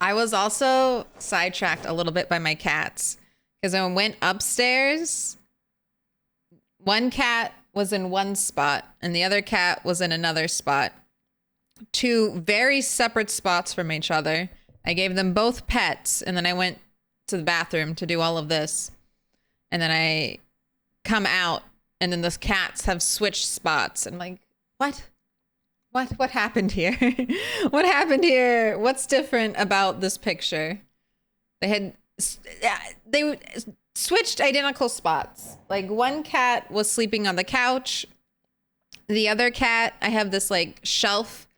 I was also sidetracked a little bit by my cats because I went upstairs. One cat was in one spot and the other cat was in another spot. Two very separate spots from each other. I gave them both pets and then I went to the bathroom to do all of this. And then I come out and then the cats have switched spots. I'm like, what? What happened here? What happened here? What's different about this picture? They switched identical spots. Like one cat was sleeping on the couch. The other cat, I have this like shelf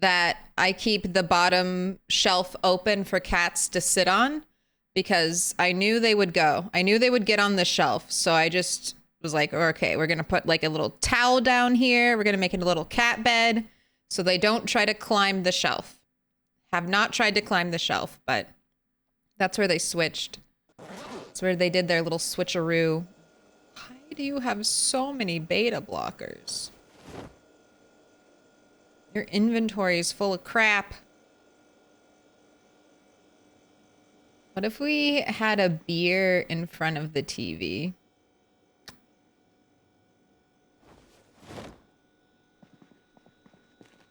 that I keep the bottom shelf open for cats to sit on because I knew they would go. I knew they would get on the shelf. So I just was like, okay, we're going to put like a little towel down here. We're going to make it a little cat bed so they don't try to climb the shelf. Have not tried to climb the shelf, but that's where they switched. That's where they did their little switcheroo. Why do you have so many beta blockers? Your inventory is full of crap. What if we had a beer in front of the TV?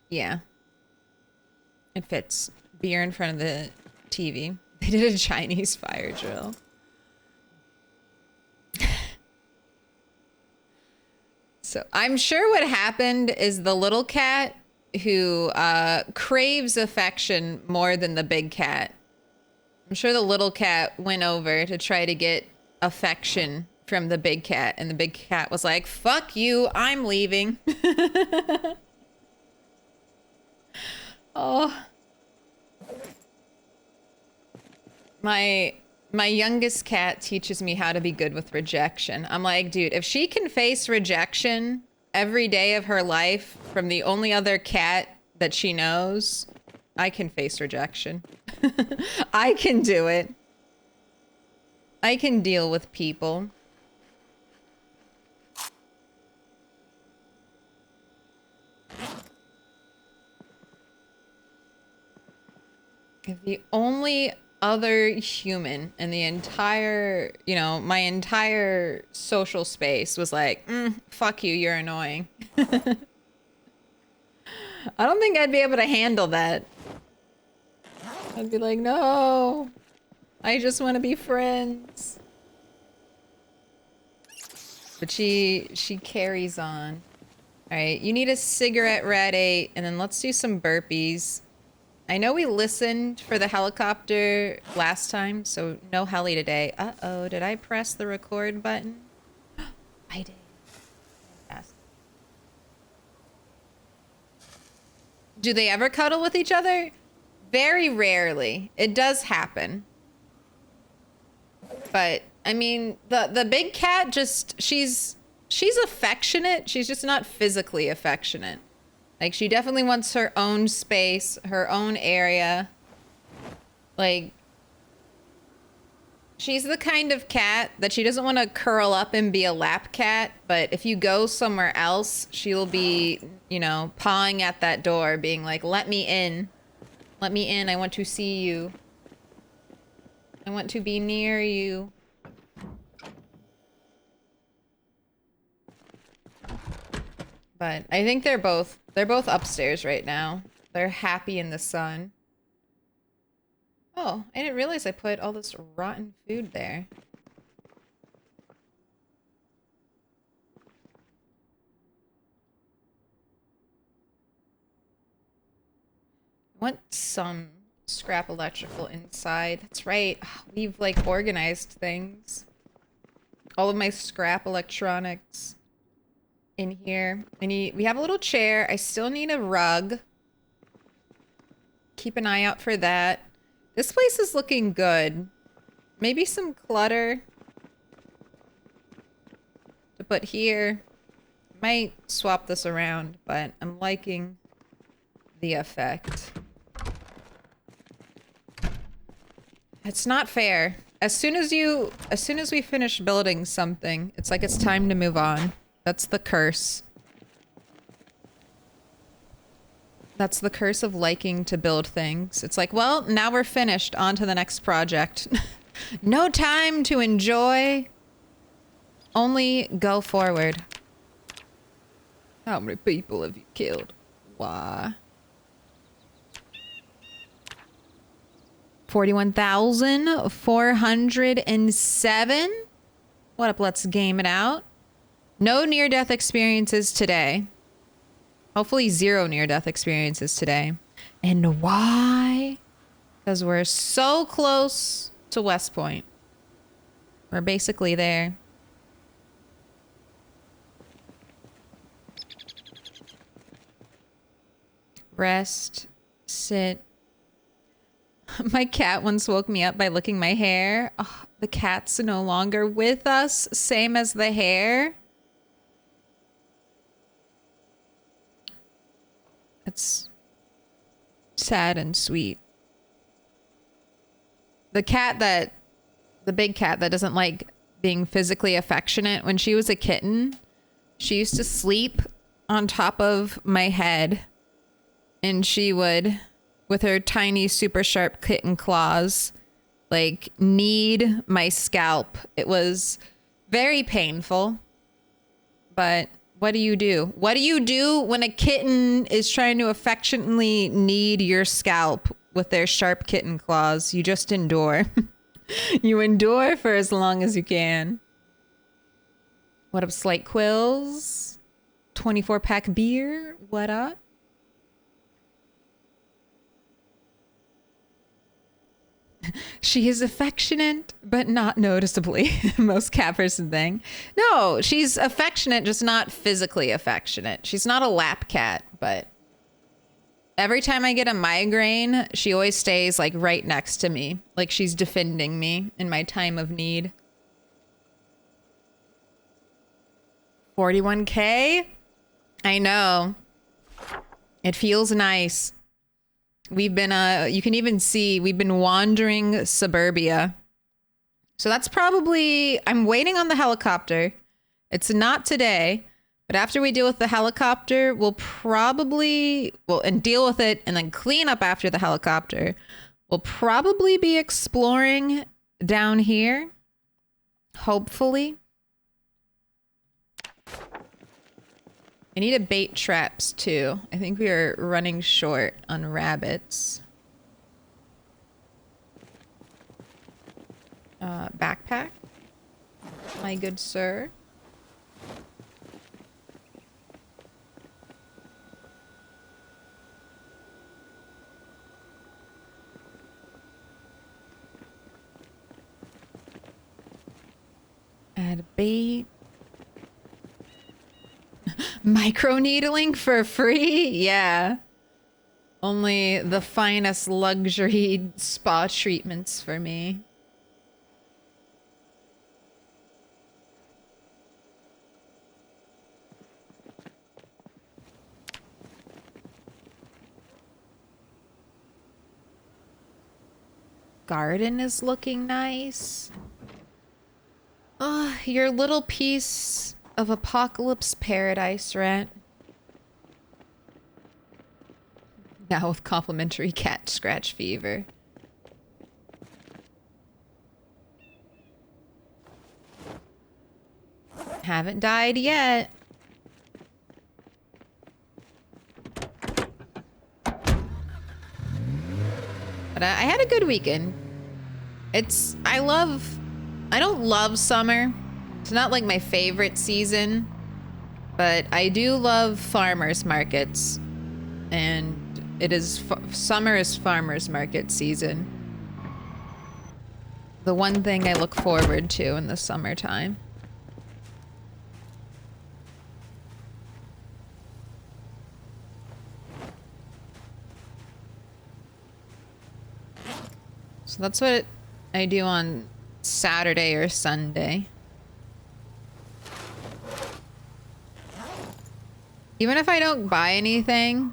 Yeah. It fits. Beer in front of the TV. They did a Chinese fire drill. So I'm sure what happened is the little cat who craves affection more than the big cat. I'm sure the little cat went over to try to get affection from the big cat, and the big cat was like, fuck you, I'm leaving. Oh. My youngest cat teaches me how to be good with rejection. I'm like, dude, if she can face rejection every day of her life from the only other cat that she knows, I can face rejection. I can do it. I can deal with people. If the only other human in the entire, you know, my entire social space was like, fuck you, you're annoying. I don't think I'd be able to handle that. I'd be like, no, I just want to be friends. But she carries on. All right, you need a cigarette, Rat 8, and then let's do some burpees. I know we listened for the helicopter last time, so no heli today. Uh-oh, did I press the record button? I did. Yes. Do they ever cuddle with each other? Very rarely. It does happen. But, I mean, the big cat just, she's affectionate. She's just not physically affectionate. Like, she definitely wants her own space, her own area. Like, she's the kind of cat that she doesn't want to curl up and be a lap cat, but if you go somewhere else, she'll be, you know, pawing at that door, being like, let me in. Let me in. I want to see you. I want to be near you. But I think they're both upstairs right now. They're happy in the sun. Oh, I didn't realize I put all this rotten food there. I want some scrap electrical inside. That's right. We've like organized things. All of my scrap electronics in here. We have a little chair. I still need a rug. Keep an eye out for that. This place is looking good. Maybe some clutter to put here. Might swap this around, but I'm liking the effect. It's not fair. As soon as we finish building something, it's like it's time to move on. That's the curse. That's the curse of liking to build things. It's like, well, now we're finished. On to the next project. No time to enjoy. Only go forward. How many people have you killed? Why? 41,407. What up? Let's game it out. No near-death experiences today. Hopefully 0 near-death experiences today. And why? Because we're so close to West Point. We're basically there. Rest. Sit. My cat once woke me up by licking my hair. Oh, the cat's no longer with us. Same as the hair. It's sad and sweet. The big cat that doesn't like being physically affectionate, when she was a kitten, she used to sleep on top of my head, and she would, with her tiny, super sharp kitten claws, like knead my scalp. It was very painful, but what do you do? What do you do when a kitten is trying to affectionately knead your scalp with their sharp kitten claws? You just endure. You endure for as long as you can. What up, Slight Quills? 24-pack beer? What up? She is affectionate, but not noticeably. Most cat person thing. No, she's affectionate, just not physically affectionate. She's not a lap cat, but every time I get a migraine, she always stays like right next to me. Like she's defending me in my time of need. 41K? I know. It feels nice. We've been, you can even see, we've been wandering suburbia. So that's probably, I'm waiting on the helicopter. It's not today, but after we deal with the helicopter, we'll probably, and deal with it and then clean up after the helicopter. We'll probably be exploring down here. Hopefully. I need to bait traps too. I think we are running short on rabbits. Backpack, my good sir. Add bait. Microneedling for free? Yeah. Only the finest luxury spa treatments for me. Garden is looking nice. Oh, your little piece of apocalypse paradise, Rat. Now with complimentary cat scratch fever. Haven't died yet. But I had a good weekend. I don't love summer. It's not like my favorite season, but I do love farmers markets, and it is summer is farmers market season. The one thing I look forward to in the summertime. So that's what I do on Saturday or Sunday. Even if I don't buy anything,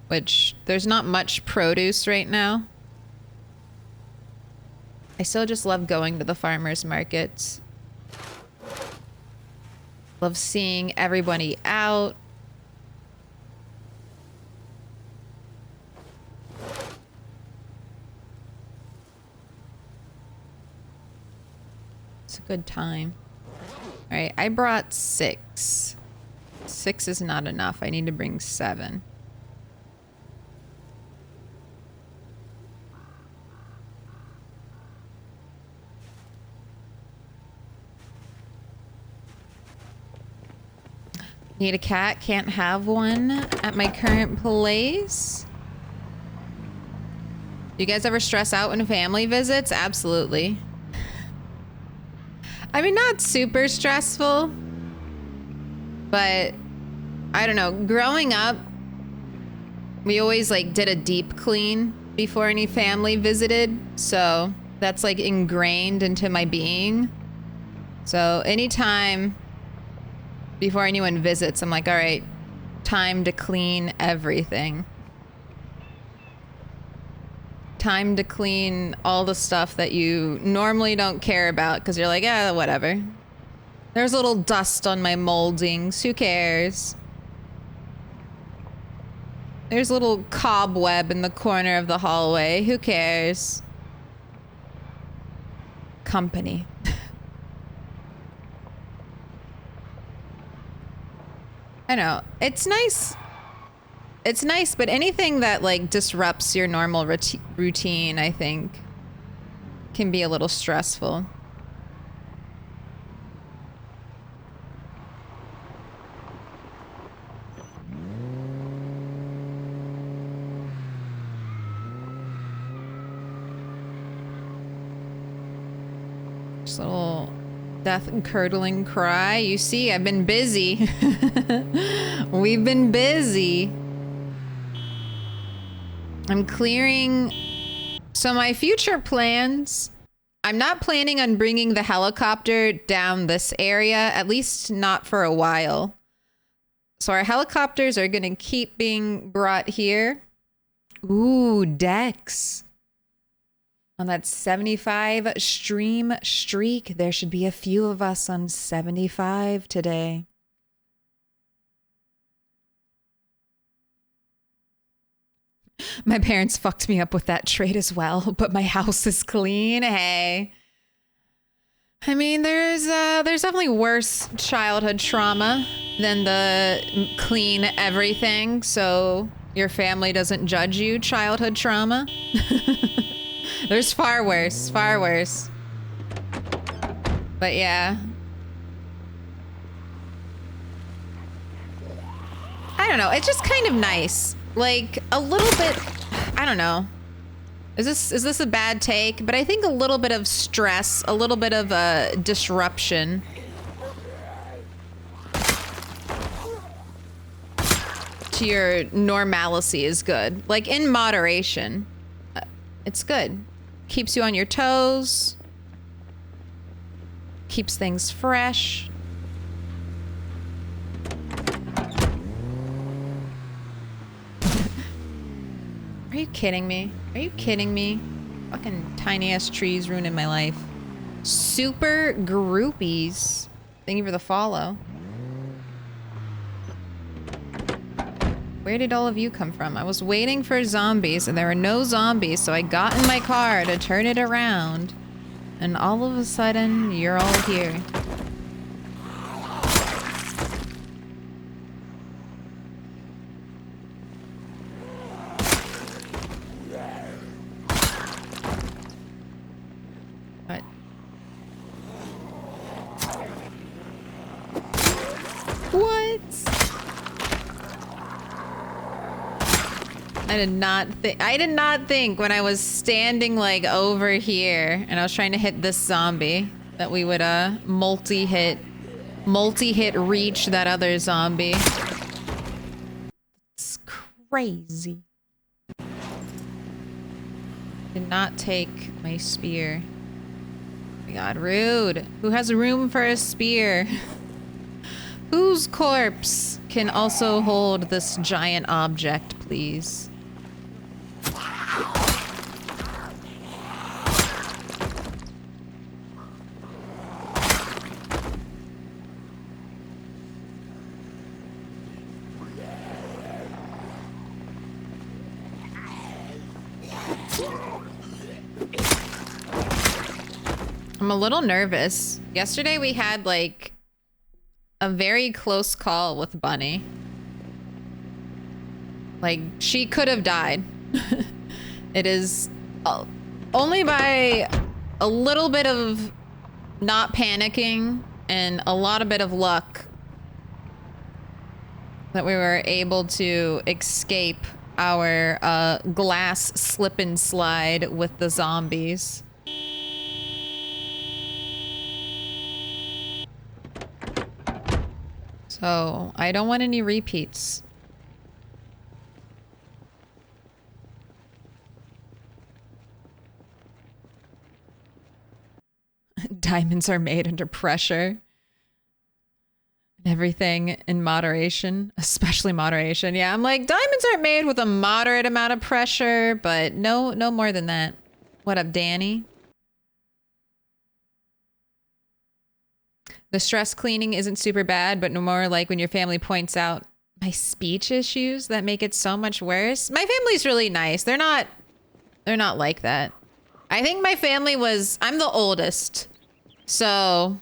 which there's not much produce right now, I still just love going to the farmers markets. Love seeing everybody out. It's a good time. All right, I brought 6. 6 is not enough. I need to bring 7. Need a cat, can't have one at my current place. You guys ever stress out when family visits? Absolutely. I mean, not super stressful, but I don't know. Growing up, we always like did a deep clean before any family visited. So that's like ingrained into my being. So anytime before anyone visits, I'm like, all right, time to clean everything. Time to clean all the stuff that you normally don't care about because you're like, yeah, whatever. There's a little dust on my moldings. Who cares? There's a little cobweb in the corner of the hallway. Who cares? Company. I know. It's nice. It's nice, but anything that like disrupts your normal routine, I think, can be a little stressful. Just a little death-curdling cry. You see, I've been busy. We've been busy. I'm clearing. So my future plans, I'm not planning on bringing the helicopter down this area, at least not for a while. So our helicopters are going to keep being brought here. Ooh, Dex. On that 75 stream streak, there should be a few of us on 75 today. My parents fucked me up with that trait as well, but my house is clean. Hey. I mean, there's definitely worse childhood trauma than the clean everything, so your family doesn't judge you childhood trauma. There's far worse, far worse. But yeah. I don't know, it's just kind of nice. Like, a little bit, I don't know. Is this a bad take? But I think a little bit of stress, a little bit of a disruption to your normalcy is good. Like, in moderation, it's good. Keeps you on your toes. Keeps things fresh. Are you kidding me? Are you kidding me? Fucking tiny ass trees ruining my life. Super groupies. Thank you for the follow. Where did all of you come from? I was waiting for zombies and there were no zombies, so I got in my car to turn it around. And all of a sudden, you're all here. What? I did not think when I was standing like over here and I was trying to hit this zombie that we would multi-hit reach that other zombie. It's crazy. Did not take my spear. Oh my god, rude. Who has room for a spear? Whose corpse can also hold this giant object, please? I'm a little nervous. Yesterday we had like a very close call with Bunny. Like, she could have died. It is only by a little bit of not panicking and a lot of bit of luck that we were able to escape our glass slip and slide with the zombies. So, I don't want any repeats. Diamonds are made under pressure. Everything in moderation, especially moderation. Yeah, I'm like, diamonds aren't made with a moderate amount of pressure, but no more than that. What up, Danny? The stress cleaning isn't super bad, but no more like when your family points out my speech issues that make it so much worse. My family's really nice. They're not like that. I think my family was, I'm the oldest. So,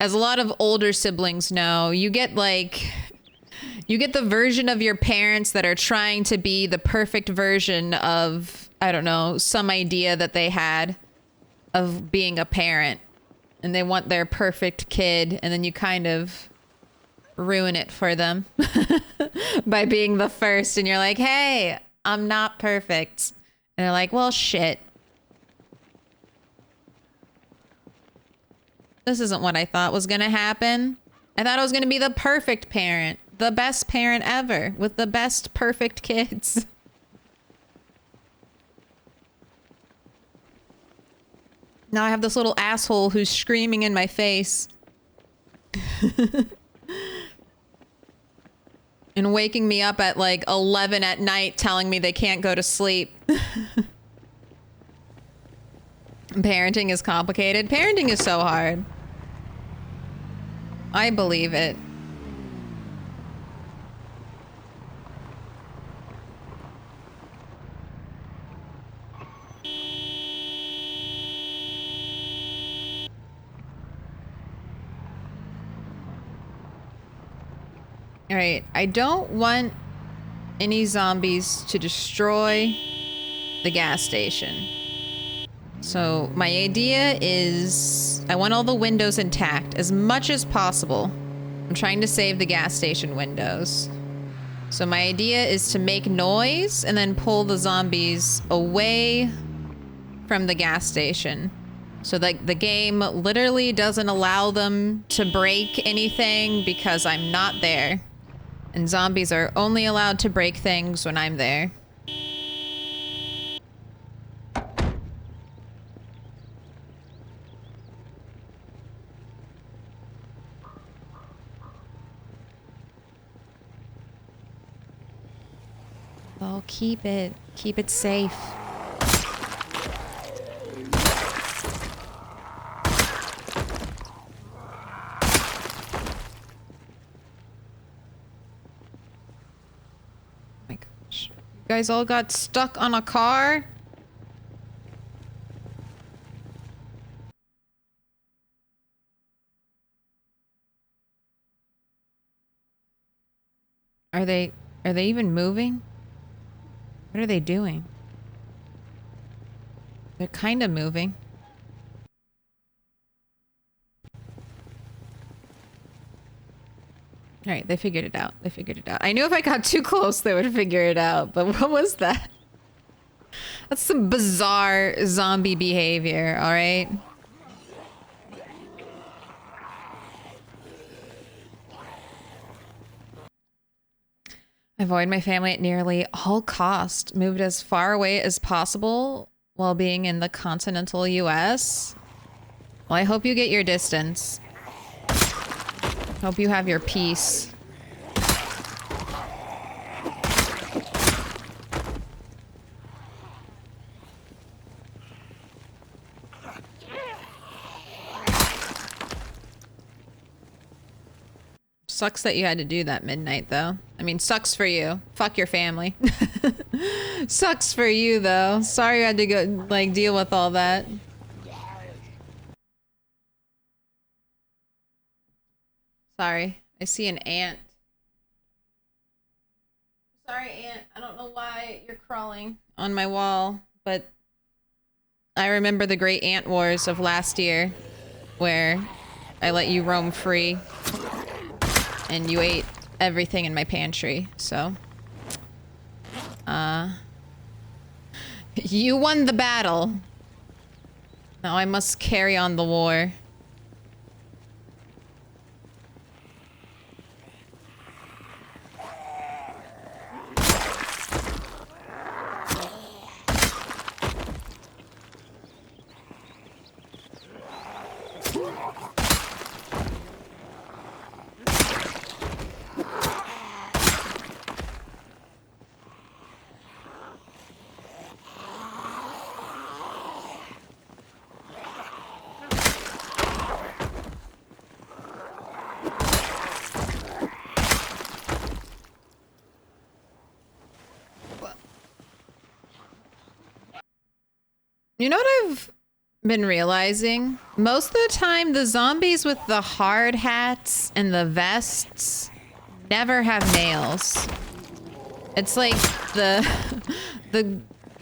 as a lot of older siblings know, you get the version of your parents that are trying to be the perfect version of, I don't know, some idea that they had of being a parent. And they want their perfect kid, and then you kind of ruin it for them by being the first. And you're like, hey, I'm not perfect. And they're like, well, shit. This isn't what I thought was gonna happen. I thought I was gonna be the perfect parent. The best parent ever. With the best perfect kids. Now I have this little asshole who's screaming in my face. And waking me up at like 11 at night telling me they can't go to sleep. Parenting is complicated. Parenting is so hard. I believe it. All right, I don't want any zombies to destroy the gas station. So my idea is I want all the windows intact as much as possible. I'm trying to save the gas station windows. So my idea is to make noise and then pull the zombies away from the gas station. So like the game literally doesn't allow them to break anything because I'm not there. And zombies are only allowed to break things when I'm there. Oh, keep it safe. My gosh. You guys all got stuck on a car? Are they even moving? What are they doing? They're kind of moving. All right, they figured it out. They figured it out. I knew if I got too close, they would figure it out. But what was that? That's some bizarre zombie behavior, all right? Avoid my family at nearly all cost. Moved as far away as possible while being in the continental US. Well, I hope you get your distance. Hope you have your peace. Sucks that you had to do that midnight, though. I mean, sucks for you. Fuck your family. Sucks for you, though. Sorry you had to go, like, deal with all that. Sorry, I see an ant. Sorry, ant. I don't know why you're crawling on my wall, but I remember the great ant wars of last year, where I let you roam free, and you ate everything in my pantry, so... You won the battle. Now I must carry on the war. You know what I've been realizing? Most of the time, the zombies with the hard hats and the vests never have nails. It's like the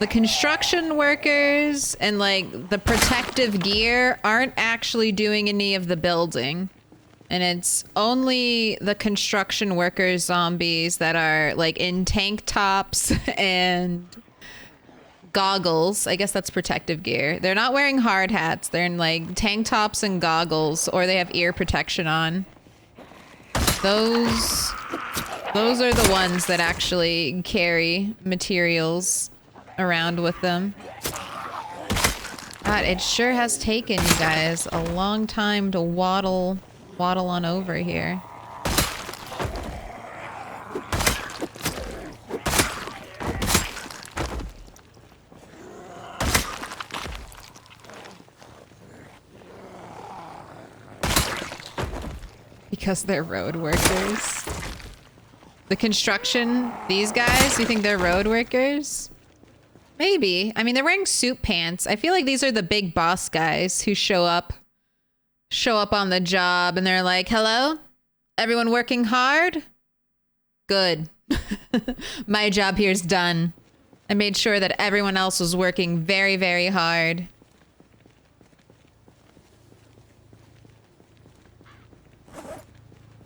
construction workers and like the protective gear aren't actually doing any of the building. And it's only the construction workers zombies that are like in tank tops and goggles. I guess that's protective gear. They're not wearing hard hats. They're in like tank tops and goggles, or they have ear protection on. Those are the ones that actually carry materials around with them. God, it sure has taken you guys a long time to waddle on over here. Because they're road workers. The construction, these guys, you think they're road workers? Maybe. I mean, they're wearing suit pants. I feel like these are the big boss guys who show up on the job and they're like, hello? Everyone working hard? Good. My job here's done. I made sure that everyone else was working very, very hard.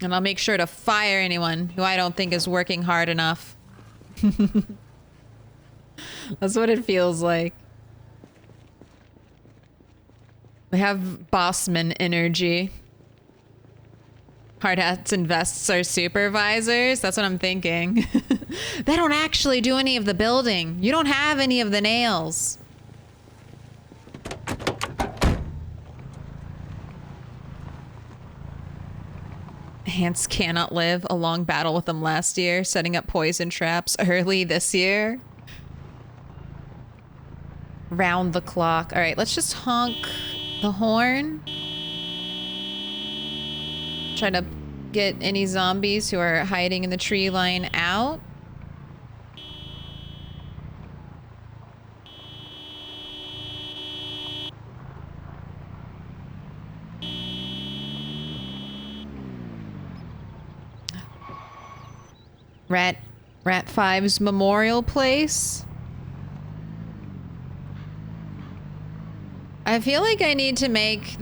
And I'll make sure to fire anyone who I don't think is working hard enough. That's what it feels like. They have bossman energy. Hard hats and vests are supervisors. That's what I'm thinking. They don't actually do any of the building. You don't have any of the nails. Ants cannot live. A long battle with them last year, setting up poison traps early this year. Round the clock. All right, let's just honk the horn. Try to get any zombies who are hiding in the tree line out. Rat 5's memorial place. I feel like I need to make...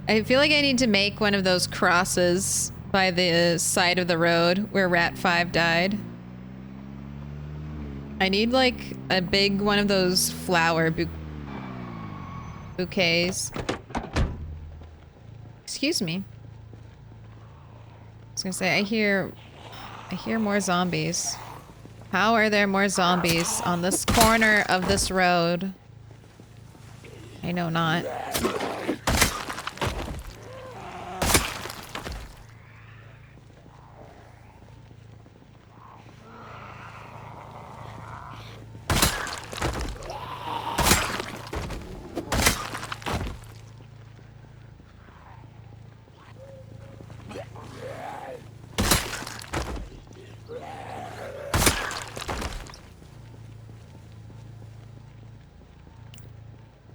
I feel like I need to make one of those crosses by the side of the road where Rat 5 died. I need like a big one of those flower bouquets. Excuse me. I was gonna say, I hear more zombies. How are there more zombies on this corner of this road? I know not.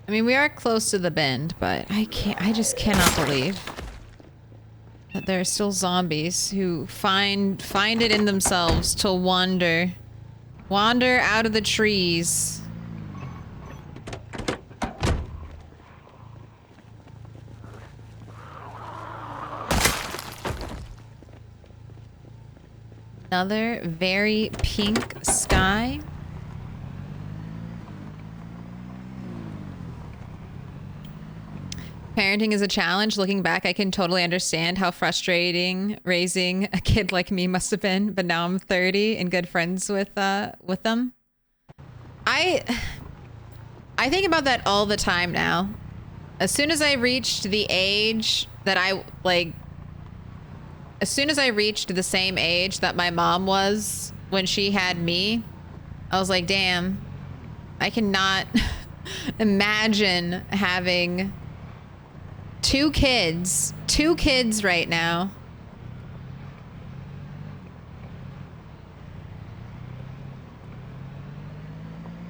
I mean, we are close to the bend, but I just cannot believe that there are still zombies who find it in themselves to wander out of the trees. Another very pink sky. Parenting is a challenge. Looking back, I can totally understand how frustrating raising a kid like me must have been. But now I'm 30 and good friends with them. I think about that all the time now. As soon as I reached the age that as soon as I reached the same age that my mom was when she had me, I was like, damn, I cannot imagine having two kids right now.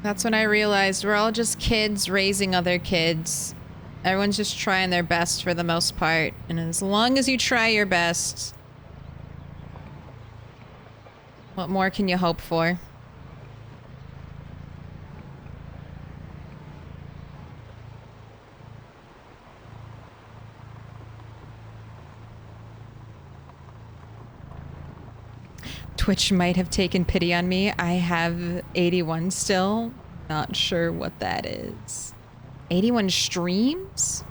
That's when I realized we're all just kids raising other kids. Everyone's just trying their best for the most part. And as long as you try your best, what more can you hope for? Twitch might have taken pity on me. I have 81 still. Not sure what that is. 81 streams?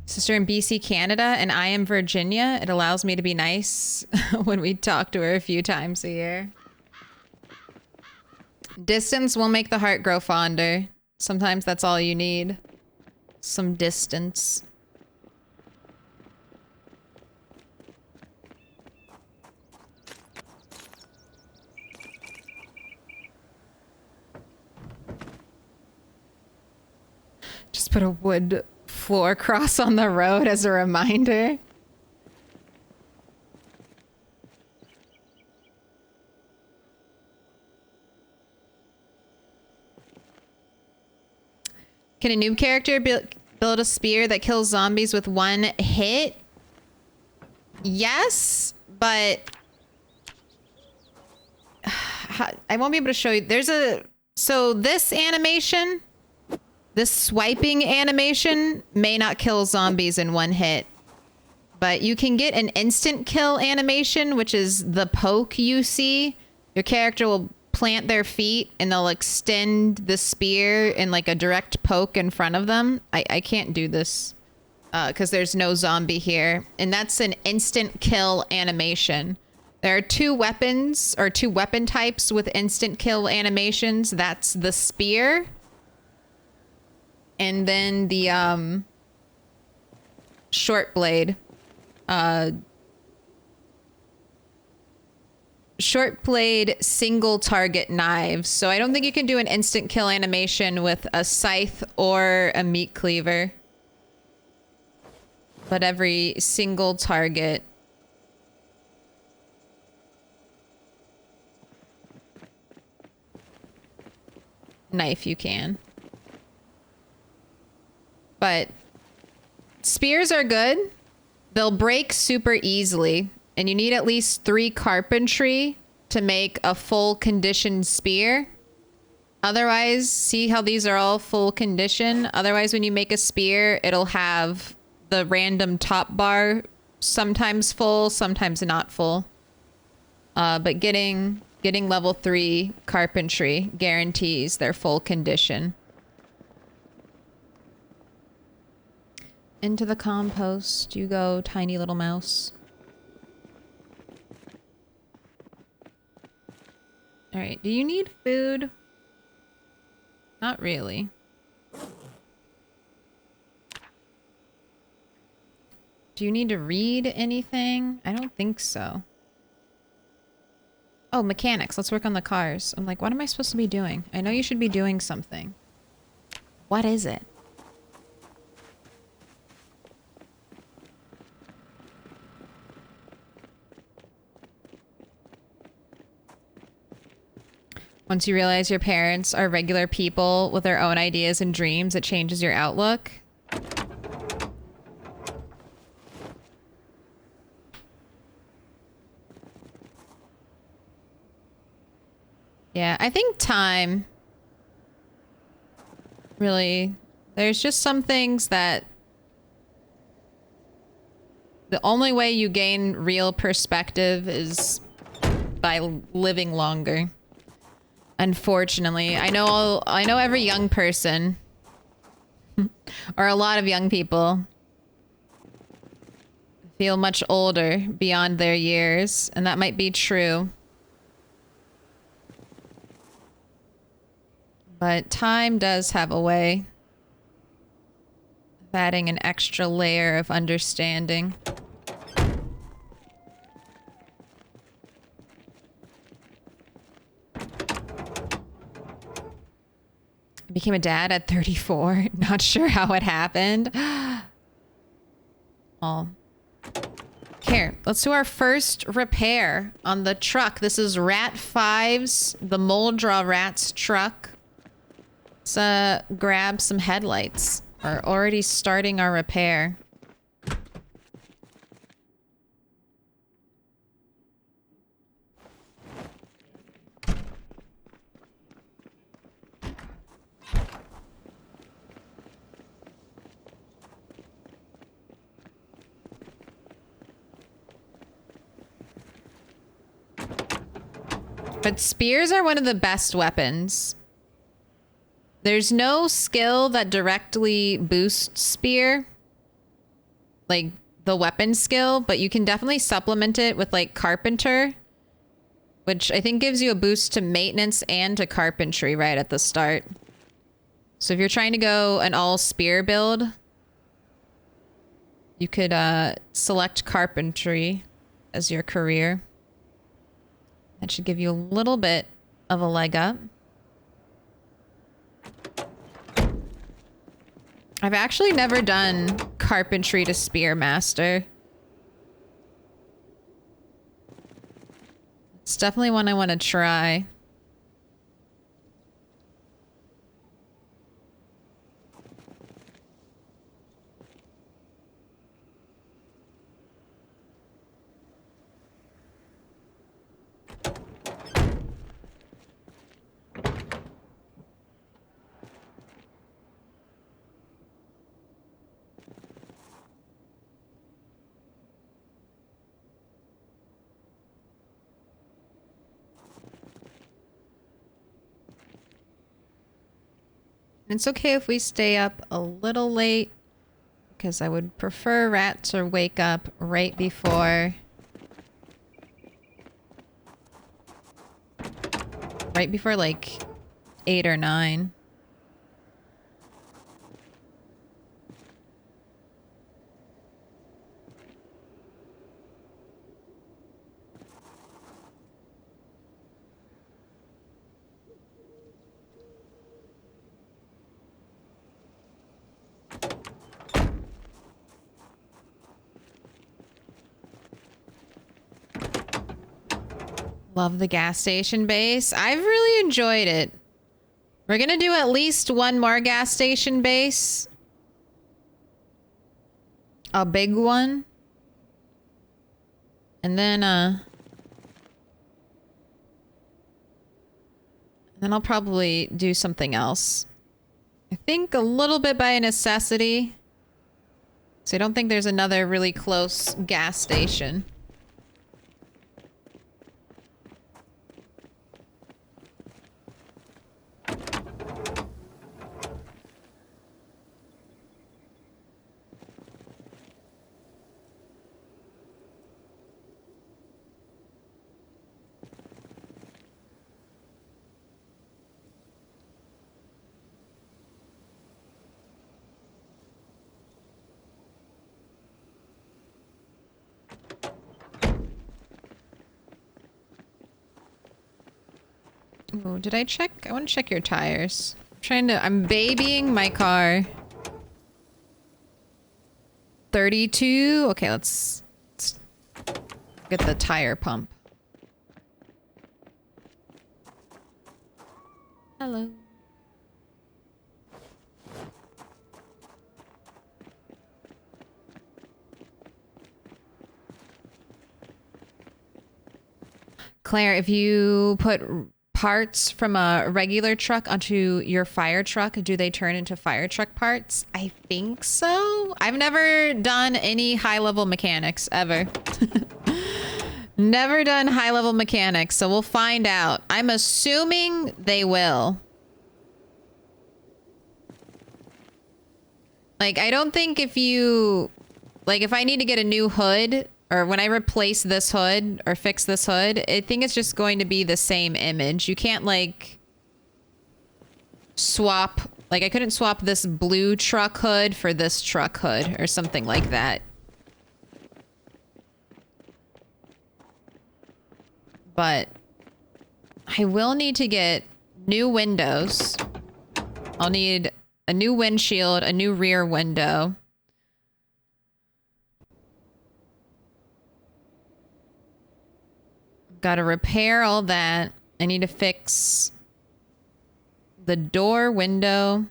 Sister in BC, Canada, and I am Virginia. It allows me to be nice when we talk to her a few times a year. Distance will make the heart grow fonder. Sometimes that's all you need. Some distance. Just put a wood floor cross on the road as a reminder. Can a noob character build a spear that kills zombies with one hit? Yes, but I won't be able to show you. So this animation, this swiping animation may not kill zombies in one hit, but you can get an instant kill animation, which is the poke you see. Your character will plant their feet and they'll extend the spear in like a direct poke in front of them. I can't do this because there's no zombie here. And that's an instant kill animation. There are two weapons or two weapon types with instant kill animations. That's the spear. And then the short blade. Short blade single target knives. So I don't think you can do an instant kill animation with a scythe or a meat cleaver. But every single target knife you can. But spears are good. They'll break super easily. And you need at least 3 carpentry to make a full condition spear. Otherwise, see how these are all full condition? Otherwise, when you make a spear, it'll have the random top bar, sometimes full, sometimes not full. But getting level 3 carpentry guarantees their full condition. Into the compost you go, tiny little mouse. All right, do you need food? Not really. Do you need to read anything? I don't think so. Oh, mechanics. Let's work on the cars. I'm like, what am I supposed to be doing? I know you should be doing something. What is it? Once you realize your parents are regular people with their own ideas and dreams, it changes your outlook. Yeah, I think time really, there's just some things that the only way you gain real perspective is by living longer. Unfortunately, I know every young person or a lot of young people feel much older beyond their years, and that might be true. But time does have a way of adding an extra layer of understanding. I became a dad at 34. Not sure how it happened. Oh. Here, let's do our first repair on the truck. This is Rat 5's, the Moldra Rat's truck. Let's grab some headlights. We're already starting our repair. But spears are one of the best weapons. There's no skill that directly boosts spear, like the weapon skill, but you can definitely supplement it with like carpenter, which I think gives you a boost to maintenance and to carpentry right at the start. So if you're trying to go an all spear build, you could select carpentry as your career. That should give you a little bit of a leg up. I've actually never done carpentry to spear master. It's definitely one I want to try. It's okay if we stay up a little late, because I would prefer Rat to wake up right before like 8 or 9. Love the gas station base. I've really enjoyed it. We're gonna do at least one more gas station base. A big one. And then I'll probably do something else. I think a little bit by necessity. So I don't think there's another really close gas station. Oh, did I check? I want to check your tires. I'm babying my car. 32. Okay, let's get the tire pump. Hello. Claire, if you put parts from a regular truck onto your fire truck, do they turn into fire truck parts? I think so. I've never done any high-level mechanics ever. Never done high-level mechanics, so we'll find out. I'm assuming they will. Like, I don't think if you... Like, if I need to get a new hood... Or when I replace this hood or fix this hood, I think it's just going to be the same image. You can't like swap, like I couldn't swap this blue truck hood for this truck hood or something like that. But I will need to get new windows. I'll need a new windshield, a new rear window. Got to repair all that. I need to fix the door window.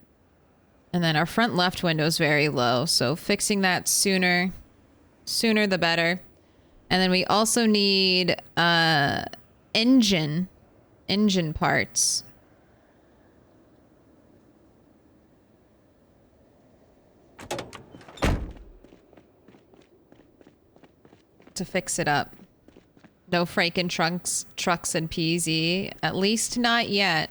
And then our front left window is very low. So fixing that sooner the better. And then we also need engine parts. To fix it up. No Franken trucks and PZ. At least not yet.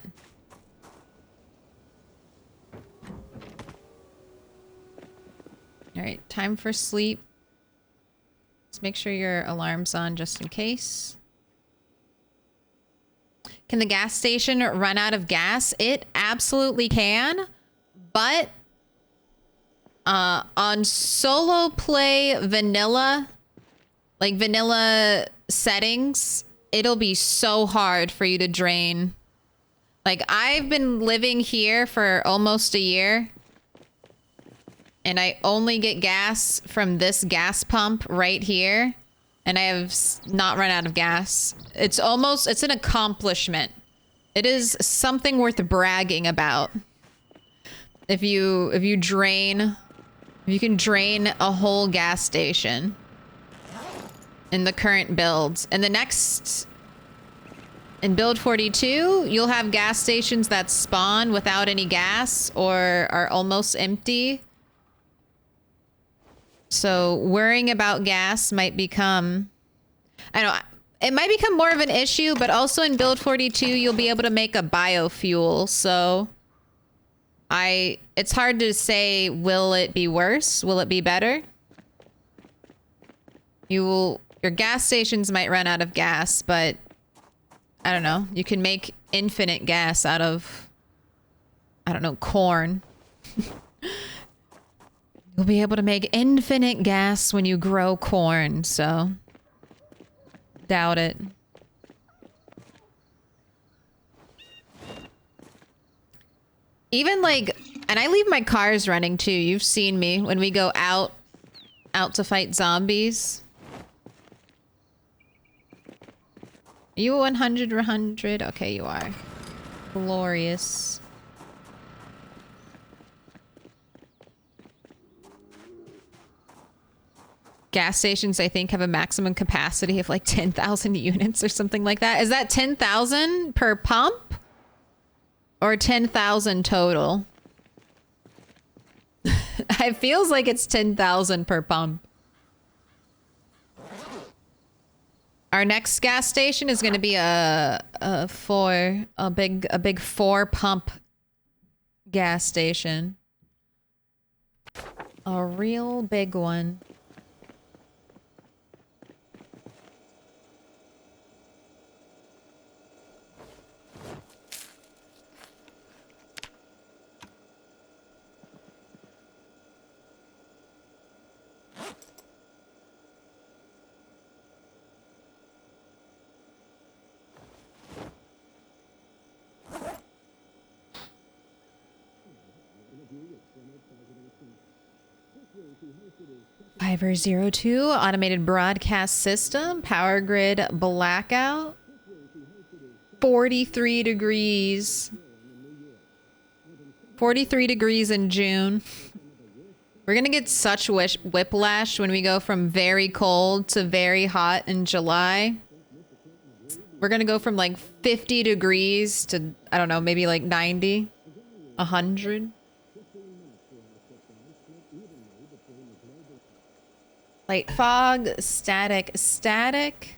All right, time for sleep. Let's make sure your alarm's on just in case. Can the gas station run out of gas? It absolutely can, but on solo play vanilla, like vanilla settings, it'll be so hard for you to drain. Like, I've been living here for almost a year and I only get gas from this gas pump right here, and I have not run out of gas. It's an accomplishment. It is something worth bragging about. If you can drain a whole gas station in the current builds. And the next, in build 42, you'll have gas stations that spawn without any gas or are almost empty. So worrying about gas might become, it might become more of an issue, but also in build 42, you'll be able to make a biofuel. So it's hard to say, will it be worse? Will it be better? Your gas stations might run out of gas, but I don't know. You can make infinite gas out of, I don't know, corn. You'll be able to make infinite gas when you grow corn, so doubt it. Even like, and I leave my cars running too. You've seen me when we go out to fight zombies. Are you 100 or 100? Okay, you are. Glorious. Gas stations, I think, have a maximum capacity of like 10,000 units or something like that. Is that 10,000 per pump? Or 10,000 total? It feels like it's 10,000 per pump. Our next gas station is going to be a big 4 pump gas station. A real big one. Fiver02 automated broadcast system, power grid blackout, 43 degrees. 43 degrees in June. We're gonna get such whiplash when we go from very cold to very hot in July. We're gonna go from like 50 degrees to, I don't know, maybe like 90, 100. Light fog, static, static.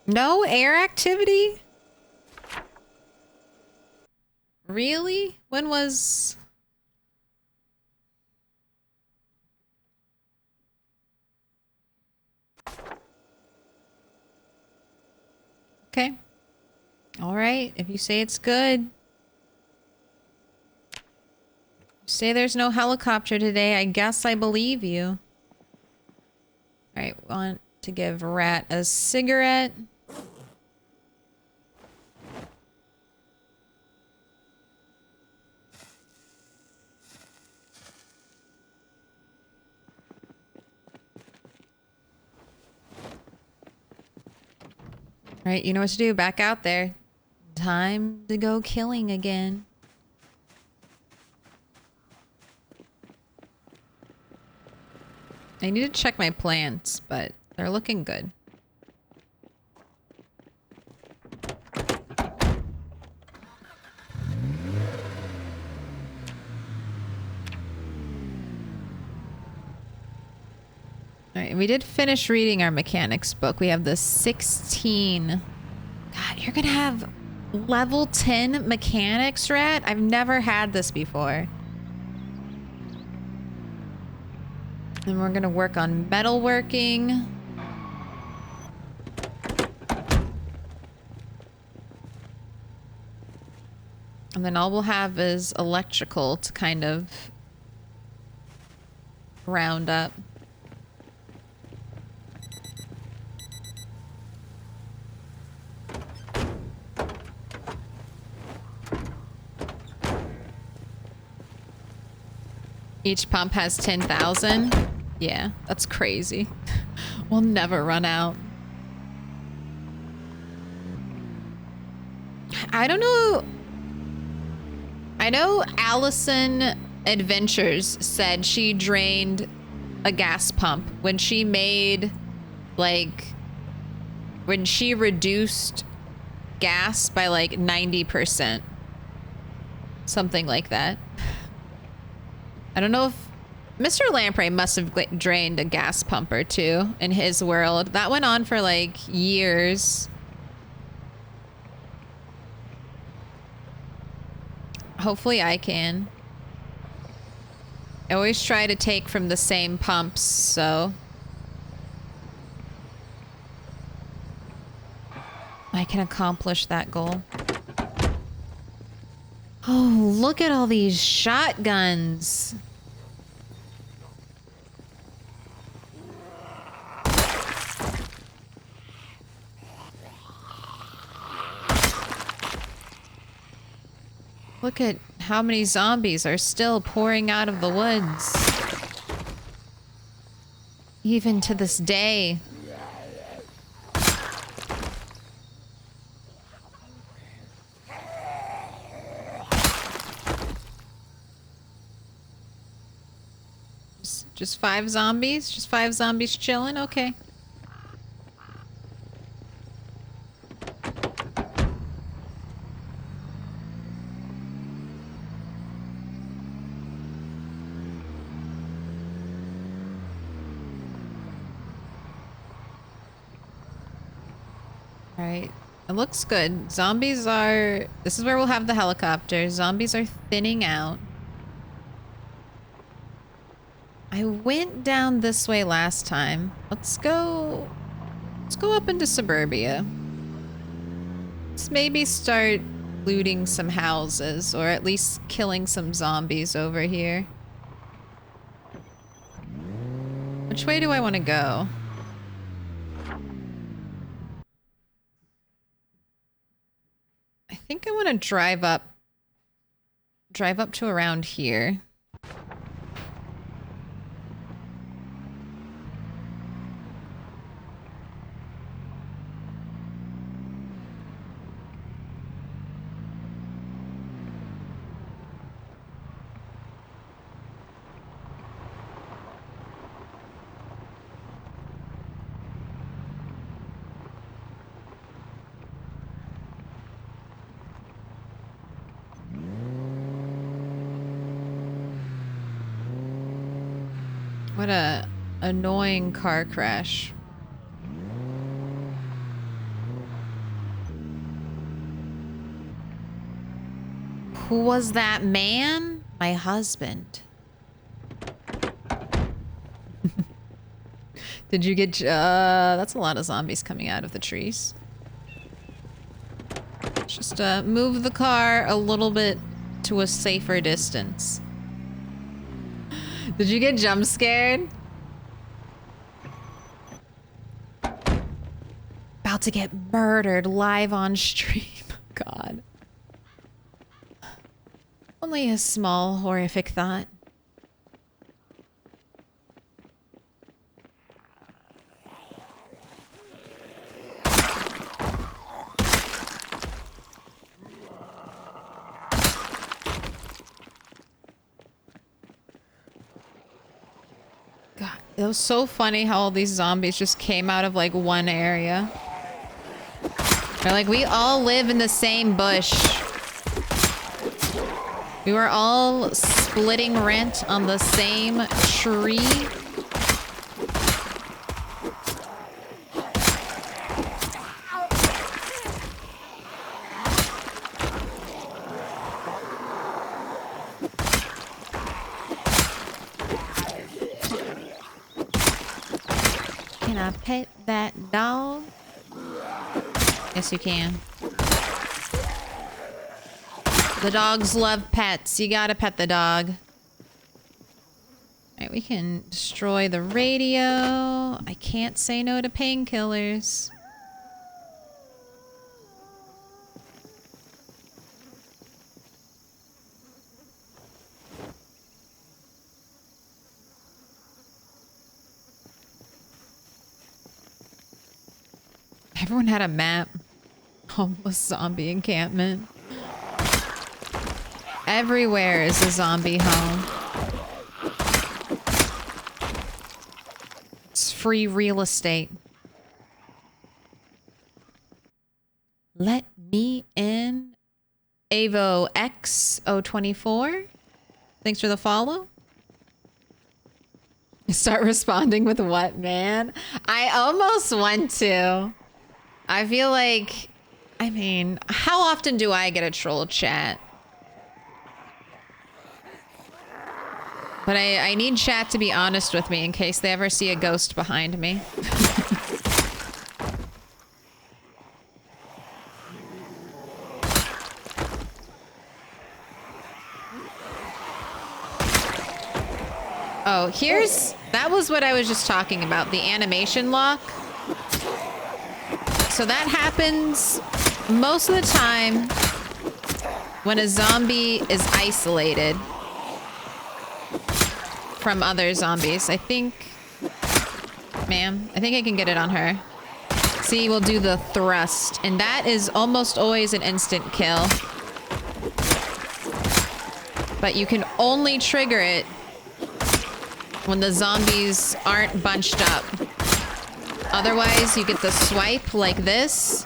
No air activity? Really? When was... Okay. All right. If you say it's good. You say there's no helicopter today, I guess I believe you. All right. Want to give Rat a cigarette. All right, you know what to do. Back out there. Time to go killing again. I need to check my plants, but they're looking good. All right, we did finish reading our mechanics book. We have the 16. God, you're gonna have level 10 mechanics, Rat? I've never had this before. And we're gonna work on metalworking. And then all we'll have is electrical to kind of round up. Each pump has 10,000. Yeah, that's crazy. We'll never run out. I don't know. I know Allison Adventures said she drained a gas pump when she made, like, when she reduced gas by like 90%. Something like that. I don't know if Mr. Lamprey must have drained a gas pump or two in his world. That went on for like years. Hopefully I can. I always try to take from the same pumps, so I can accomplish that goal. Oh, look at all these shotguns. Look at how many zombies are still pouring out of the woods. Even to this day. Just 5 zombies? Just 5 zombies chilling? Okay. Alright. It looks good. Zombies are... This is where we'll have the helicopter. Zombies are thinning out. I went down this way last time. Let's go up into suburbia. Let's maybe start looting some houses, or at least killing some zombies over here. Which way do I want to go? I think I want to drive up to around here. What a annoying car crash. Who was that man? My husband. Did you get... that's a lot of zombies coming out of the trees. Just move the car a little bit to a safer distance. Did you get jump scared? About to get murdered live on stream. God. Only a small horrific thought. God, it was so funny how all these zombies just came out of like one area. They're like, we all live in the same bush. We were all splitting rent on the same tree. Can I pet that dog? Yes, you can. The dogs love pets. You gotta pet the dog. Alright, we can destroy the radio. I can't say no to painkillers. Everyone had a map. Homeless zombie encampment. Everywhere is a zombie home. It's free real estate. Let me in. Avo X024. Thanks for the follow. Start responding with what, man? I almost want to. I feel like, I mean, how often do I get a troll chat? But I need chat to be honest with me in case they ever see a ghost behind me. Oh, that was what I was just talking about, the animation lock. So that happens most of the time when a zombie is isolated from other zombies. I think, ma'am, I think I can get it on her. See, we'll do the thrust, and that is almost always an instant kill. But you can only trigger it when the zombies aren't bunched up. Otherwise, you get the swipe like this,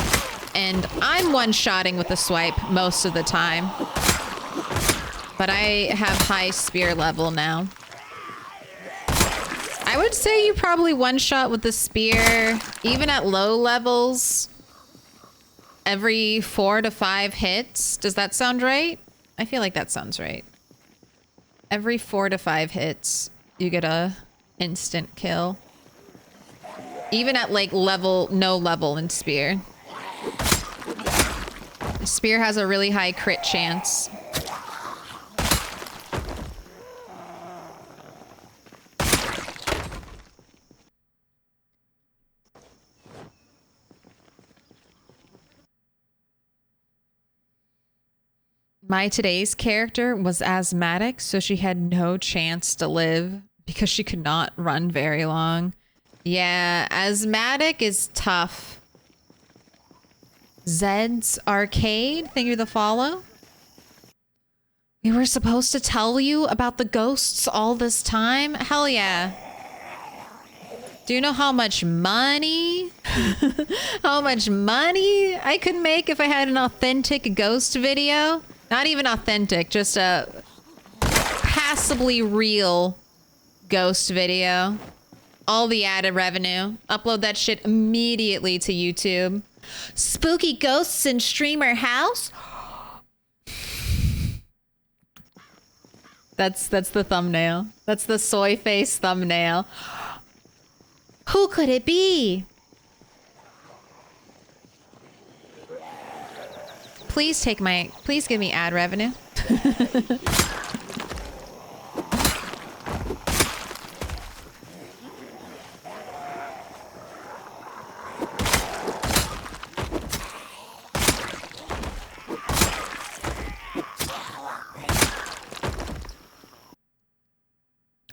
and I'm one-shotting with the swipe most of the time. But I have high spear level now. I would say you probably one-shot with the spear, even at low levels, every 4 to 5 hits. Does that sound right? I feel like that sounds right. Every 4 to 5 hits, you get a instant kill. Even at like no level in spear. Spear has a really high crit chance. My today's character was asthmatic, so she had no chance to live because she could not run very long. Yeah, asthmatic is tough. Zed's Arcade, thank you for the follow. We were supposed to tell you about the ghosts all this time? Hell yeah. Do you know how much money? How much money I could make if I had an authentic ghost video? Not even authentic, just a passably real ghost video. All the added revenue. Upload that shit immediately to YouTube. Spooky ghosts in streamer house? That's the thumbnail. That's the soy face thumbnail. Who could it be? Please give me ad revenue.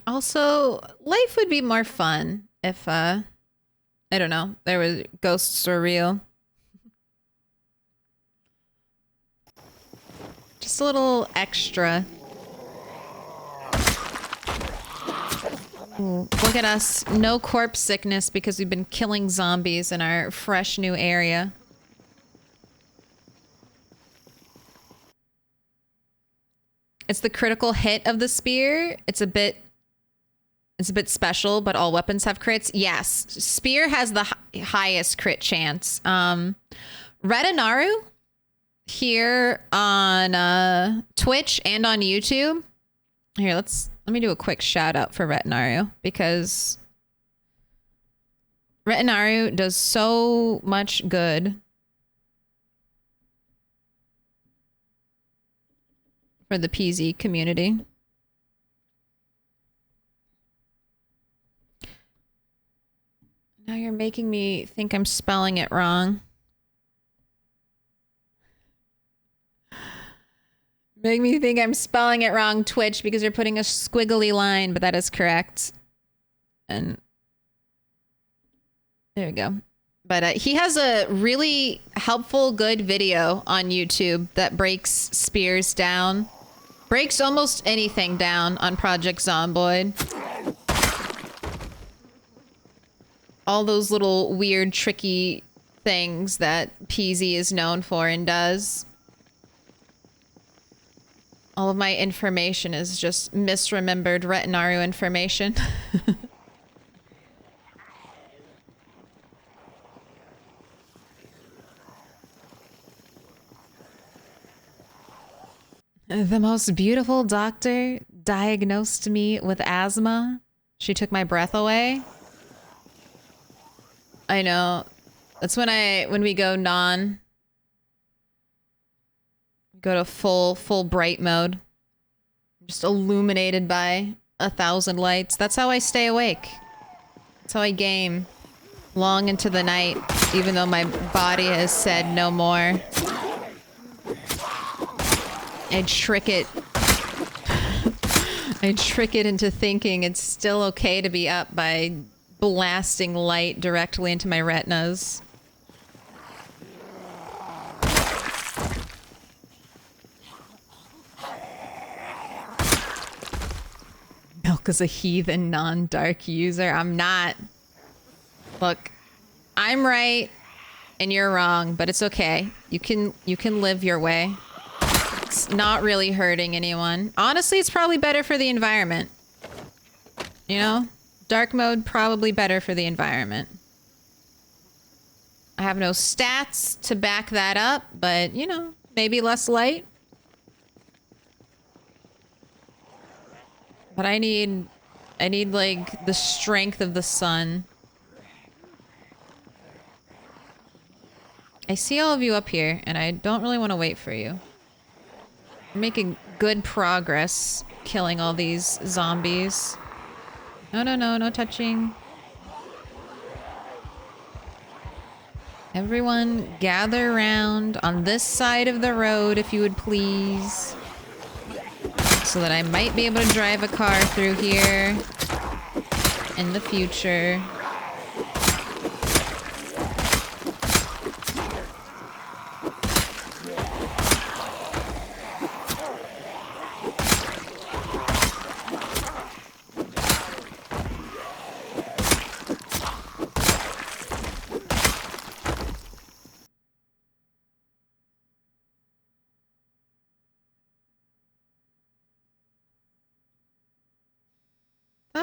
Also, life would be more fun if, I don't know, there was ghosts were real. Just a little extra. Ooh, look at us. No corpse sickness because we've been killing zombies in our fresh new area. It's the critical hit of the spear. It's a bit special, but all weapons have crits. Yes, spear has the highest crit chance. Retinaru here on Twitch and on YouTube. Here, let me do a quick shout out for Retinaru because Retinaru does so much good for the PZ community. Now you're making me think I'm spelling it wrong. Make me think I'm spelling it wrong, Twitch, because you're putting a squiggly line, but that is correct. And there we go. But he has a really helpful, good video on YouTube that breaks spears down. Breaks almost anything down on Project Zomboid. All those little weird, tricky things that PZ is known for and does. All of my information is just misremembered Retinaru information. The most beautiful doctor diagnosed me with asthma. She took my breath away. I know. That's when we go go to full bright mode. Just illuminated by 1,000 lights. That's how I stay awake. That's how I game long into the night, even though my body has said no more. I trick it. I trick it into thinking it's still okay to be up by blasting light directly into my retinas. Milk is a heathen non-dark user. I'm not. Look, I'm right and you're wrong, but it's okay. You can live your way. It's not really hurting anyone. Honestly, it's probably better for the environment. You know? Dark mode, probably better for the environment. I have no stats to back that up, but, you know, maybe less light. But I need like the strength of the sun. I see all of you up here, and I don't really want to wait for you. I'm making good progress killing all these zombies. No touching. Everyone gather around on this side of the road, if you would please. So that I might be able to drive a car through here in the future.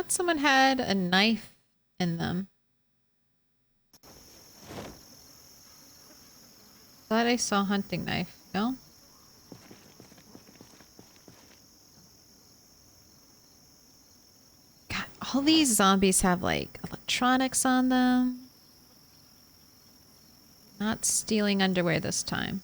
thought someone had a knife in them. Thought I saw a hunting knife. No? God, all these zombies have like electronics on them. Not stealing underwear this time.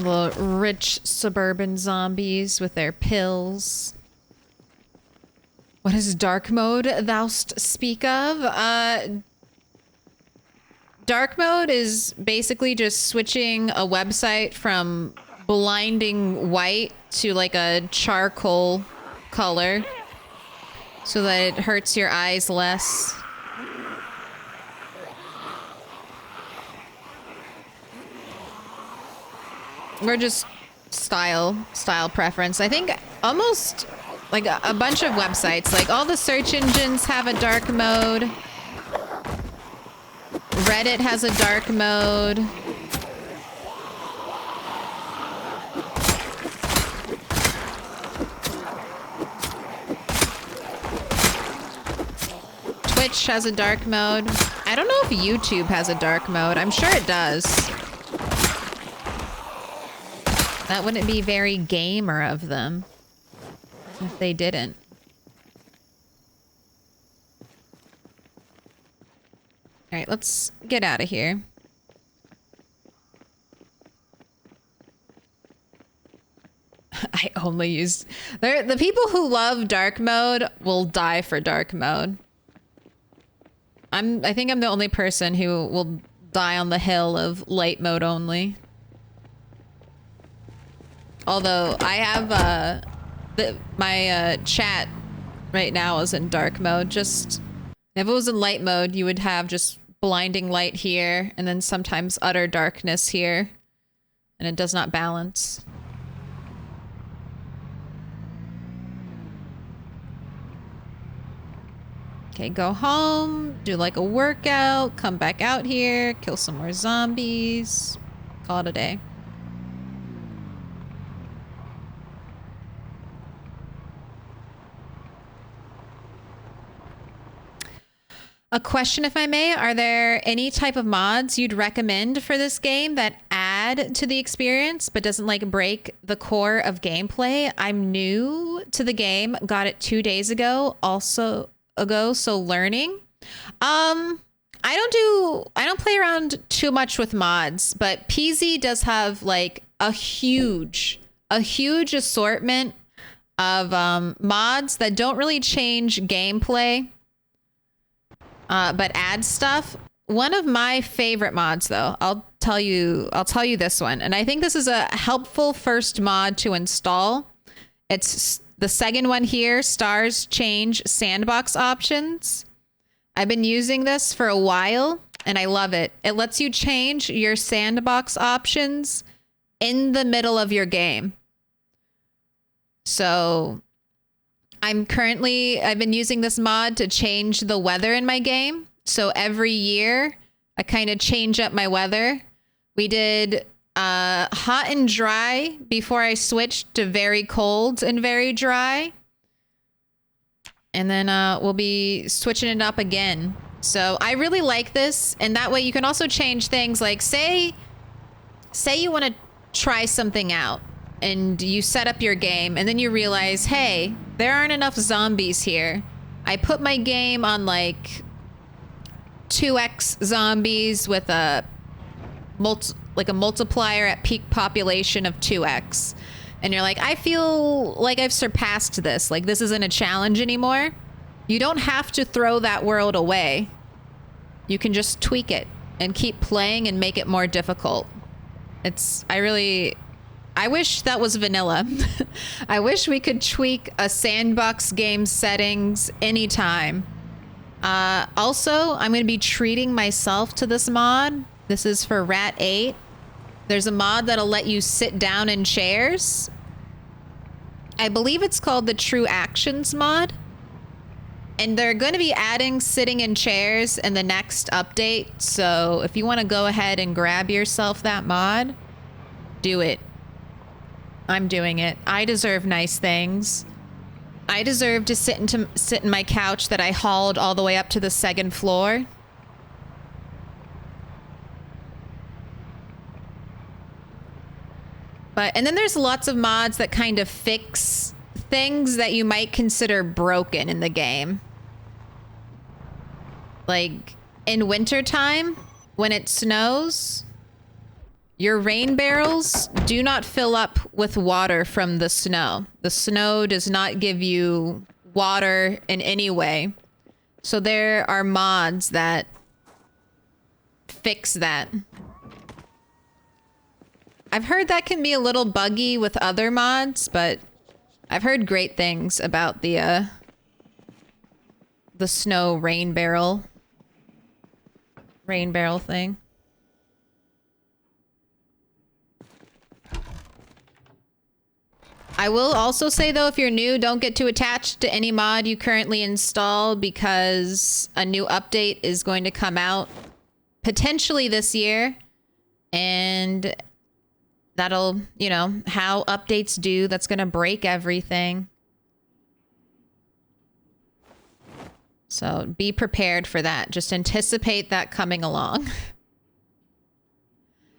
The rich suburban zombies with their pills. What is dark mode thou'st speak of? Dark mode is basically just switching a website from blinding white to like a charcoal color so that it hurts your eyes less. Or just style preference. I think almost like a bunch of websites, like all the search engines have a dark mode. Reddit has a dark mode. Twitch has a dark mode. I don't know if YouTube has a dark mode. I'm sure it does. That wouldn't be very gamer of them if they didn't. All right, let's get out of here. I only use... The people who love dark mode will die for dark mode. I think I'm the only person who will die on the hill of light mode only. Although I have my chat right now is in dark mode. Just if it was in light mode, you would have just blinding light here and then sometimes utter darkness here, and it does not balance. Okay, go home, do like a workout, come back out here, kill some more zombies, call it a day. A question, if I may, are there any type of mods you'd recommend for this game that add to the experience but doesn't like break the core of gameplay? I'm new to the game, got it 2 days ago, so learning. I don't play around too much with mods, but PZ does have like a huge assortment of mods that don't really change gameplay. But add stuff. One of my favorite mods, though, I'll tell you this one. And I think this is a helpful first mod to install. It's the second one here, Stars Change Sandbox Options. I've been using this for a while, and I love it. It lets you change your sandbox options in the middle of your game. So... I've been using this mod to change the weather in my game. So every year I kind of change up my weather. We did hot and dry before I switched to very cold and very dry. And then we'll be switching it up again. So I really like this. And that way you can also change things like say you want to try something out. And you set up your game and then you realize, hey, there aren't enough zombies here. I put my game on like 2x zombies with a multiplier at peak population of 2x. And you're like, I feel like I've surpassed this. Like this isn't a challenge anymore. You don't have to throw that world away. You can just tweak it and keep playing and make it more difficult. I wish that was vanilla. I wish we could tweak a sandbox game settings anytime. Also, I'm going to be treating myself to this mod. This is for Rat 8. There's a mod that'll let you sit down in chairs. I believe it's called the True Actions mod. And they're going to be adding sitting in chairs in the next update. So if you want to go ahead and grab yourself that mod, do it. I'm doing it. I deserve nice things. I deserve to sit in my couch that I hauled all the way up to the second floor. And then there's lots of mods that kind of fix things that you might consider broken in the game. Like in wintertime, when it snows, your rain barrels do not fill up with water from the snow. The snow does not give you water in any way. So there are mods that fix that. I've heard that can be a little buggy with other mods, but I've heard great things about the snow rain barrel thing. I will also say though, if you're new, don't get too attached to any mod you currently install because a new update is going to come out potentially this year, and that'll, you know, how updates do, that's going to break everything. So be prepared for that. Just anticipate that coming along.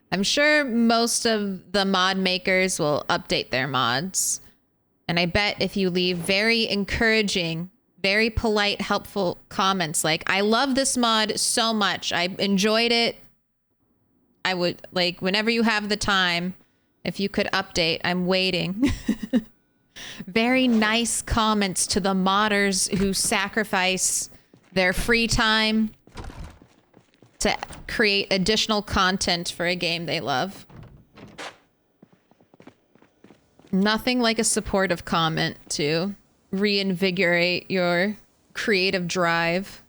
I'm sure most of the mod makers will update their mods. And I bet if you leave very encouraging, very polite, helpful comments like, I love this mod so much, I enjoyed it, I would, like, whenever you have the time, if you could update, I'm waiting. Very nice comments to the modders who sacrifice their free time to create additional content for a game they love. Nothing like a supportive comment to reinvigorate your creative drive.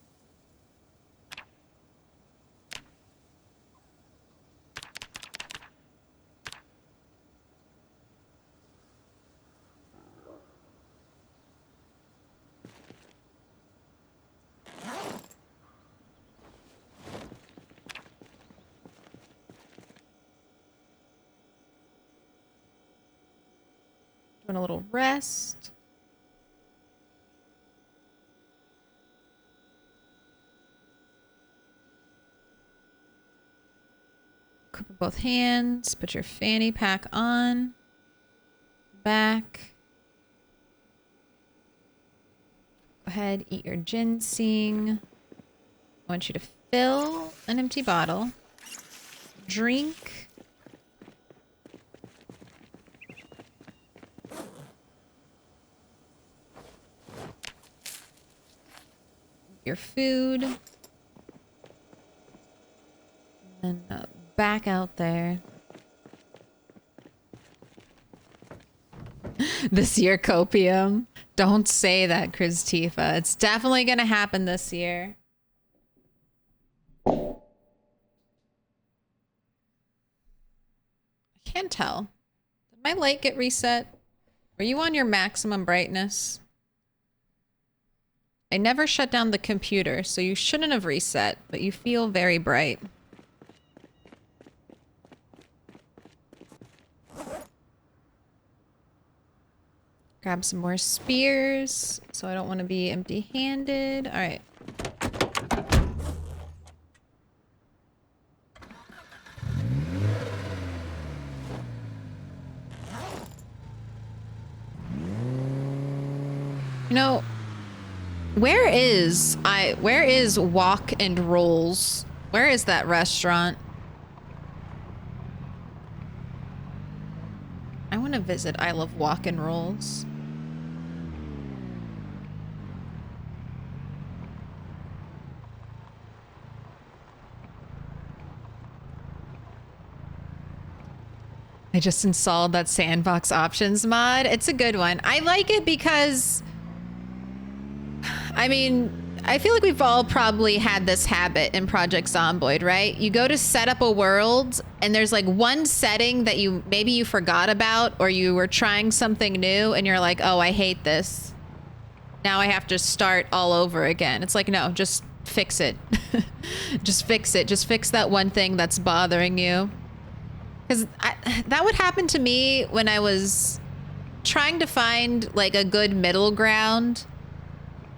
A little rest. Cup of both hands. Put your fanny pack on. Back. Go ahead, eat your ginseng. I want you to fill an empty bottle. Drink. Your food. And back out there. This year, copium. Don't say that, Chris Tifa. It's definitely gonna happen this year. I can't tell. Did my light get reset? Were you on your maximum brightness? I never shut down the computer, so you shouldn't have reset, but you feel very bright. Grab some more spears, so I don't want to be empty-handed. All right. You know, where is Walk and Rolls? Where is that restaurant? I want to visit I Love Walk and Rolls. I just installed that sandbox options mod. It's a good one. I like it because, I mean, I feel like we've all probably had this habit in Project Zomboid, right? You go to set up a world and there's like one setting that maybe you forgot about, or you were trying something new and you're like, oh, I hate this. Now I have to start all over again. It's like, no, just fix it. Just fix it. Just fix that one thing that's bothering you. Because that would happen to me when I was trying to find like a good middle ground.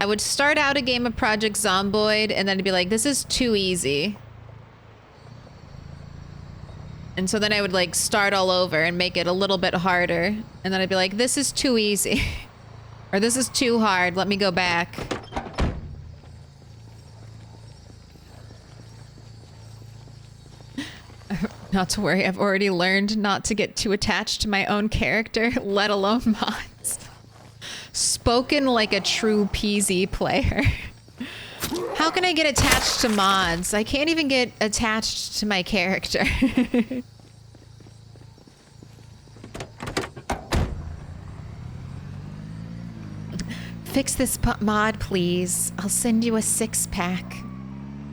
I would start out a game of Project Zomboid and then I'd be like, this is too easy. And so then I would like start all over and make it a little bit harder. And then I'd be like, this is too easy. Or this is too hard. Let me go back. Not to worry, I've already learned not to get too attached to my own character, let alone mods. Spoken like a true PZ player. How can I get attached to mods? I can't even get attached to my character. Fix this mod, please. I'll send you a 6-pack.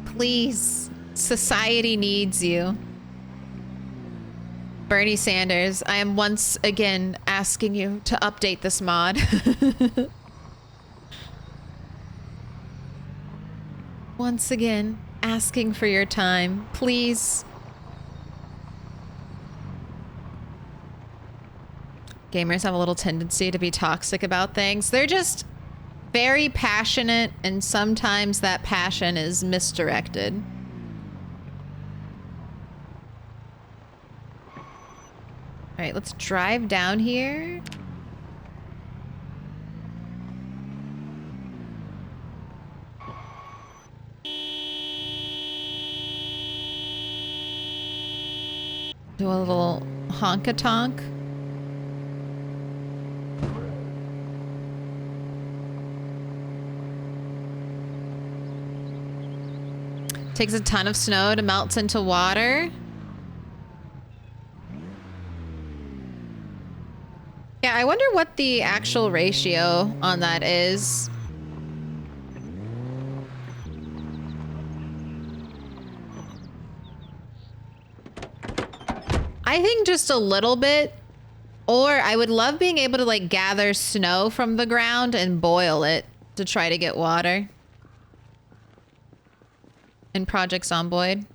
Please. Society needs you. Bernie Sanders, I am once again asking you to update this mod. Once again, asking for your time, please. Gamers have a little tendency to be toxic about things. They're just very passionate, and sometimes that passion is misdirected. All right, let's drive down here. Do a little honk-a-tonk. Takes a ton of snow to melt into water. Yeah, I wonder what the actual ratio on that is. I think just a little bit. Or I would love being able to like gather snow from the ground and boil it to try to get water. In Project Zomboid.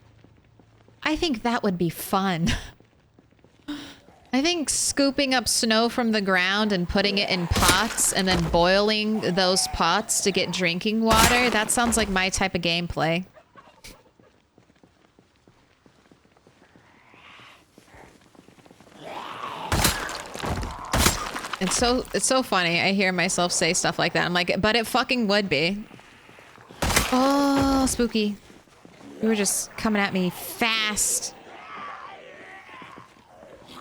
I think that would be fun. I think scooping up snow from the ground and putting it in pots and then boiling those pots to get drinking water, that sounds like my type of gameplay. It's so funny. I hear myself say stuff like that. I'm like, but it fucking would be. Oh, spooky. You were just coming at me fast.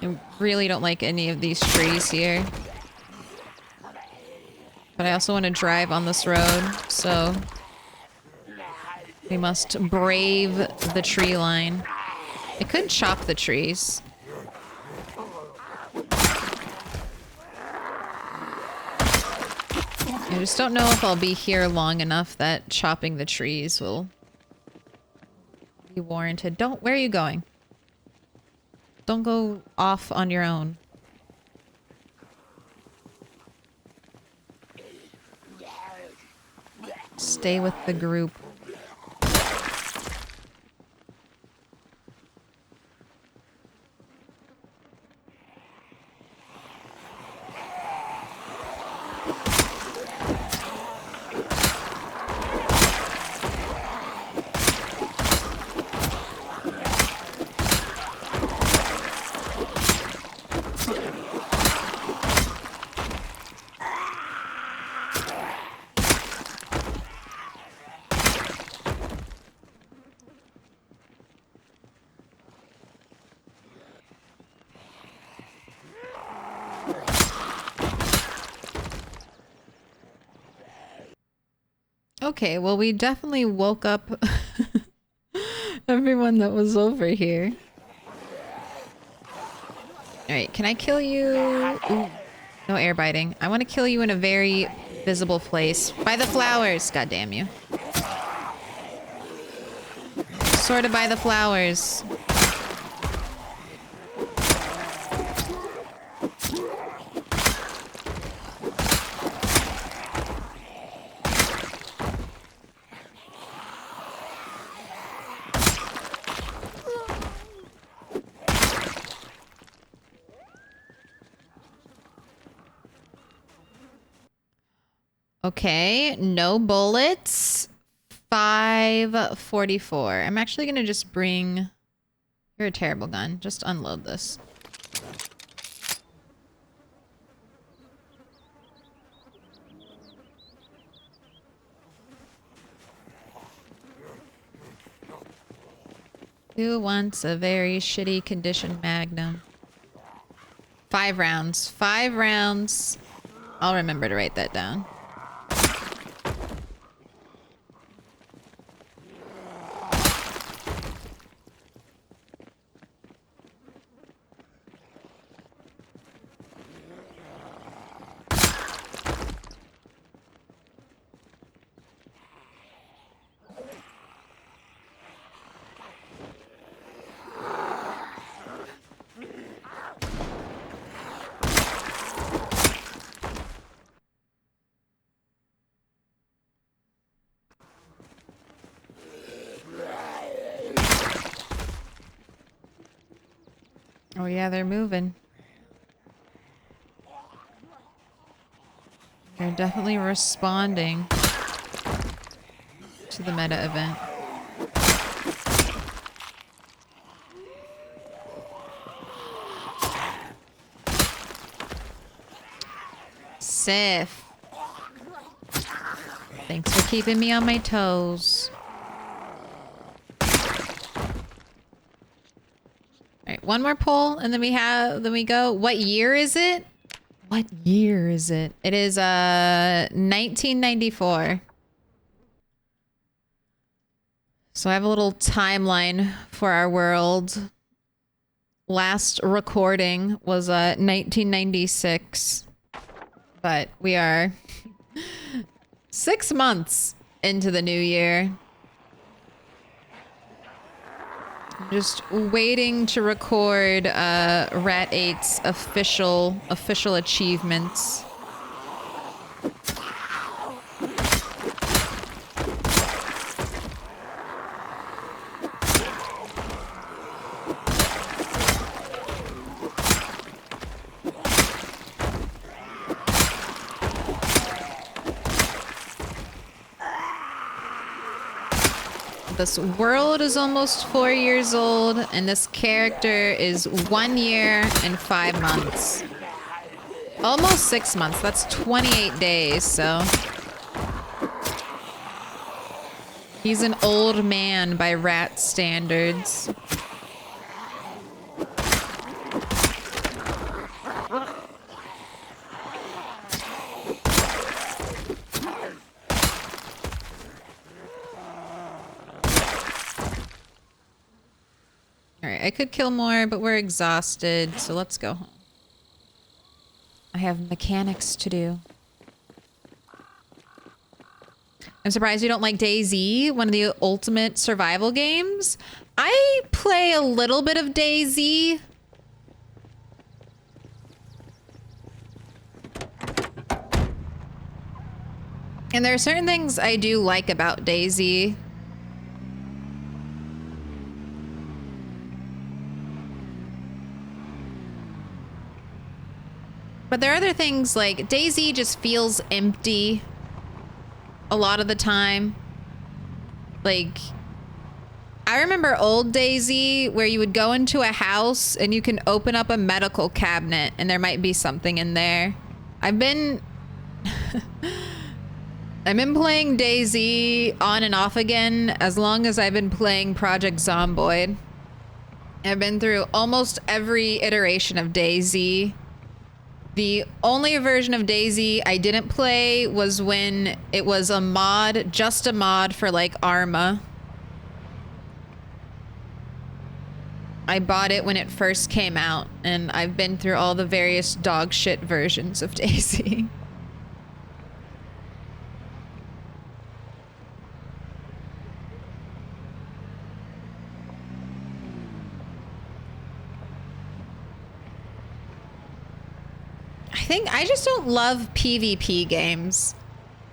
I really don't like any of these trees here. But I also want to drive on this road, so we must brave the tree line. I could chop the trees. I just don't know if I'll be here long enough that chopping the trees will be warranted. Where are you going? Don't go off on your own. Stay with the group. Okay, well, we definitely woke up everyone that was over here. Alright, can I kill you? Ooh, no air biting. I want to kill you in a very visible place. By the flowers! God damn you. Sorted by the flowers. Okay, no bullets. 544. I'm actually gonna just bring... You're a terrible gun. Just unload this. Who wants a very shitty condition Magnum? 5 rounds. 5 rounds. I'll remember to write that down. Oh yeah, they're moving. They're definitely responding to the meta event. Sif. Thanks for keeping me on my toes. Alright, one more poll and then we go. What year is it? What year is it? It is 1994. So I have a little timeline for our world. Last recording was 1996. But we are 6 months into the new year. Just waiting to record Rat 8's official achievements. This world is almost 4 years old, and this character is 1 year and 5 months. Almost 6 months. That's 28 days, so... He's an old man by rat standards. I could kill more, but we're exhausted, so let's go home. I have mechanics to do. I'm surprised you don't like DayZ, one of the ultimate survival games. I play a little bit of DayZ. And there are certain things I do like about DayZ. But there are other things, like DayZ just feels empty a lot of the time. Like, I remember old DayZ where you would go into a house and you can open up a medical cabinet and there might be something in there. I've been playing DayZ on and off again as long as I've been playing Project Zomboid. I've been through almost every iteration of DayZ. The only version of DayZ I didn't play was when it was a mod, just a mod for like Arma. I bought it when it first came out, and I've been through all the various dog shit versions of DayZ. think I just don't love PvP games.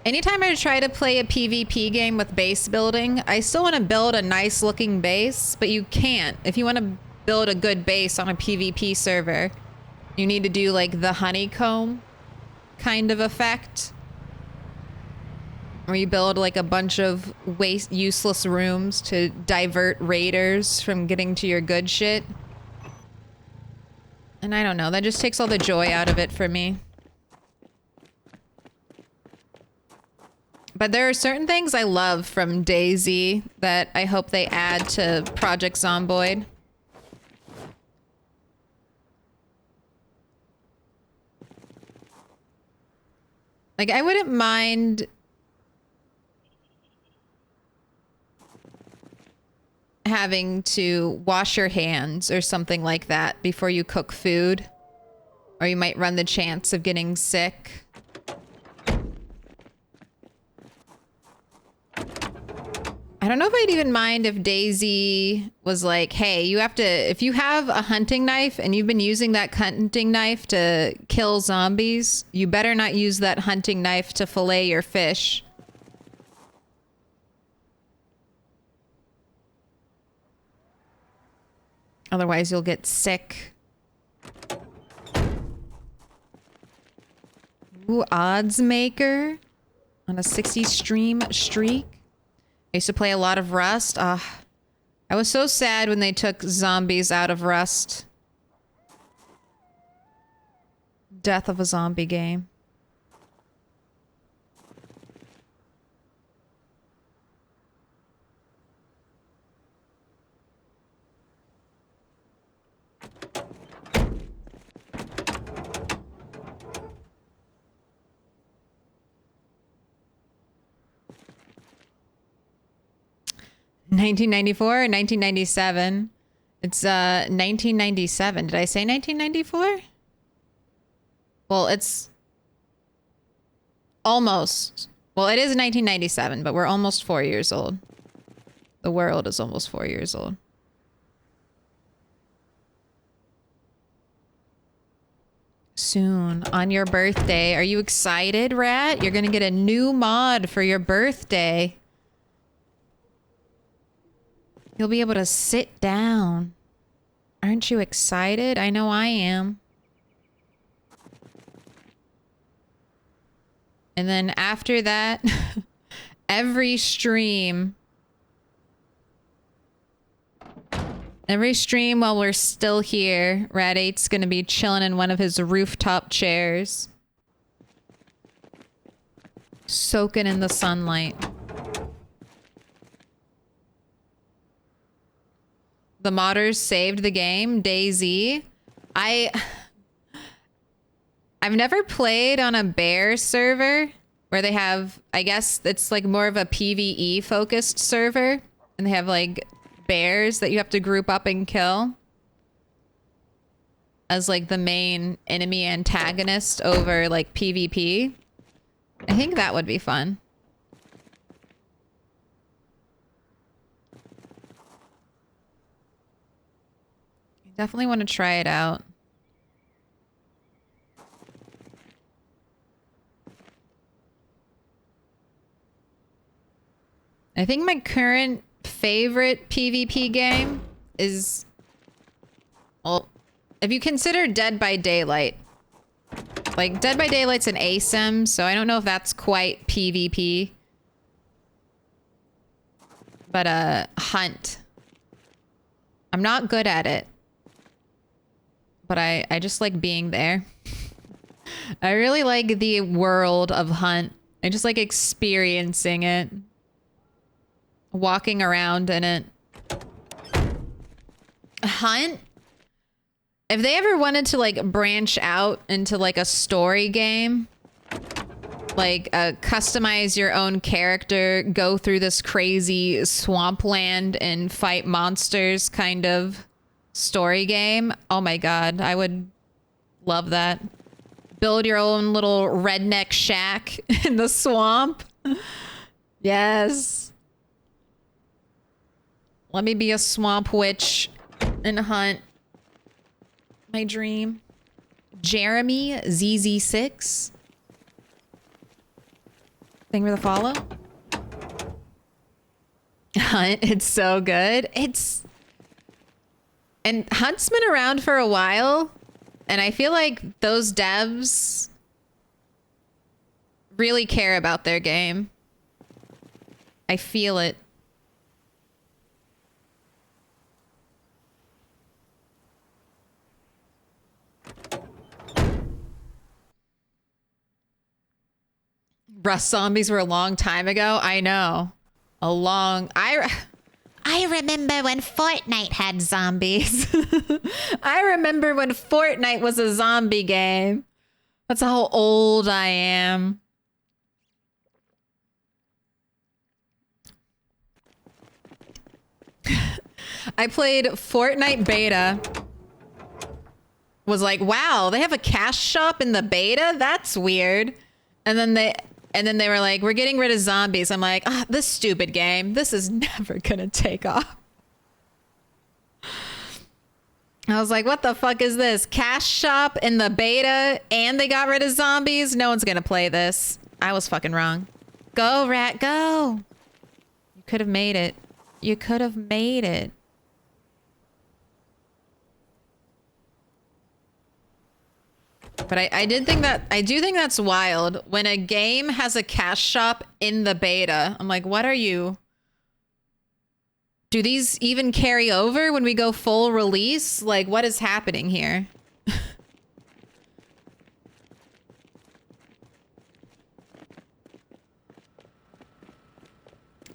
Anytime I try to play a PvP game with base building, I still want to build a nice looking base, but you can't. If you want to build a good base on a PvP server, you need to do like the honeycomb kind of effect, where you build like a bunch of useless rooms to divert raiders from getting to your good shit. And I don't know, that just takes all the joy out of it for me. But there are certain things I love from DayZ that I hope they add to Project Zomboid. Like, I wouldn't mind having to wash your hands or something like that before you cook food. Or you might run the chance of getting sick. I don't know if I'd even mind if DayZ was like, hey, you have to, if you have a hunting knife and you've been using that hunting knife to kill zombies, you better not use that hunting knife to fillet your fish. Otherwise, you'll get sick. Ooh, odds maker on a 60 stream streak. I used to play a lot of Rust. I was so sad when they took zombies out of Rust. Death of a zombie game. $1994 or 1997? It's 1997. Did I say 1994? Well, it's almost. Well, it is 1997, but we're almost 4 years old. The world is almost 4 years old. Soon, on your birthday. Are you excited, Rat? You're gonna get a new mod for your birthday. You'll be able to sit down. Aren't you excited? I know I am. And then after that, every stream while we're still here, Rat 8's gonna be chilling in one of his rooftop chairs. Soaking in the sunlight. The modders saved the game, DayZ. I've never played on a bear server where they have, I guess it's like more of a PvE focused server, and they have like bears that you have to group up and kill as like the main enemy antagonist over like PvP. I think that would be fun. Definitely want to try it out. I think my current favorite PvP game is, well, if you consider Dead by Daylight. Like, Dead by Daylight's an ASIM, so I don't know if that's quite PvP. But, Hunt. I'm not good at it. But I just like being there. I really like the world of Hunt. I just like experiencing it. Walking around in it. Hunt? If they ever wanted to like branch out into like a story game, like customize your own character, go through this crazy swampland and fight monsters kind of story game, oh my god, I would love that. Build your own little redneck shack in the swamp. Yes. Let me be a swamp witch and hunt. My dream. Jeremy ZZ6. Thank you for the follow. Hunt, it's so good. And Hunt's been around for a while, and I feel like those devs really care about their game. I feel it. Rust zombies were a long time ago. I know. I remember when Fortnite had zombies. I remember when Fortnite was a zombie game. That's how old I am. I played Fortnite beta. Was like, wow, they have a cash shop in the beta? That's weird. And then they were like, we're getting rid of zombies. I'm like, this stupid game. This is never gonna take off. I was like, what the fuck is this? Cash shop in the beta and they got rid of zombies? No one's gonna play this. I was fucking wrong. Go, rat, go. You could have made it. You could have made it. But I do think that's wild when a game has a cash shop in the beta. I'm like, what are you? Do these even carry over when we go full release? Like, what is happening here?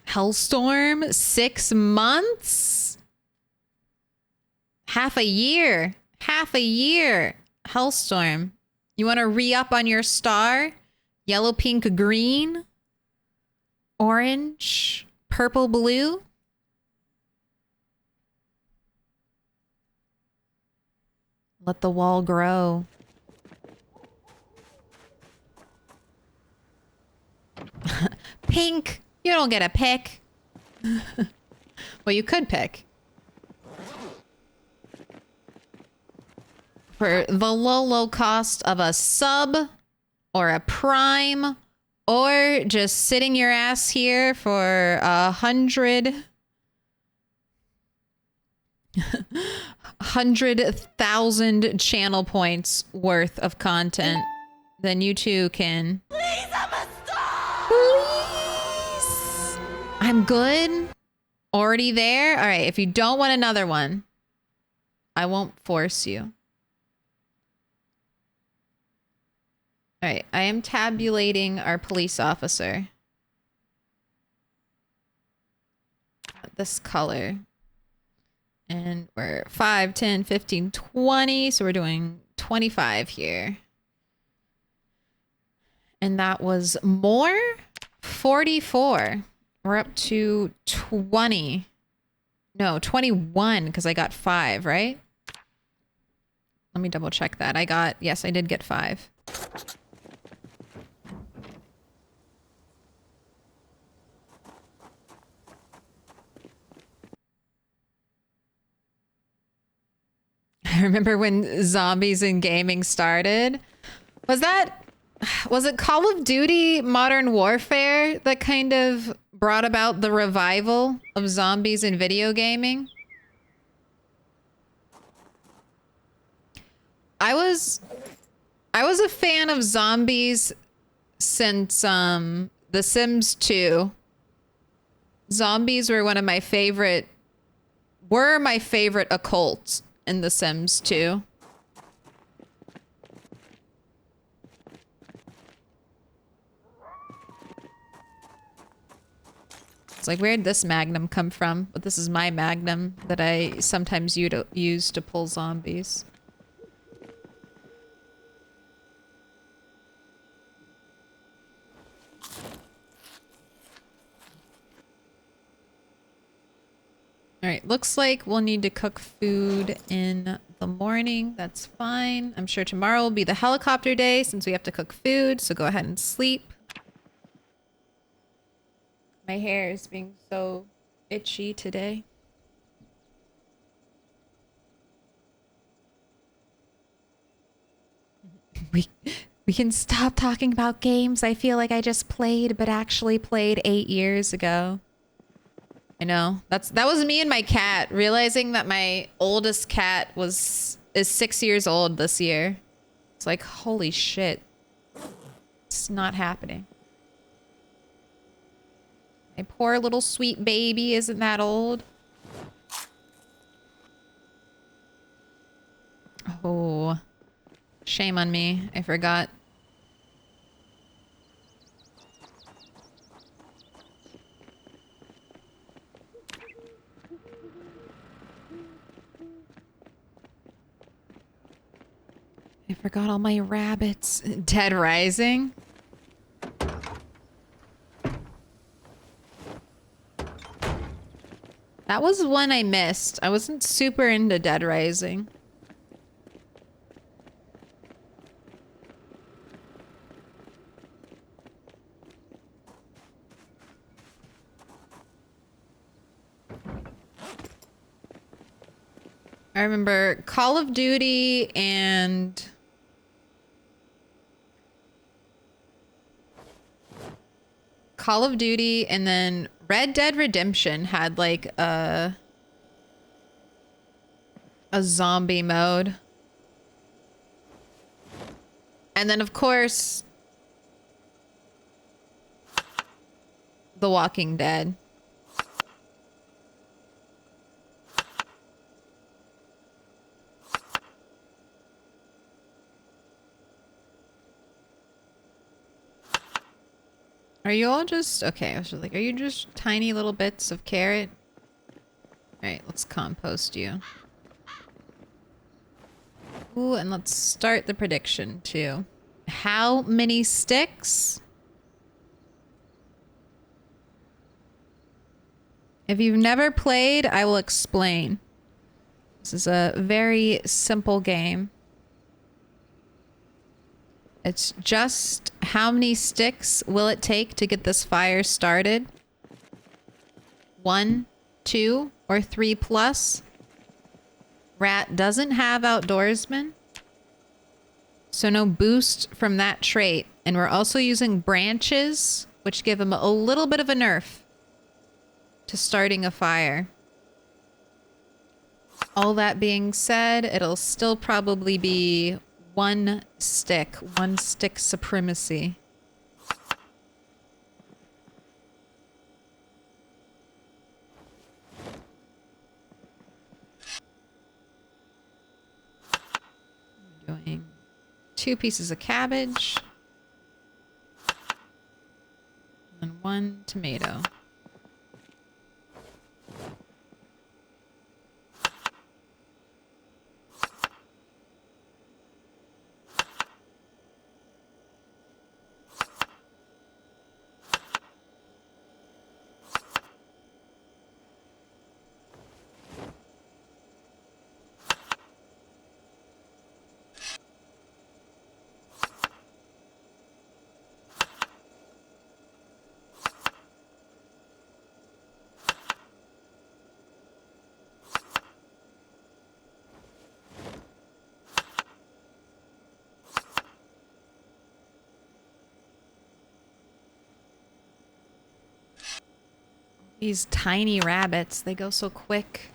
Hellstorm, 6 months? Half a year. Half a year. Hellstorm. You want to re-up on your star? Yellow, pink, green? Orange? Purple, blue? Let the wall grow. Pink! You don't get a pick. Well, you could pick. For the low cost of a sub or a prime or just sitting your ass here for 100,000 channel points worth of content, then you too can. Please, I'm a star! Please! I'm good. Already there? All right, if you don't want another one, I won't force you. All right, I am tabulating our police officer. This color. And we're 5, 10, 15, 20. So we're doing 25 here. And that was more? 44. We're up to 20. No, 21 because I got 5, right? Let me double check that. Yes, I did get 5. I remember when zombies in gaming started. Was it Call of Duty Modern Warfare that kind of brought about the revival of zombies in video gaming? I was a fan of zombies since The Sims 2. Zombies were my favorite occults in The Sims 2. It's like, where'd this magnum come from? But this is my magnum that I sometimes use to pull zombies. All right, looks like we'll need to cook food in the morning. That's fine. I'm sure tomorrow will be the helicopter day since we have to cook food, so go ahead and sleep. My hair is being so itchy today. We can stop talking about games I feel like I just played, but actually played 8 years ago. I know. That was me and my cat, realizing that my oldest cat is 6 years old this year. It's like, holy shit. It's not happening. My poor little sweet baby isn't that old. Oh, shame on me. I forgot. I forgot all my rabbits. Dead Rising? That was one I missed. I wasn't super into Dead Rising. I remember Call of Duty and then Red Dead Redemption had like a zombie mode. And then of course The Walking Dead. Are you all just... Okay, I was just like, are you just tiny little bits of carrot? Alright, let's compost you. Ooh, and let's start the prediction, too. How many sticks? If you've never played, I will explain. This is a very simple game. It's just how many sticks will it take to get this fire started? 1, 2, or 3 plus. Rat doesn't have outdoorsman, so no boost from that trait. And we're also using branches, which give him a little bit of a nerf to starting a fire. All that being said, it'll still probably be one stick supremacy. I'm doing 2 pieces of cabbage and 1 tomato. These tiny rabbits, they go so quick.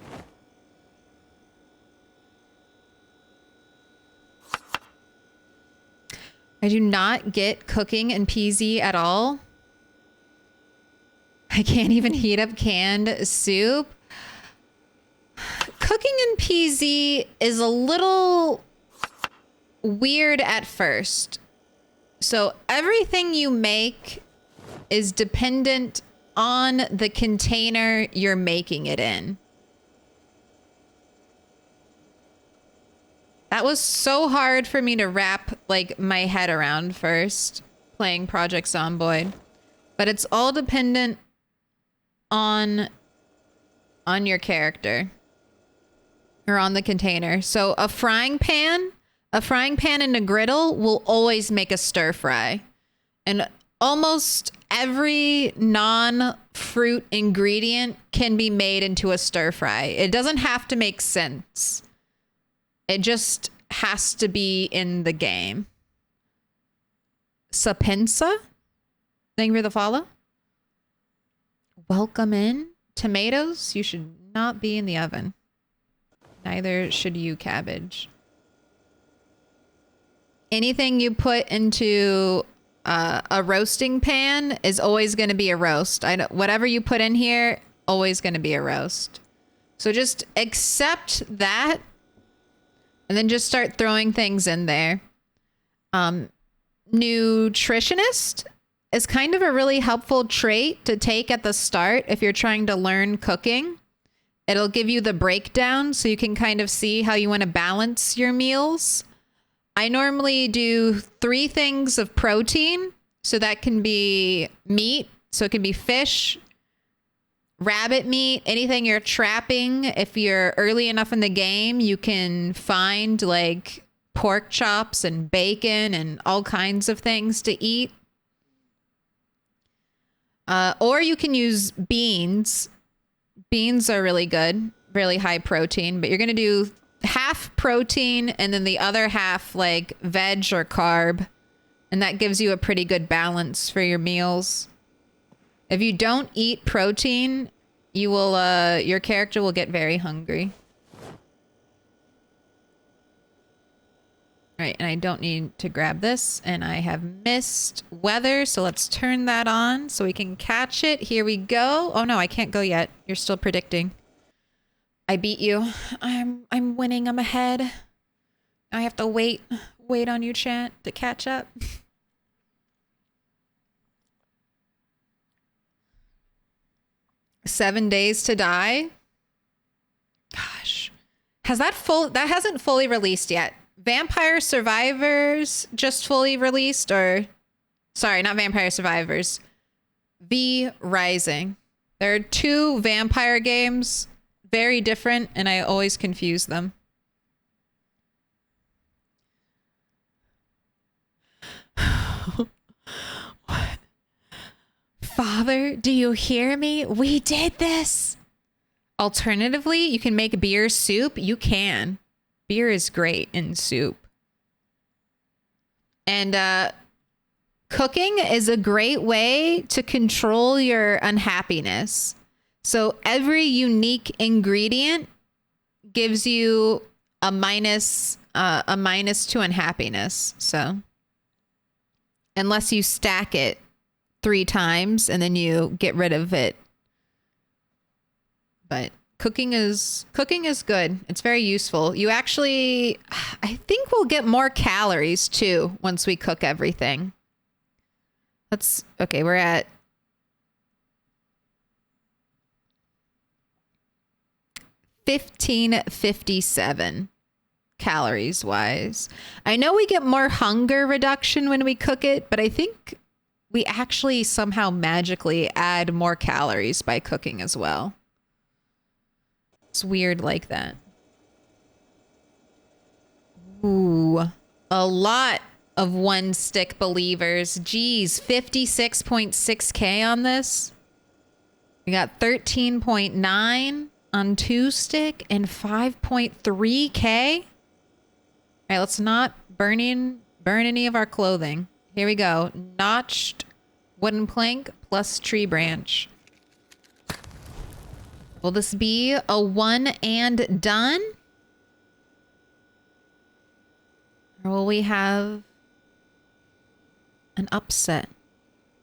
I do not get cooking in PZ at all. I can't even heat up canned soup. Cooking in PZ is a little weird at first. So everything you make is dependent on the container you're making it in. That was so hard for me to wrap like my head around first playing Project Zomboid. But it's all dependent on your character or on the container. So a frying pan and a griddle will always make a stir fry. And almost every non-fruit ingredient can be made into a stir fry. It doesn't have to make sense. It just has to be in the game. Sapensa, thank you for the follow. Welcome in. Tomatoes, you should not be in the oven. Neither should you, cabbage. Anything you put into a roasting pan is always going to be a roast. Whatever you put in here, always going to be a roast. So just accept that and then just start throwing things in there. Nutritionist is kind of a really helpful trait to take at the start if you're trying to learn cooking. It'll give you the breakdown so you can kind of see how you want to balance your meals. I normally do 3 things of protein. So that can be meat. So it can be fish, rabbit meat, anything you're trapping. If you're early enough in the game, you can find like pork chops and bacon and all kinds of things to eat. Or you can use beans. Beans are really good, really high protein, but you're going to do half protein and then the other half like veg or carb. And that gives you a pretty good balance for your meals. If you don't eat protein, you will, your character will get very hungry. All right, and I don't need to grab this, and I have missed weather, so let's turn that on so we can catch it. Here we go. Oh no, I can't go yet. You're still predicting. I beat you. I'm winning. I'm ahead. I have to wait on you, chat, to catch up. "7 days to die." Gosh, that hasn't fully released yet. Vampire Survivors just fully released, or sorry, not Vampire Survivors. V Rising. There are 2 vampire games, very different, and I always confuse them. What? Father, do you hear me? We did this. Alternatively, you can make beer soup. You can. Beer is great in soup. And cooking is a great way to control your unhappiness. So every unique ingredient gives you a minus to unhappiness. So unless you stack it 3 times and then you get rid of it. But cooking is good. It's very useful. You actually, I think we'll get more calories too once we cook everything. Okay, we're at 1557 calories wise. I know we get more hunger reduction when we cook it, but I think we actually somehow magically add more calories by cooking as well. It's weird like that. Ooh, a lot of 1 stick believers. Geez, 56.6K on this. We got 13.9 on 2 stick and 5.3K. All right, let's not burn any of our clothing. Here we go. Notched wooden plank plus tree branch. Will this be a one and done? Or will we have an upset?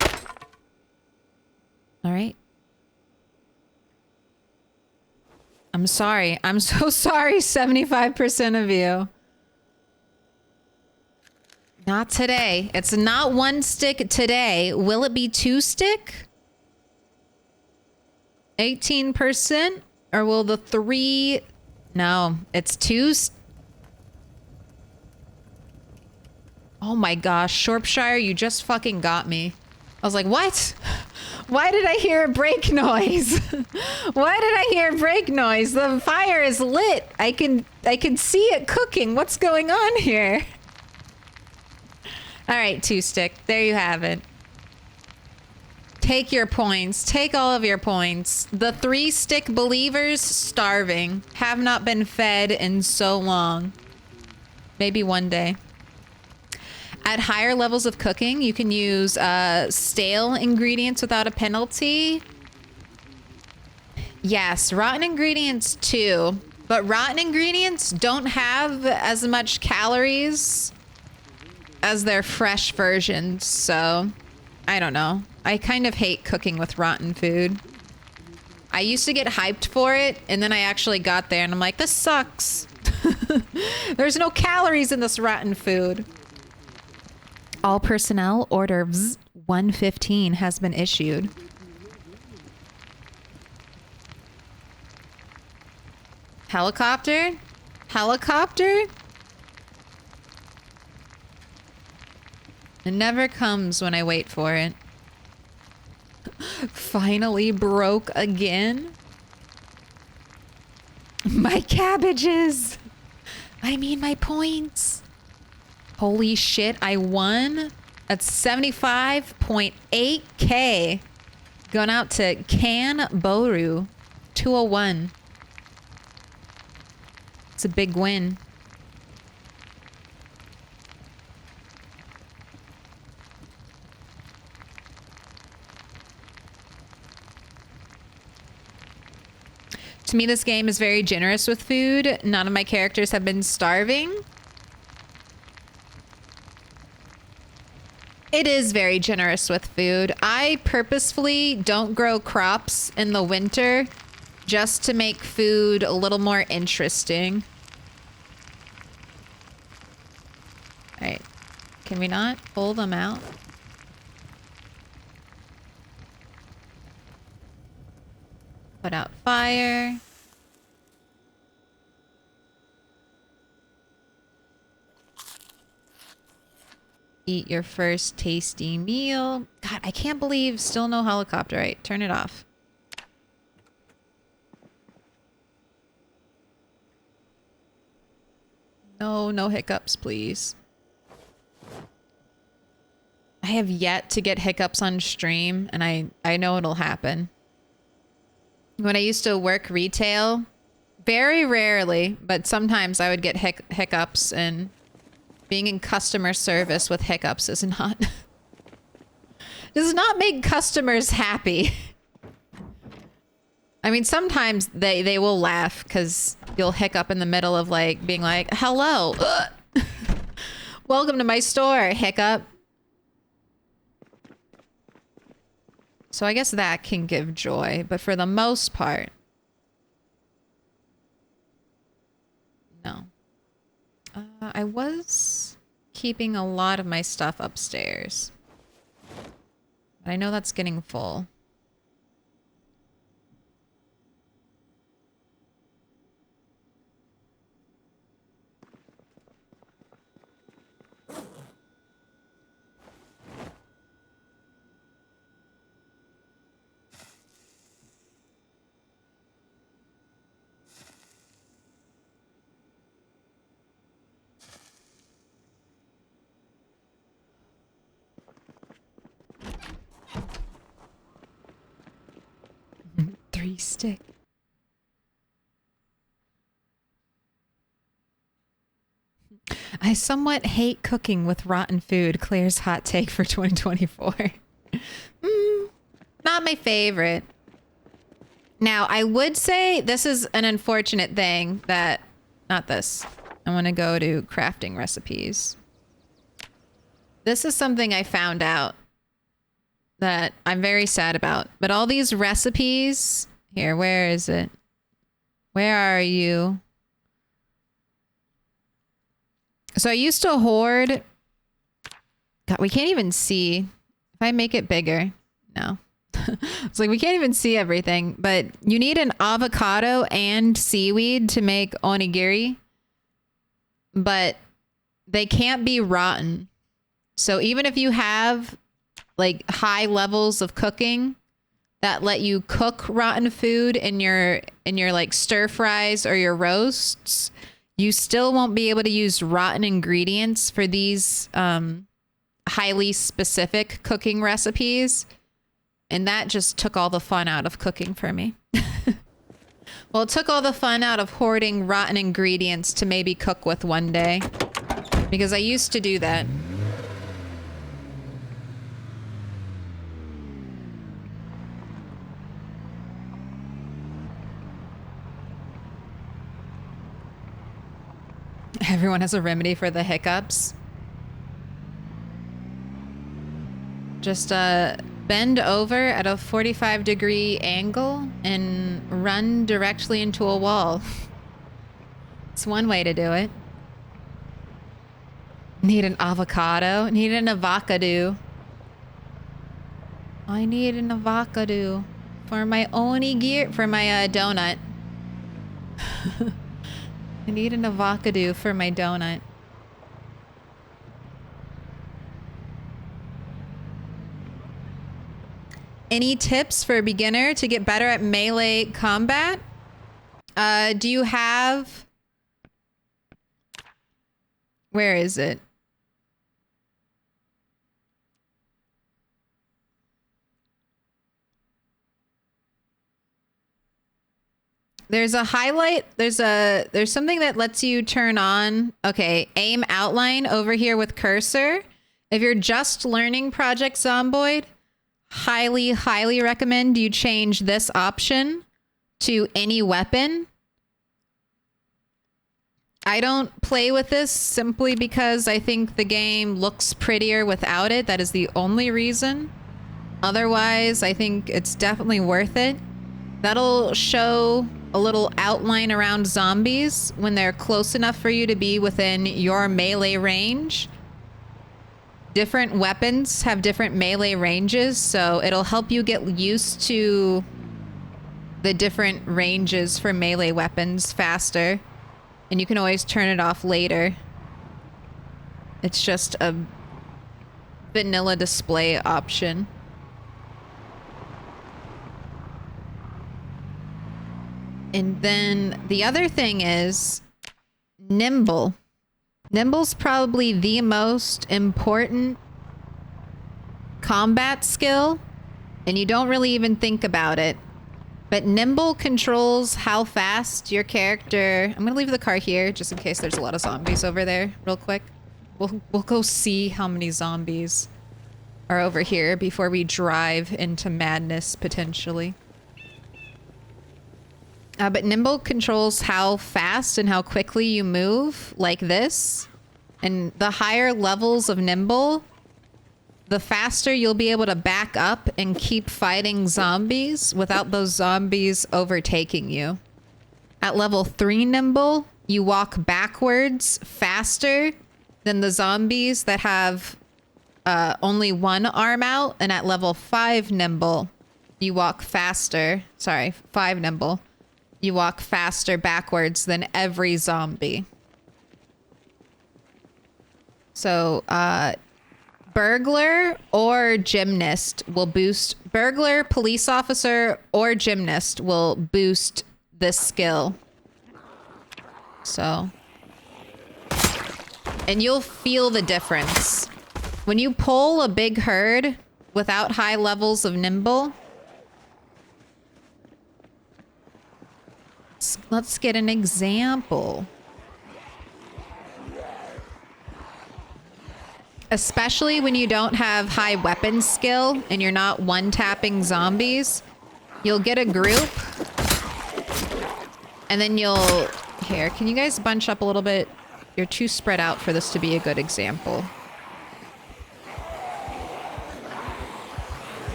All right. I'm sorry. I'm so sorry, 75% of you. Not today. It's not 1 stick today. Will it be 2 stick? 18%? Or will the 3... No, it's 2... Oh my gosh, Shropshire, you just fucking got me. I was like, what? Why did I hear a brake noise? Why did I hear a brake noise? The fire is lit. I can see it cooking. What's going on here? All right, 2 stick. There you have it. Take your points. Take all of your points. The 3 stick believers starving. Have not been fed in so long. Maybe one day. At higher levels of cooking, you can use stale ingredients without a penalty. Yes, rotten ingredients too. But rotten ingredients don't have as much calories as their fresh versions, so I don't know. I kind of hate cooking with rotten food. I used to get hyped for it, and then I actually got there and I'm like, this sucks. There's no calories in this rotten food. All personnel order 115 has been issued. Helicopter? Helicopter? It never comes when I wait for it. Finally broke again? My cabbages! I mean my points. Holy shit, I won. That's 75.8k. Going out to Can Boru. 201. It's a big win. To me, this game is very generous with food. None of my characters have been starving. It is very generous with food. I purposefully don't grow crops in the winter just to make food a little more interesting. All right. Can we not pull them out? Put out fire. Eat your first tasty meal. God, I can't believe still no helicopter. Right, turn it off. No, no hiccups, please. I have yet to get hiccups on stream, and I know it'll happen. When I used to work retail, very rarely, but sometimes I would get hiccups, and being in customer service with hiccups is not does not make customers happy. I mean, sometimes they will laugh because you'll hiccup in the middle of like being like, hello, welcome to my store, hiccup. So I guess that can give joy, but for the most part, no. I was keeping a lot of my stuff upstairs, but I know that's getting full. Stick. I somewhat hate cooking with rotten food. Claire's hot take for 2024. Not my favorite. Now, I would say this is an unfortunate thing that... Not this. I want to go to crafting recipes. This is something I found out that I'm very sad about. But all these recipes... Here, where is it? Where are you? So I used to hoard... God, we can't even see. If I make it bigger. No. It's like we can't even see everything. But you need an avocado and seaweed to make onigiri. But they can't be rotten. So even if you have like high levels of cooking... that let you cook rotten food in your like stir fries or your roasts, you still won't be able to use rotten ingredients for these highly specific cooking recipes. And that just took all the fun out of cooking for me. Well, it took all the fun out of hoarding rotten ingredients to maybe cook with one day. Because I used to do that. Everyone has a remedy for the hiccups. Just bend over at a 45-degree angle and run directly into a wall. It's one way to do it. Need an avocado. Need an avocado. I need an avocado for my onigiri, for my donut. I need an avocado for my donut. Any tips for a beginner to get better at melee combat? Do you have... Where is it? There's a highlight. There's something that lets you turn on. Okay, aim outline over here with cursor. If you're just learning Project Zomboid, highly recommend you change this option to any weapon. I don't play with this simply because I think the game looks prettier without it. That is the only reason. Otherwise, I think it's definitely worth it. That'll show a little outline around zombies when they're close enough for you to be within your melee range. Different weapons have different melee ranges, so it'll help you get used to the different ranges for melee weapons faster. And you can always turn it off later. It's just a vanilla display option. And then the other thing is nimble. Nimble's probably the most important combat skill, and you don't really even think about it. But nimble controls how fast your character... I'm gonna leave the car here just in case there's a lot of zombies over there real quick. We'll go see how many zombies are over here before we drive into madness potentially. But nimble controls how fast and how quickly you move, like this. And the higher levels of nimble, the faster you'll be able to back up and keep fighting zombies without those zombies overtaking you. At level 3 nimble, you walk backwards faster than the zombies that have only one arm out. And at level 5 nimble, you walk faster. Sorry, 5 nimble. You walk faster backwards than every zombie. So, burglar or gymnast will boost... Burglar, police officer, or gymnast will boost this skill. So... And you'll feel the difference. When you pull a big herd without high levels of nimble... Let's get an example. Especially when you don't have high weapon skill and you're not one-tapping zombies, you'll get a group and then you'll... Here, can you guys bunch up a little bit? You're too spread out for this to be a good example.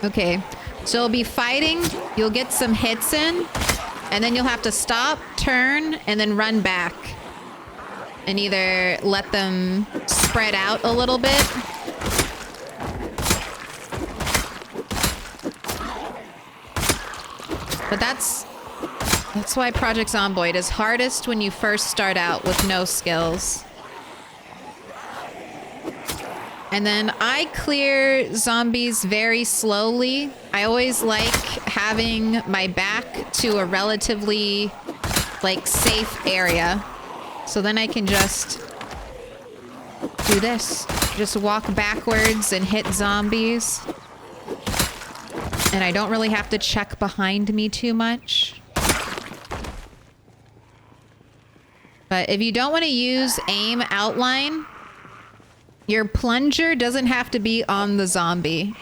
Okay, so you'll be fighting, you'll get some hits in, and then you'll have to stop, turn, and then run back. And either let them spread out a little bit. But that's why Project Zomboid is hardest when you first start out with no skills. And then I clear zombies very slowly. I always like having my back to a relatively, like, safe area. So then I can just do this. Just walk backwards and hit zombies. And I don't really have to check behind me too much. But if you don't want to use aim outline, your plunger doesn't have to be on the zombie.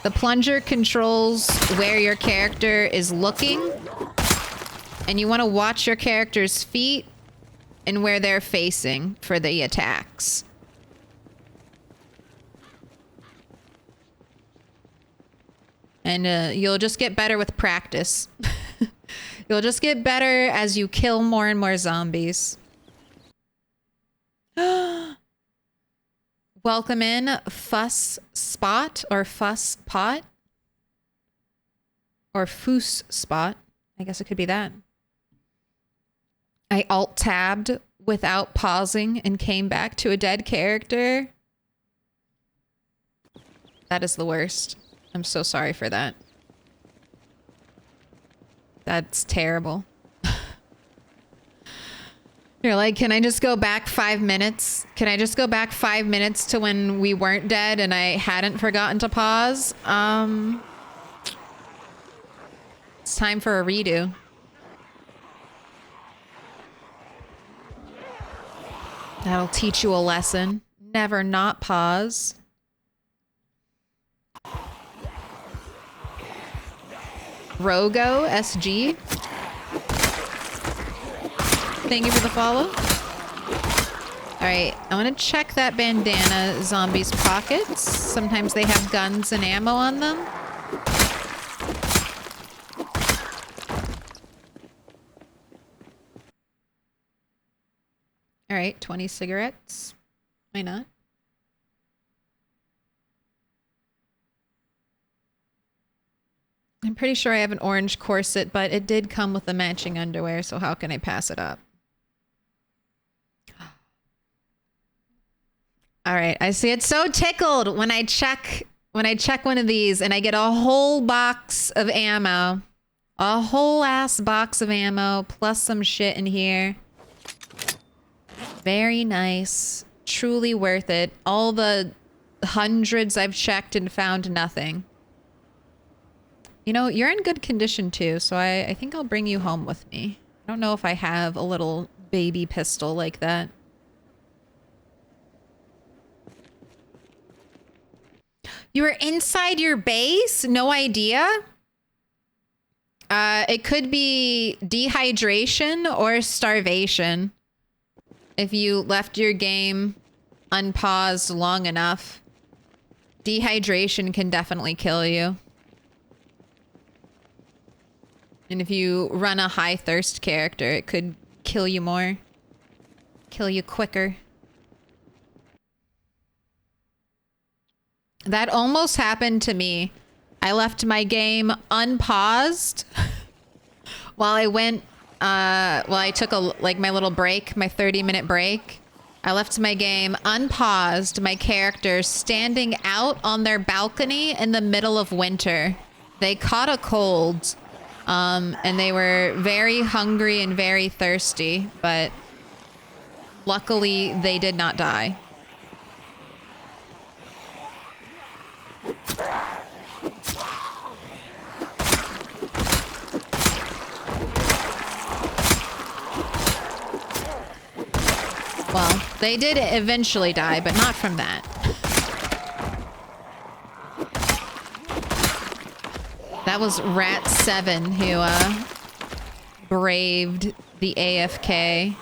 The plunger controls where your character is looking. And you want to watch your character's feet and where they're facing for the attacks. And you'll just get better with practice. You'll just get better as you kill more and more zombies. Welcome in, Fuss Spot or Fuss Pot. Or Foos Spot. I guess it could be that. I alt-tabbed without pausing and came back to a dead character. That is the worst. I'm so sorry for that. That's terrible. You're like, can I just go back 5 minutes? Can I just go back 5 minutes to when we weren't dead and I hadn't forgotten to pause? It's time for a redo. That'll teach you a lesson. Never not pause. Rogo SG. Thank you for the follow. Alright, I want to check that bandana zombie's pockets. Sometimes they have guns and ammo on them. Alright, 20 cigarettes. Why not? I'm pretty sure I have an orange corset, but it did come with the matching underwear, so how can I pass it up? All right, I see it's so tickled when I check one of these and I get a whole box of ammo. A whole ass box of ammo plus some shit in here. Very nice. Truly worth it. All the hundreds I've checked and found nothing. You know, you're in good condition too, so I think I'll bring you home with me. I don't know if I have a little baby pistol like that. You were inside your base? No idea? It could be dehydration or starvation. If you left your game unpaused long enough, dehydration can definitely kill you. And if you run a high thirst character, it could kill you more. Kill you quicker. That almost happened to me. I left my game unpaused while I went, I took my little break, my 30-minute break. I left my game unpaused, my character standing out on their balcony in the middle of winter. They caught a cold, and they were very hungry and very thirsty, but luckily they did not die. Well, they did eventually die, but not from that. That was Rat7 who braved the AFK.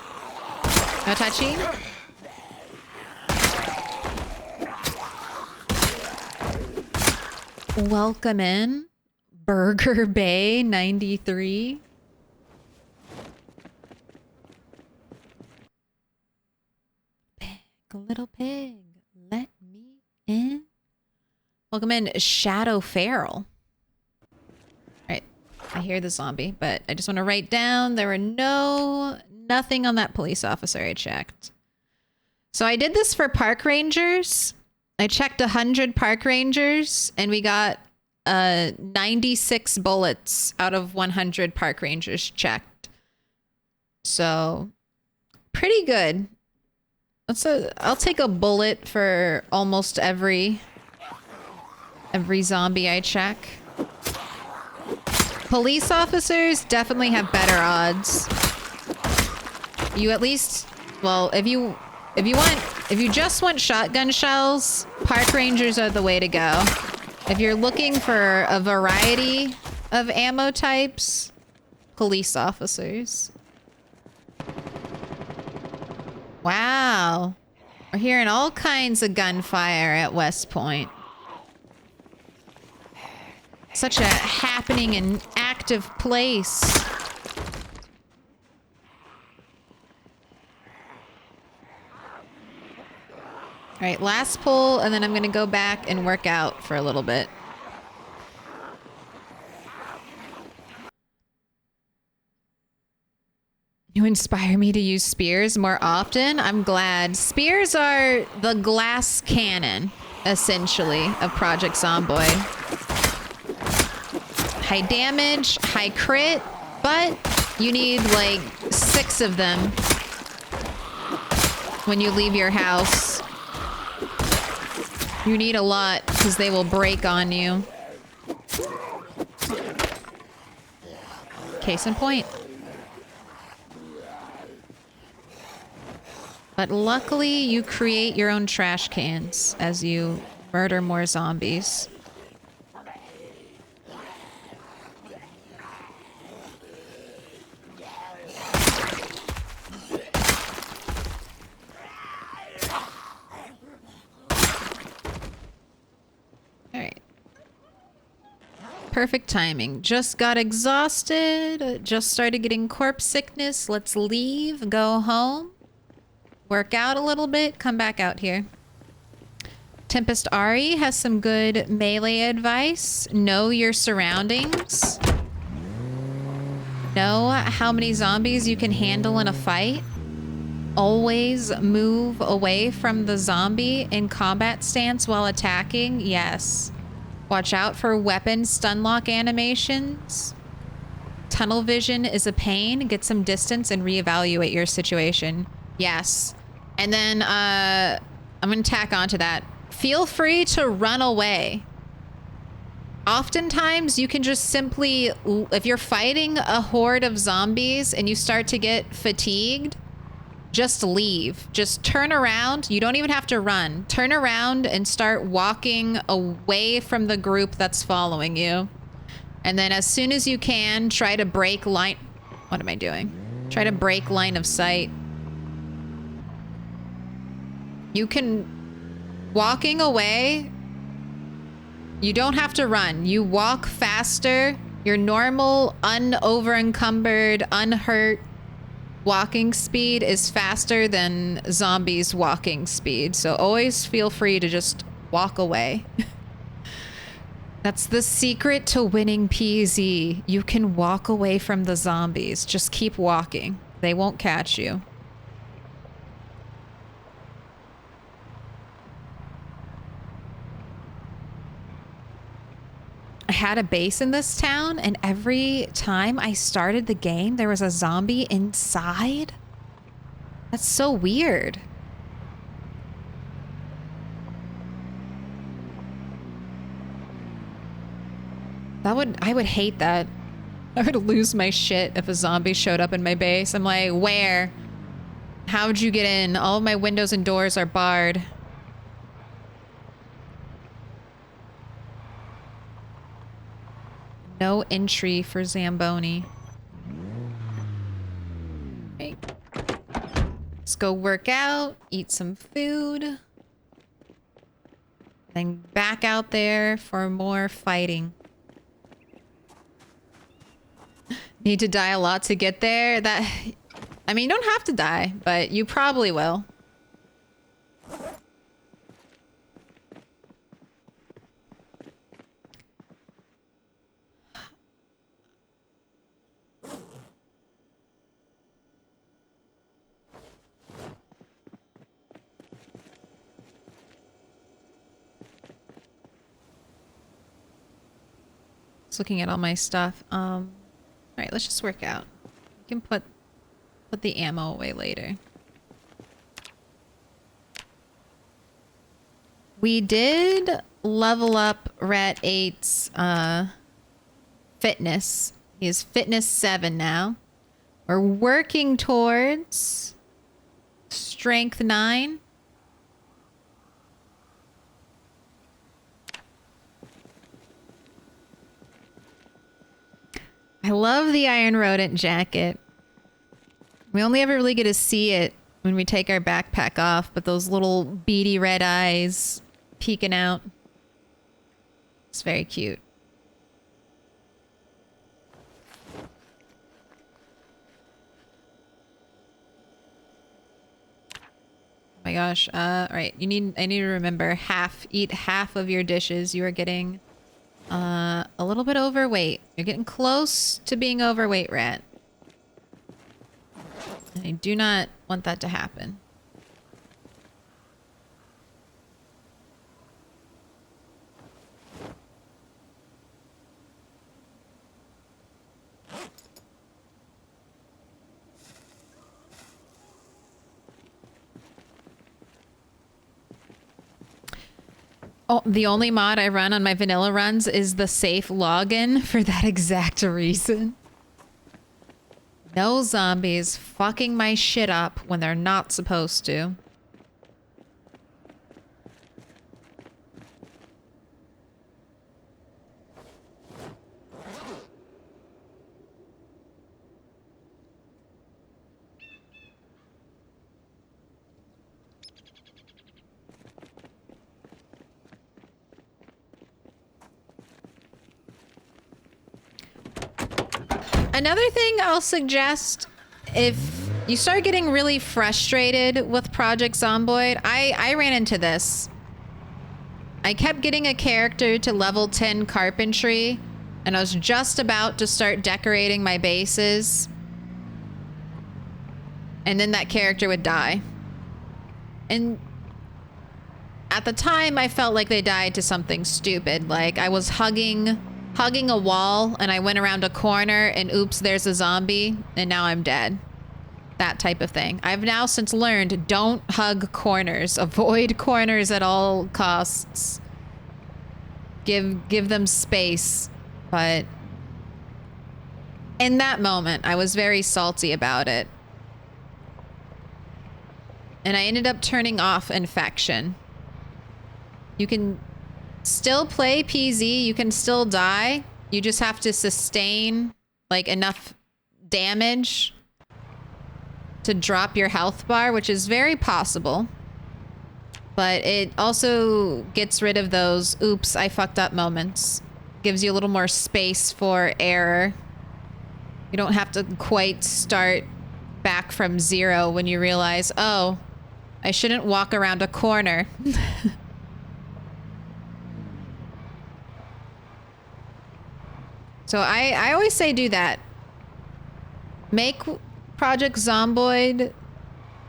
No touchy? Welcome in, Burger Bay 93. Little pig, let me in. Welcome in, Shadow Feral. Alright, I hear the zombie, but I just want to write down there were nothing on that police officer I checked. So I did this for park rangers. I checked 100 park rangers and we got 96 bullets out of 100 park rangers checked. So pretty good. I'll take a bullet for almost every zombie I check. Police officers definitely have better odds. You at least, well, if you just want shotgun shells, park rangers are the way to go. If you're looking for a variety of ammo types, police officers. Wow. We're hearing all kinds of gunfire at West Point. Such a happening and active place. All right, last pull, and then I'm gonna go back and work out for a little bit. You inspire me to use spears more often. I'm glad. Spears are the glass cannon, essentially, of Project Zomboid. High damage, high crit, but you need like 6 of them when you leave your house. You need a lot because they will break on you. Case in point. But luckily, you create your own trash cans as you murder more zombies. All right. Perfect timing. Just got exhausted. Just started getting corpse sickness. Let's leave. Go home. Work out a little bit, come back out here. Tempest Ari has some good melee advice. Know your surroundings. Know how many zombies you can handle in a fight. Always move away from the zombie in combat stance while attacking. Yes. Watch out for weapon stun lock animations. Tunnel vision is a pain. Get some distance and reevaluate your situation. Yes. And then I'm going to tack onto that. Feel free to run away. Oftentimes, you can just simply, if you're fighting a horde of zombies and you start to get fatigued, just leave. Just turn around. You don't even have to run. Turn around and start walking away from the group that's following you. And then as soon as you can, try to break line... What am I doing? Try to break line of sight. You can... Walking away, you don't have to run. You walk faster. Your normal, unencumbered, unhurt walking speed is faster than zombies' walking speed. So always feel free to just walk away. That's the secret to winning PZ. You can walk away from the zombies. Just keep walking. They won't catch you. I had a base in this town, and every time I started the game, there was a zombie inside. That's so weird. I would hate that. I would lose my shit if a zombie showed up in my base. I'm like, where? How'd you get in? All of my windows and doors are barred. No entry for Zamboni. Okay. Let's go work out, eat some food. Then back out there for more fighting. Need to die a lot to get there? I mean, you don't have to die, but you probably will. Looking at all my stuff. All right, let's just work out. We can put the ammo away later. We did level up Rat 8's fitness. He is fitness 7 now. We're working towards strength 9. I love the Iron Rodent jacket. We only ever really get to see it when we take our backpack off, but those little beady red eyes peeking out. It's very cute. Oh my gosh. Right. I need to remember eat half of your dishes. You are getting a little bit overweight. You're getting close to being overweight, Rat. And I do not want that to happen. Oh, the only mod I run on my vanilla runs is the safe login for that exact reason. No zombies fucking my shit up when they're not supposed to. Another thing I'll suggest, if you start getting really frustrated with Project Zomboid, I ran into this. I kept getting a character to level 10 carpentry, and I was just about to start decorating my bases. And then that character would die. And at the time, I felt like they died to something stupid. Like I was hugging a wall and I went around a corner and oops, there's a zombie and now I'm dead. That type of thing. I've now since learned, don't hug corners. Avoid corners at all costs. Give them space. But in that moment, I was very salty about it. And I ended up turning off infection. You can still play PZ, you can still die. You just have to sustain like enough damage to drop your health bar, which is very possible. But it also gets rid of those oops, I fucked up moments. Gives you a little more space for error. You don't have to quite start back from zero when you realize, oh, I shouldn't walk around a corner. So I always say do that. Make Project Zomboid,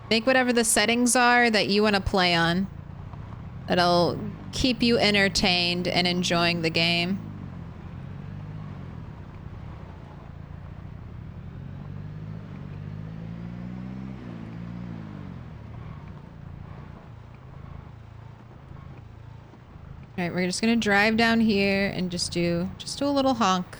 make whatever the settings are that you want to play on. That'll keep you entertained and enjoying the game. All right, we're just gonna drive down here and just do a little honk.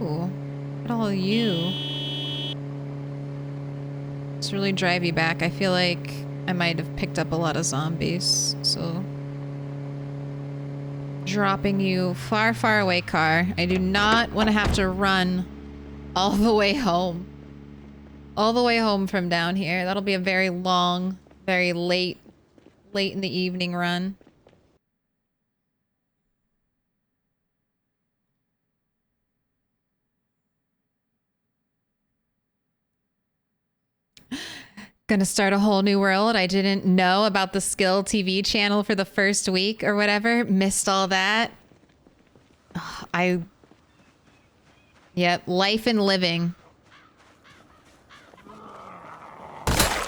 Ooh, look at all of you. Let's really drive you back. I feel like I might have picked up a lot of zombies, so dropping you far, far away, car. I do not want to have to run all the way home. All the way home from down here. That'll be a very long, very late in the evening run. Gonna start a whole new world. I didn't know about the Skill TV channel for the first week or whatever. Missed all that. Yep, life and living.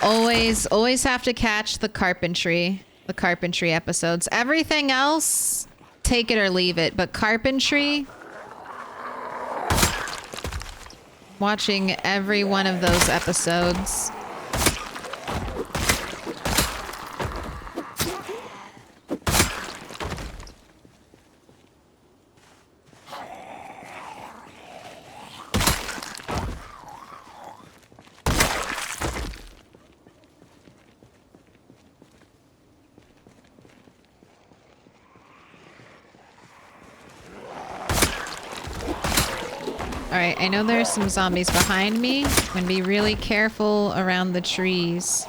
Always have to catch the carpentry episodes. Everything else, take it or leave it. But carpentry, watching every one of those episodes. Alright, I know there's some zombies behind me. I'm gonna be really careful around the trees.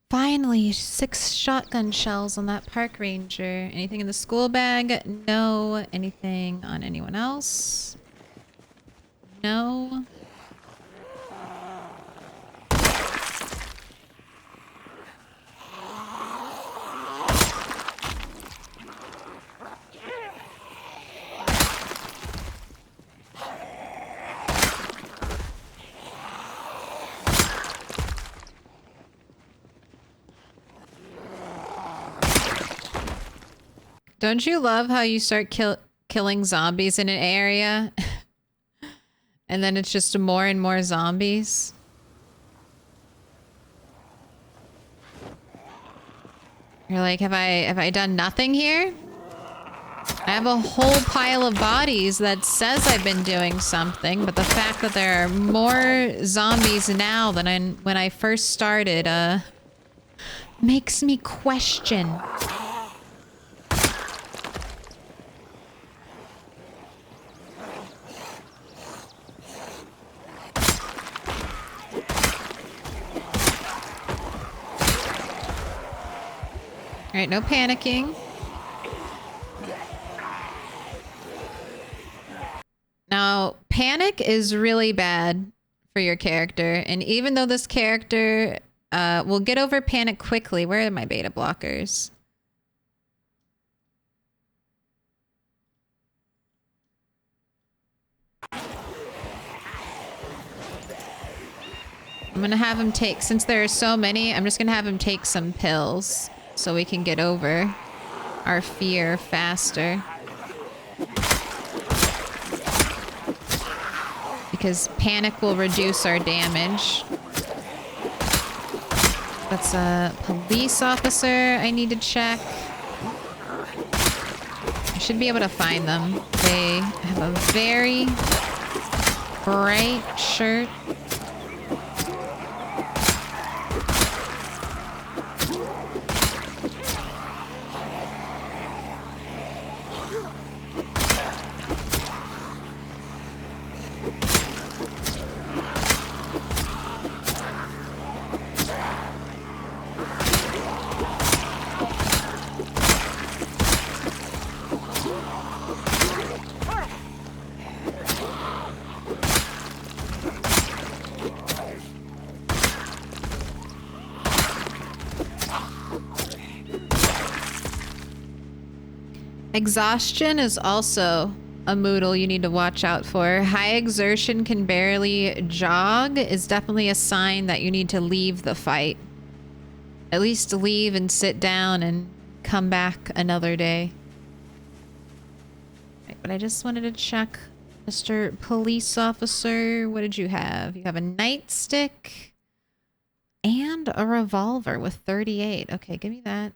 Finally, 6 shotgun shells on that park ranger. Anything in the school bag? No. Anything on anyone else? No. Don't you love how you start killing zombies in an area and then it's just more and more zombies? You're like, have I done nothing here? I have a whole pile of bodies that says I've been doing something, but the fact that there are more zombies now than when I first started makes me question. All right, no panicking. Now, panic is really bad for your character, and even though this character will get over panic quickly, where are my beta blockers? I'm gonna have him take, since there are so many, I'm just gonna have him take some pills so we can get over our fear faster. Because panic will reduce our damage. That's a police officer I need to check. I should be able to find them. They have a very bright shirt. Exhaustion is also a moodle you need to watch out for. High exertion can barely jog is definitely a sign that you need to leave the fight. At least leave and sit down and come back another day. Right, but I just wanted to check, Mr. Police Officer, what did you have? You have a nightstick and a revolver with 38. Okay, give me that.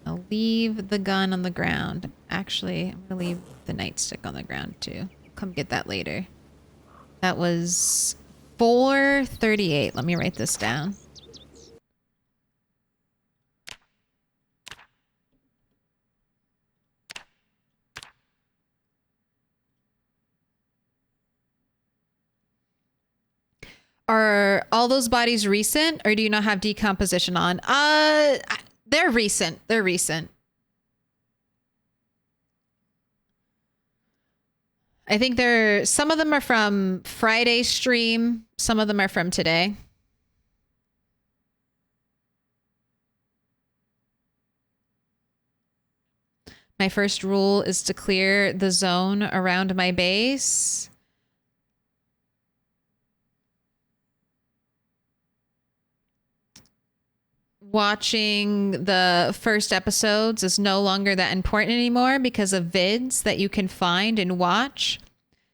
I'll leave the gun on the ground. Actually, I'm gonna leave the nightstick on the ground too. Come get that later. That was 438. Let me write this down. Are all those bodies recent, or do you not have decomposition on? They're recent. They're recent. I think some of them are from Friday's stream. Some of them are from today. My first rule is to clear the zone around my base. watching the first episodes is no longer that important anymore because of vids that you can find and watch.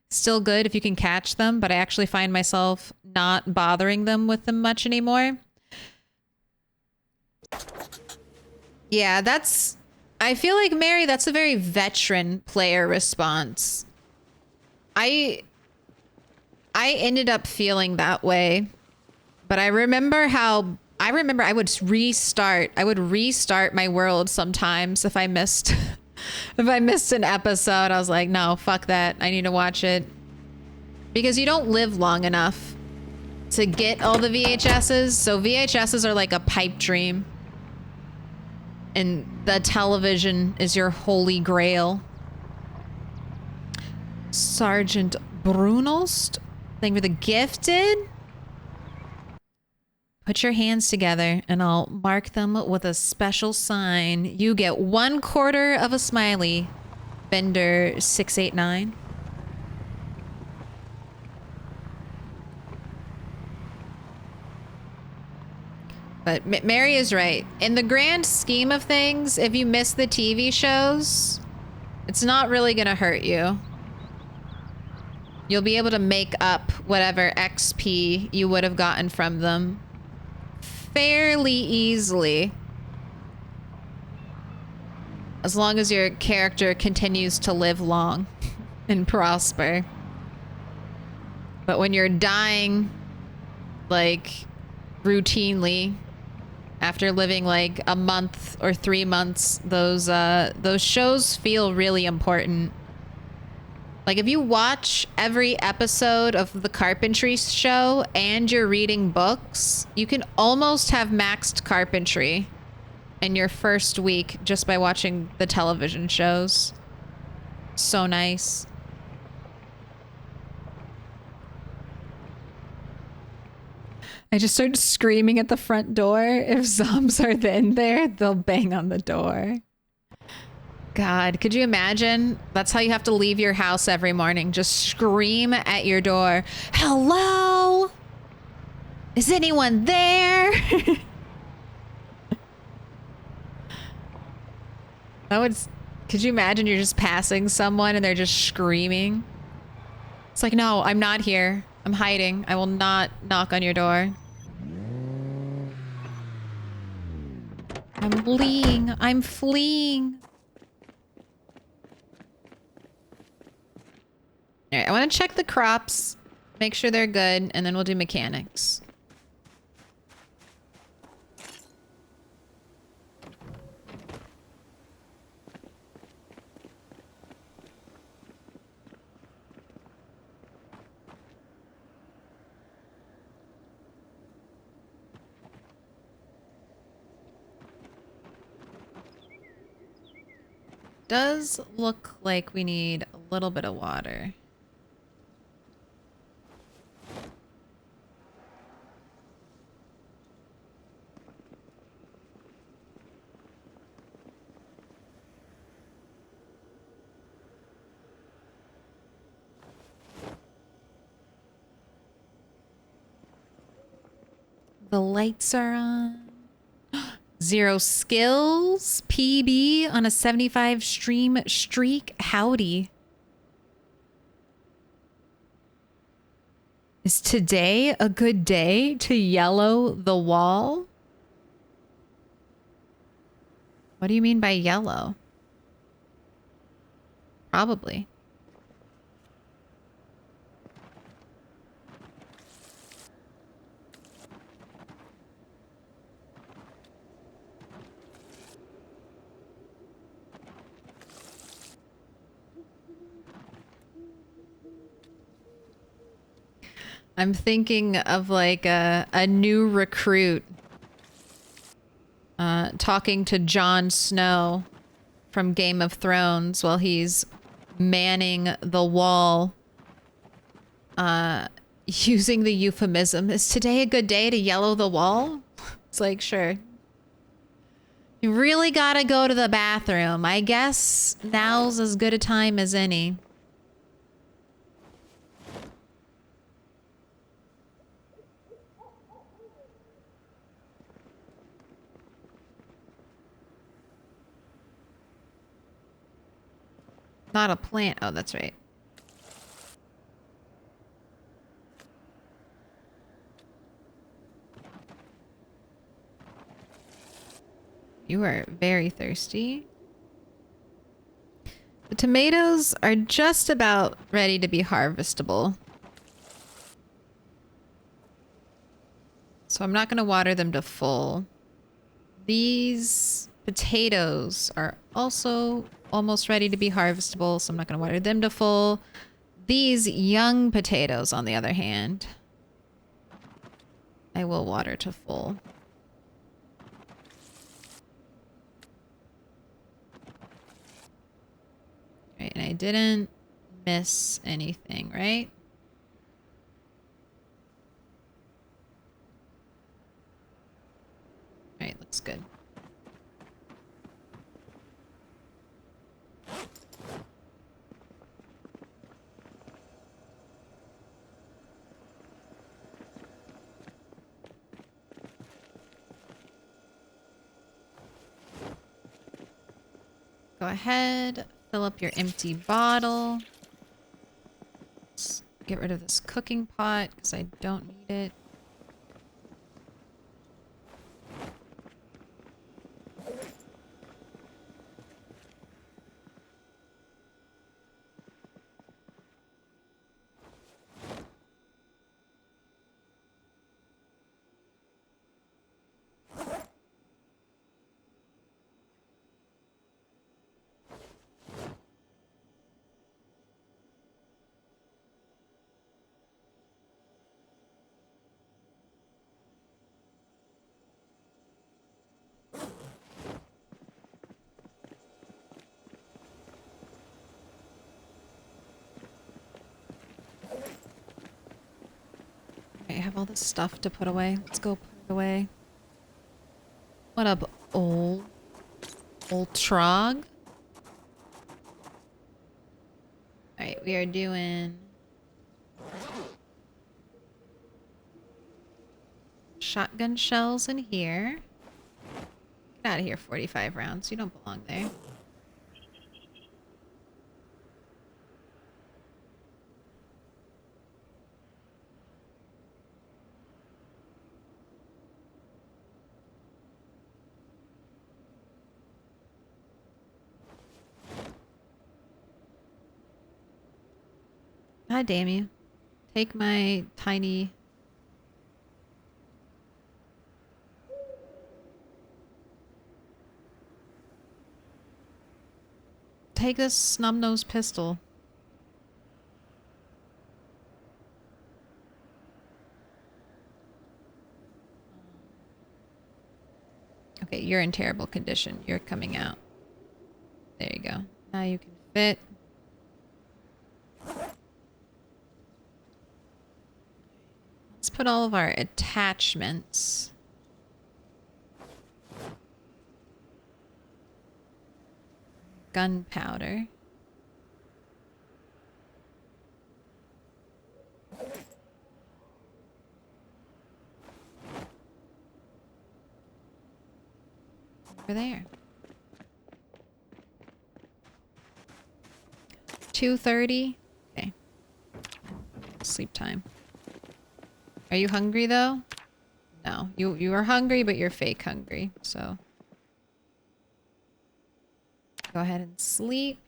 Still good if you can catch them, but I actually find myself not bothering them with them much anymore. Yeah, I feel like, Mary, that's a very veteran player response. I ended up feeling that way, but I remember I would restart my world sometimes if I missed if I missed an episode. I was like, no, fuck that. I need to watch it. Because you don't live long enough to get all the VHSs. So VHSs are like a pipe dream. And the television is your holy grail. Sergeant Brunost, thank you for the gifted. Put your hands together and I'll mark them with a special sign. You get 1/4 of a smiley. Bender 689. But Mary is right. In the grand scheme of things, if you miss the TV shows, it's not really gonna hurt you. You'll be able to make up whatever XP you would have gotten from them fairly easily. As long as your character continues to live long and prosper. But when you're dying, like, routinely, after living like a month or 3 months, those shows feel really important. Like, if you watch every episode of the carpentry show and you're reading books, you can almost have maxed carpentry in your first week just by watching the television shows. So nice. I just started screaming at the front door. If zombs are in there, they'll bang on the door. God, could you imagine? That's how you have to leave your house every morning. Just scream at your door. Hello? Is anyone there? Could you imagine you're just passing someone and they're just screaming? It's like, no, I'm not here. I'm hiding. I will not knock on your door. I'm fleeing. I'm fleeing. All right, I want to check the crops, make sure they're good, and then we'll do mechanics. Does look like we need a little bit of water. The lights are on. 0 skills. PB on a 75 stream streak. Howdy. Is today a good day to yellow the wall? What do you mean by yellow? Probably. I'm thinking of like a new recruit talking to Jon Snow from Game of Thrones while he's manning the wall, using the euphemism, is today a good day to yellow the wall? It's like, sure. You really gotta go to the bathroom. I guess now's as good a time as any. Not a plant. Oh, that's right. You are very thirsty. The tomatoes are just about ready to be harvestable. So I'm not going to water them to full. These potatoes are also almost ready to be harvestable, so I'm not going to water them to full. These young potatoes, on the other hand, I will water to full. Right, and I didn't miss anything, right? All right, looks good. Go ahead, fill up your empty bottle. Let's get rid of this cooking pot because I don't need it. I have all this stuff to put away. Let's go put it away. What up, old trog? Alright, we are doing shotgun shells in here. Get out of here, 45 rounds. You don't belong there. God damn you. Take my tiny... Take this snub-nosed pistol. Okay, you're in terrible condition. You're coming out. There you go. Now you can fit. Let's put all of our attachments. Gunpowder. Over there. 2:30. Okay. Sleep time. Are you hungry though? No. You are hungry, but you're fake hungry, so go ahead and sleep.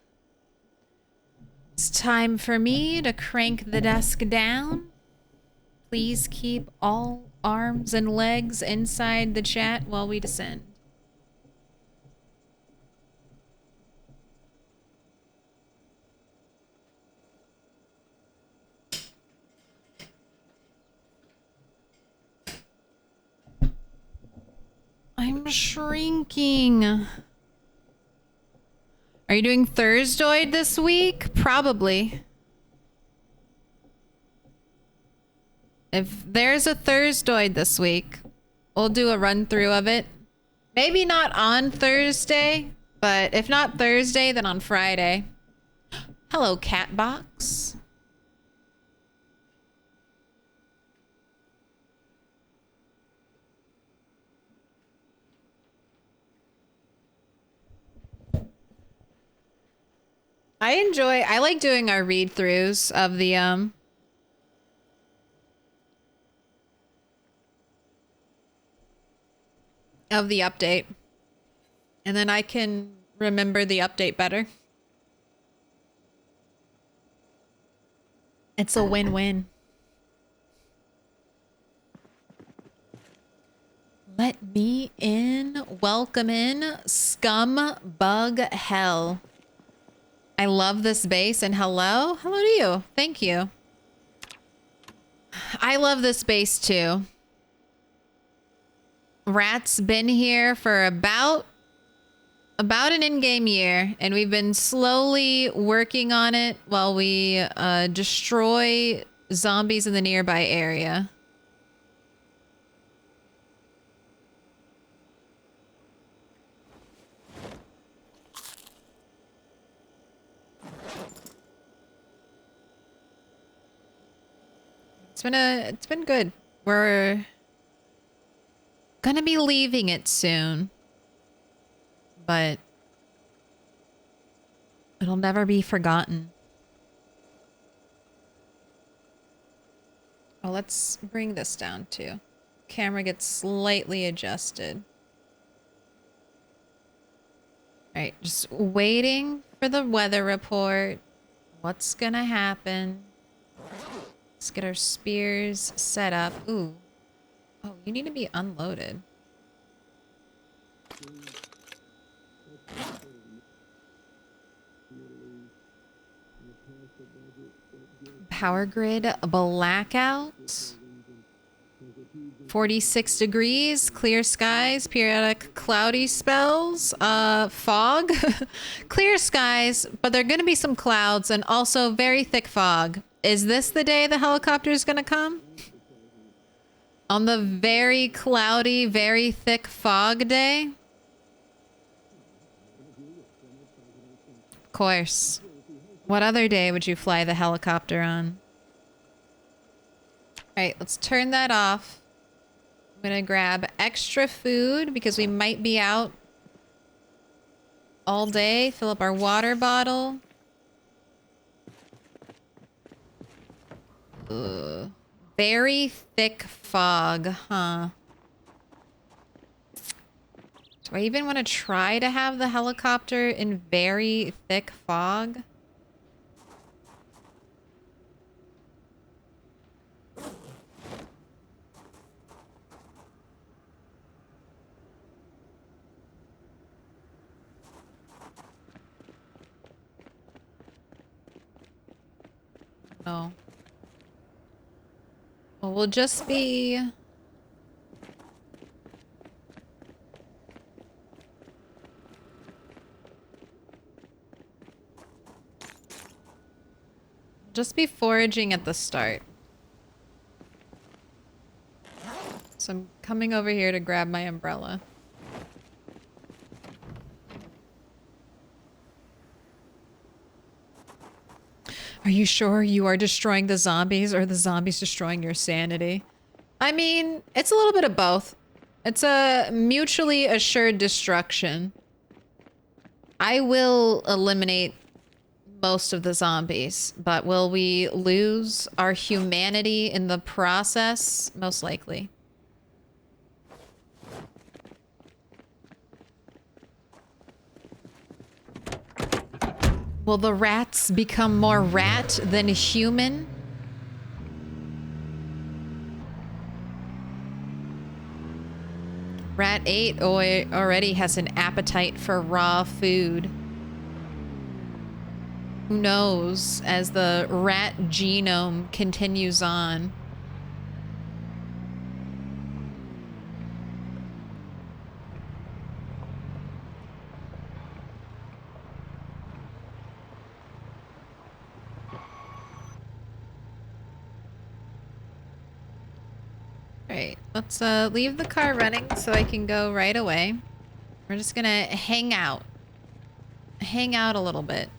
It's time for me to crank the desk down. Please keep all arms and legs inside the chat while we descend. I'm shrinking. Are you doing Thursdoid this week? Probably. If there's a Thursdoid this week, we'll do a run through of it. Maybe not on Thursday, but if not Thursday, then on Friday. Hello, Catbox. I like doing our read-throughs of the update. And then I can remember the update better. It's a win-win. Let me in. Welcome in, scum bug hell. I love this base, and hello? Hello to you. Thank you. I love this base too. Rat's been here for about an in-game year, and we've been slowly working on it while we destroy zombies in the nearby area. It's been good. We're gonna be leaving it soon, but it'll never be forgotten. Oh, let's bring this down too. Camera gets slightly adjusted. All right, just waiting for the weather report. What's gonna happen? Let's get our spears set up. Ooh. Oh, you need to be unloaded. Power grid blackout. 46 degrees, clear skies, periodic cloudy spells, fog. Clear skies, but there are going to be some clouds and also very thick fog. Is this the day the helicopter is going to come? On the very cloudy, very thick fog day? Of course. What other day would you fly the helicopter on? Alright, let's turn that off. I'm gonna grab extra food because we might be out all day. Fill up our water bottle. Ugh. Very thick fog, huh? Do I even want to try to have the helicopter in very thick fog? No. Well, we'll just be... just be foraging at the start. So I'm coming over here to grab my umbrella. Are you sure you are destroying the zombies or the zombies destroying your sanity? I mean, it's a little bit of both. It's a mutually assured destruction. I will eliminate most of the zombies, but will we lose our humanity in the process? Most likely. Will the rats become more rat than human? Rat 8 already has an appetite for raw food. Who knows as the rat genome continues on? Alright, let's leave the car running so I can go right away. We're just gonna hang out. Hang out a little bit.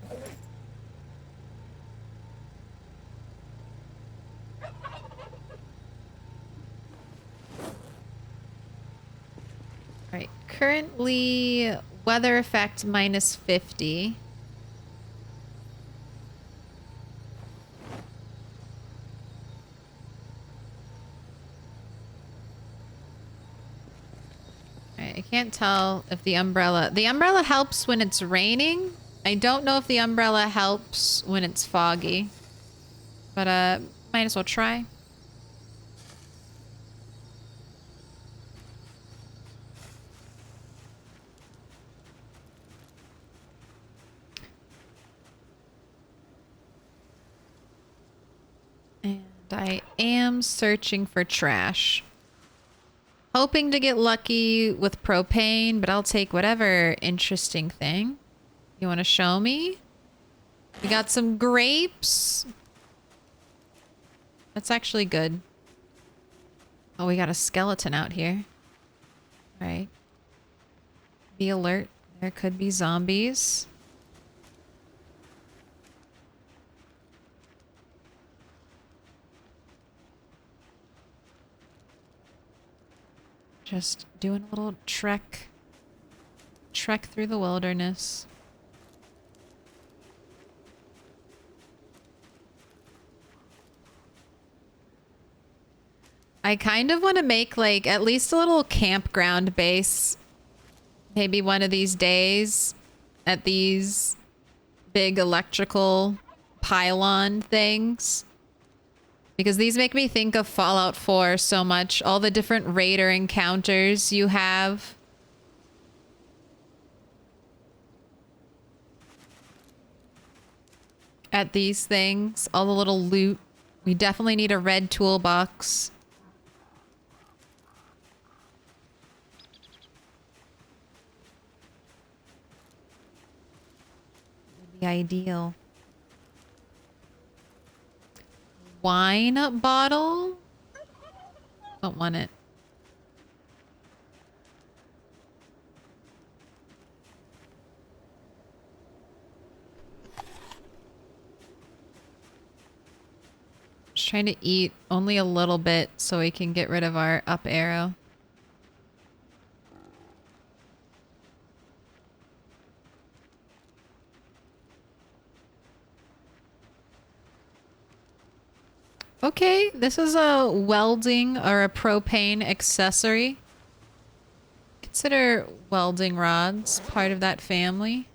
Alright, currently weather effect -50. I can't tell if the umbrella... The umbrella helps when it's raining. I don't know if the umbrella helps when it's foggy. But, might as well try. And I am searching for trash. Hoping to get lucky with propane, but I'll take whatever interesting thing. You want to show me? We got some grapes. That's actually good. Oh, we got a skeleton out here. All right. Be alert. There could be zombies. Just doing a little trek through the wilderness. I kind of want to make like at least a little campground base. Maybe one of these days at these big electrical pylon things. Because these make me think of Fallout 4 so much. All the different raider encounters you have. At these things. All the little loot. We definitely need a red toolbox. Would be ideal. Wine bottle? Don't want it. Just trying to eat only a little bit so we can get rid of our up arrow. Okay, this is a welding or a propane accessory. Consider welding rods part of that family.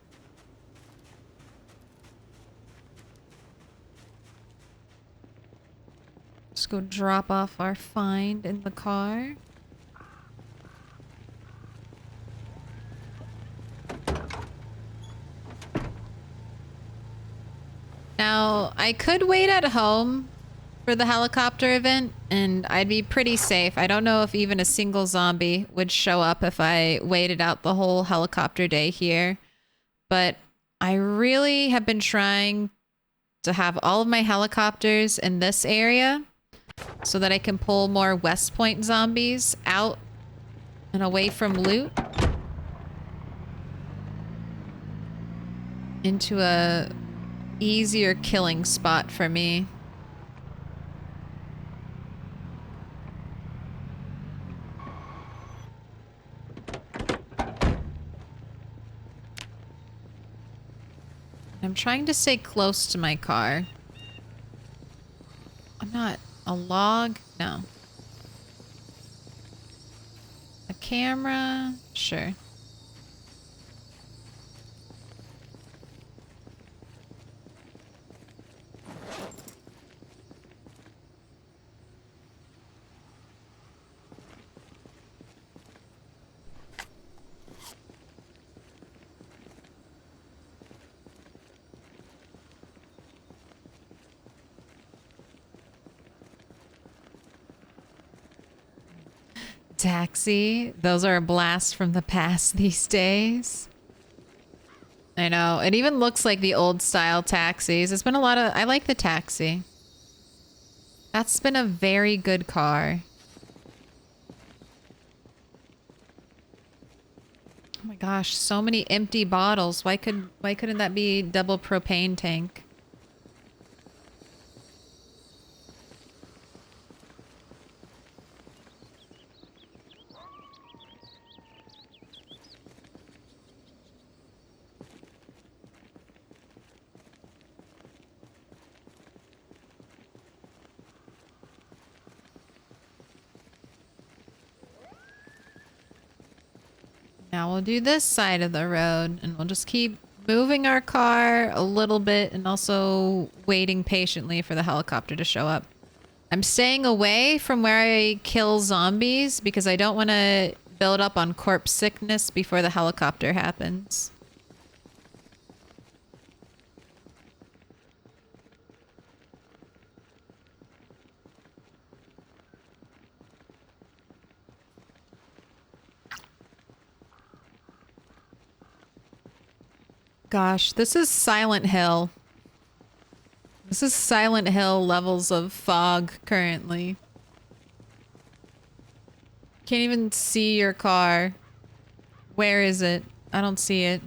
Just go drop off our find in the car. Now, I could wait at home for the helicopter event, and I'd be pretty safe. I don't know if even a single zombie would show up if I waited out the whole helicopter day here. But I really have been trying to have all of my helicopters in this area so that I can pull more West Point zombies out and away from loot into a easier killing spot for me. I'm trying to stay close to my car. I'm not... A log? No. A camera? Sure. Taxi. Those are a blast from the past these days. I know. It even looks like the old style taxis. It's been a lot of... I like the taxi. That's been a very good car. Oh my gosh, so many empty bottles. Why couldn't that be double propane tank? Now we'll do this side of the road and we'll just keep moving our car a little bit and also waiting patiently for the helicopter to show up. I'm staying away from where I kill zombies because I don't want to build up on corpse sickness before the helicopter happens. Gosh, this is Silent Hill. This is Silent Hill levels of fog currently. Can't even see your car. Where is it? I don't see it.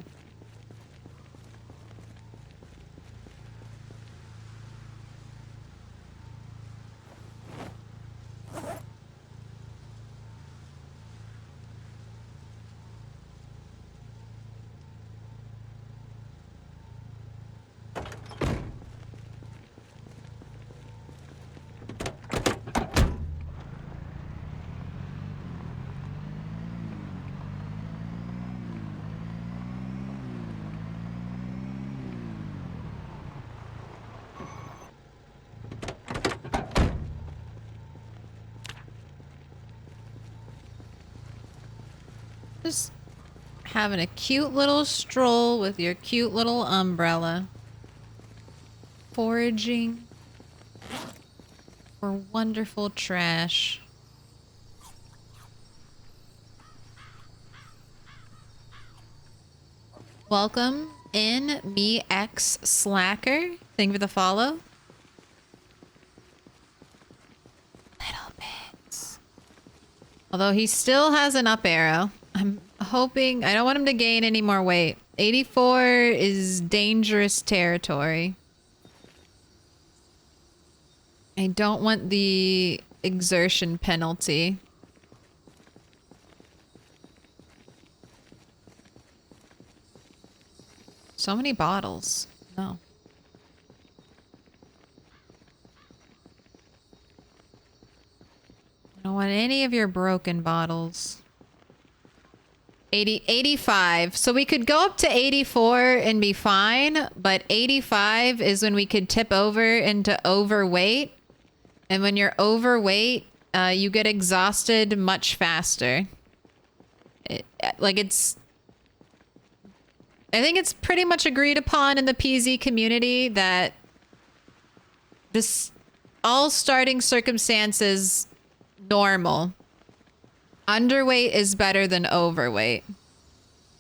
Just having a cute little stroll with your cute little umbrella. Foraging for wonderful trash. Welcome in, me X Slacker. Thank you for the follow. Little bits. Although he still has an up arrow. I'm hoping... I don't want him to gain any more weight. 84 is dangerous territory. I don't want the exertion penalty. So many bottles. No. I don't want any of your broken bottles. 85. So we could go up to 84 and be fine, but 85 is when we could tip over into overweight. And when you're overweight, you get exhausted much faster. I think it's pretty much agreed upon in the PZ community that this all starting circumstances normal. Underweight is better than overweight.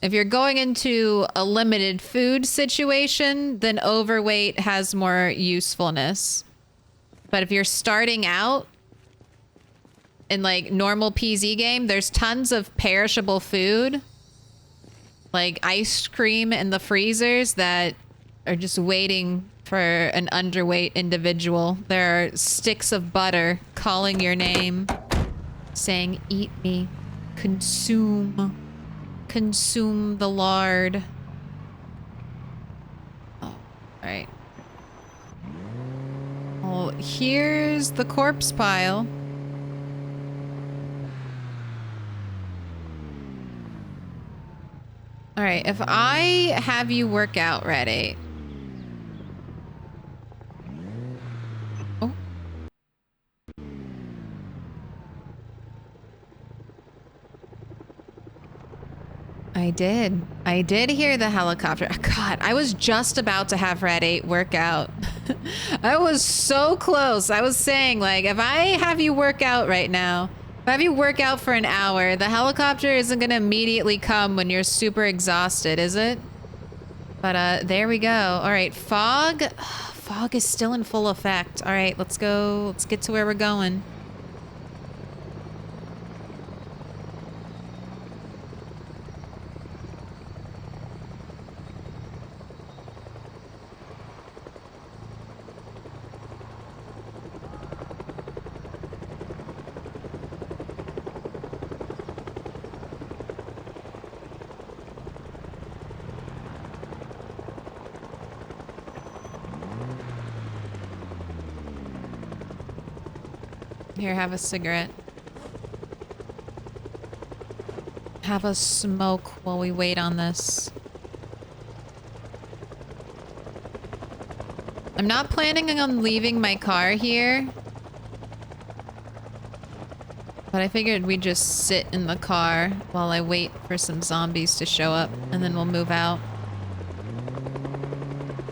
If you're going into a limited food situation, then overweight has more usefulness. But if you're starting out in like normal PZ game, there's tons of perishable food, like ice cream in the freezers that are just waiting for an underweight individual. There are sticks of butter calling your name, saying, eat me, consume the lard. Oh, all right. Well, here's the corpse pile. All right, if I have you work out ready. Oh. I did hear the helicopter. God, I was just about to have Red 8 work out. I was so close. I was saying, like, if I have you work out right now, if I have you work out for an hour, the helicopter isn't going to immediately come when you're super exhausted, is it? But there we go. All right, fog. Fog is still in full effect. All right, let's go. Let's get to where we're going. Here, have a cigarette. have a smoke while we wait on this. I'm not planning on leaving my car here. But I figured we'd just sit in the car while I wait for some zombies to show up, and then we'll move out.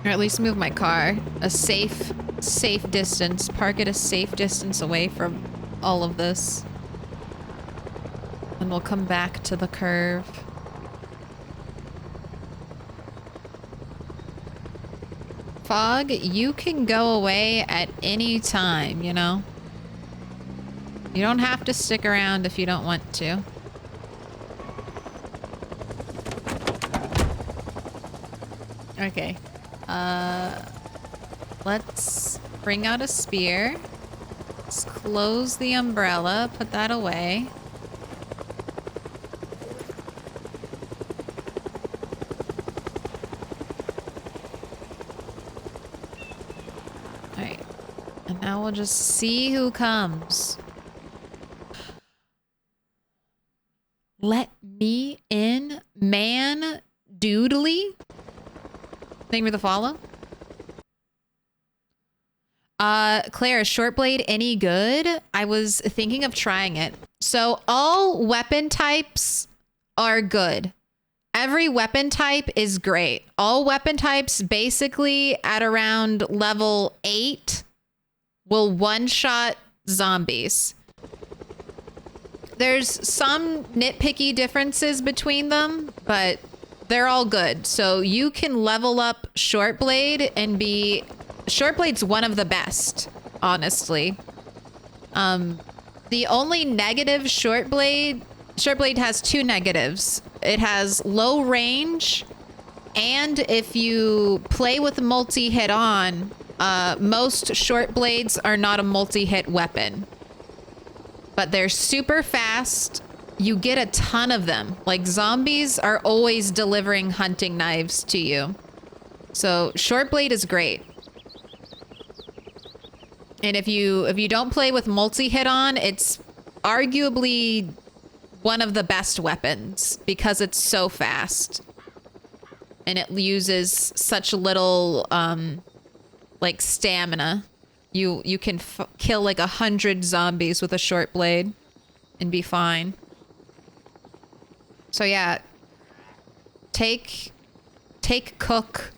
Or at least move my car a safe distance. Park it a safe distance away from all of this. And we'll come back to the curve. Fog, you can go away at any time, you know? You don't have to stick around if you don't want to. Okay. Let's bring out a spear. Let's close the umbrella, put that away. Alright. And now we'll just see who comes. Let me in, man doodly. Thank you for the follow. Claire, is short blade any good? I was thinking of trying it. So all weapon types are good. Every weapon type is great. All weapon types basically at around level 8 will one-shot zombies. There's some nitpicky differences between them, but they're all good. So you can level up short blade and be... Short blade's one of the best, honestly. The only negative short blade has two negatives. It has low range, and if you play with multi-hit on, most short blades are not a multi-hit weapon. But they're super fast. You get a ton of them. Like, zombies are always delivering hunting knives to you. So short blade is great. And if you don't play with multi-hit on, it's arguably one of the best weapons because it's so fast. And it uses such little like stamina. You can kill like 100 zombies with a short blade and be fine. So yeah, take cook.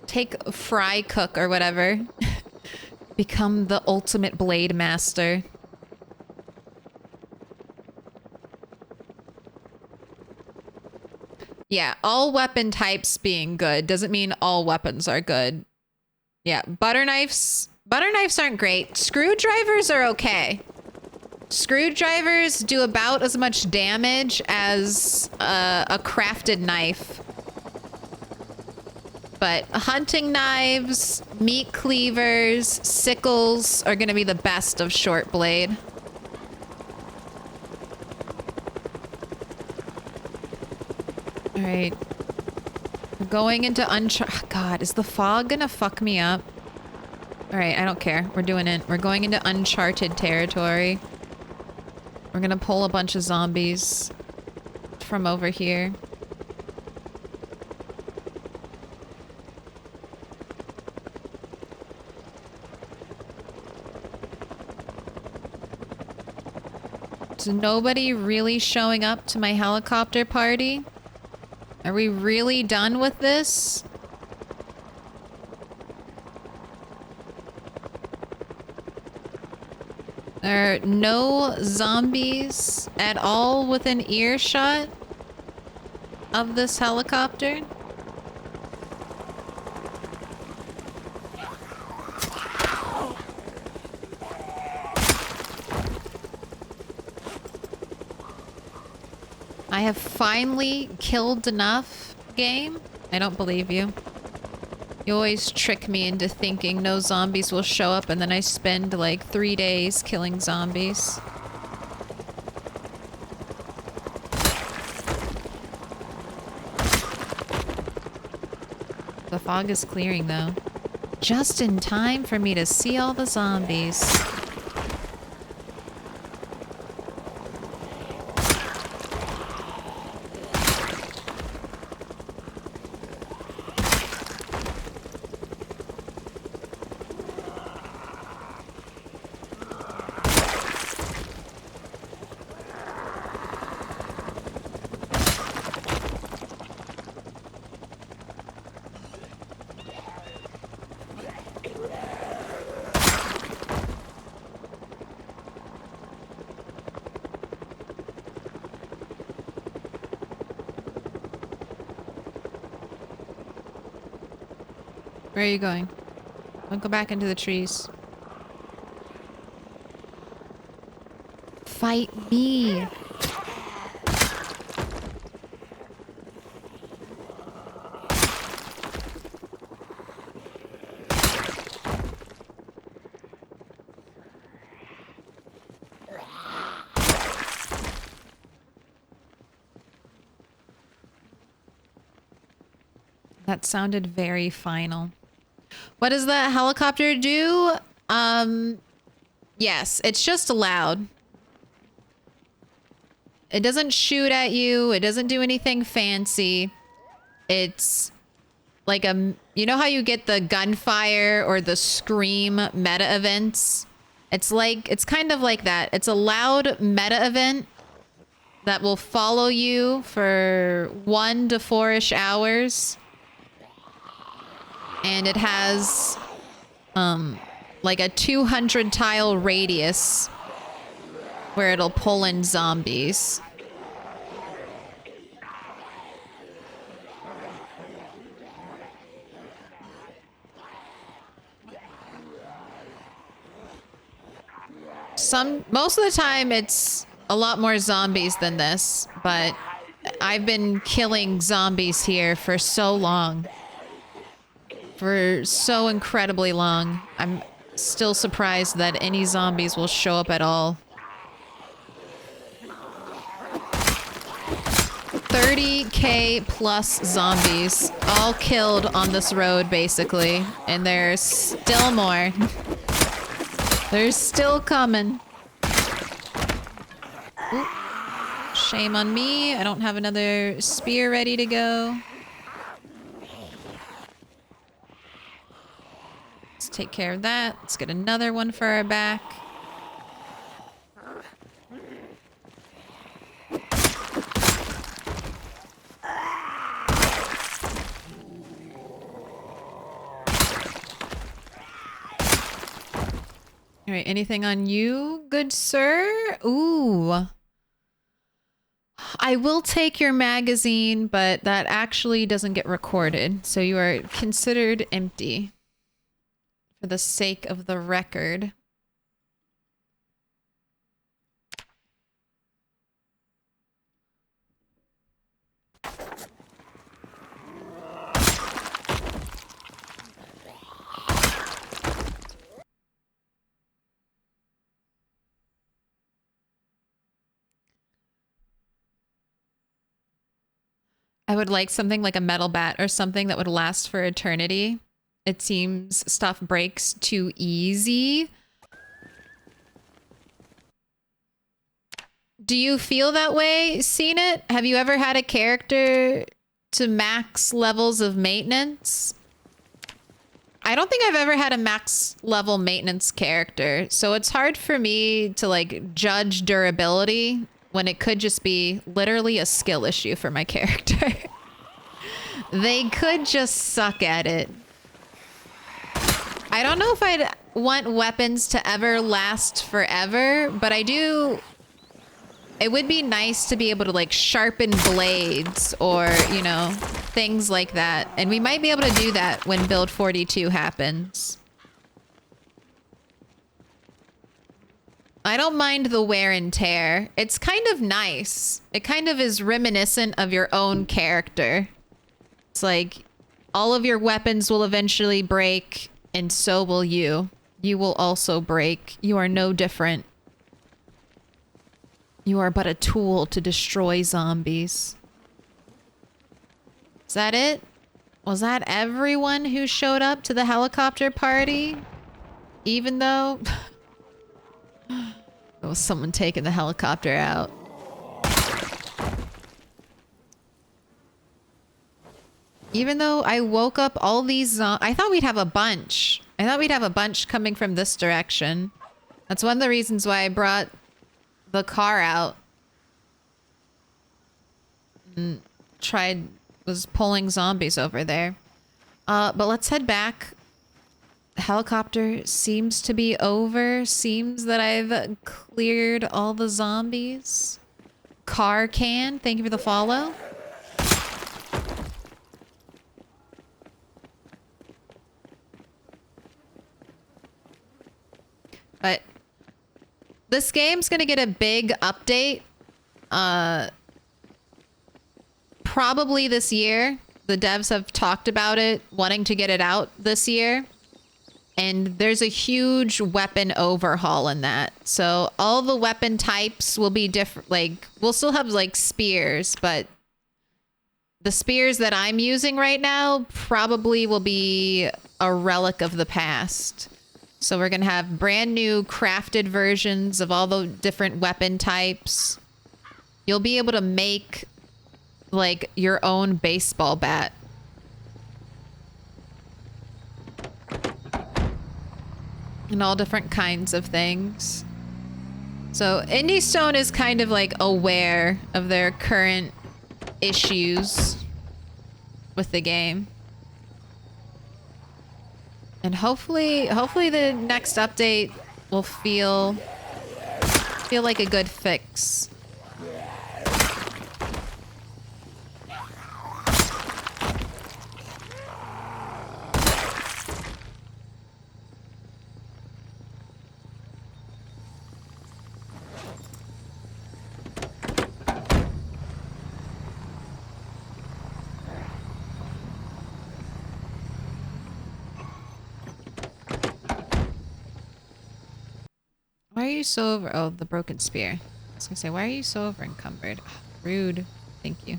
Take fry cook or whatever. Become the ultimate blade master. Yeah, all weapon types being good doesn't mean all weapons are good. Yeah, butter knives aren't great. Screwdrivers are okay. Screwdrivers do about as much damage as a crafted knife. But hunting knives, meat cleavers, sickles are gonna be the best of short blade. All right. We're going into God, is the fog gonna fuck me up? All right, I don't care. We're doing it. We're going into uncharted territory. We're gonna pull a bunch of zombies from over here. Is nobody really showing up to my helicopter party? Are we really done with this? There are no zombies at all within earshot of this helicopter? I have finally killed enough, game. I don't believe you. You always trick me into thinking no zombies will show up, and then I spend like 3 days killing zombies. The fog is clearing though. Just in time for me to see all the zombies. Where are you going? Don't go back into the trees. Fight me. That sounded very final. What does the helicopter do? Yes, it's just loud. It doesn't shoot at you. It doesn't do anything fancy. It's like you know how you get the gunfire or the scream meta events? It's kind of like that. It's a loud meta event that will follow you for 1 to 4-ish hours. And it has like a 200 tile radius where it'll pull in zombies. Most of the time it's a lot more zombies than this, but I've been killing zombies here for so long. For so incredibly long. I'm still surprised that any zombies will show up at all. 30k plus zombies, all killed on this road, basically. And there's still more. They're still coming. Ooh. Shame on me. I don't have another spear ready to go. Let's take care of that. Let's get another one for our back. All right, anything on you, good sir? Ooh. I will take your magazine, but that actually doesn't get recorded. So you are considered empty. For the sake of the record. I would like something like a metal bat or something that would last for eternity. It seems stuff breaks too easy. Do you feel that way, seen it? Have you ever had a character to max levels of maintenance? I don't think I've ever had a max level maintenance character, so it's hard for me to like judge durability when it could just be literally a skill issue for my character. They could just suck at it. I don't know if I'd want weapons to ever last forever, but I do. It would be nice to be able to like sharpen blades or, you know, things like that. And we might be able to do that when build 42 happens. I don't mind the wear and tear. It's kind of nice. It kind of is reminiscent of your own character. It's like all of your weapons will eventually break. And so will you. You will also break. You are no different. You are but a tool to destroy zombies. Is that it? Was that everyone who showed up to the helicopter party? Even though... there was someone taking the helicopter out. Even though I woke up all these... I thought we'd have a bunch. I thought we'd have a bunch coming from this direction. That's one of the reasons why I brought the car out. And was pulling zombies over there. But let's head back. The helicopter seems to be over. Seems that I've cleared all the zombies. Car can, thank you for the follow. But this game's gonna get a big update. Probably this year. The devs have talked about it, wanting to get it out this year. And there's a huge weapon overhaul in that. So all the weapon types will be different. Like, we'll still have like spears, but the spears that I'm using right now probably will be a relic of the past. So we're going to have brand new crafted versions of all the different weapon types. You'll be able to make like your own baseball bat. And all different kinds of things. So Indie Stone is kind of like aware of their current issues with the game. And hopefully the next update will feel like a good fix. Why are you so over... Oh, the broken spear. I was gonna say, why are you so over encumbered? Oh, rude. Thank you.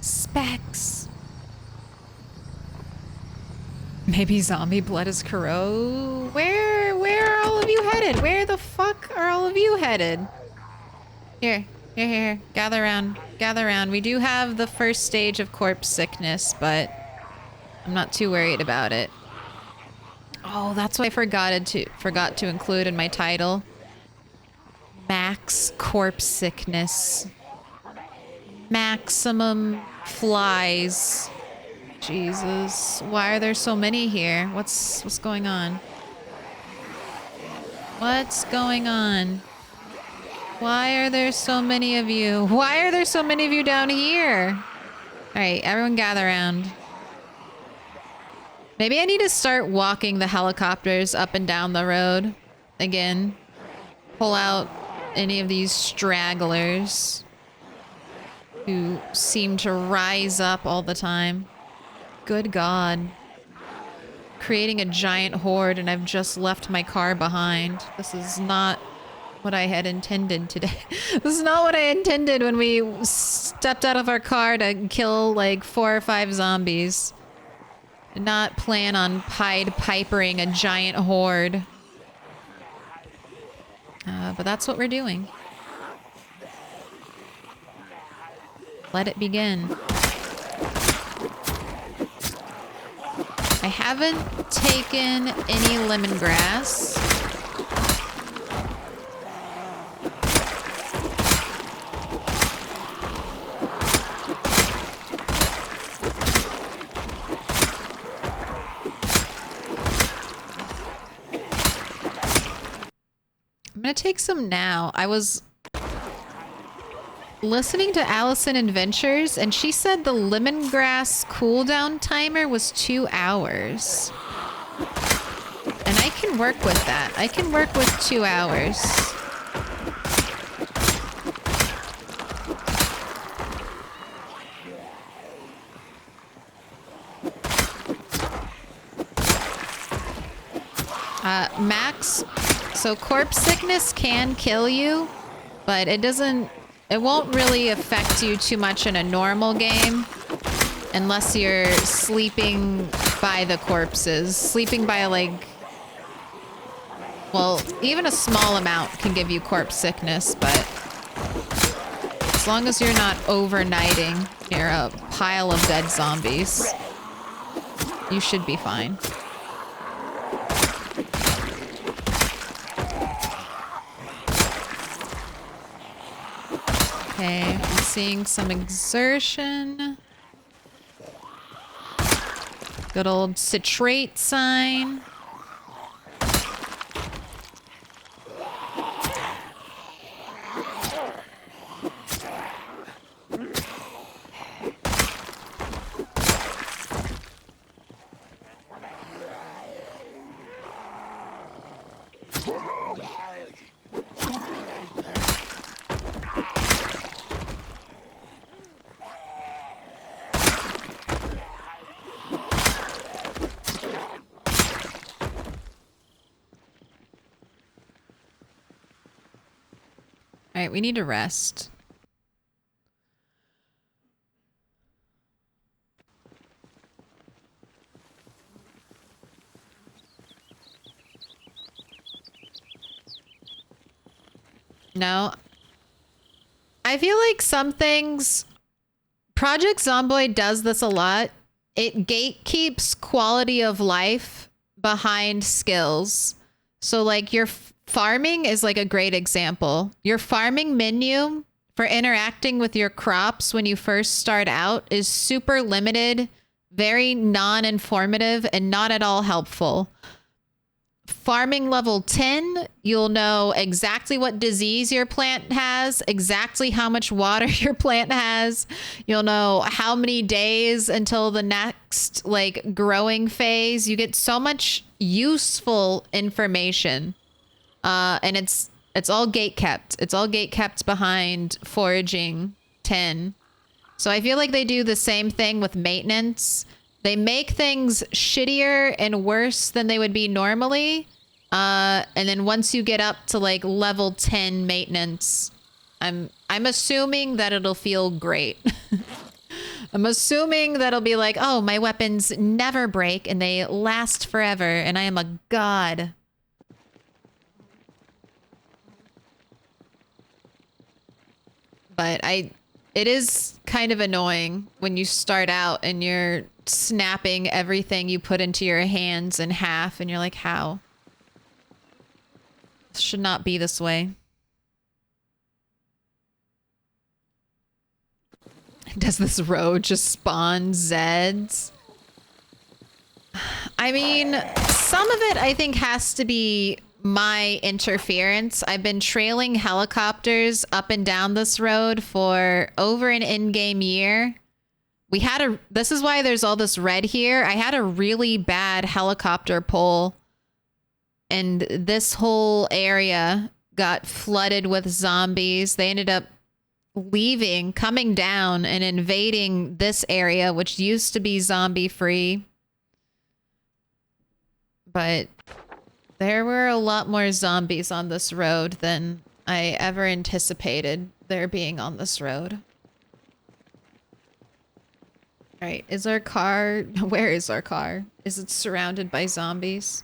Specs. Maybe zombie blood is corrode. Where are all of you headed? Where the fuck are all of you headed? Here. Gather around. Gather around. We do have the first stage of corpse sickness, but I'm not too worried about it. Oh, that's what I forgot to include in my title. Max corpse sickness. Maximum flies. Jesus, why are there so many here? What's going on? What's going on? Why are there so many of you? Why are there so many of you down here? All right, everyone gather around. Maybe I need to start walking the helicopters up and down the road again. Pull out any of these stragglers who seem to rise up all the time. Good God. Creating a giant horde and I've just left my car behind. This is not what I had intended today. This is not what I intended when we stepped out of our car to kill like 4 or 5 zombies. Did not plan on Pied Pipering a giant horde. But that's what we're doing. Let it begin. I haven't taken any lemongrass. I'm gonna take some now. I was listening to Allison Adventures, and she said the lemongrass cooldown timer was 2 hours. And I can work with that. I can work with 2 hours. Max, so corpse sickness can kill you, but it won't really affect you too much in a normal game unless you're sleeping by the corpses. Sleeping by like, well, even a small amount can give you corpse sickness, but as long as you're not overnighting near a pile of dead zombies, you should be fine. Okay, I'm seeing some exertion. Good old citrate sign. All right, we need to rest. No. I feel like some things... Project Zomboid does this a lot. It gatekeeps quality of life behind skills. So like your farming is like a great example. Your farming menu for interacting with your crops when you first start out is super limited, very non-informative, and not at all helpful. Farming level 10, you'll know exactly what disease your plant has, exactly how much water your plant has. You'll know how many days until the next like growing phase. You get so much useful information. And it's all gate kept. It's all gate kept behind foraging 10. So I feel like they do the same thing with maintenance. They make things shittier and worse than they would be normally. And then once you get up to like level 10 maintenance, I'm assuming that it'll feel great. I'm assuming that it'll be like, oh, my weapons never break and they last forever and I am a god. But it is kind of annoying when you start out and you're snapping everything you put into your hands in half and you're like, how? This should not be this way. Does this road just spawn Zeds? I mean, some of it I think has to be my interference. I've been trailing helicopters up and down this road for over an in-game year. This is why there's all this red here. I had a really bad helicopter pull and this whole area got flooded with zombies. They ended up leaving, coming down and invading this area, which used to be zombie free. But there were a lot more zombies on this road than I ever anticipated there being on this road. All right, is our car... Where is our car? Is it surrounded by zombies?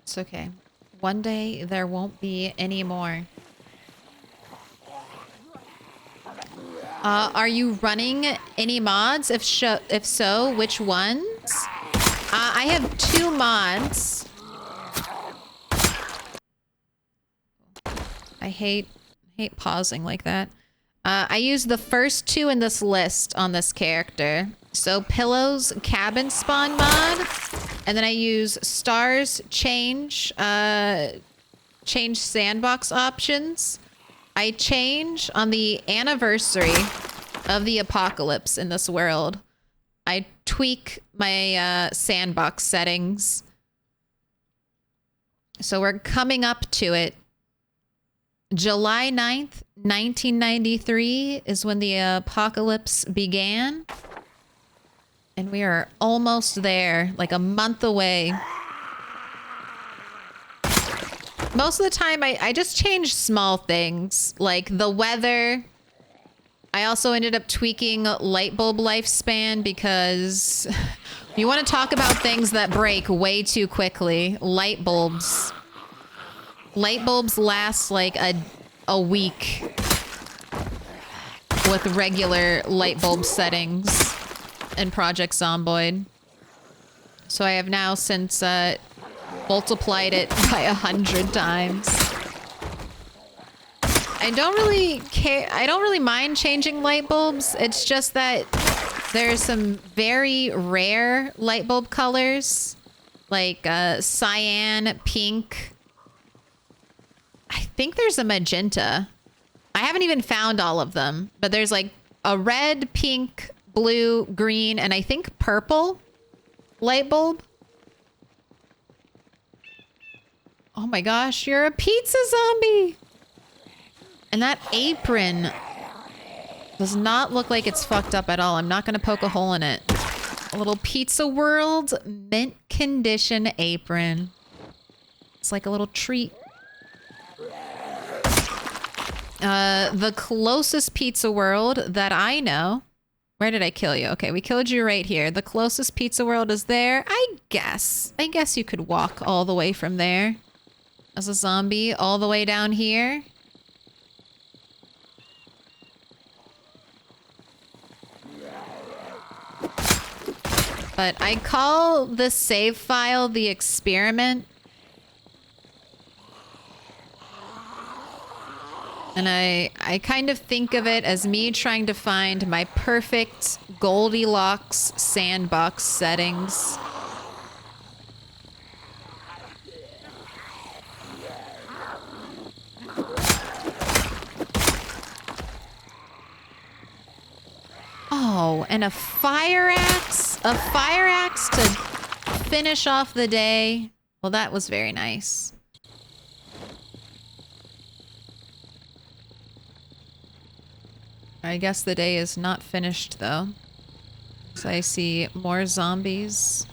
It's okay. One day there won't be any more. Are you running any mods? If so, which ones? I have 2 mods. I hate pausing like that. I use the first 2 in this list on this character. So Pillow's cabin spawn mod, and then I use Stars change sandbox options. I change on the anniversary of the apocalypse in this world. I tweak my sandbox settings. So we're coming up to it. July 9th, 1993 is when the apocalypse began. And we are almost there, like a month away. Most of the time, I just change small things, like the weather. I also ended up tweaking light bulb lifespan because you want to talk about things that break way too quickly. Light bulbs. Light bulbs last like a week with regular light bulb settings in Project Zomboid. So I have now since multiplied it by 100 times. I don't really care. I don't really mind changing light bulbs. It's just that there's some very rare light bulb colors, like cyan, pink. I think there's a magenta. I haven't even found all of them, but there's like a red, pink, blue, green, and I think purple light bulb. Oh my gosh, you're a pizza zombie. And that apron does not look like it's fucked up at all. I'm not going to poke a hole in it. A little Pizza World mint condition apron. It's like a little treat. The closest Pizza World that I know. Where did I kill you? Okay, we killed you right here. The closest Pizza World is there. I guess you could walk all the way from there as a zombie all the way down here. But I call this save file the experiment. And I kind of think of it as me trying to find my perfect Goldilocks sandbox settings. Oh, and a fire axe? A fire axe to finish off the day. Well, that was very nice. I guess the day is not finished, though. So I see more zombies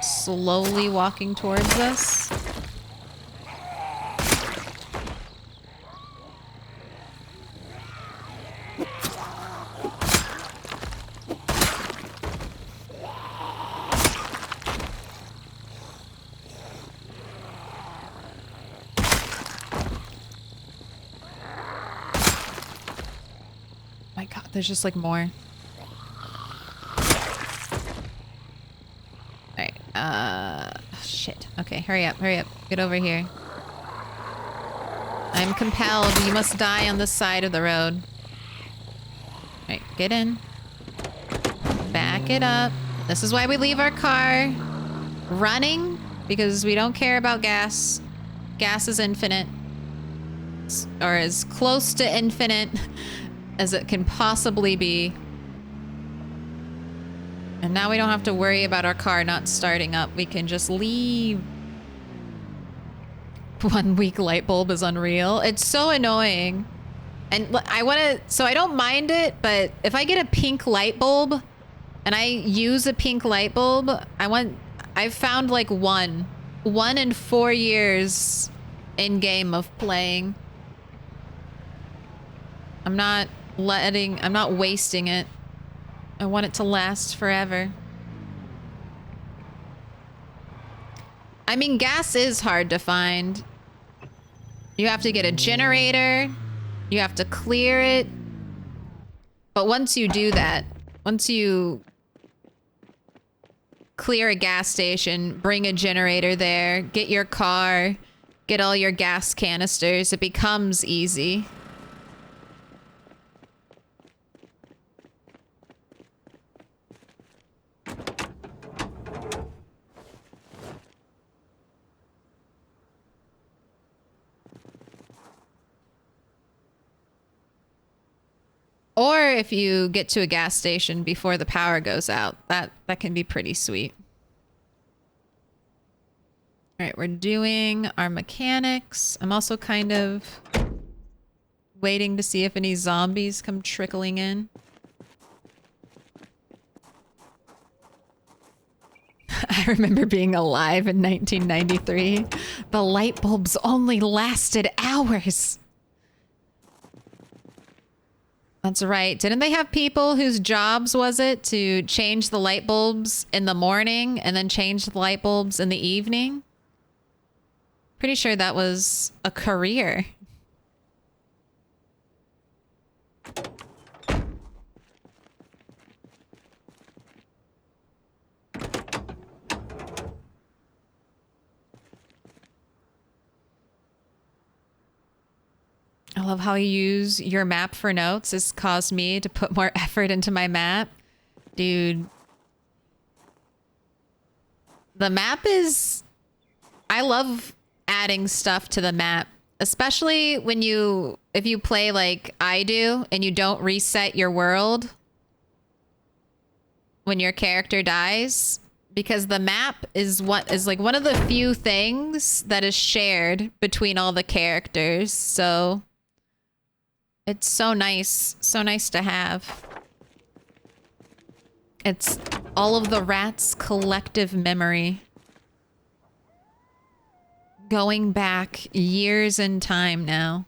slowly walking towards us. There's just like more. Alright, shit. Okay, hurry up, get over here. I'm compelled, you must die on this side of the road. Alright, get in. Back it up. This is why we leave our car running, because we don't care about gas. Gas is infinite. Or as close to infinite as it can possibly be. And now we don't have to worry about our car not starting up. We can just leave. 1 week light bulb is unreal. It's so annoying. And so I don't mind it, but if I get a pink light bulb and I use a pink light bulb, I've found like one in 4 years in game of playing. I'm not wasting it. I want it to last forever. I mean, gas is hard to find. You have to get a generator. You have to clear it. But once you do that, once you clear a gas station, bring a generator there, get your car, get all your gas canisters, it becomes easy. Or if you get to a gas station before the power goes out, that can be pretty sweet. All right, we're doing our mechanics. I'm also kind of waiting to see if any zombies come trickling in. I remember being alive in 1993. The light bulbs only lasted hours. That's right. Didn't they have people whose jobs was it to change the light bulbs in the morning and then change the light bulbs in the evening? Pretty sure that was a career. I love how you use your map for notes. It's caused me to put more effort into my map. Dude. The map is... I love adding stuff to the map. Especially when if you play like I do and you don't reset your world when your character dies, because the map is like one of the few things that is shared between all the characters. So it's so nice to have. It's all of the rats' collective memory. Going back years in time now.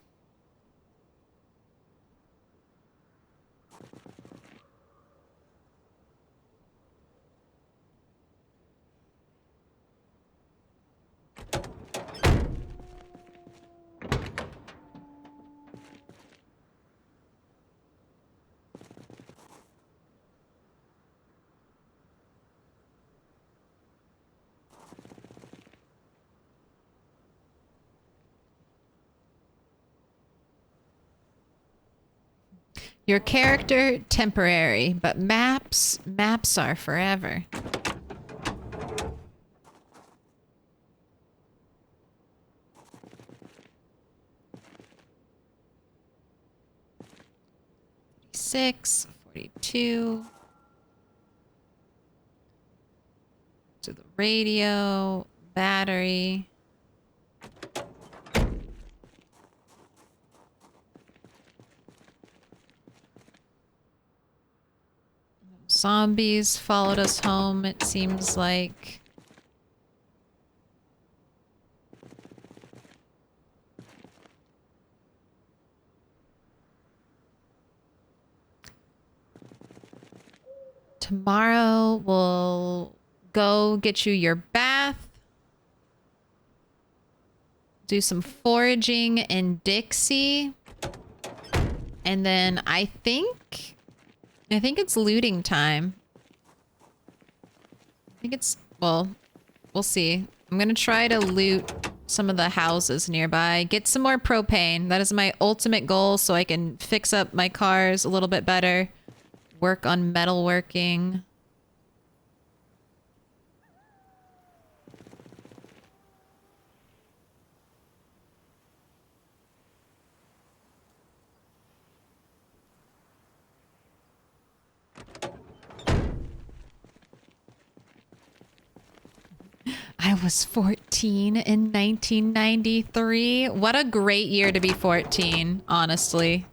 Your character, temporary, but maps are forever. Six, 42. To the radio, battery. Zombies followed us home, it seems like. Tomorrow we'll go get you your bath. Do some foraging in Dixie. And then I think it's looting time. I think it's, well, we'll see. I'm gonna try to loot some of the houses nearby. Get some more propane. That is my ultimate goal, so I can fix up my cars a little bit better. Work on metalworking. I was 14 in 1993. What a great year to be 14, honestly.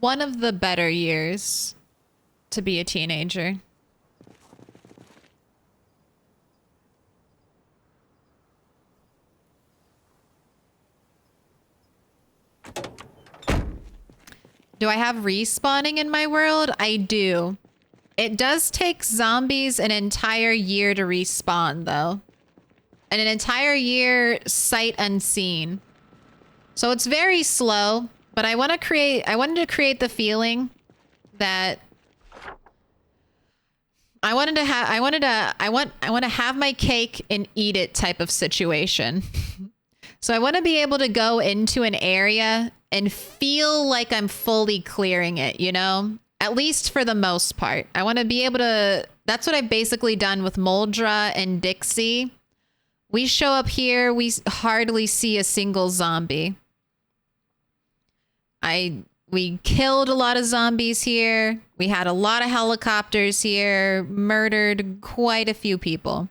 One of the better years to be a teenager. Do I have respawning in my world? I do. It does take zombies an entire year to respawn, though. And an entire year sight unseen. So it's very slow, but I wanted to create the feeling that I want to have my cake and eat it type of situation. So I want to be able to go into an area and feel like I'm fully clearing it, you know? At least for the most part. I want to be able to... That's what I've basically done with Moldra and Dixie. We show up here, we hardly see a single zombie. We killed a lot of zombies here. We had a lot of helicopters here. Murdered quite a few people.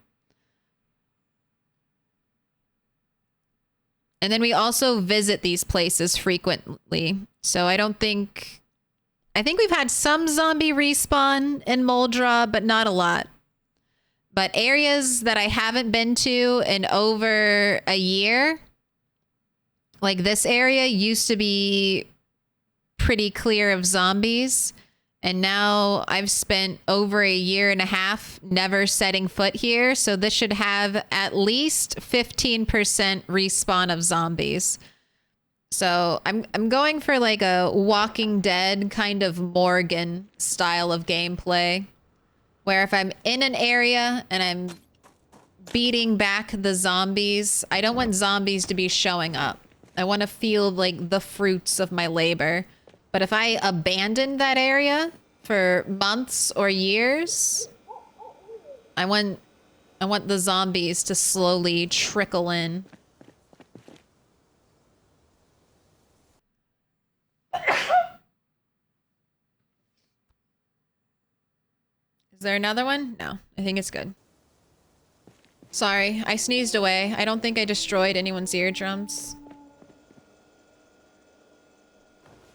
And then we also visit these places frequently. So I think we've had some zombie respawn in Moldra, but not a lot. But areas that I haven't been to in over a year, like this area used to be pretty clear of zombies. And now I've spent over a year and a half never setting foot here. So this should have at least 15% respawn of zombies. So I'm going for like a Walking Dead kind of Morgan style of gameplay. where if I'm in an area and I'm beating back the zombies, I don't want zombies to be showing up. I want to feel like the fruits of my labor. But if I abandon that area for months or years, I want the zombies to slowly trickle in. Is there another one? No, I think it's good. Sorry, I sneezed away. I don't think I destroyed anyone's eardrums.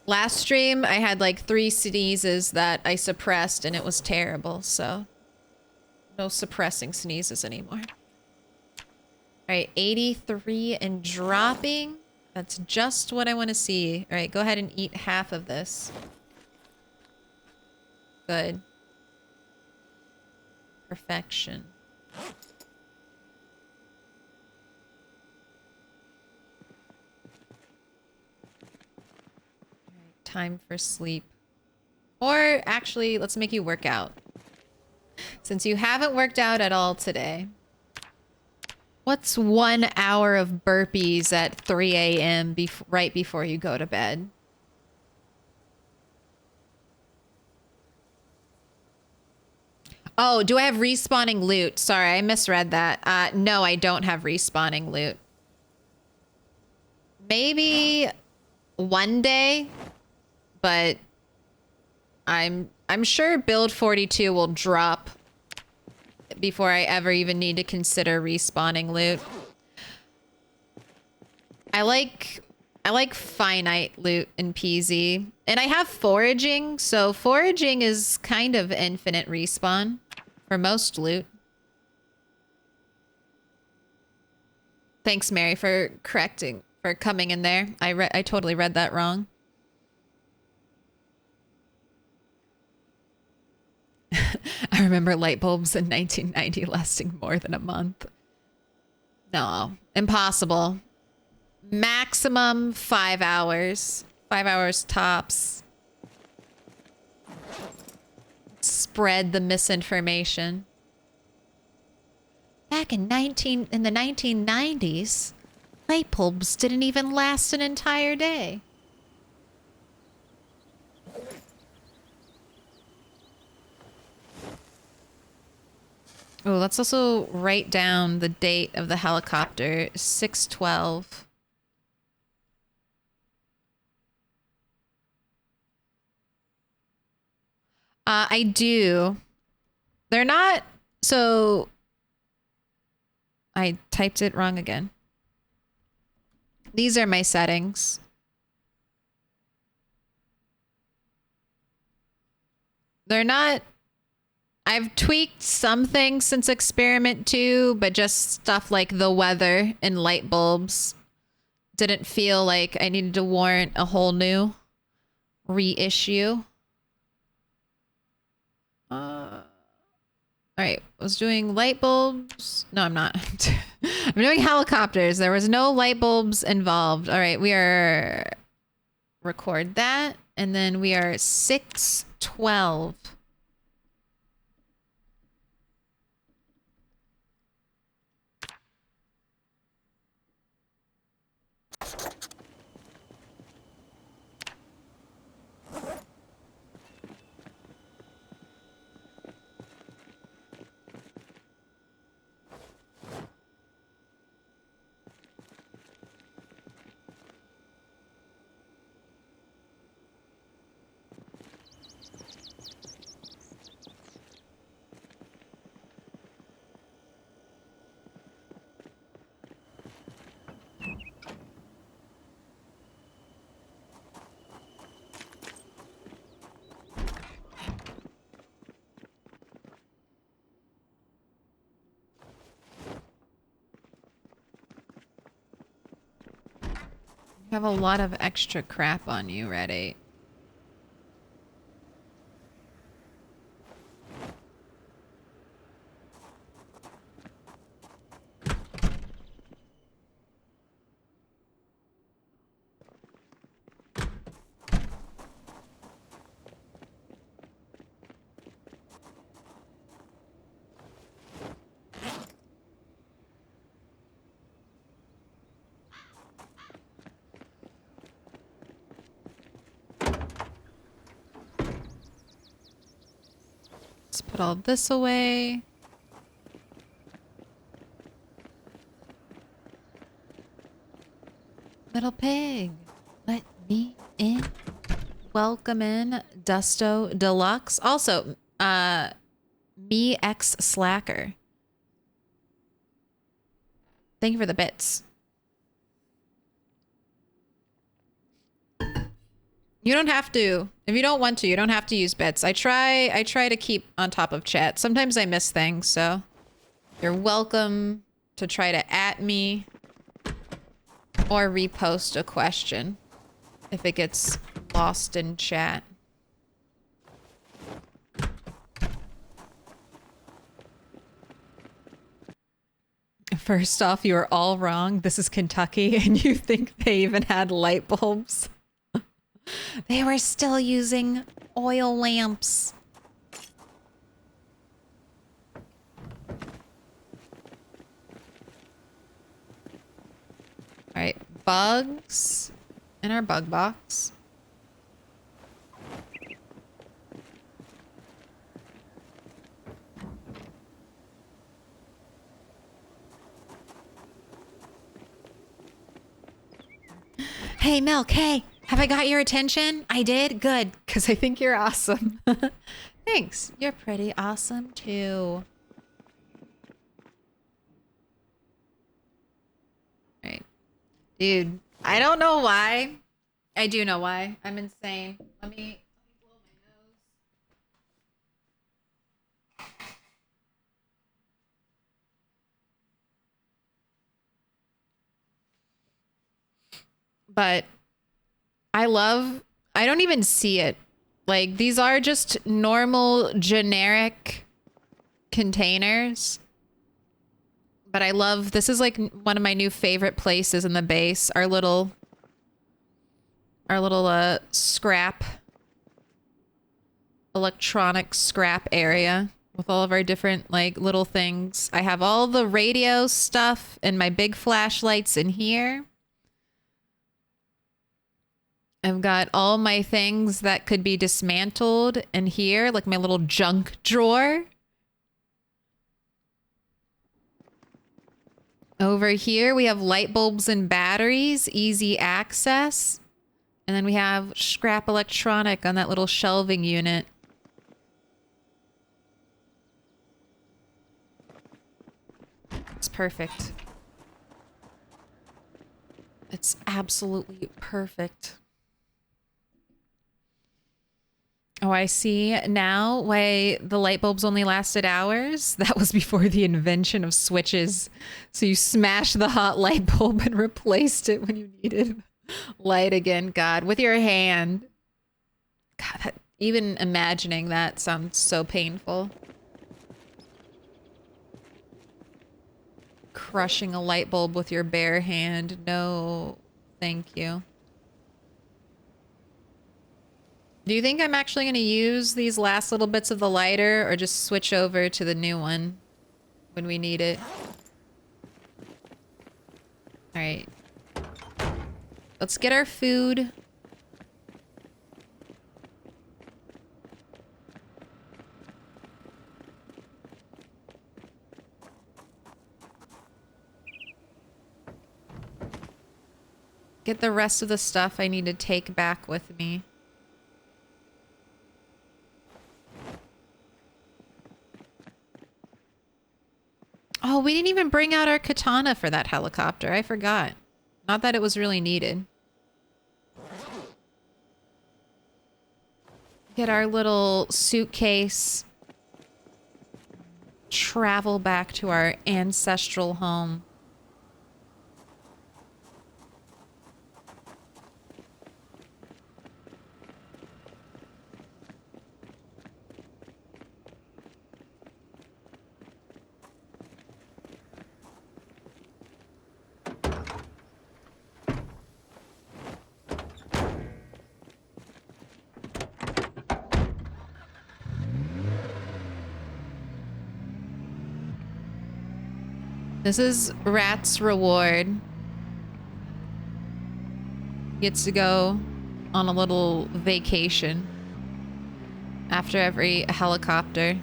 Last stream, I had like 3 sneezes that I suppressed and it was terrible, so no suppressing sneezes anymore. All right, 83 and dropping. That's just what I want to see. All right, go ahead and eat half of this. Good. Perfection. Time for sleep. Or actually, let's make you work out. Since you haven't worked out at all today. What's 1 hour of burpees at 3 a.m. right before you go to bed? Oh, do I have respawning loot? Sorry, I misread that. No, I don't have respawning loot. Maybe one day, but I'm sure build 42 will drop before I ever even need to consider respawning loot. I like finite loot in PZ. And I have foraging, so foraging is kind of infinite respawn for most loot. Thanks, Mary, for coming in there. I totally read that wrong. I remember light bulbs in 1990 lasting more than a month. No, impossible. Maximum 5 hours. 5 hours tops. Spread the misinformation. Back in the 1990s, light bulbs didn't even last an entire day. Oh, let's also write down the date of the helicopter, 6/12. I do. They're not, so I typed it wrong again. These are my settings. They're not, I've tweaked some things since experiment 2, but just stuff like the weather and light bulbs didn't feel like I needed to warrant a whole new reissue. All right, I was doing light bulbs. No, I'm not. I'm doing helicopters. There was no light bulbs involved. All right, we are record that, and then we are 6/12. You have a lot of extra crap on you, Red 8. Let's put all this away. Little pig, let me in. Welcome in, Dusto Deluxe. Also, me X Slacker. Thank you for the bits. You don't have to. If you don't want to, you don't have to use bits. I try to keep on top of chat. Sometimes I miss things, so you're welcome to try to @ me or repost a question if it gets lost in chat. First off, you are all wrong. This is Kentucky, and you think they even had light bulbs. They were still using oil lamps. All right, bugs in our bug box. Hey, Milk, hey, have I got your attention? I did? Good, because I think you're awesome. Thanks. You're pretty awesome, too. Right. Dude, I don't know why. I do know why. I'm insane. Let me blow my nose. But I don't even see it. Like, these are just normal, generic containers. But I love, this is like one of my new favorite places in the base. Our little scrap, electronic scrap area with all of our different like little things. I have all the radio stuff and my big flashlights in here. I've got all my things that could be dismantled in here, like my little junk drawer. Over here, we have light bulbs and batteries, easy access. And then we have scrap electronic on that little shelving unit. It's perfect. It's absolutely perfect. Oh, I see now why the light bulbs only lasted hours. That was before the invention of switches. So you smashed the hot light bulb and replaced it when you needed light again. God, with your hand. God, even imagining that sounds so painful. Crushing a light bulb with your bare hand. No, thank you. Do you think I'm actually going to use these last little bits of the lighter or just switch over to the new one when we need it? All right. Let's get our food. Get the rest of the stuff I need to take back with me. Oh, we didn't even bring out our katana for that helicopter. I forgot. Not that it was really needed. Get our little suitcase. Travel back to our ancestral home. This is Rat's reward. Gets to go on a little vacation after every helicopter.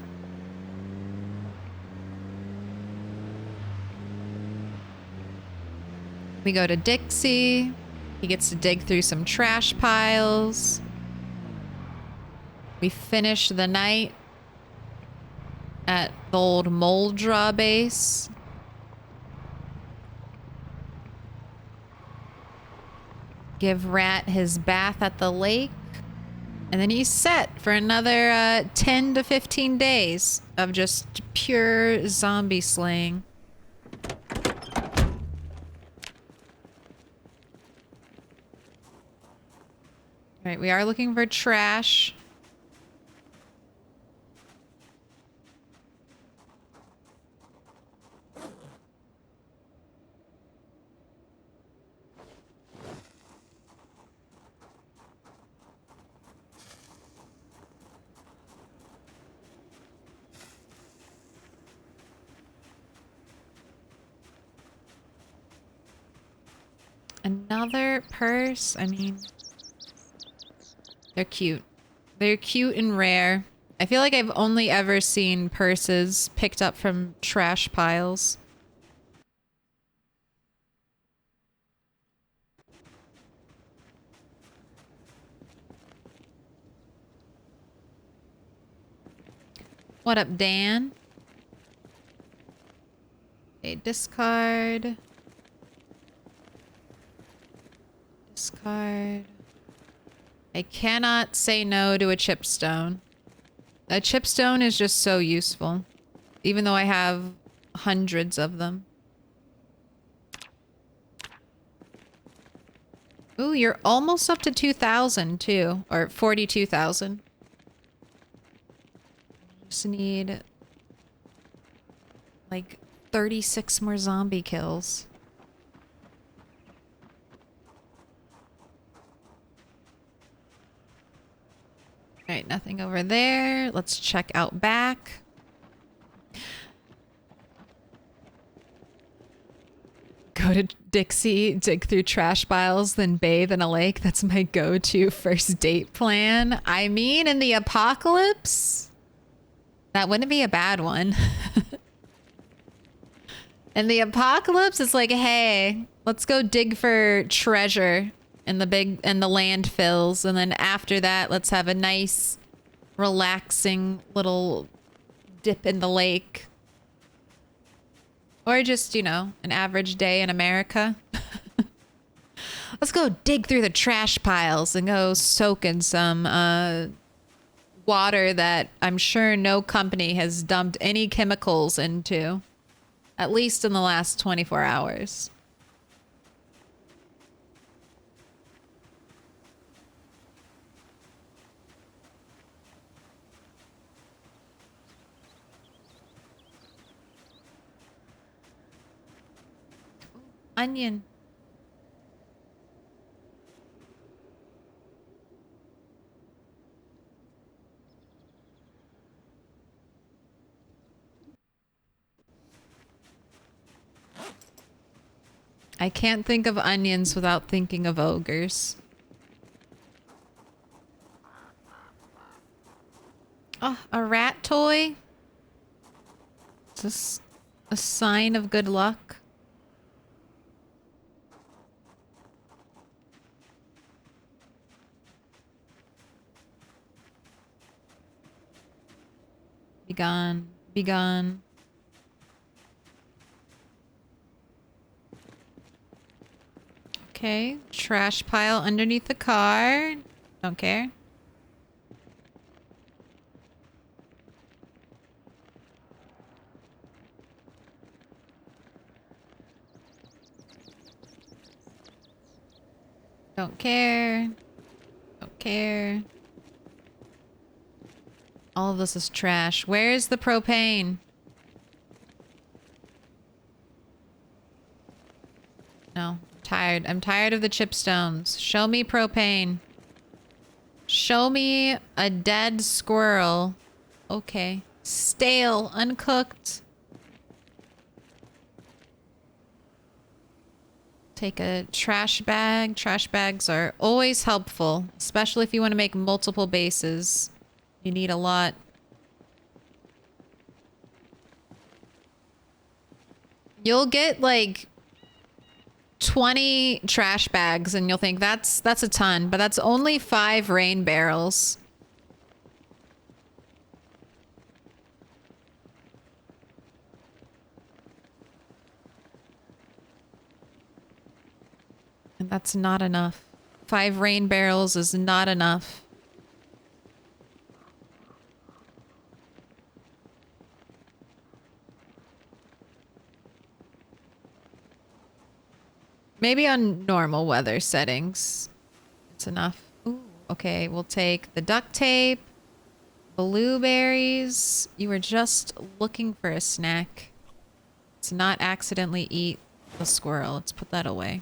We go to Dixie. He gets to dig through some trash piles. We finish the night at the old mold draw base. Give Rat his bath at the lake. And then he's set for another 10 to 15 days of just pure zombie slaying. All right, we are looking for trash. Another purse? I mean, they're cute. They're cute and rare. I feel like I've only ever seen purses picked up from trash piles. What up, Dan? Okay, discard. Discard. I cannot say no to a chipstone. A chipstone is just so useful. Even though I have hundreds of them. Ooh, you're almost up to 2,000 too. Or 42,000. Just need like 36 more zombie kills. Alright, nothing over there. Let's check out back. Go to Dixie, dig through trash piles, then bathe in a lake. That's my go-to first date plan. I mean, in the apocalypse, that wouldn't be a bad one. In the apocalypse, it's like, hey, let's go dig for treasure in the landfills, and then after that, let's have a nice, relaxing little dip in the lake. Or just, you know, an average day in America. Let's go dig through the trash piles and go soak in some water that I'm sure no company has dumped any chemicals into. At least in the last 24 hours. Onion. I can't think of onions without thinking of ogres. Oh, a rat toy? Is this a sign of good luck? Be gone. Be gone. Okay, trash pile underneath the car. Don't care. Don't care. Don't care. All of this is trash. Where is the propane? No. Tired. I'm tired of the chipstones. Show me propane. Show me a dead squirrel. Okay. Stale. Uncooked. Take a trash bag. Trash bags are always helpful, especially if you want to make multiple bases. You need a lot. You'll get like 20 trash bags, and you'll think that's a ton, but that's only 5 rain barrels. And that's not enough. 5 rain barrels is not enough. Maybe on normal weather settings, it's enough. Ooh, okay, we'll take the duct tape, blueberries. You were just looking for a snack. Let's not accidentally eat the squirrel. Let's put that away.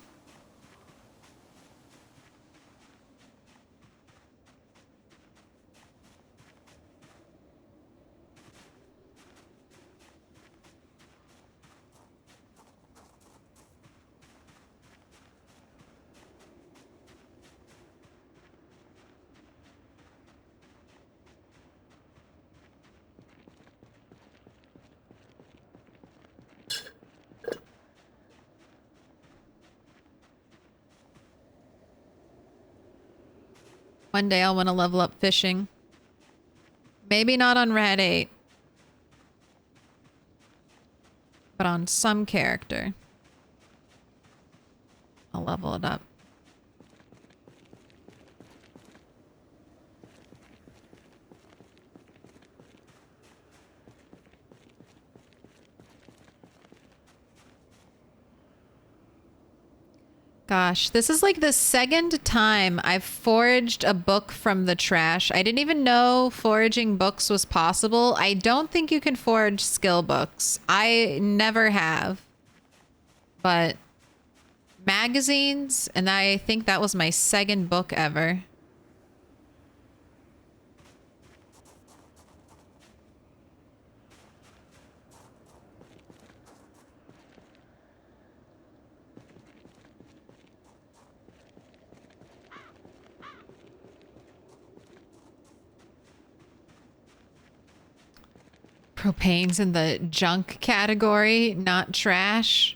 One day I'll want to level up fishing. Maybe not on Red 8. But on some character. I'll level it up. Gosh, this is like the second time I've foraged a book from the trash. I didn't even know foraging books was possible. I don't think you can forage skill books. I never have. But magazines, and I think that was my second book ever. Propane's in the junk category, not trash.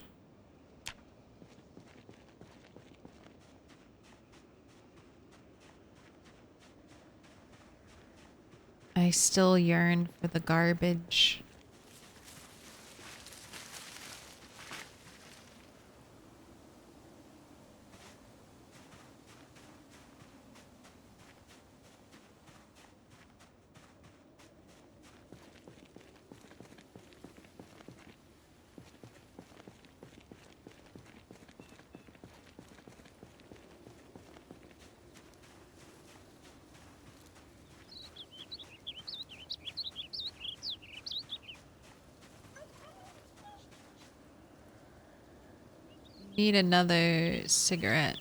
I still yearn for the garbage. Need another cigarette.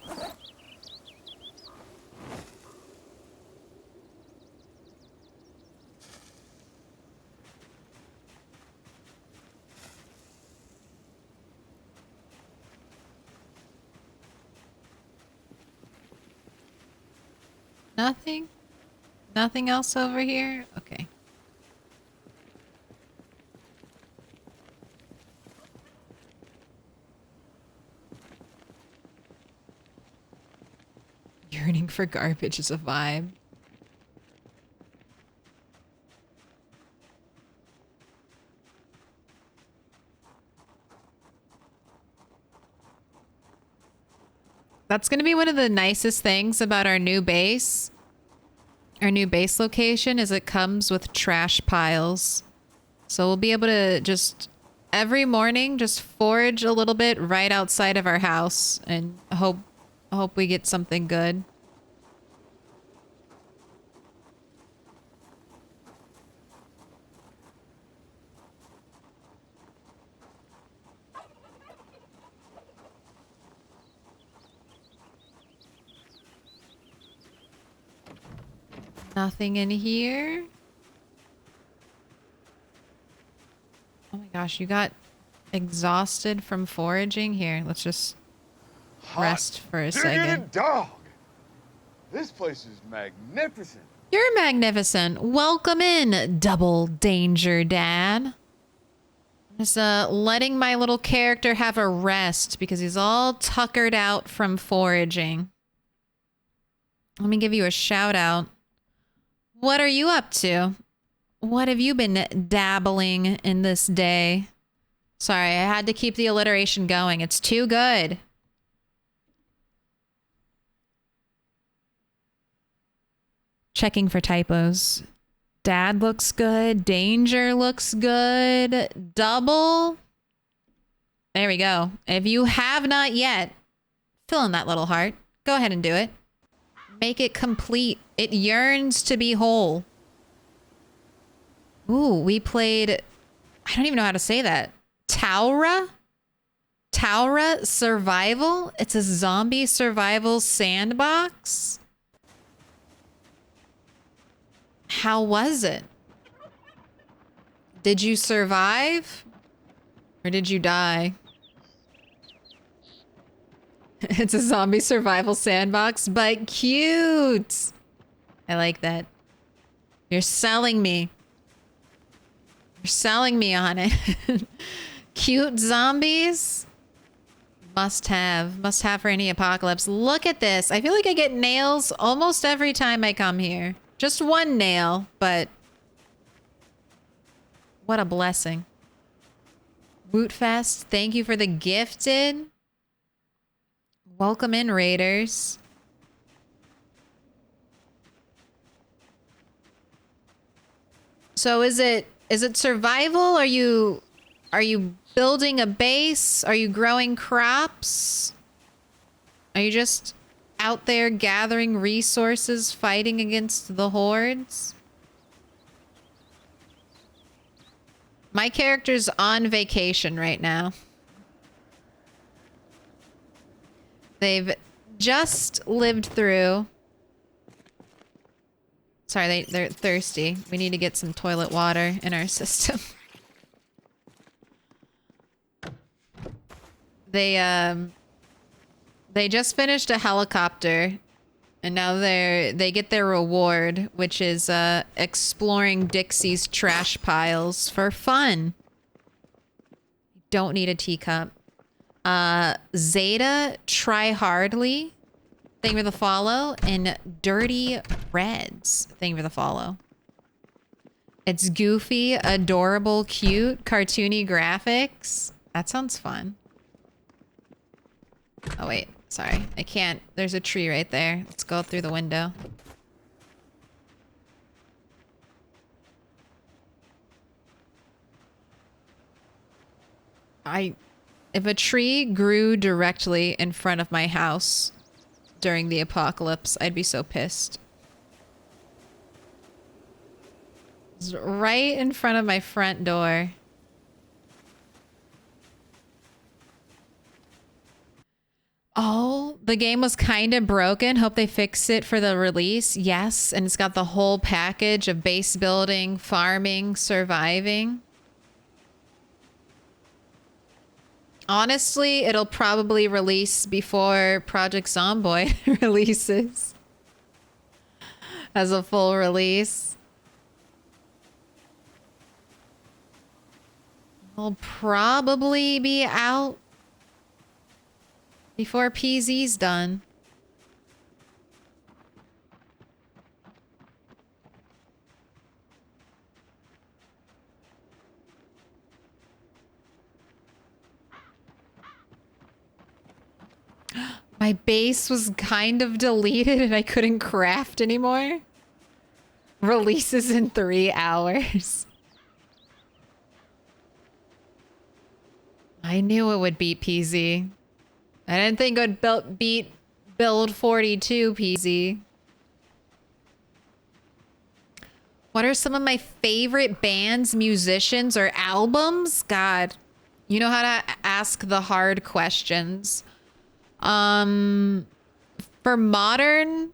Nothing? Nothing else over here? Okay. Yearning for garbage is a vibe. That's going to be one of the nicest things about our new base. Our new base location is it comes with trash piles. So we'll be able to just every morning just forage a little bit right outside of our house and hope we get something good. Nothing in here. Oh my gosh, you got exhausted from foraging? Here, let's just rest for a second. Dog. This place is magnificent. You're magnificent. Welcome in, Double Danger Dad. Just letting my little character have a rest because he's all tuckered out from foraging. Let me give you a shout out. What are you up to? What have you been dabbling in this day? Sorry, I had to keep the alliteration going. It's too good. Checking for typos. Dad looks good. Danger looks good. Double. There we go. If you have not yet, fill in that little heart. Go ahead and do it. Make it complete. It yearns to be whole. Ooh, we played... I don't even know how to say that. Taura? Taura Survival? It's a zombie survival sandbox? How was it? Did you survive? Or did you die? It's a zombie survival sandbox, but cute. I like that. You're selling me. You're selling me on it. Cute zombies. Must have. Must have for any apocalypse. Look at this. I feel like I get nails almost every time I come here. Just one nail, but what a blessing. Wootfest, thank you for the gifted. Welcome in, Raiders. So is it survival? Are you building a base? Are you growing crops? Are you just out there gathering resources, fighting against the hordes? My character's on vacation right now. They've just lived through... Sorry, they're thirsty. We need to get some toilet water in our system. They just finished a helicopter, and now they get their reward, which is exploring Dixie's trash piles for fun. Don't need a teacup. Zeta Try Hardly, thank you for the follow, and Dirty Reds, thank you for the follow. It's goofy, adorable, cute, cartoony graphics. That sounds fun. Oh wait, sorry, I can't. There's a tree right there. Let's go through the window. If a tree grew directly in front of my house during the apocalypse, I'd be so pissed. It's right in front of my front door. Oh, the game was kind of broken. Hope they fix it for the release. Yes, and it's got the whole package of base building, farming, surviving. Honestly, it'll probably release before Project Zomboid releases as a full release. It'll probably be out before PZ's done. My base was kind of deleted and I couldn't craft anymore. Releases in 3 hours. I knew it would beat PZ. I didn't think it would beat Build 42 PZ. What are some of my favorite bands, musicians, or albums? God, you know how to ask the hard questions. For modern,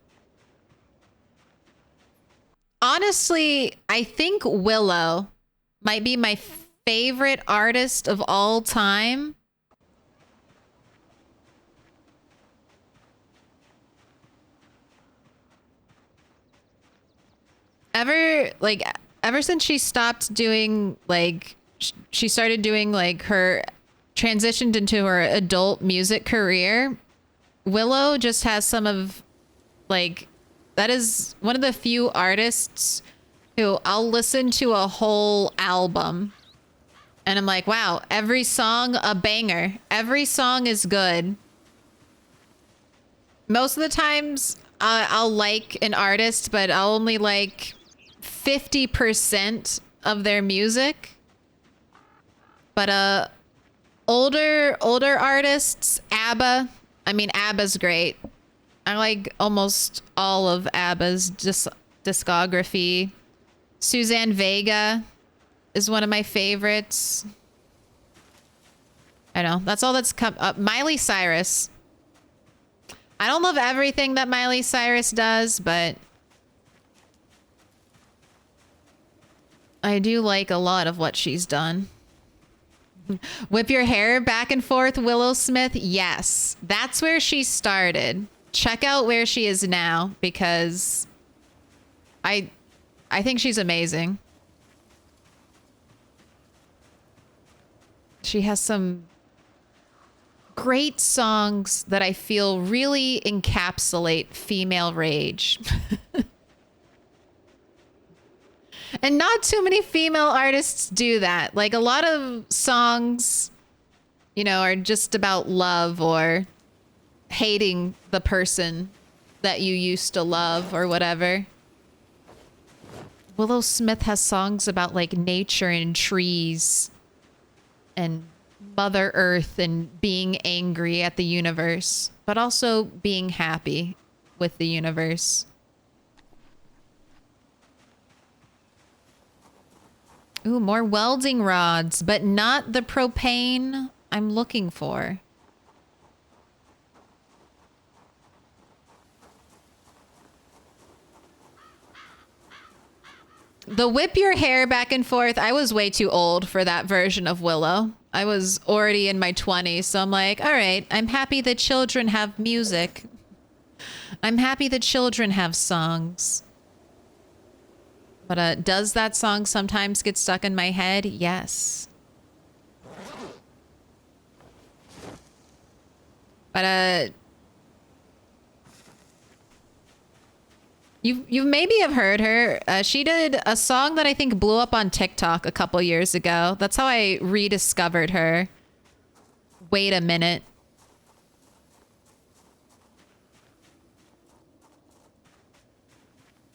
honestly, I think Willow might be my favorite artist of all time. Ever since she stopped doing like she started doing like her transitioned into her adult music career. Willow just has some of like that is one of the few artists who I'll listen to a whole album and I'm like, wow, every song a banger. Every song is good. Most of the times I'll like an artist, but I'll only like 50% of their music. But older artists, ABBA. I mean, ABBA's great. I like almost all of ABBA's discography. Suzanne Vega is one of my favorites. I know. That's all that's come up. Miley Cyrus. I don't love everything that Miley Cyrus does, but I do like a lot of what she's done. Whip your hair back and forth, Willow Smith. Yes, that's where she started. Check out where she is now because I think she's amazing. She has some great songs that I feel really encapsulate female rage. And not too many female artists do that. Like a lot of songs, you know, are just about love or hating the person that you used to love or whatever. Willow Smith has songs about like nature and trees and Mother Earth and being angry at the universe, but also being happy with the universe. Ooh, more welding rods, but not the propane I'm looking for. The whip your hair back and forth, I was way too old for that version of Willow. I was already in my 20s, so I'm like, all right, I'm happy that children have music. I'm happy that children have songs. But does that song sometimes get stuck in my head? Yes. But you maybe have heard her. She did a song that I think blew up on TikTok a couple years ago. That's how I rediscovered her. Wait a minute.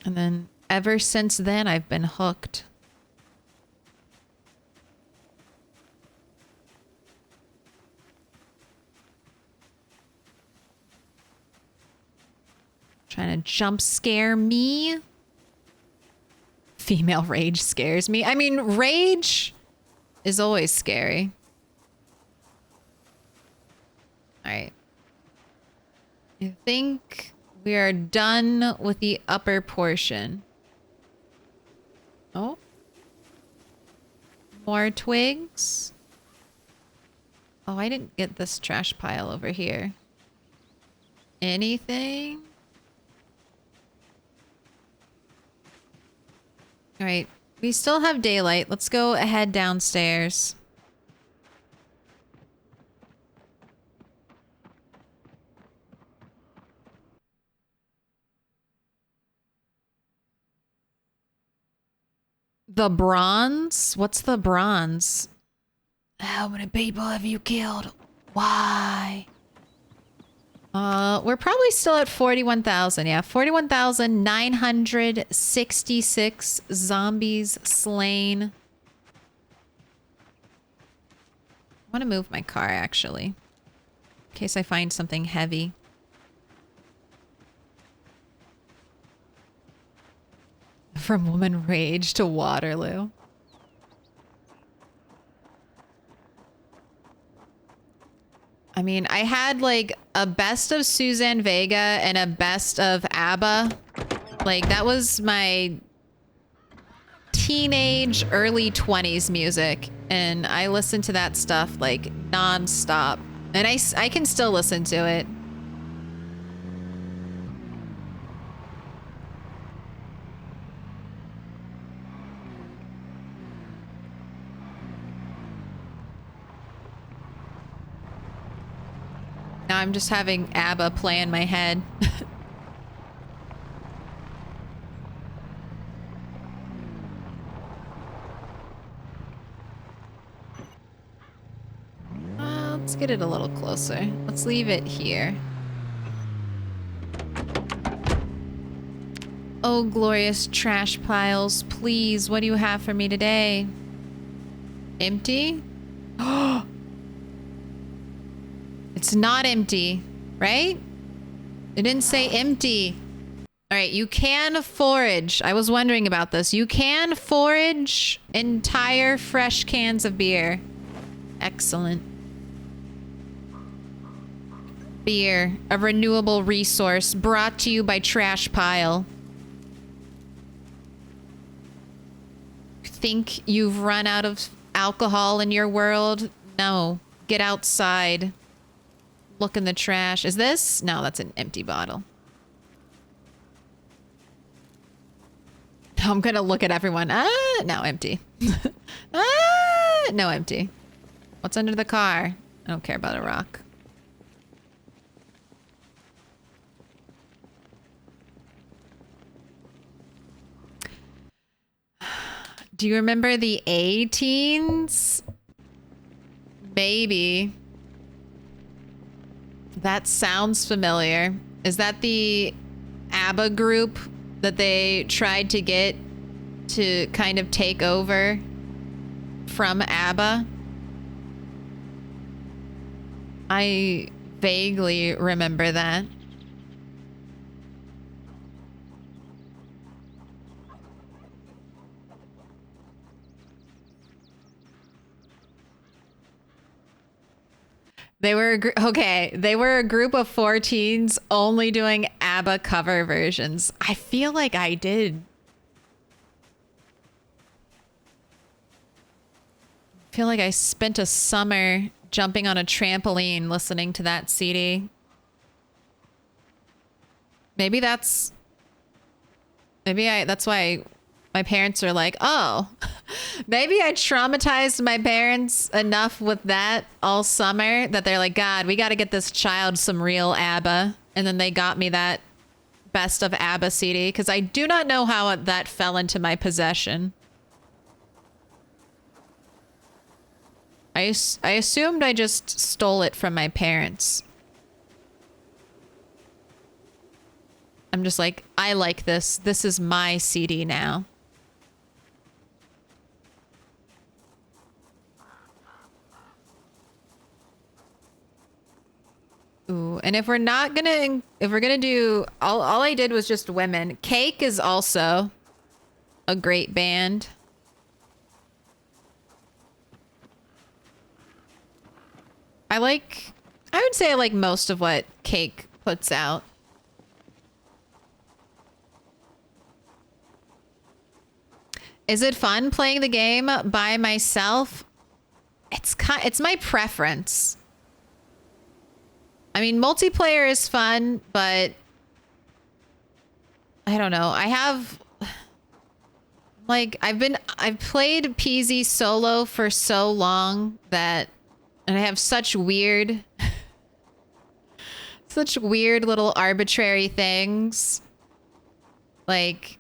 And then ever since then, I've been hooked. Trying to jump scare me. Female rage scares me. I mean, rage is always scary. All right. I think we are done with the upper portion. Oh. More twigs. Oh, I didn't get this trash pile over here. Anything? All right. We still have daylight. Let's go ahead downstairs. The bronze? What's the bronze? How many people have you killed? Why? We're probably still at 41,000. Yeah, 41,966 zombies slain. I want to move my car, actually. In case I find something heavy. From woman rage to Waterloo. I mean, I had like a best of Suzanne Vega and a best of ABBA. Like that was my teenage, early 20s music. And I listened to that stuff like nonstop. And I can still listen to it. Now I'm just having ABBA play in my head. Let's get it a little closer. Let's leave it here. Oh, glorious trash piles. Please, what do you have for me today? Empty? It's not empty, right? It didn't say empty. All right, you can forage. I was wondering about this. You can forage entire fresh cans of beer. Excellent. Beer, a renewable resource brought to you by Trash Pile. Think you've run out of alcohol in your world? No. Get outside. Look in the trash. Is this? No, that's an empty bottle. I'm gonna look at everyone. No, empty. No, empty. What's under the car? I don't care about a rock. Do you remember the A-teens? Maybe. That sounds familiar. Is that the ABBA group that they tried to get to kind of take over from ABBA? I vaguely remember that. They were they were a group of 4 teens only doing ABBA cover versions. I feel like I did. I feel like I spent a summer jumping on a trampoline listening to that CD. Maybe that's why my parents are like, oh, maybe I traumatized my parents enough with that all summer that they're like, God, we got to get this child some real ABBA. And then they got me that best of ABBA CD because I do not know how that fell into my possession. I assumed I just stole it from my parents. I'm just like, I like this. This is my CD now. Ooh, and if we're gonna do, all I did was just women. Cake is also a great band. I would say I like most of what Cake puts out. Is it fun playing the game by myself? It's my preference. I mean, multiplayer is fun, but I don't know. I've played PZ solo for so long and I have such weird little arbitrary things. Like,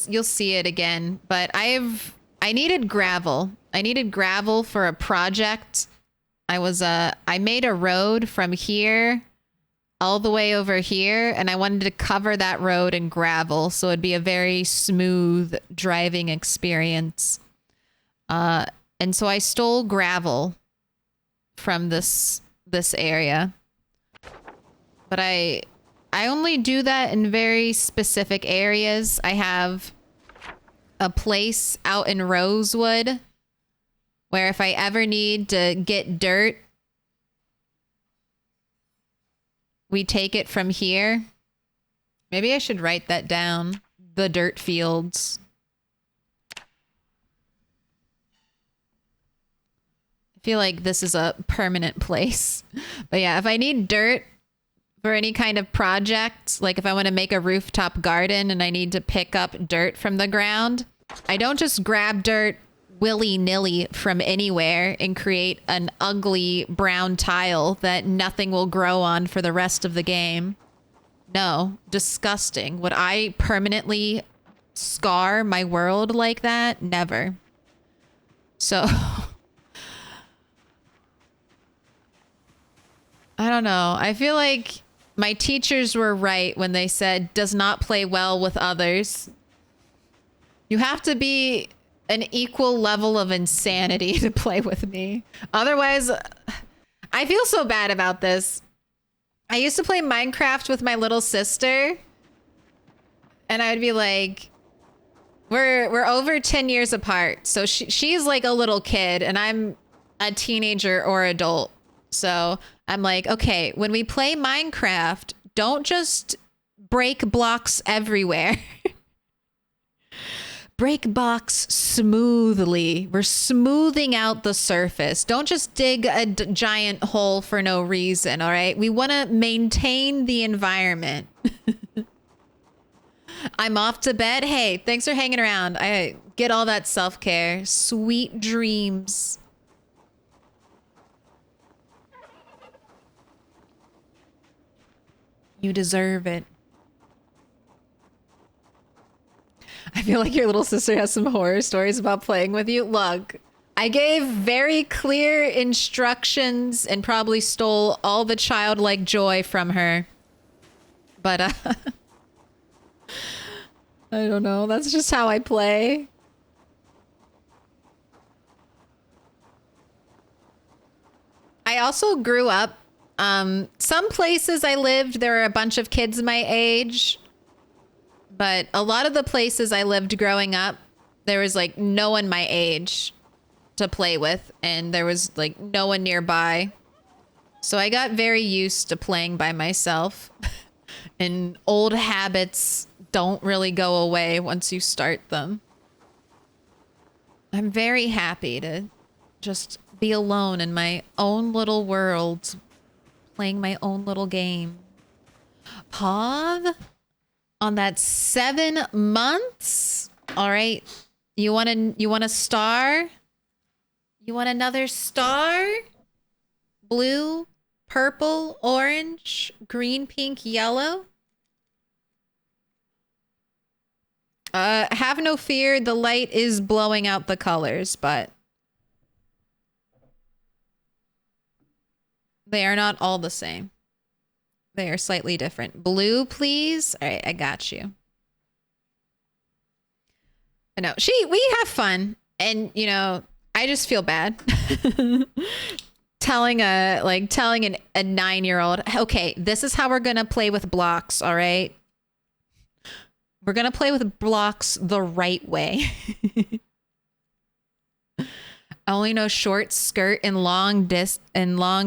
you'll see it again, but I needed gravel. I needed gravel for a project. I made a road from here all the way over here, and I wanted to cover that road in gravel so it'd be a very smooth driving experience. And so I stole gravel from this area. But I only do that in very specific areas. I have a place out in Rosewood where if I ever need to get dirt, we take it from here. Maybe I should write that down. The dirt fields. I feel like this is a permanent place. But yeah, if I need dirt for any kind of project, like if I want to make a rooftop garden and I need to pick up dirt from the ground, I don't just grab dirt willy-nilly from anywhere and create an ugly brown tile that nothing will grow on for the rest of the game. No, disgusting. Would I permanently scar my world like that? Never. So I don't know. I feel like my teachers were right when they said does not play well with others. You have to be an equal level of insanity to play with me. Otherwise, I feel so bad about this. I used to play Minecraft with my little sister, and I'd be like, we're over 10 years apart. So she's like a little kid and I'm a teenager or adult. So I'm like, okay, when we play Minecraft, don't just break blocks everywhere. Break blocks smoothly. We're smoothing out the surface. Don't just dig a giant hole for no reason, all right? We want to maintain the environment. I'm off to bed. Hey, thanks for hanging around. I get all that self-care. Sweet dreams. You deserve it. I feel like your little sister has some horror stories about playing with you. Look, I gave very clear instructions and probably stole all the childlike joy from her. But I don't know. That's just how I play. I also grew up. Some places I lived, there were a bunch of kids my age. But a lot of the places I lived growing up, there was like no one my age to play with. And there was like no one nearby. So I got very used to playing by myself. And old habits don't really go away once you start them. I'm very happy to just be alone in my own little world, playing my own little game. Pav, on that 7 months. All right. You want a star? You want another star? Blue, purple, orange, green, pink, yellow. Have no fear. The light is blowing out the colors, but they are not all the same. They are slightly different. Blue, please. All right, I got you. I know. We have fun. And, you know, I just feel bad. telling a 9-year-old, okay, this is how we're going to play with blocks, all right? We're going to play with blocks the right way. I only know short skirt and long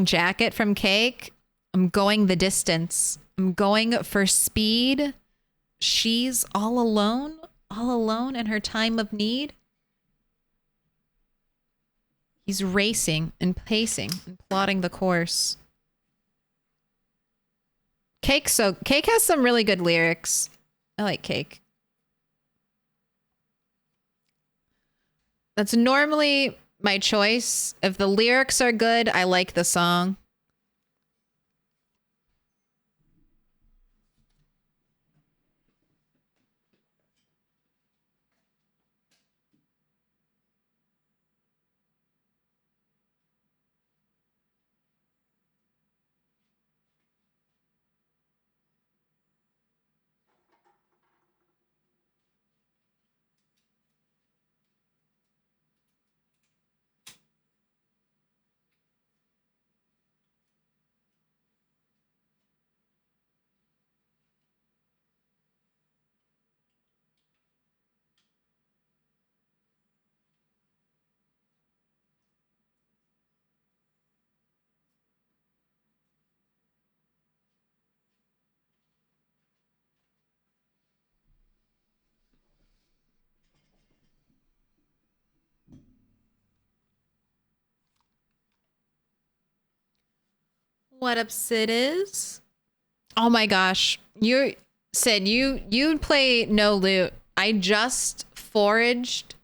jacket from Cake. I'm going the distance. I'm going for speed. She's all alone in her time of need. He's racing and pacing and plotting the course. Cake has some really good lyrics. I like Cake. That's normally my choice. If the lyrics are good, I like the song. What up, Sid is? Oh my gosh. Sid, you play no loot. I just foraged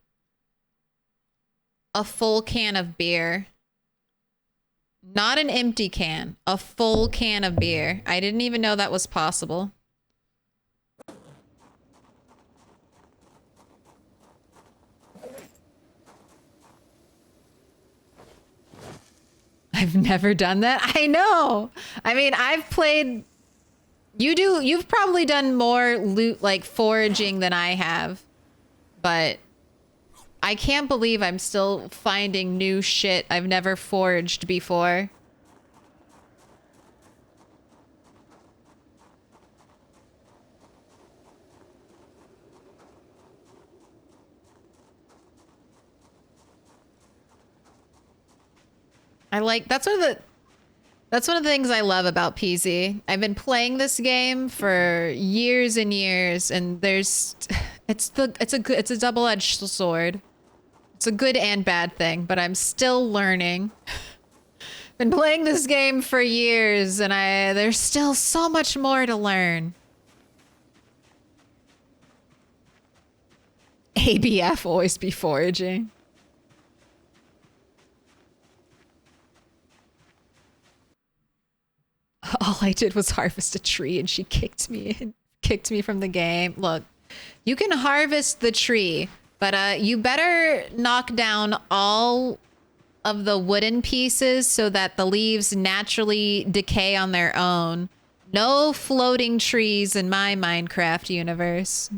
a full can of beer. Not an empty can, a full can of beer. I didn't even know that was possible. I've never done that. I know. I mean, I've played... You've probably done more loot, like foraging than I have. But I can't believe I'm still finding new shit I've never foraged before. That's one of the things I love about PZ. I've been playing this game for years and years, and it's a double-edged sword. It's a good and bad thing, but I'm still learning. Been playing this game for years, and there's still so much more to learn. ABF always be foraging. All I did was harvest a tree and she kicked me from the game. Look, you can harvest the tree, but you better knock down all of the wooden pieces so that the leaves naturally decay on their own. No floating trees in my Minecraft universe.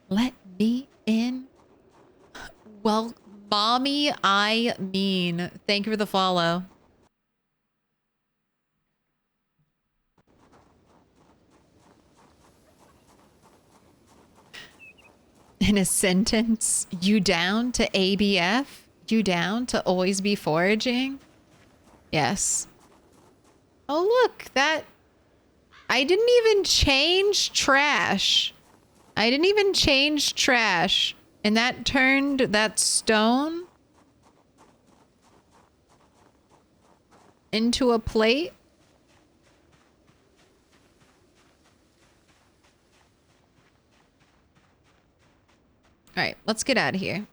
Let me in. Well, mommy, I mean. Thank you for the follow. In a sentence, you down to ABF? You down to always be foraging? Yes. Oh, look, that... I didn't even change trash. I didn't even change trash. And that turned that stone into a plate. All right, let's get out of here.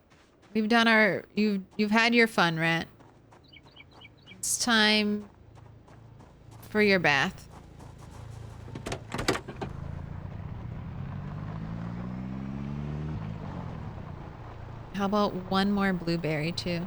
We've done our... You've had your fun, Rat. It's time for your bath. How about one more blueberry, too?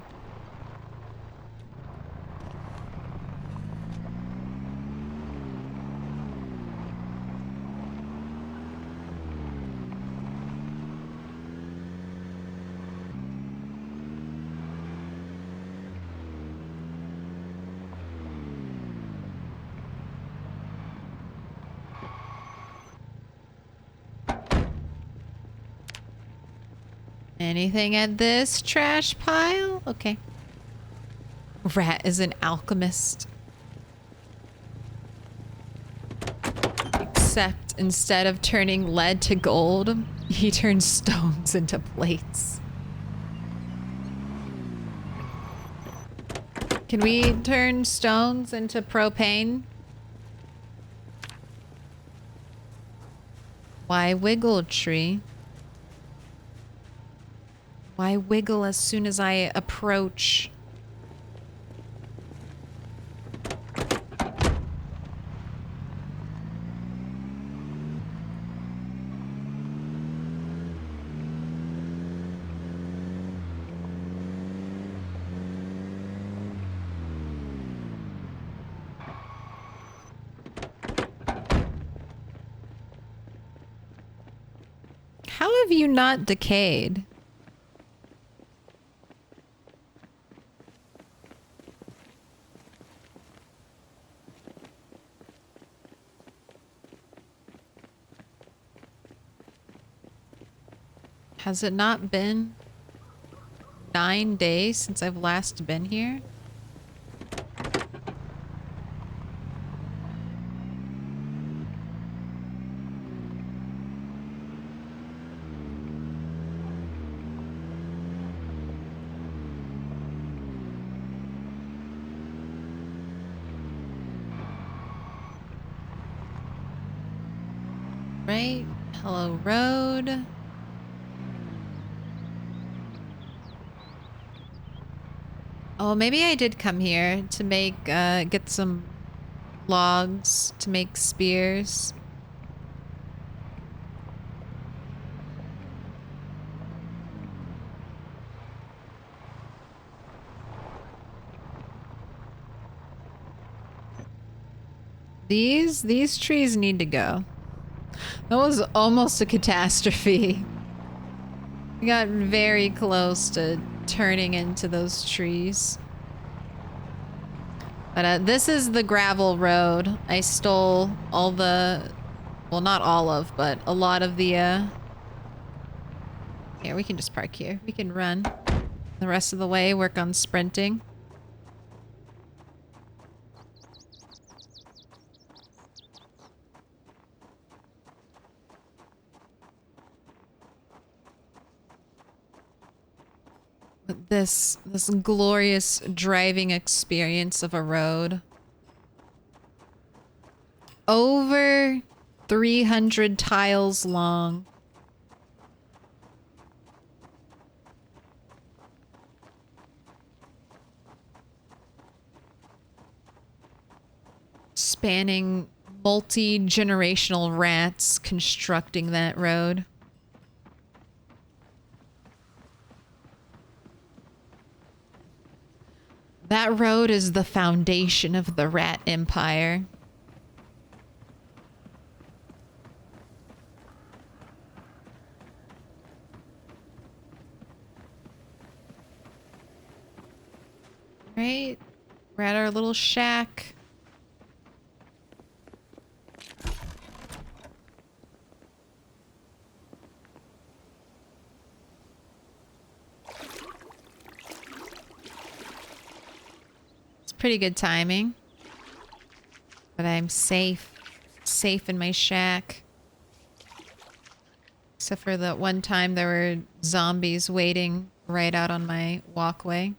Anything at this trash pile? Okay. Rat is an alchemist. Except instead of turning lead to gold, he turns stones into plates. Can we turn stones into propane? Why wiggle, tree? Why wiggle as soon as I approach? How have you not decayed? Has it not been 9 days since I've last been here? Right? Hello, road. Oh, maybe I did come here to make, get some logs to make spears. These trees need to go. That was almost a catastrophe. We got very close to turning into those trees. But this is the gravel road. I stole all the, well, not all of, but a lot of the, here, we can just park here. We can run the rest of the way, work on sprinting. This glorious driving experience of a road. Over 300 tiles long. Spanning multi-generational rats constructing that road. That road is the foundation of the rat empire. Right? We're at our little shack. Pretty good timing. But I'm safe. Safe in my shack. Except for that one time there were zombies waiting right out on my walkway.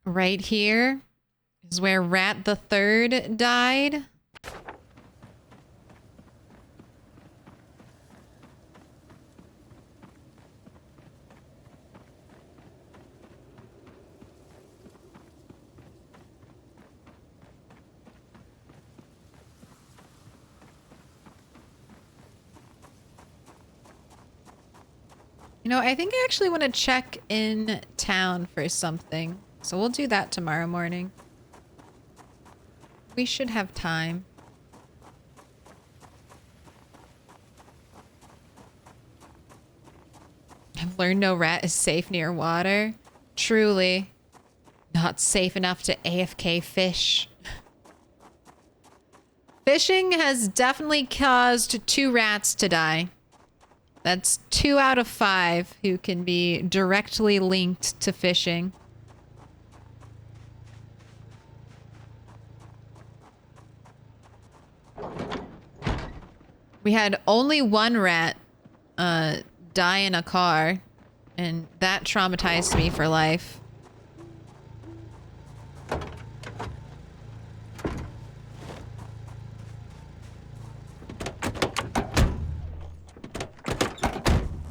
Right here is where Rat the Third died. You know, I think I actually want to check in town for something. So we'll do that tomorrow morning. We should have time. I've learned no rat is safe near water. Truly. Not safe enough to AFK fish. Fishing has definitely caused 2 rats to die. That's 2 out of 5 who can be directly linked to fishing. We had only 1 rat die in a car, and that traumatized me for life.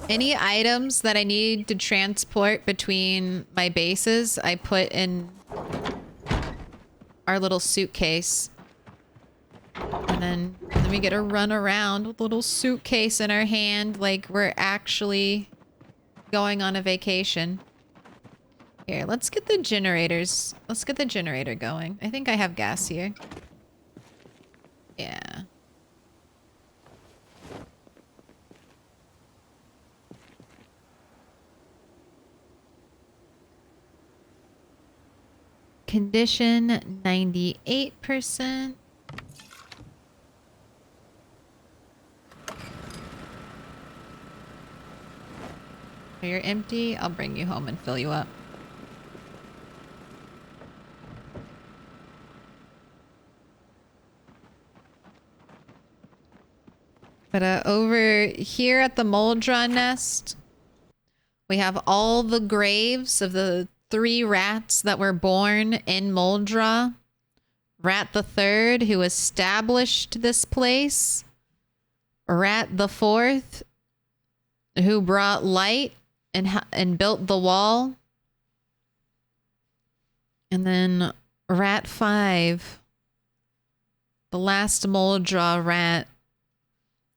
Any items that I need to transport between my bases, I put in our little suitcase. And then we get to run around with a little suitcase in our hand like we're actually going on a vacation. Here, let's get the generators. Let's get the generator going. I think I have gas here. Yeah. Condition 98%. You're empty. I'll bring you home and fill you up. But over here at the Moldra nest, we have all the graves of the 3 rats that were born in Moldra. Rat the 3rd, who established this place. Rat the 4th, who brought light and built the wall. And then Rat 5, the last Moldra rat,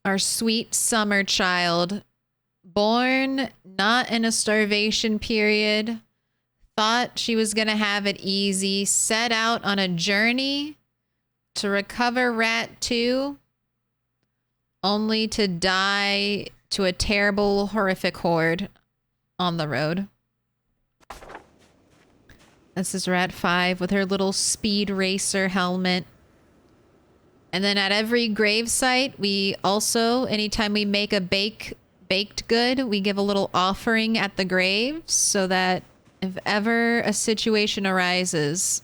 our sweet summer child, born not in a starvation period, thought she was going to have it easy, set out on a journey to recover Rat 2, only to die to a terrible, horrific horde on the road. This is Rat 5 with her little speed racer helmet. And then at every grave site, we also, anytime we make a baked good, we give a little offering at the graves so that if ever a situation arises,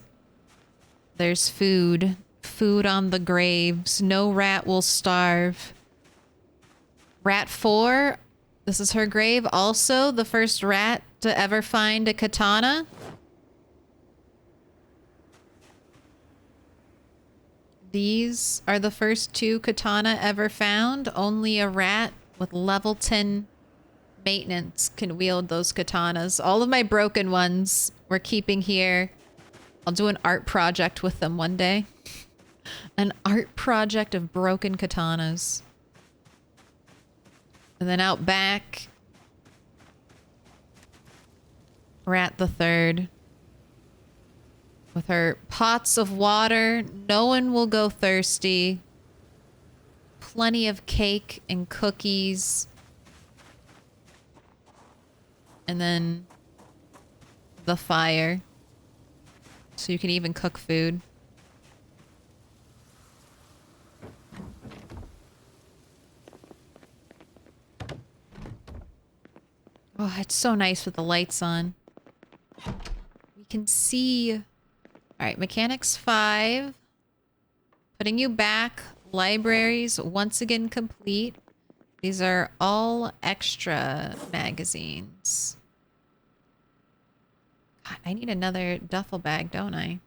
there's food. Food on the graves. No rat will starve. Rat 4, this is her grave. Also, the first rat to ever find a katana. These are the first 2 katana ever found. Only a rat with level 10 maintenance can wield those katanas. All of my broken ones we're keeping here. I'll do an art project with them one day. An art project of broken katanas. And then out back, Rat the 3rd. With her pots of water, no one will go thirsty. Plenty of cake and cookies. And then the fire. So you can even cook food. Oh, it's so nice with the lights on. We can see. All right, mechanics 5. Putting you back. Libraries once again complete. These are all extra magazines. God, I need another duffel bag, don't I?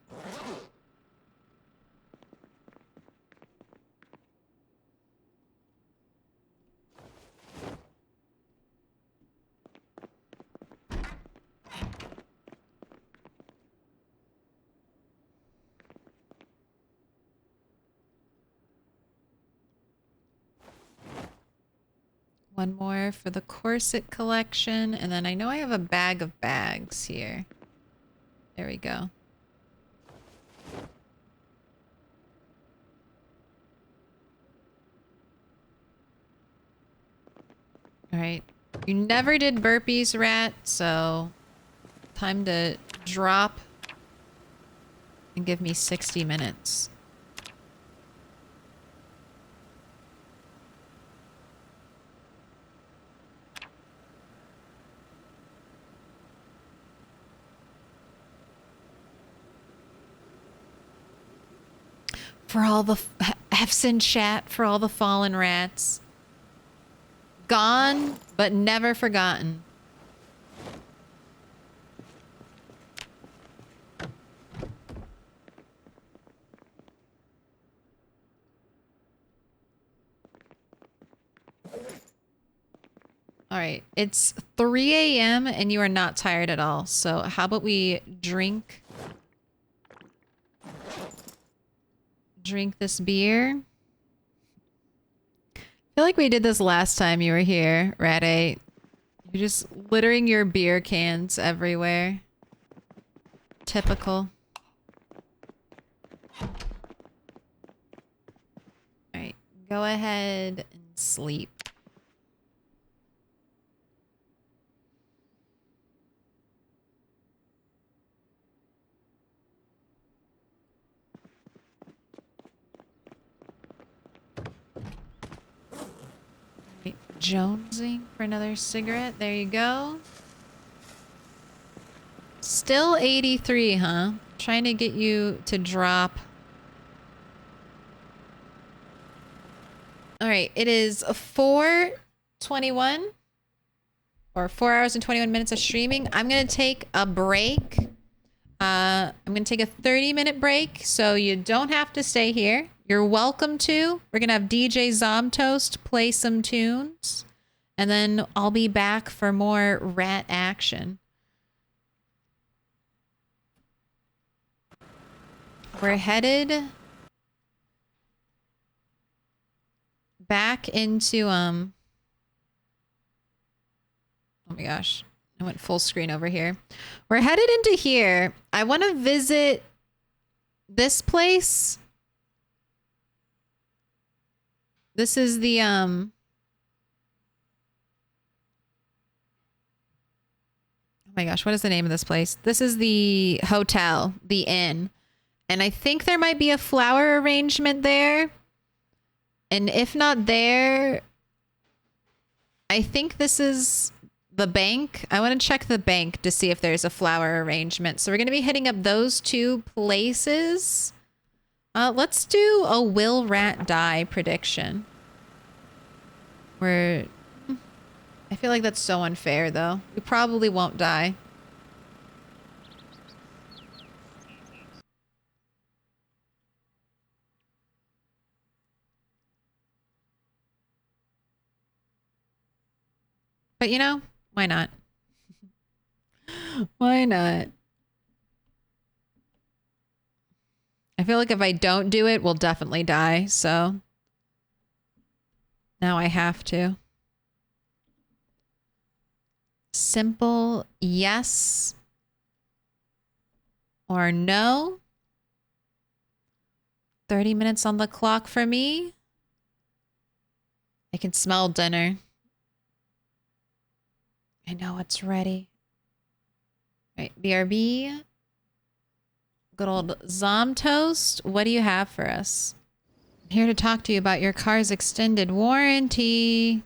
One more for the corset collection. And then I know I have a bag of bags here. There we go. All right. You never did burpees, Rat, so time to drop and give me 60 minutes. For all the F's in chat, for all the fallen rats. Gone, but never forgotten. All right, it's 3 a.m. and you are not tired at all. So how about we drink this beer? I feel like we did this last time you were here, Rat 8. You're just littering your beer cans everywhere. Typical. Alright, go ahead and sleep. Jonesing for another cigarette. There you go. Still 83, huh? Trying to get you to drop. All right. right, it is 4:21 or 4 hours and 21 minutes of streaming. I'm going to take a break. I'm going to take a 30-minute break, so you don't have to stay here. You're welcome to. We're going to have DJ Zomtoast play some tunes, and then I'll be back for more rat action. We're headed back into, oh my gosh, I went full screen over here. We're headed into here. I want to visit this place. This is the, oh my gosh, what is the name of this place? This is the hotel, the inn. And I think there might be a flower arrangement there. And if not there, I think this is the bank. I want to check the bank to see if there's a flower arrangement. So we're going to be hitting up those two places. Let's do a will rat die prediction. I feel like that's so unfair though. We probably won't die. But you know, why not? Why not? I feel like if I don't do it, we'll definitely die. So now I have to. Simple yes or no. 30 minutes on the clock for me. I can smell dinner. I know it's ready. All right, BRB. Good old Zomtoast. What do you have for us? I'm here to talk to you about your car's extended warranty.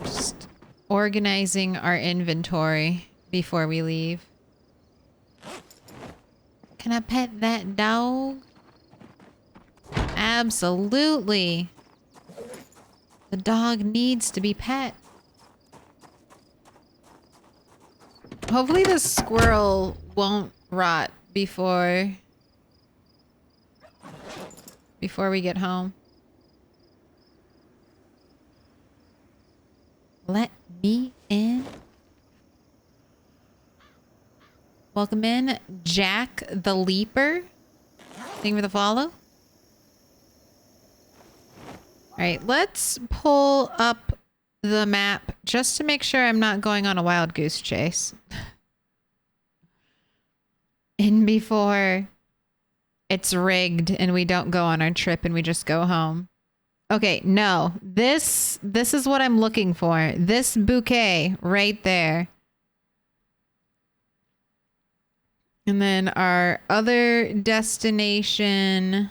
Just organizing our inventory before we leave. Can I pet that dog? Absolutely. The dog needs to be pet. Hopefully the squirrel won't rot before we get home. Let me in. Welcome in, Jack the Leaper. Thank you for the follow. All right, let's pull up the map just to make sure I'm not going on a wild goose chase. And before it's rigged and we don't go on our trip and we just go home. Okay, no. This is what I'm looking for. This bouquet right there. And then our other destination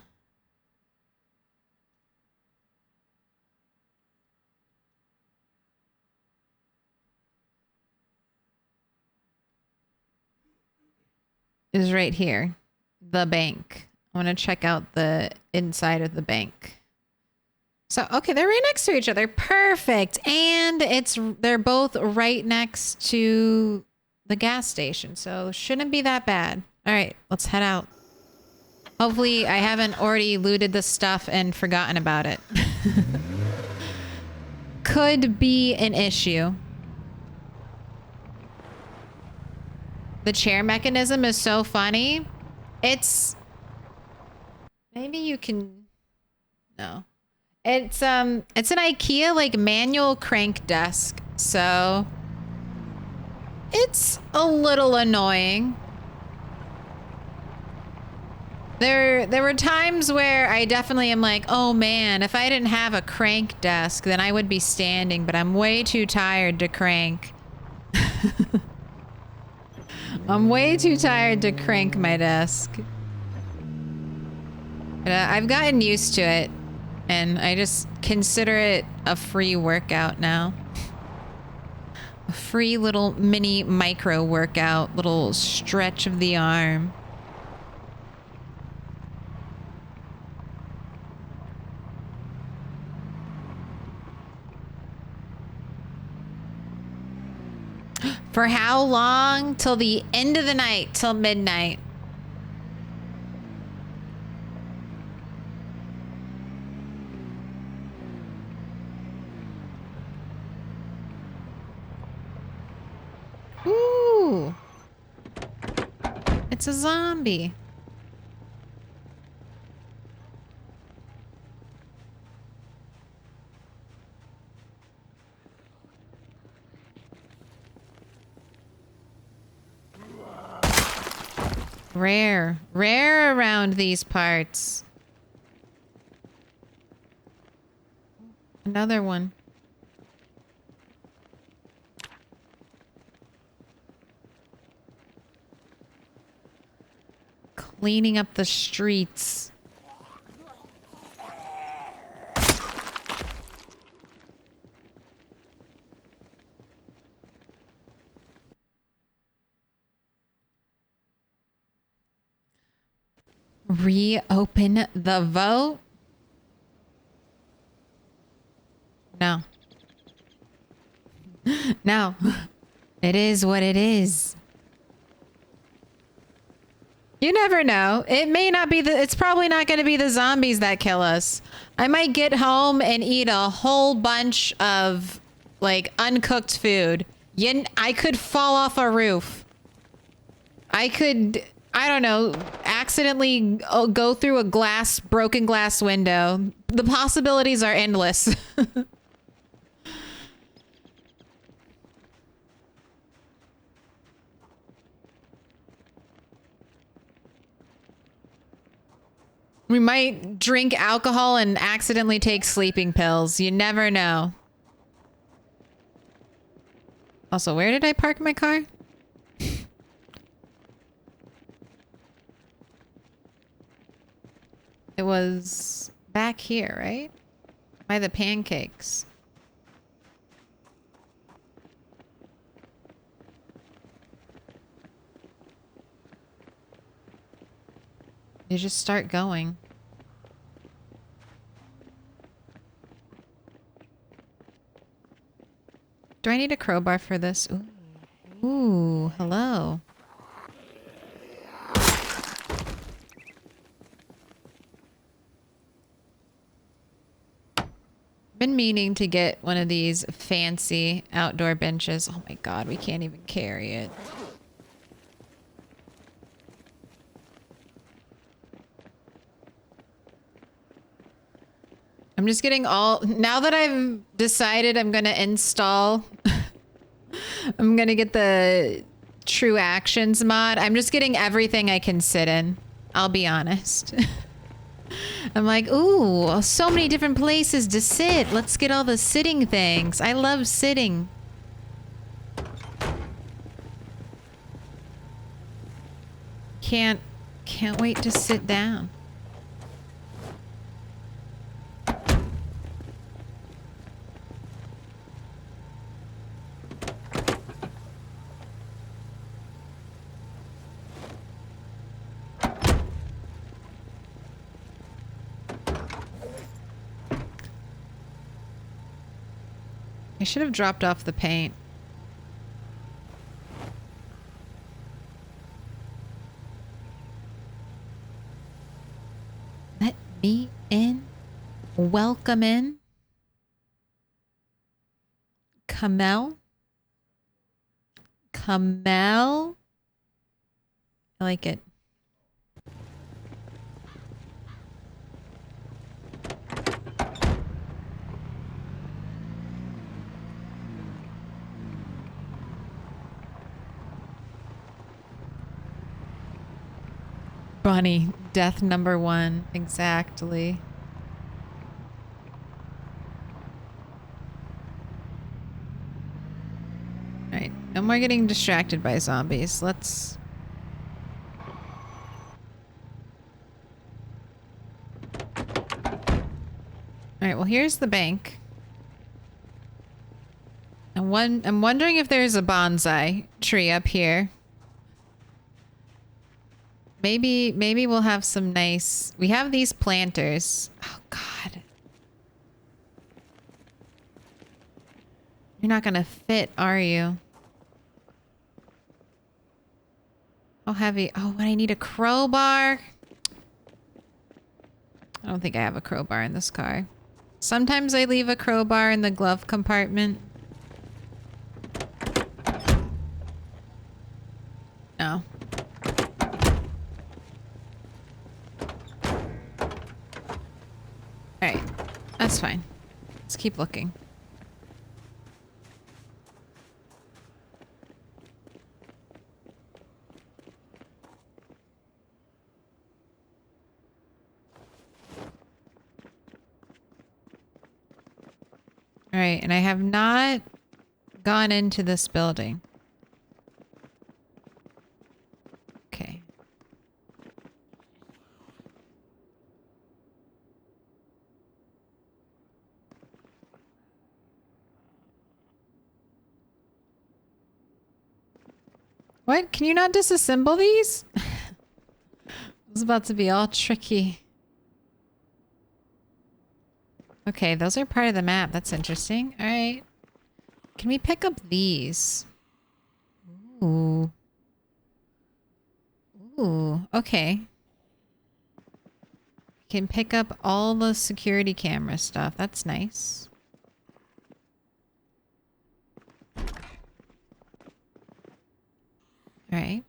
is right here. The bank. I want to check out the inside of the bank. So, okay, they're right next to each other. Perfect. And they're both right next to the gas station. So, shouldn't be that bad. All right, let's head out. Hopefully, I haven't already looted the stuff and forgotten about it. Could be an issue. The chair mechanism is so funny. It's... Maybe you can... No. It's an IKEA, like, manual crank desk. So... It's a little annoying. There were times where I definitely am like, oh man, if I didn't have a crank desk, then I would be standing, but I'm way too tired to crank. I'm way too tired to crank my desk. But I've gotten used to it, and I just consider it a free workout now. A free little mini micro workout, little stretch of the arm. For how long? Till the end of the night, till midnight. Ooh. It's a zombie. Rare. Rare around these parts. Another one. Cleaning up the streets. Reopen the vote? No. No. It is what it is. You never know. It may not be it's probably not going to be the zombies that kill us. I might get home and eat a whole bunch of like uncooked food. I could fall off a roof. I could, I don't know, accidentally go through a broken glass window. The possibilities are endless. We might drink alcohol and accidentally take sleeping pills. You never know. Also, where did I park my car? It was back here, right? By the pancakes. You just start going. Do I need a crowbar for this? Ooh, ooh, hello. Been meaning to get one of these fancy outdoor benches. Oh my god, we can't even carry it. I'm just getting now that I've decided I'm gonna install, I'm gonna get the True Actions mod. I'm just getting everything I can sit in. I'll be honest. I'm like, ooh, so many different places to sit. Let's get all the sitting things. I love sitting. Can't wait to sit down. I should have dropped off the paint. Let me in. Welcome in. Kamel. Kamel. I like it. Bunny, death number 1. Exactly. Alright, no more getting distracted by zombies. Let's... Alright, well here's the bank. I'm wondering if there's a bonsai tree up here. Maybe we'll have some nice... We have these planters. Oh, God. You're not gonna fit, are you? How heavy? Oh, and I need a crowbar. I don't think I have a crowbar in this car. Sometimes I leave a crowbar in the glove compartment. No. Alright. That's fine. Let's keep looking. Alright, and I have not gone into this building. Okay. What? Can you not disassemble these? It's about to be all tricky. Okay, those are part of the map. That's interesting. All right. Can we pick up these? Ooh. Ooh, okay. Can pick up all the security camera stuff. That's nice. All right.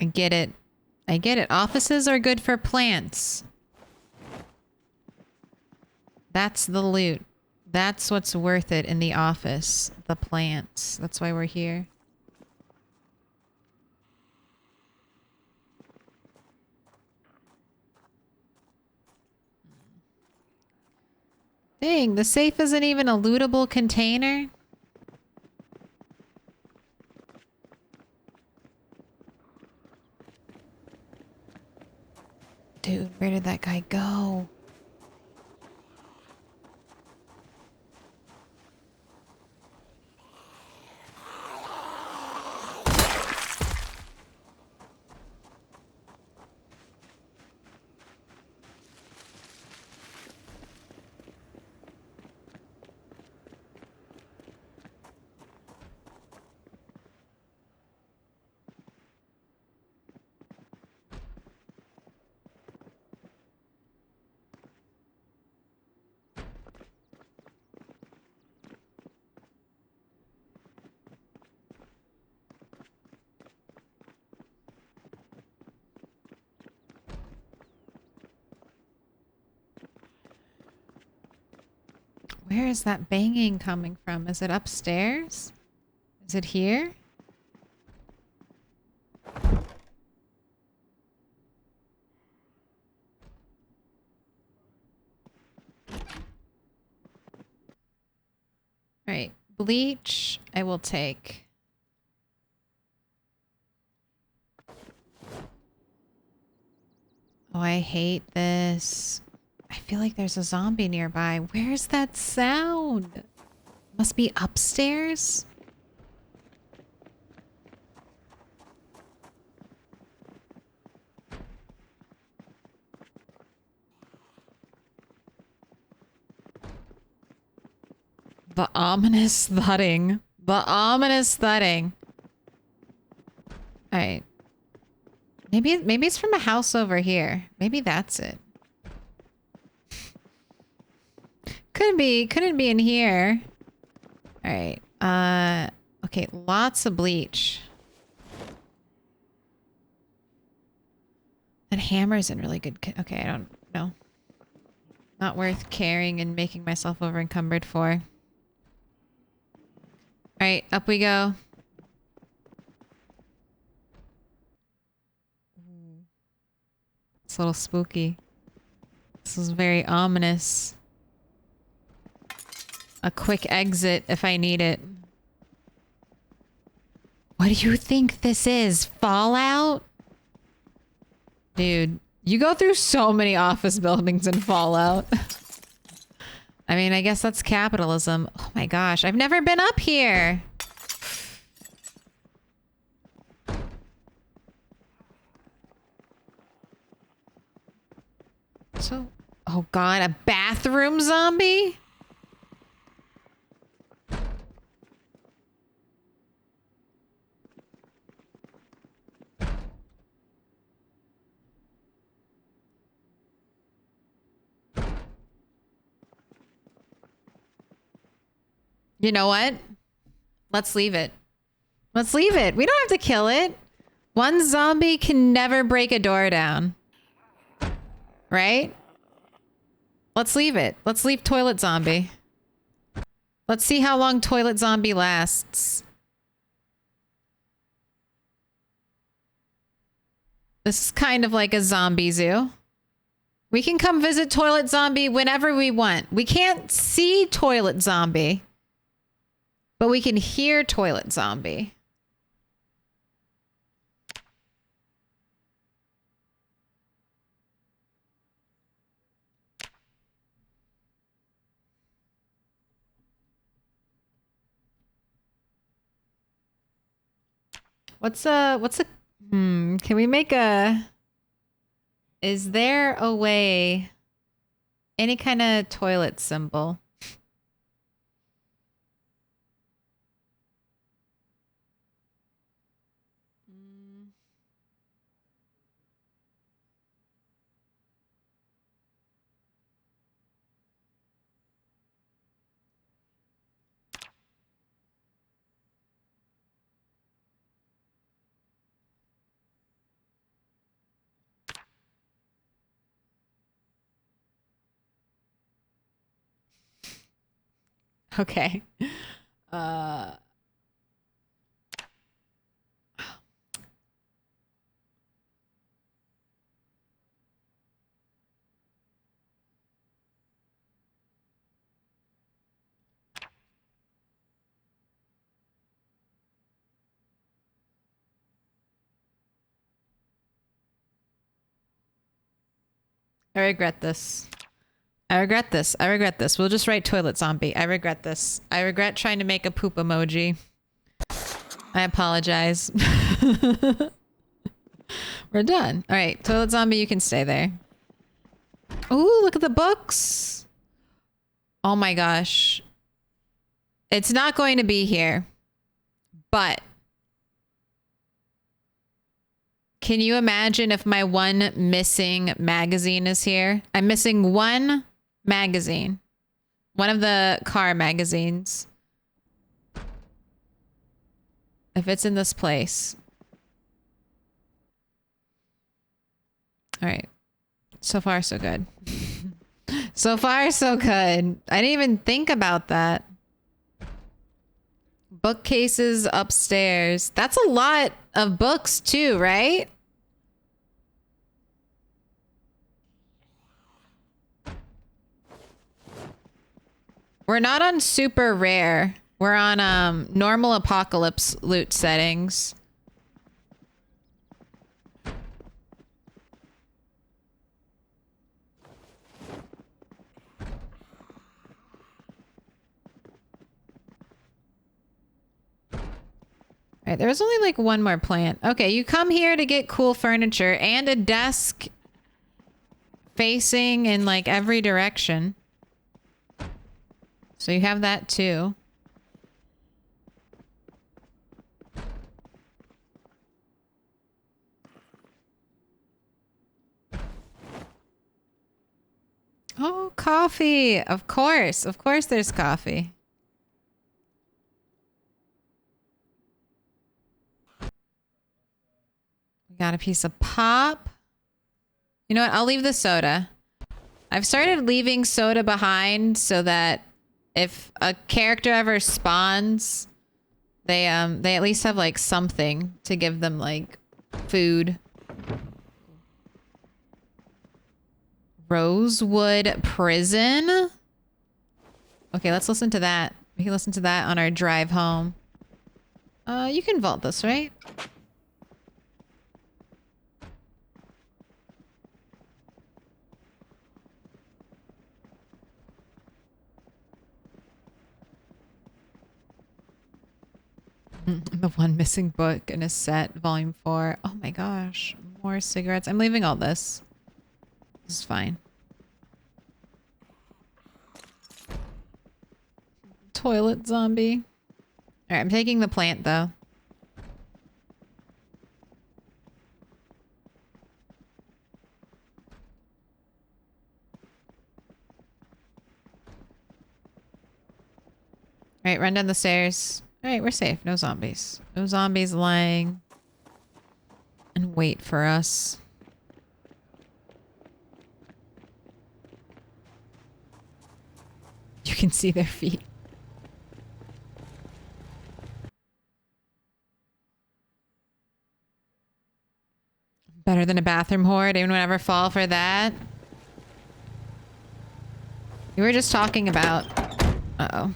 I get it. I get it. Offices are good for plants. That's the loot. That's what's worth it in the office. The plants. That's why we're here. Dang, the safe isn't even a lootable container? Dude, where did that guy go? Where is that banging coming from? Is it upstairs? Is it here? Right. Bleach, I will take. Oh, I hate this. I feel like there's a zombie nearby. Where's that sound? Must be upstairs? The ominous thudding. The ominous thudding. Alright. Maybe it's from a house over here. Maybe that's it. Couldn't be in here. Alright. Okay, lots of bleach. That hammer's in really good okay, I don't know. Not worth carrying and making myself over encumbered for. Alright, up we go. It's a little spooky. This is very ominous. A quick exit if I need it. What do you think this is? Fallout? Dude, you go through so many office buildings in Fallout. I mean, I guess that's capitalism. Oh my gosh, I've never been up here. So, oh god, a bathroom zombie? You know what? Let's leave it. Let's leave it. We don't have to kill it. One zombie can never break a door down. Right? Let's leave it. Let's leave toilet zombie. Let's see how long toilet zombie lasts. This is kind of like a zombie zoo. We can come visit toilet zombie whenever we want. We can't see toilet zombie, but we can hear toilet zombie. Can we make is there a way, any kind of toilet symbol? Okay. I regret this. I regret this. I regret this. We'll just write toilet zombie. I regret this. I regret trying to make a poop emoji. I apologize. We're done. All right, toilet zombie, you can stay there. Ooh, look at the books. Oh my gosh. It's not going to be here, but can you imagine if my one missing magazine is here? I'm missing one magazine. One of the car magazines. If it's in this place. All right. So far, so good. So far, so good. I didn't even think about that. Bookcases upstairs. That's a lot of books too, right? We're not on super rare. We're on normal apocalypse loot settings. All right, there was only like one more plant. Okay, you come here to get cool furniture and a desk facing in like every direction. So you have that too. Oh, coffee. Of course. Of course there's coffee. We got a piece of pop. You know what? I'll leave the soda. I've started leaving soda behind so that if a character ever spawns, they at least have like something to give them like food. Rosewood Prison? Okay, let's listen to that. We can listen to that on our drive home. You can vault this, right? The one missing book in a set, volume 4. Oh my gosh. More cigarettes. I'm leaving all this. This is fine. Toilet zombie. Alright, I'm taking the plant though. All right, run down the stairs. All right, we're safe. No zombies. No zombies lying and wait for us. You can see their feet. Better than a bathroom horde. Anyone would ever fall for that? We were just talking about... Uh-oh.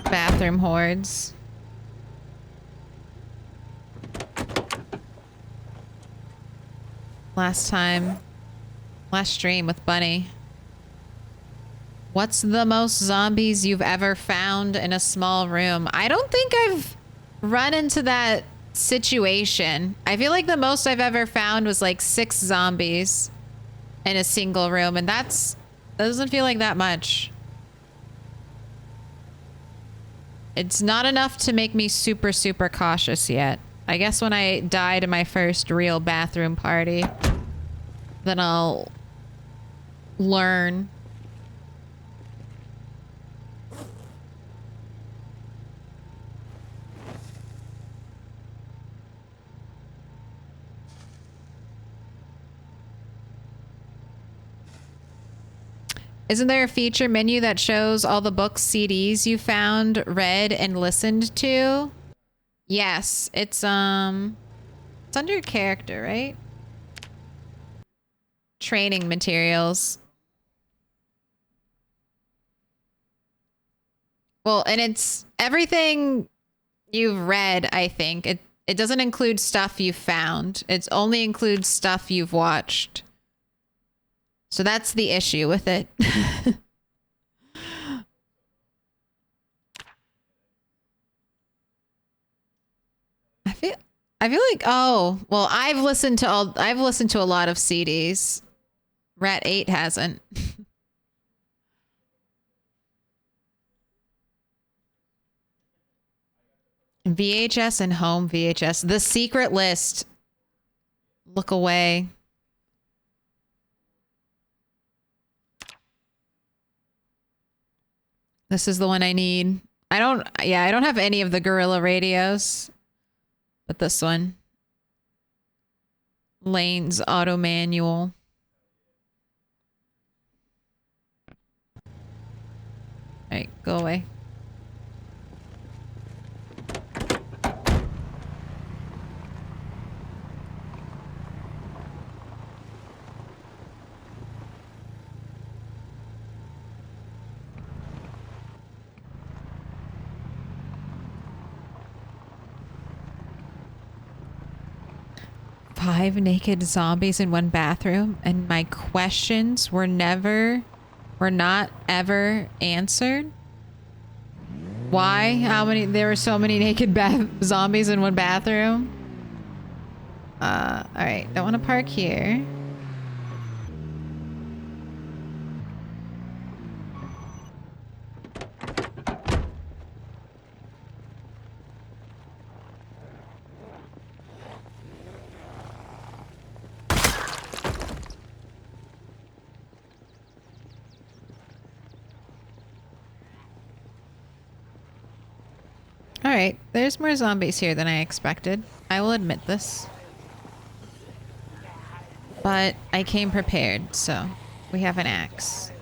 Bathroom hordes. Last stream with Bunny. What's the most zombies you've ever found in a small room? I don't think I've run into that situation. I feel like the most I've ever found was like 6 zombies in a single room, and that doesn't feel like that much. It's not enough to make me super, super cautious yet. I guess when I die to my first real bathroom party, then I'll learn. Isn't there a feature menu that shows all the books, CDs you found, read, and listened to? Yes, it's under character, right? Training materials. Well, and it's everything you've read, I think. It doesn't include stuff you found. It only includes stuff you've watched. So that's the issue with it. I feel like, oh, well, I've listened to a lot of CDs. Rat 8 hasn't. VHS and home VHS. The secret list. Look away. This is the one I need. I don't have any of the Gorilla radios. But this one. Lane's auto manual. Alright, go away. Five naked zombies in one bathroom, and my questions were not ever answered. Why? How many? There were so many naked zombies in one bathroom. All right. Don't want to park here. Alright, there's more zombies here than I expected. I will admit this. But I came prepared, so we have an axe.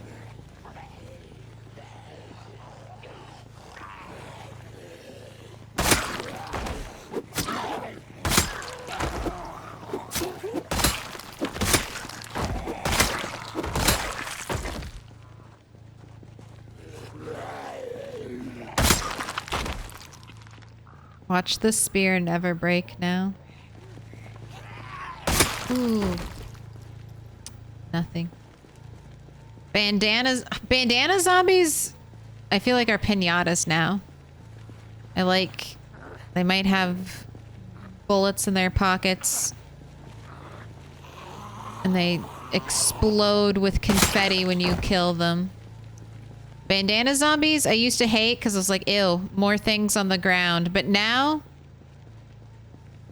Watch the spear never break now. Ooh. Nothing. Bandana zombies, I feel like are pinatas now. They might have bullets in their pockets. And they explode with confetti when you kill them. Bandana zombies, I used to hate because I was like, ew, more things on the ground. But now,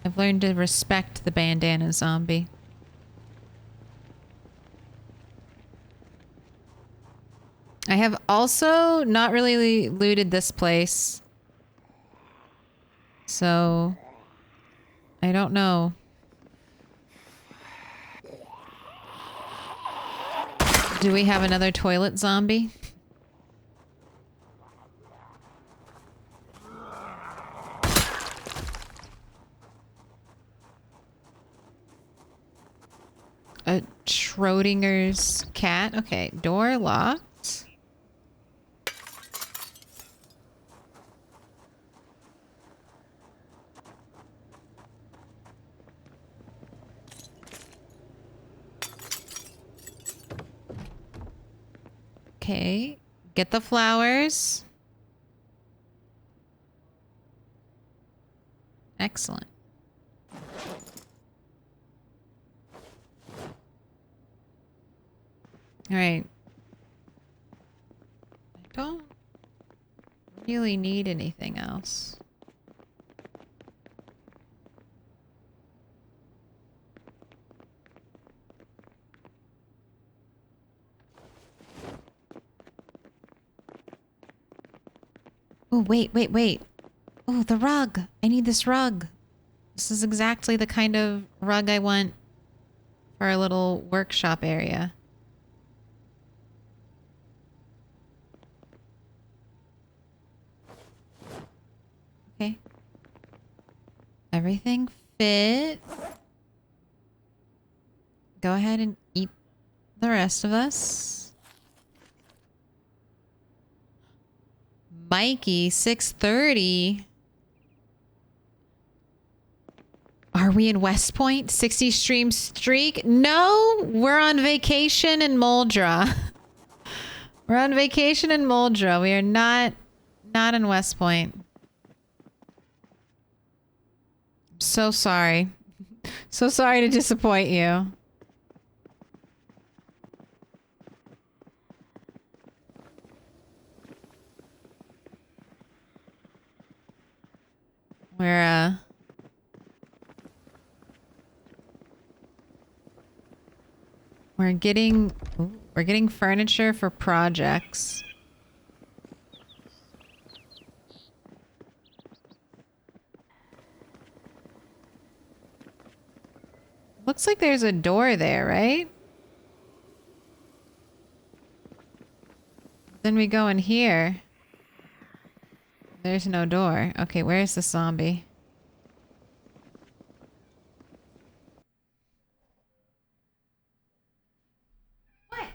I've learned to respect the bandana zombie. I have also not really looted this place. So I don't know. Do we have another toilet zombie? A Schrodinger's cat. Okay, door locked. Okay, get the flowers. Excellent. All right. I don't really need anything else. Oh, wait. Oh, the rug. I need this rug. This is exactly the kind of rug I want for our little workshop area. Okay. Everything fit. Go ahead and eat the rest of us. Mikey, 6:30. Are we in West Point? 60 stream streak? No, we're on vacation in Muldra. We're on vacation in Muldra. We are not in West Point. I'm so sorry. So sorry to disappoint you. We're getting furniture for projects. Looks like there's a door there, right? Then we go in here. There's no door. Okay, where's the zombie? What?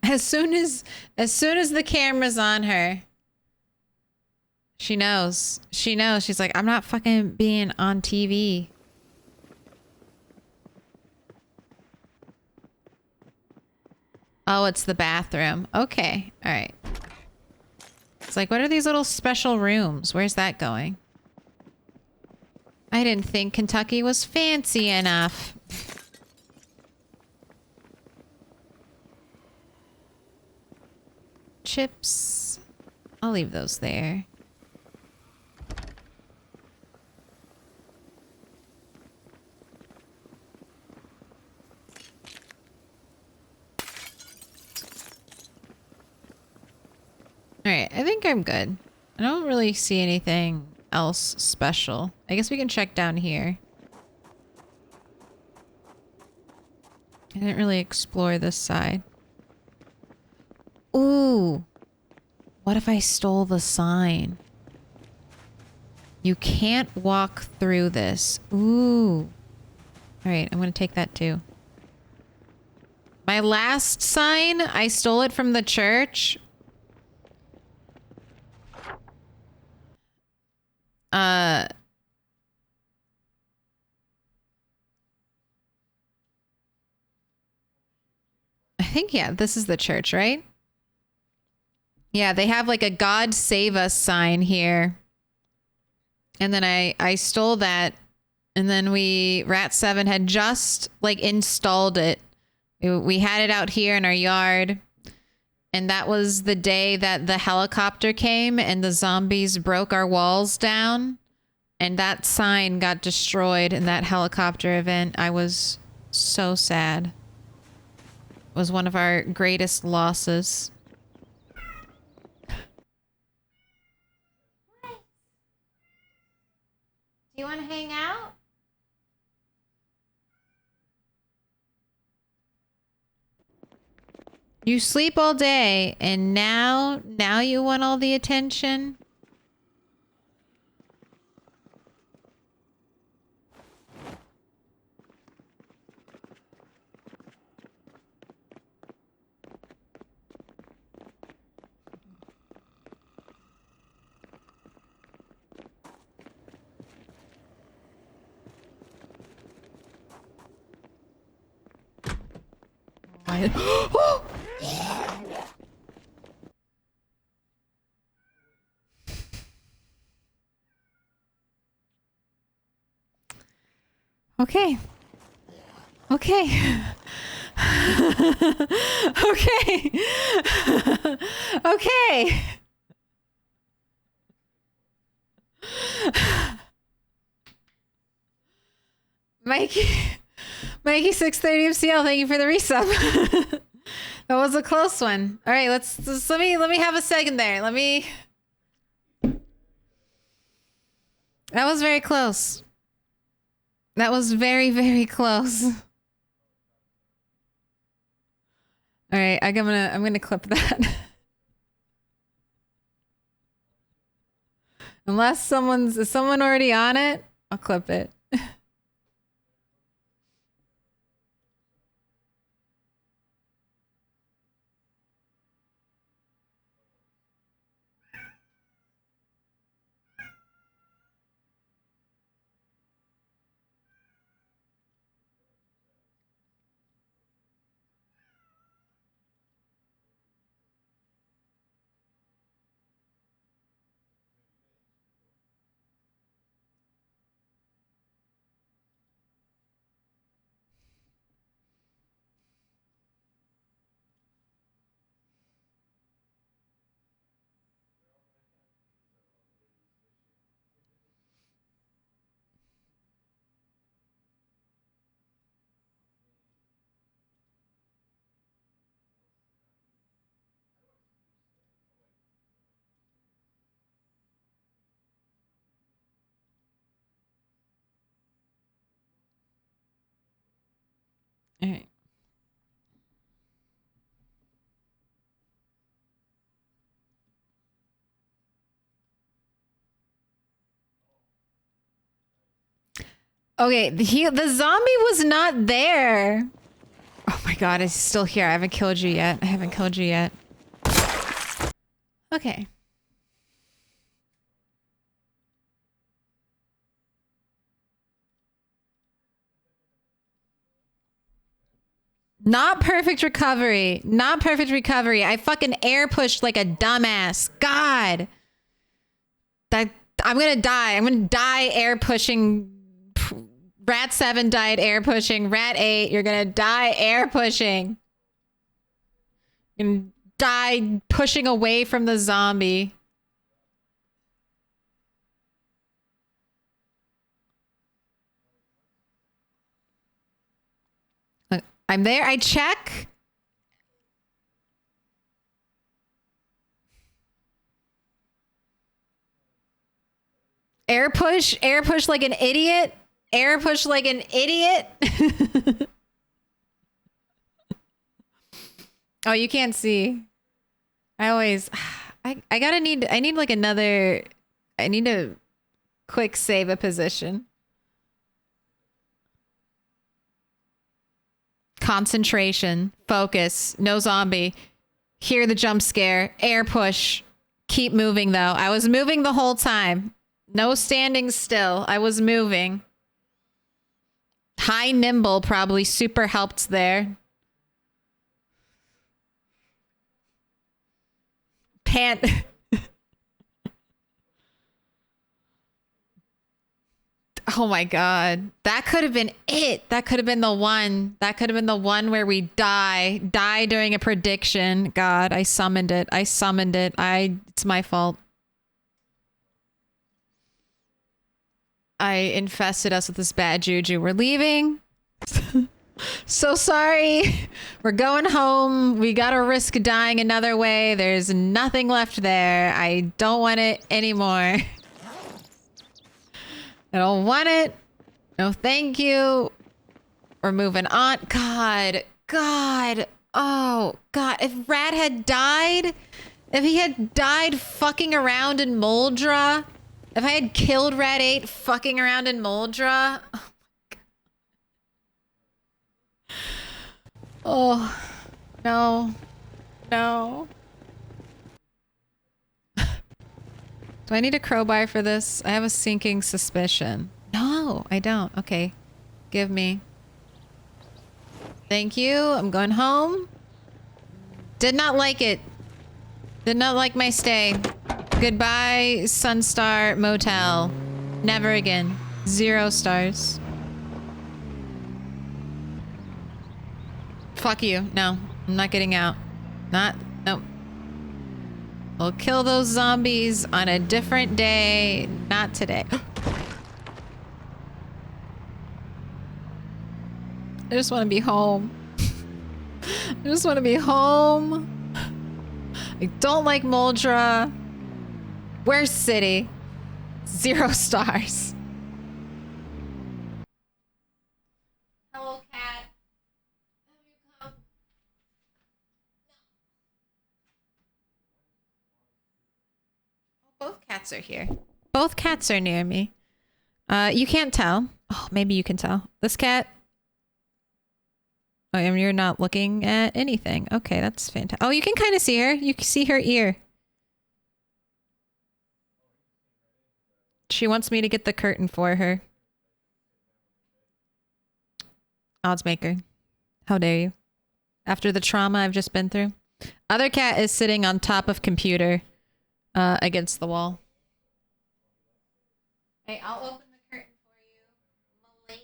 As soon as the camera's on her, she knows. She knows. She's like, I'm not fucking being on TV. Oh, it's the bathroom. Okay. All right. It's like, what are these little special rooms? Where's that going? I didn't think Kentucky was fancy enough. Chips. I'll leave those there. Alright, I think I'm good. I don't really see anything else special. I guess we can check down here. I didn't really explore this side. Ooh. What if I stole the sign? You can't walk through this. Ooh. Alright, I'm gonna take that too. My last sign, I stole it from the church. I think, yeah, this is the church, right? Yeah, they have like a God save us sign here. And then I stole that. And then Rat7 had just like installed it We had it out here in our yard. And that was the day that the helicopter came and the zombies broke our walls down. And that sign got destroyed in that helicopter event. I was so sad. It was one of our greatest losses. What? Do you want to hang out? You sleep all day, and now you want all the attention? Okay. Okay. Okay. Okay. Mikey 630 MCL, thank you for the resub. That was a close one. All right, let me have a second there. That was very close. That was very, very close. All right, I'm gonna clip that. Unless is someone already on it? I'll clip it. All right. Okay, the zombie was not there. Oh my god, it's still here. I haven't killed you yet. Okay. Not perfect recovery. I fucking air pushed like a dumbass. God. I'm gonna die air pushing. Rat 7 died air pushing. Rat 8, you're gonna die air pushing. And die pushing away from the zombie. Look, I'm there. I check. Air push like an idiot. Air push like an idiot. Oh, you can't see. I need like another, I need to quick save a position. Concentration, focus, no zombie. Hear the jump scare, air push. Keep moving though. I was moving the whole time. No standing still. I was moving. High nimble probably super helped there. Pant. Oh my god. That could have been it. That could have been the one. That could have been the one where we die during a prediction. God, I summoned it. I summoned it. It's my fault. I infested us with this bad juju. We're leaving. So sorry. We're going home. We gotta risk dying another way. There's nothing left there. I don't want it anymore. I don't want it. No, thank you. We're moving on. God. Oh, God. If Rat had died, if he had died fucking around in Moldra, if I had killed Rat 8 fucking around in Moldra. Oh, no. No. Do I need a crowbar for this? I have a sinking suspicion. No, I don't. Okay. Give me. Thank you. I'm going home. Did not like it. Did not like my stay. Goodbye, Sunstar Motel. Never again. 0 stars. Fuck you. No, I'm not getting out. Nope. We'll kill those zombies on a different day. Not today. I just want to be home. I just want to be home. I don't like Moldra. Where's City? 0 stars. Hello, cat. Have you come? Oh, both cats are here. Both cats are near me. You can't tell. Oh, maybe you can tell. This cat. Oh, and you're not looking at anything. Okay, that's fantastic. Oh, you can kind of see her. You can see her ear. She wants me to get the curtain for her. Oddsmaker. How dare you? After the trauma I've just been through. Other cat is sitting on top of computer against the wall. Hey, I'll open the curtain for you, m'lady.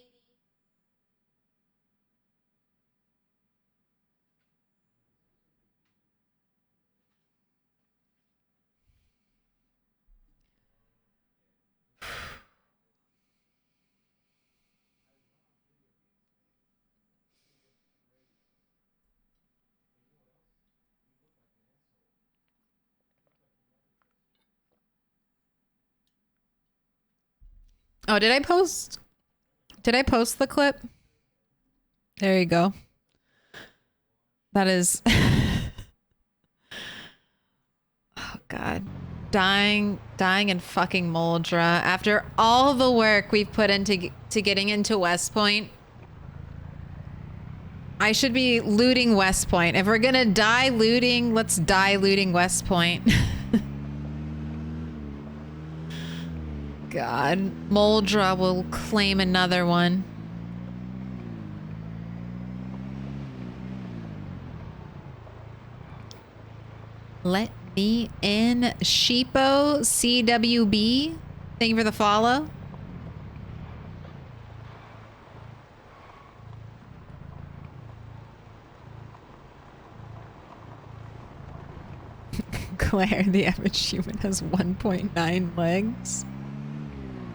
Oh, did I post the clip? There you go. That is oh god. Dying in fucking Moldra after all the work we've put into getting into West Point. I should be looting West Point. If we're gonna die looting, let's die looting West Point. God, Moldra will claim another one. Let me in. Sheepo CWB. Thank you for the follow. Claire, the average human has 1.9 legs.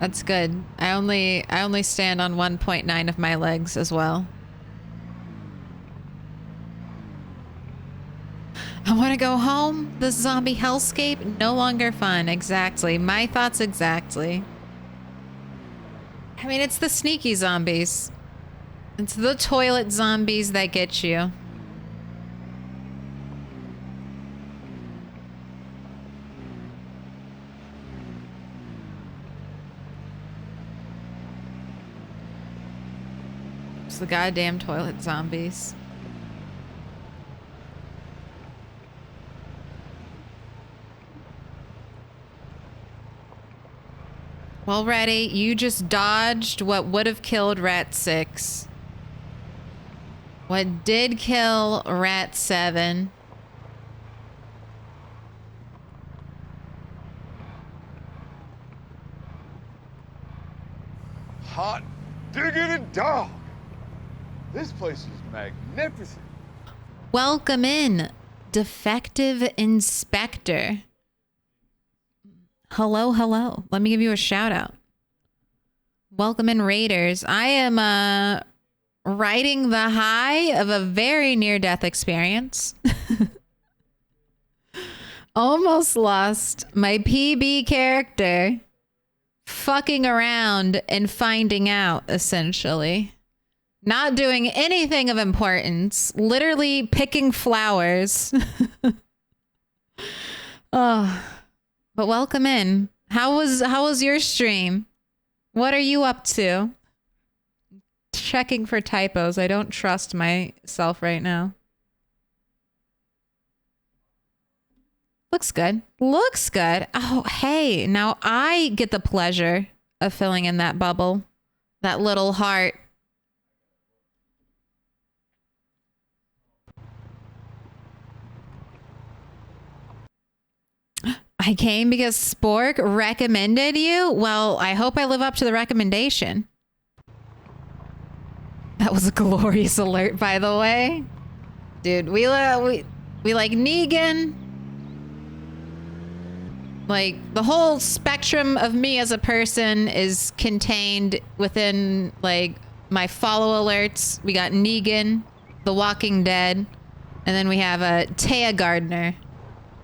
That's good. I only stand on 1.9 of my legs as well. I want to go home. This zombie hellscape, no longer fun. Exactly. My thoughts exactly. I mean, it's the sneaky zombies. It's the toilet zombies that get you. It's the goddamn toilet zombies. Well, Ratty, you just dodged what would have killed Rat 6. What did kill Rat 7? hot diggity dog. This place is magnificent. Welcome in, defective inspector. Hello, hello. Let me give you a shout out. Welcome in, Raiders. I am riding the high of a very near-death experience. Almost lost my PB character fucking around and finding out, essentially. Not doing anything of importance. Literally picking flowers. Oh, but welcome in. How was your stream? What are you up to? Checking for typos. I don't trust myself right now. Looks good. Looks good. Oh, hey, now I get the pleasure of filling in that bubble. That little heart. I came because Spork recommended you? Well, I hope I live up to the recommendation. That was a glorious alert, by the way. Dude, we like Negan. Like, the whole spectrum of me as a person is contained within, like, my follow alerts. We got Negan, The Walking Dead, and then we have Taya Gardner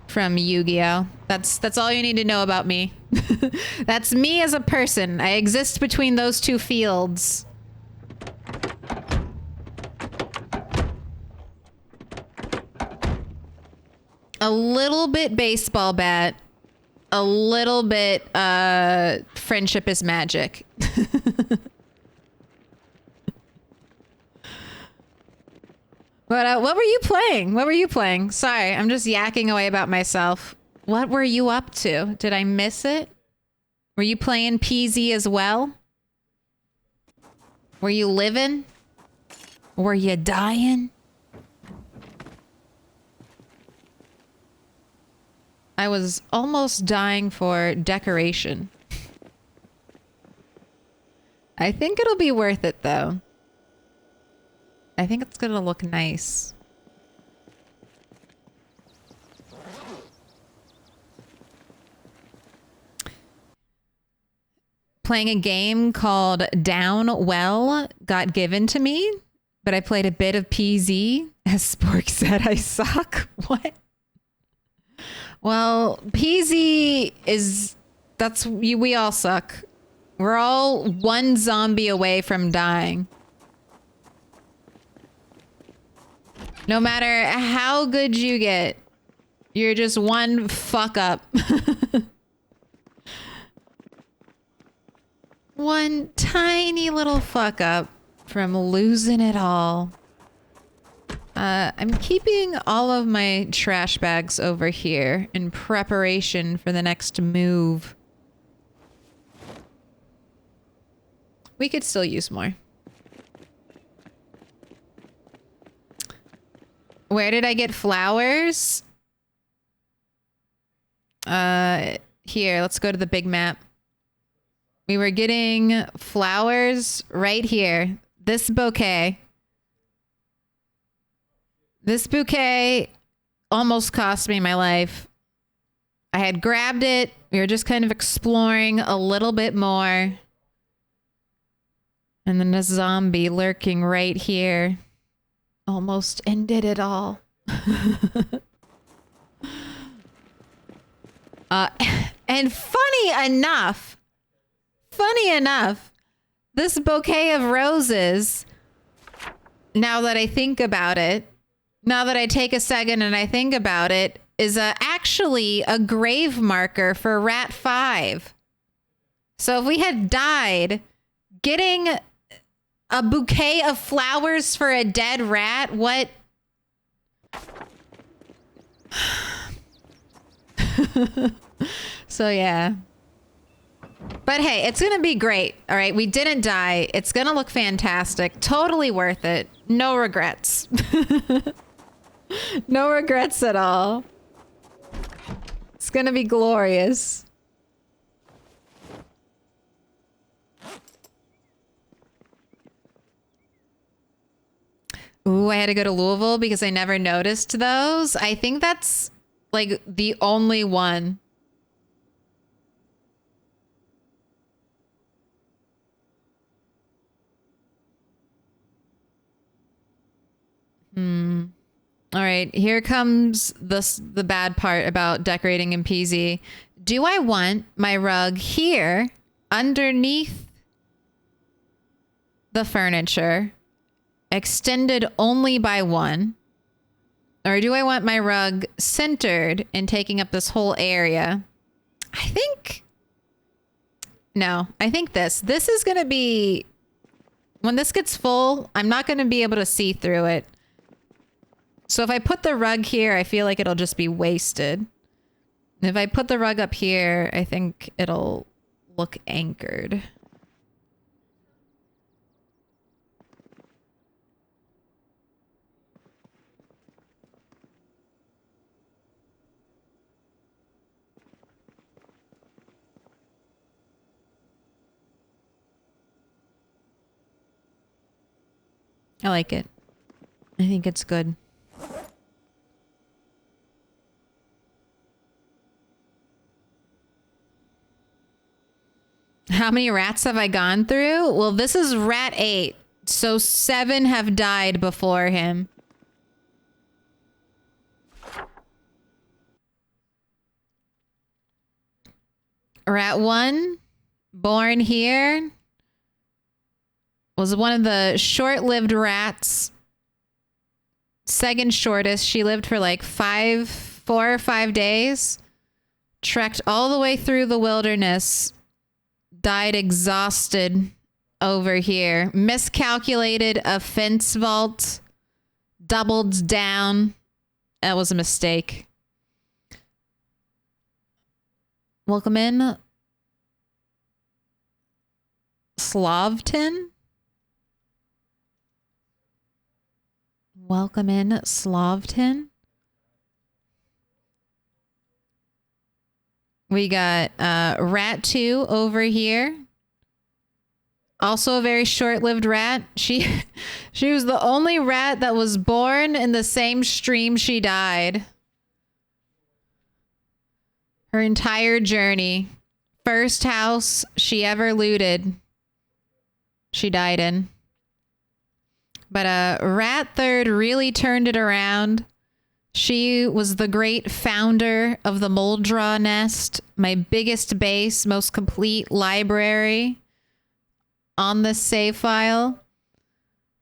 from Yu-Gi-Oh! That's all you need to know about me. That's me as a person. I exist between those two fields. A little bit baseball bat. A little bit, friendship is magic. But what were you playing? What were you playing? Sorry, I'm just yakking away about myself. What were you up to? Did I miss it? Were you playing PZ as well? Were you living? Were you dying? I was almost dying for decoration. I think it'll be worth it, though. I think it's gonna look nice. Playing a game called Down Well got given to me, but I played a bit of PZ. As Spork said, I suck. What? Well, PZ is... we all suck. We're all one zombie away from dying. No matter how good you get, you're just one fuck up. One tiny little fuck up from losing it all. I'm keeping all of my trash bags over here in preparation for the next move. We could still use more. Where did I get flowers? Here, let's go to the big map. We were getting flowers right here. This bouquet. This bouquet almost cost me my life. I had grabbed it. We were just kind of exploring a little bit more. And then a zombie lurking right here almost ended it all. And funny enough, this bouquet of roses, now that I think about it, now that I take a second and I think about it, is actually a grave marker for Rat 5. So if we had died, getting a bouquet of flowers for a dead rat, what? So yeah. But hey, it's gonna be great. All right, we didn't die. It's gonna look fantastic. Totally worth it. No regrets. No regrets at all. It's gonna be glorious. Ooh, I had to go to Louisville because I never noticed those. I think that's like the only one. All right, here comes the bad part about decorating in PZ. Do I want my rug here underneath the furniture, extended only by one? Or do I want my rug centered and taking up this whole area? I think... No, I think this. This is going to be... When this gets full, I'm not going to be able to see through it. So if I put the rug here, I feel like it'll just be wasted. If I put the rug up here, I think it'll look anchored. I like it. I think it's good. How many rats have I gone through? Well, this is rat 8. So 7 have died before him. Rat 1, born here, was one of the short-lived rats. Second shortest. She lived for like 4 or 5 days. Trekked all the way through the wilderness. Died exhausted over here. Miscalculated a fence vault. Doubled down. That was a mistake. Welcome in. Slavton. Welcome in, Slavton. We got Rat 2 over here. Also a very short-lived rat. She was the only rat that was born in the same stream she died. Her entire journey. First house she ever looted. She died in. But Rat 3rd really turned it around. She was the great founder of the Moldra Nest, my biggest base, most complete library on this save file.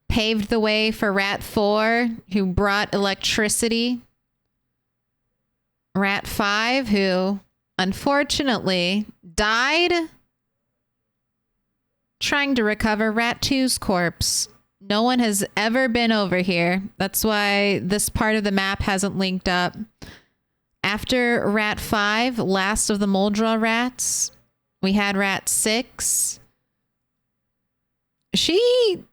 Paved the way for Rat 4, who brought electricity. Rat 5, who unfortunately died trying to recover Rat 2's corpse. No one has ever been over here. That's why this part of the map hasn't linked up. After Rat 5, last of the Moldra rats, we had Rat 6. She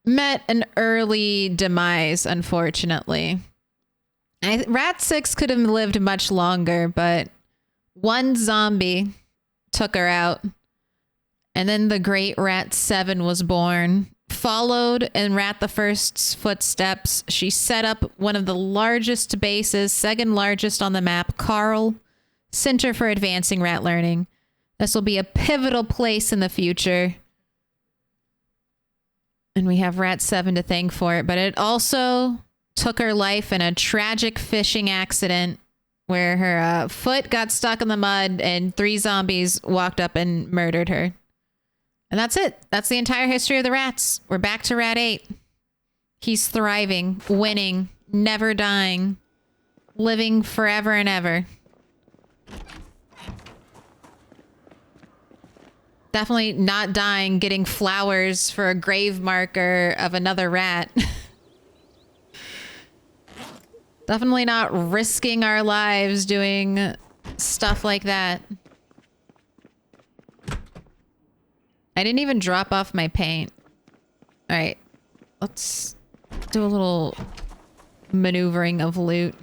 met an early demise, unfortunately. Rat 6 could have lived much longer, but one zombie took her out. And then the great Rat 7 was born. Followed in Rat the First's footsteps. She set up one of the largest bases, second largest on the map, Carl, Center for Advancing Rat Learning. This will be a pivotal place in the future. And we have Rat 7 to thank for it. But it also took her life in a tragic fishing accident where her foot got stuck in the mud and 3 zombies walked up and murdered her. And that's it. That's the entire history of the rats. We're back to Rat 8. He's thriving, winning, never dying, living forever and ever. Definitely not dying, getting flowers for a grave marker of another rat. Definitely not risking our lives doing stuff like that. I didn't even drop off my paint. All right, let's do a little maneuvering of loot.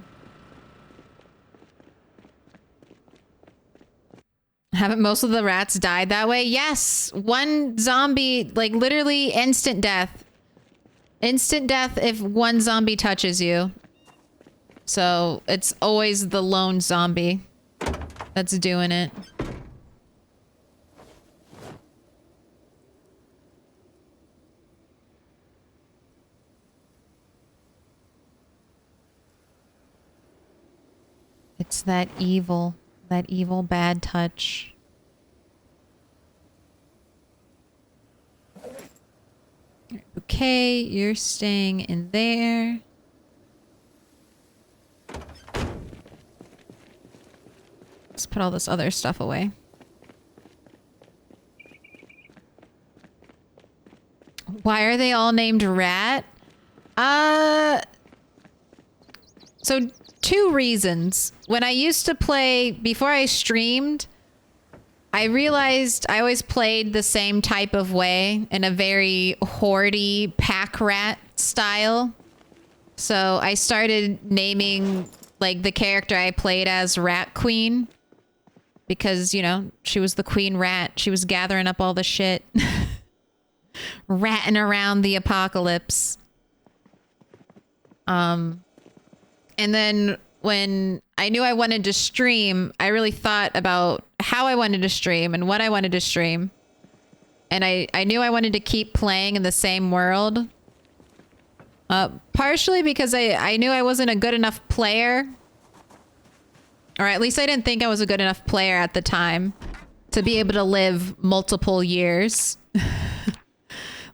Haven't most of the rats died that way? Yes, one zombie, like literally instant death. Instant death if one zombie touches you. So it's always the lone zombie that's doing it. It's that evil bad touch. Okay, you're staying in there. Let's put all this other stuff away. Why are they all named Rat? So 2 reasons. When I used to play, before I streamed, I realized I always played the same type of way in a very hordy pack rat style. So I started naming like the character I played as Rat Queen. Because, you know, she was the queen rat. She was gathering up all the shit. Ratting around the apocalypse. And then when I knew I wanted to stream, I really thought about how I wanted to stream and what I wanted to stream. And I knew I wanted to keep playing in the same world. Partially because I knew I wasn't a good enough player. Or at least I didn't think I was a good enough player at the time to be able to live multiple years.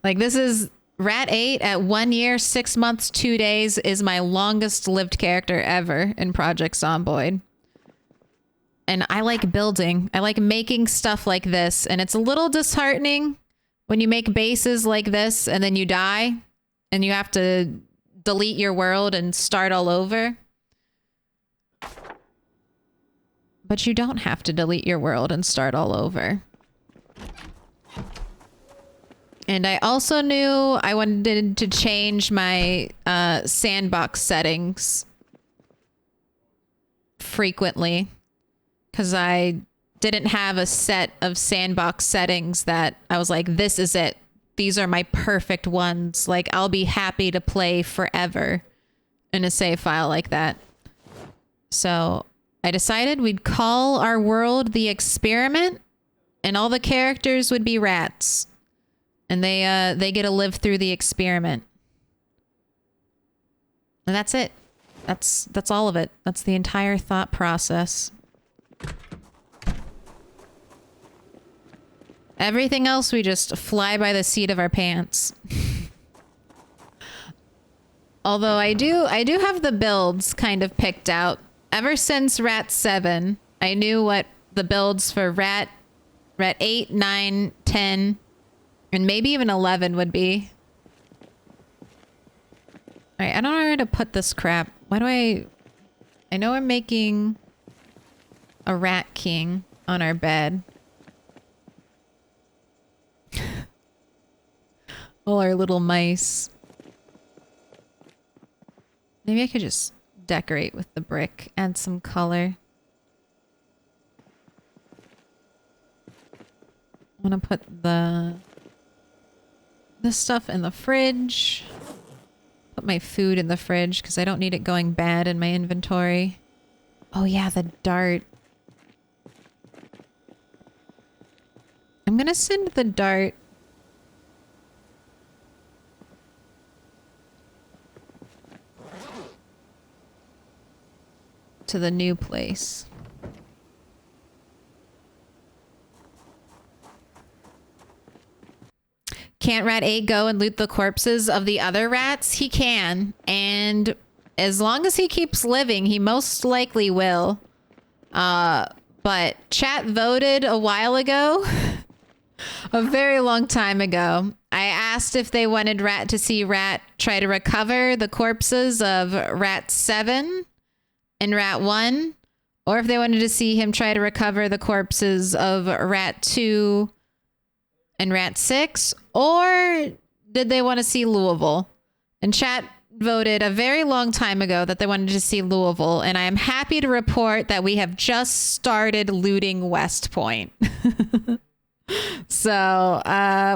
Like this is Rat 8 at 1 year, 6 months, 2 days is my longest lived character ever in Project Zomboid. And I like building. I like making stuff like this. And it's a little disheartening when you make bases like this and then you die and you have to delete your world and start all over. But you don't have to delete your world and start all over. And I also knew I wanted to change my sandbox settings frequently because I didn't have a set of sandbox settings that I was like, this is it. These are my perfect ones. Like, I'll be happy to play forever in a save file like that. So I decided we'd call our world the Experiment, and all the characters would be rats. And they get to live through the experiment. And that's it. That's all of it. That's the entire thought process. Everything else we just fly by the seat of our pants. Although I do have the builds kind of picked out. Ever since Rat 7, I knew what the builds for Rat 8, 9, 10, and maybe even 11 would be. Alright, I don't know where to put this crap. Why do I know we're making a Rat King on our bed. All our little mice. Maybe I could just decorate with the brick, add some color. I want to put this stuff in the fridge. Put my food in the fridge because I don't need it going bad in my inventory. Oh yeah, the dart. I'm gonna send the dart to the new place. Can't Rat 8 go and loot the corpses of the other rats? He can. And as long as he keeps living, he most likely will. But chat voted a while ago, a very long time ago. I asked if they wanted Rat to see Rat try to recover the corpses of Rat 7 and Rat 1, or if they wanted to see him try to recover the corpses of Rat 2 and Rat 6, or did they want to see Louisville? And chat voted a very long time ago that they wanted to see Louisville, and I am happy to report that we have just started looting West Point. So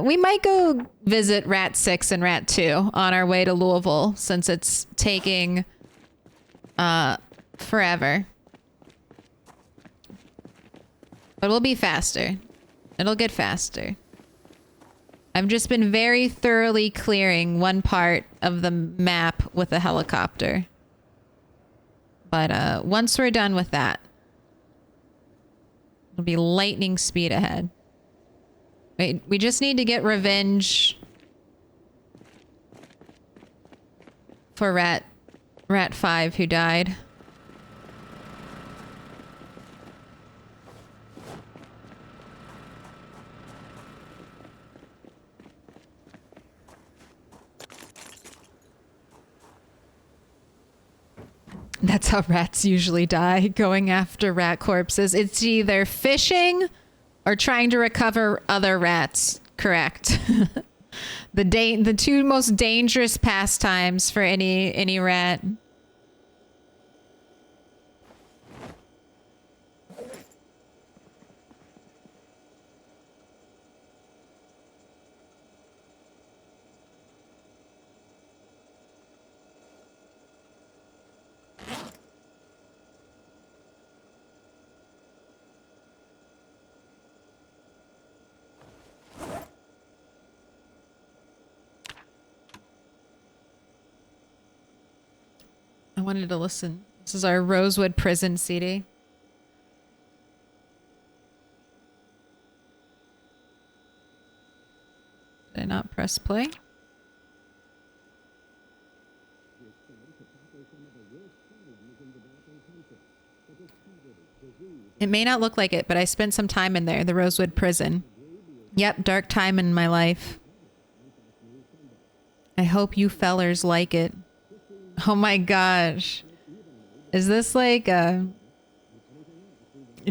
we might go visit Rat 6 and Rat 2 on our way to Louisville since it's taking forever. But we'll be faster. It'll get faster. I've just been very thoroughly clearing one part of the map with a helicopter. But once we're done with that, it'll be lightning speed ahead. Wait, we just need to get revenge for Rat 5 who died. That's how rats usually die, going after rat corpses. It's either fishing or trying to recover other rats. Correct. The two most dangerous pastimes for any rat. I wanted to listen. This is our Rosewood Prison CD. Did I not press play? It may not look like it, but I spent some time in there, the Rosewood Prison. Yep, dark time in my life. I hope you fellers like it. Oh my gosh. Is this like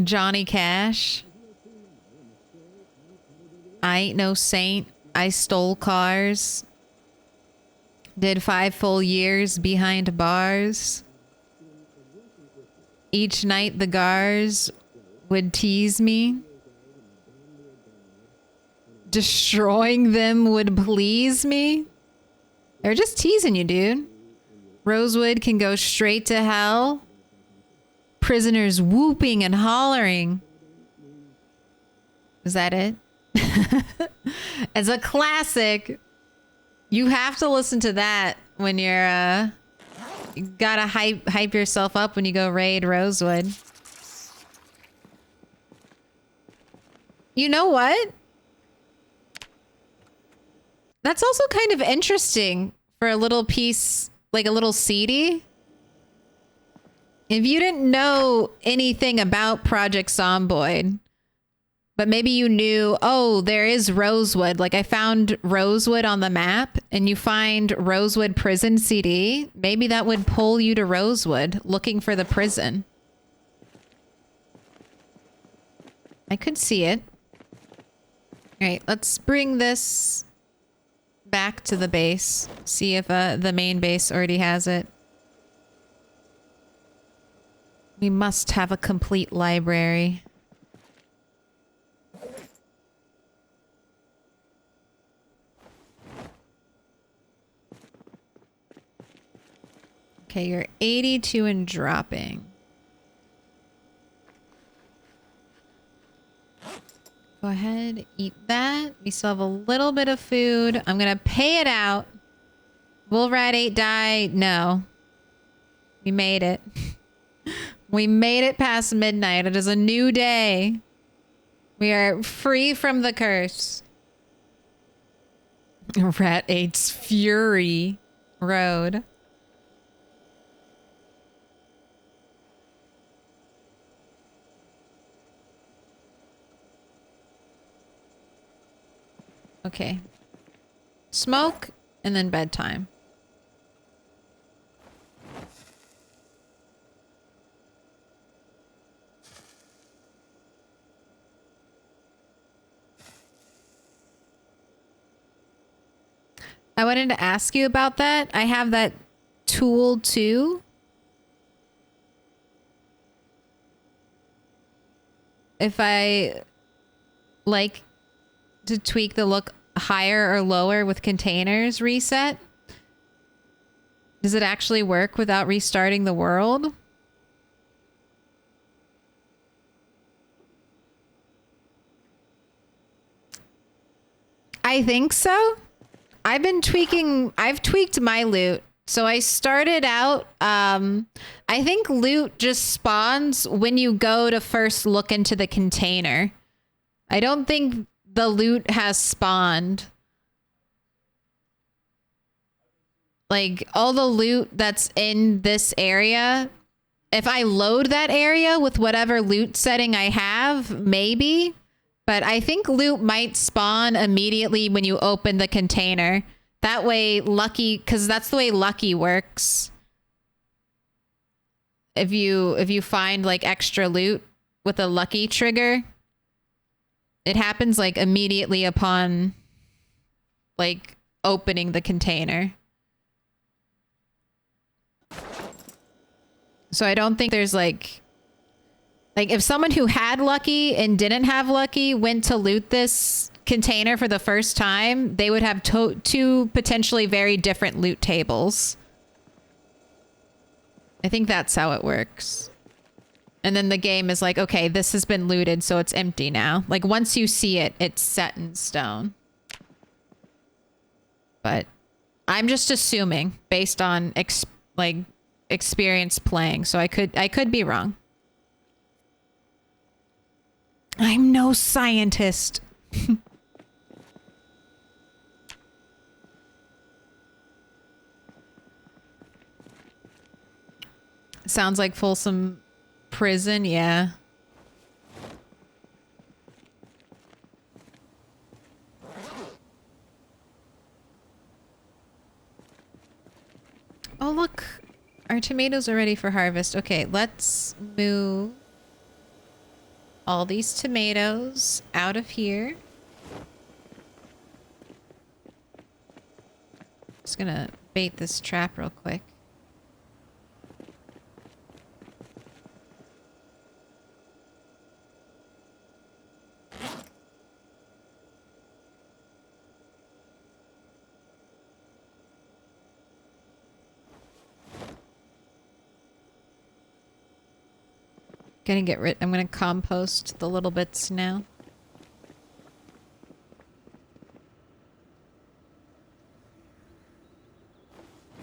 Johnny Cash? I ain't no saint. I stole cars. Did 5 full years behind bars. Each night the guards would tease me. Destroying them would please me. They're just teasing you, dude. Rosewood can go straight to hell. Prisoners whooping and hollering. Is that it? It's a classic. You have to listen to that when you're you gotta hype yourself up when you go raid Rosewood. You know what? That's also kind of interesting for a little piece, like a little CD. If you didn't know anything about Project Zomboid, but maybe you knew, oh, there is Rosewood. Like I found Rosewood on the map and you find Rosewood Prison CD. Maybe that would pull you to Rosewood looking for the prison. I could see it. All right, let's bring this back to the base. See if the main base already has it. We must have a complete library. Okay, you're 82 and dropping. Go ahead, eat that. We still have a little bit of food. I'm gonna pay it out. Will Rat 8 die? No. We made it. We made it past midnight. It is a new day. We are free from the curse. Rat 8's Fury Road. Okay. Smoke and then bedtime. I wanted to ask you about that. I have that tool too. If I like to tweak the look higher or lower with containers reset? Does it actually work without restarting the world? I think so. I've tweaked my loot. So I started out, I think loot just spawns when you go to first look into the container. I don't think the loot has spawned. Like, all the loot that's in this area, if I load that area with whatever loot setting I have, maybe. But I think loot might spawn immediately when you open the container. That way, lucky, because that's the way lucky works. If you find like extra loot with a lucky trigger, it happens like immediately upon like opening the container. So I don't think there's like if someone who had lucky and didn't have lucky went to loot this container for the first time, they would have two potentially very different loot tables. I think that's how it works. And then the game is like, okay, this has been looted, so it's empty now. Like, once you see it, it's set in stone. But I'm just assuming based on experience playing, so I could be wrong. I'm no scientist. Sounds like Folsom Prison, yeah. Oh, look. Our tomatoes are ready for harvest. Okay, let's move all these tomatoes out of here. Just gonna bait this trap real quick. I'm gonna compost the little bits now.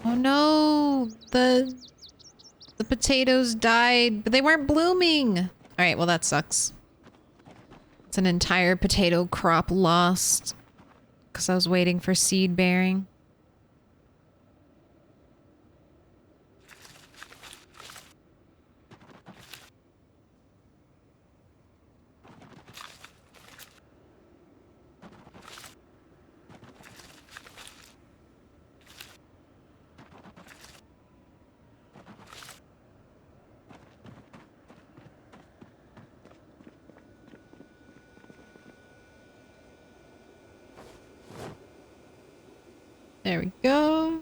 Oh no, the potatoes died, but they weren't blooming. All right, well that sucks. It's an entire potato crop lost because I was waiting for seed bearing. There we go.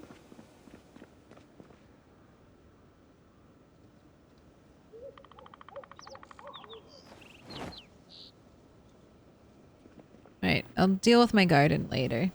Right, I'll deal with my garden later.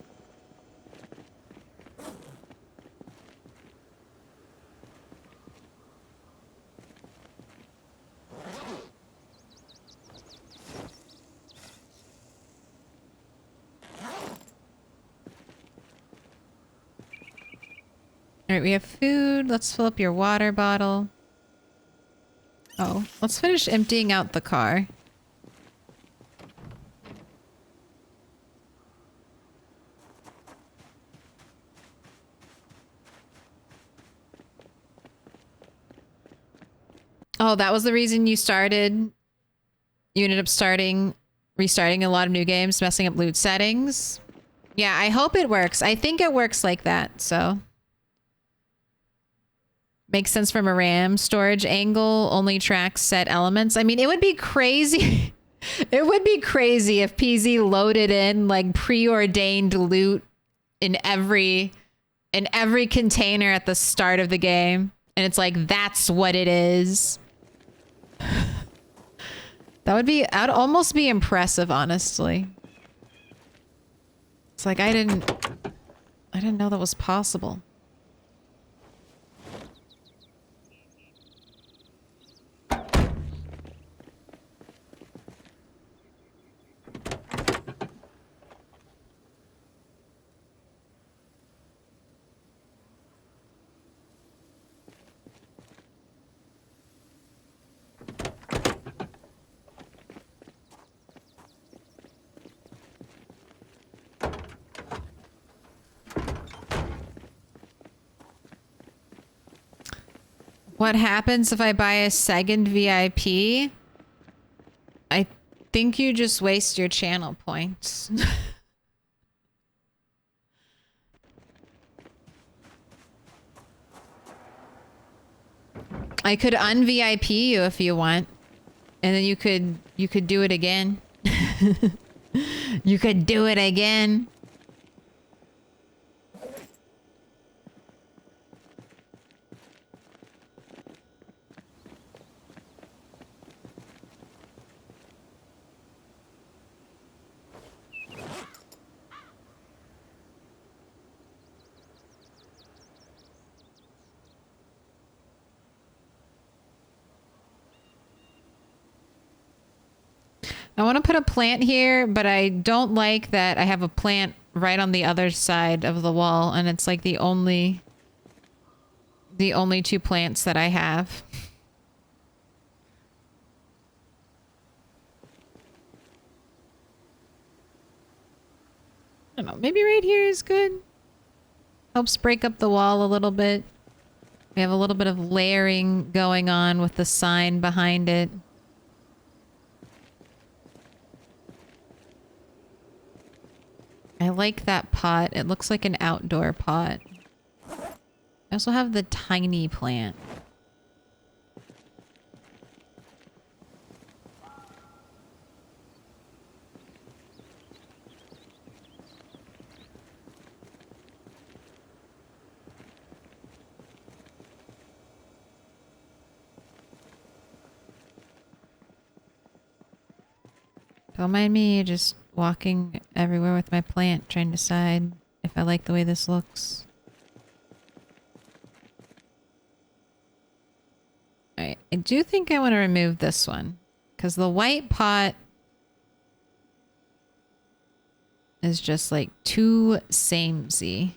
Alright, we have food. Let's fill up your water bottle. Oh, let's finish emptying out the car. Oh, that was the reason you started. You ended up restarting a lot of new games, messing up loot settings. Yeah, I hope it works. I think it works like that, so. Makes sense from a RAM storage angle, only tracks set elements. I mean, it would be crazy. It would be crazy if PZ loaded in like preordained loot in every container at the start of the game. And it's like, that's what it is. That'd almost be impressive, honestly. like I didn't know that was possible. What happens if I buy a second VIP? I think you just waste your channel points. I could un-VIP you if you want. And then you could do it again. You could do it again. I want to put a plant here, but I don't like that I have a plant right on the other side of the wall, and it's like the only two plants that I have. I don't know, maybe right here is good. Helps break up the wall a little bit. We have a little bit of layering going on with the sign behind it. I like that pot. It looks like an outdoor pot. I also have the tiny plant. Don't mind me just walking everywhere with my plant, trying to decide if I like the way this looks. Alright, I do think I want to remove this one, because the white pot is just like too samey.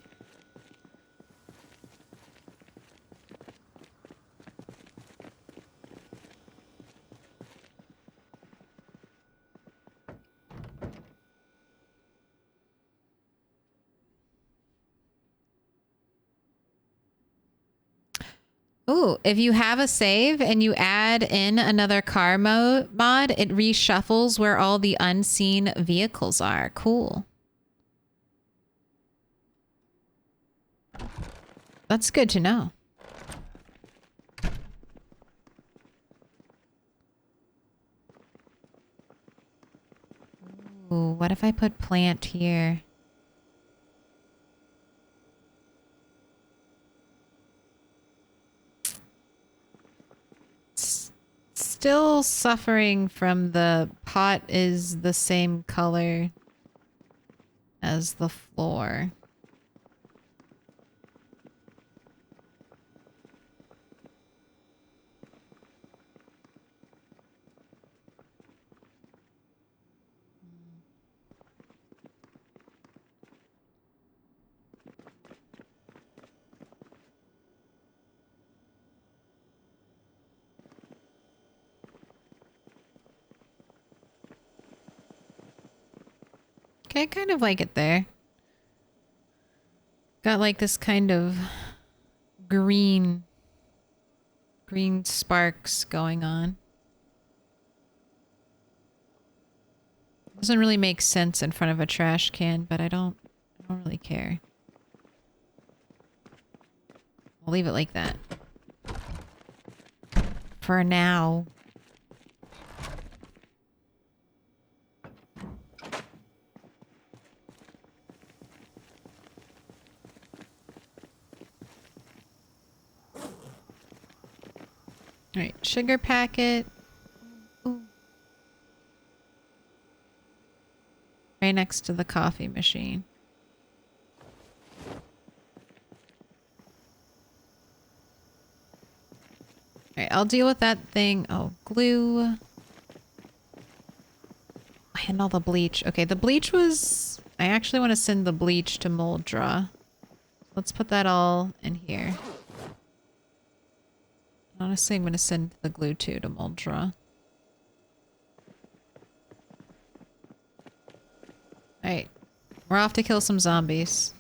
Ooh, if you have a save and you add in another car mod, it reshuffles where all the unseen vehicles are. Cool. That's good to know. Ooh, what if I put plant here? Still suffering from the pot is the same color as the floor. Okay, I kind of like it there. Got like this kind of green sparks going on. Doesn't really make sense in front of a trash can, but I don't really care. I'll leave it like that. For now. Alright, sugar packet. Ooh. Right next to the coffee machine. Alright, I'll deal with that thing. Oh, glue. And all the bleach. Okay, the bleach was... I actually want to send the bleach to Moldra. Let's put that all in here. Honestly, I'm going to send the glue too to Moldra. Alright. We're off to kill some zombies.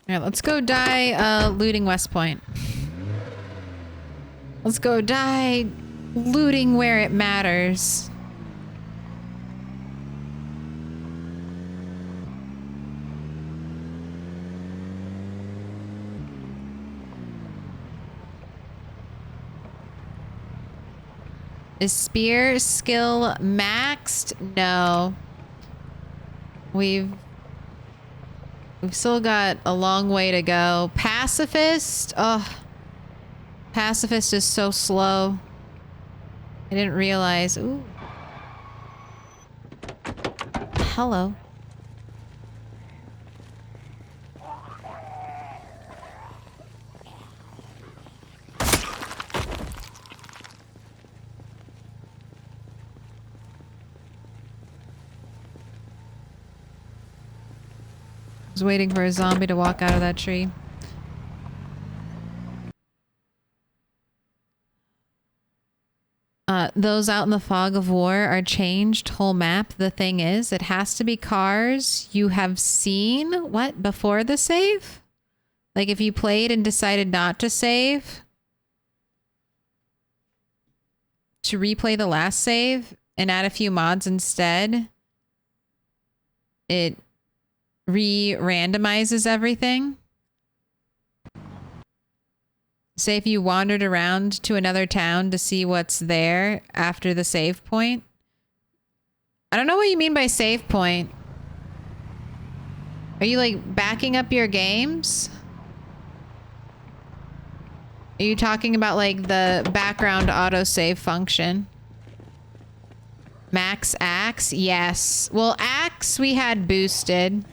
Alright, let's go die looting West Point. Let's go die looting where it matters. Is spear skill maxed? No. We've still got a long way to go. Pacifist? Ugh. Pacifist is so slow. I didn't realize. Ooh. Hello. I was waiting for a zombie to walk out of that tree. Those out in the fog of war are changed. Whole map. The thing is, it has to be cars you have seen. What? Before the save? Like if you played and decided not to save? To replay the last save and add a few mods instead? It re-randomizes everything. Say if you wandered around to another town to see what's there after the save point. I don't know what you mean by save point. Are you like backing up your games? Are you talking about like the background autosave function? Max axe? Yes. Well, axe we had boosted.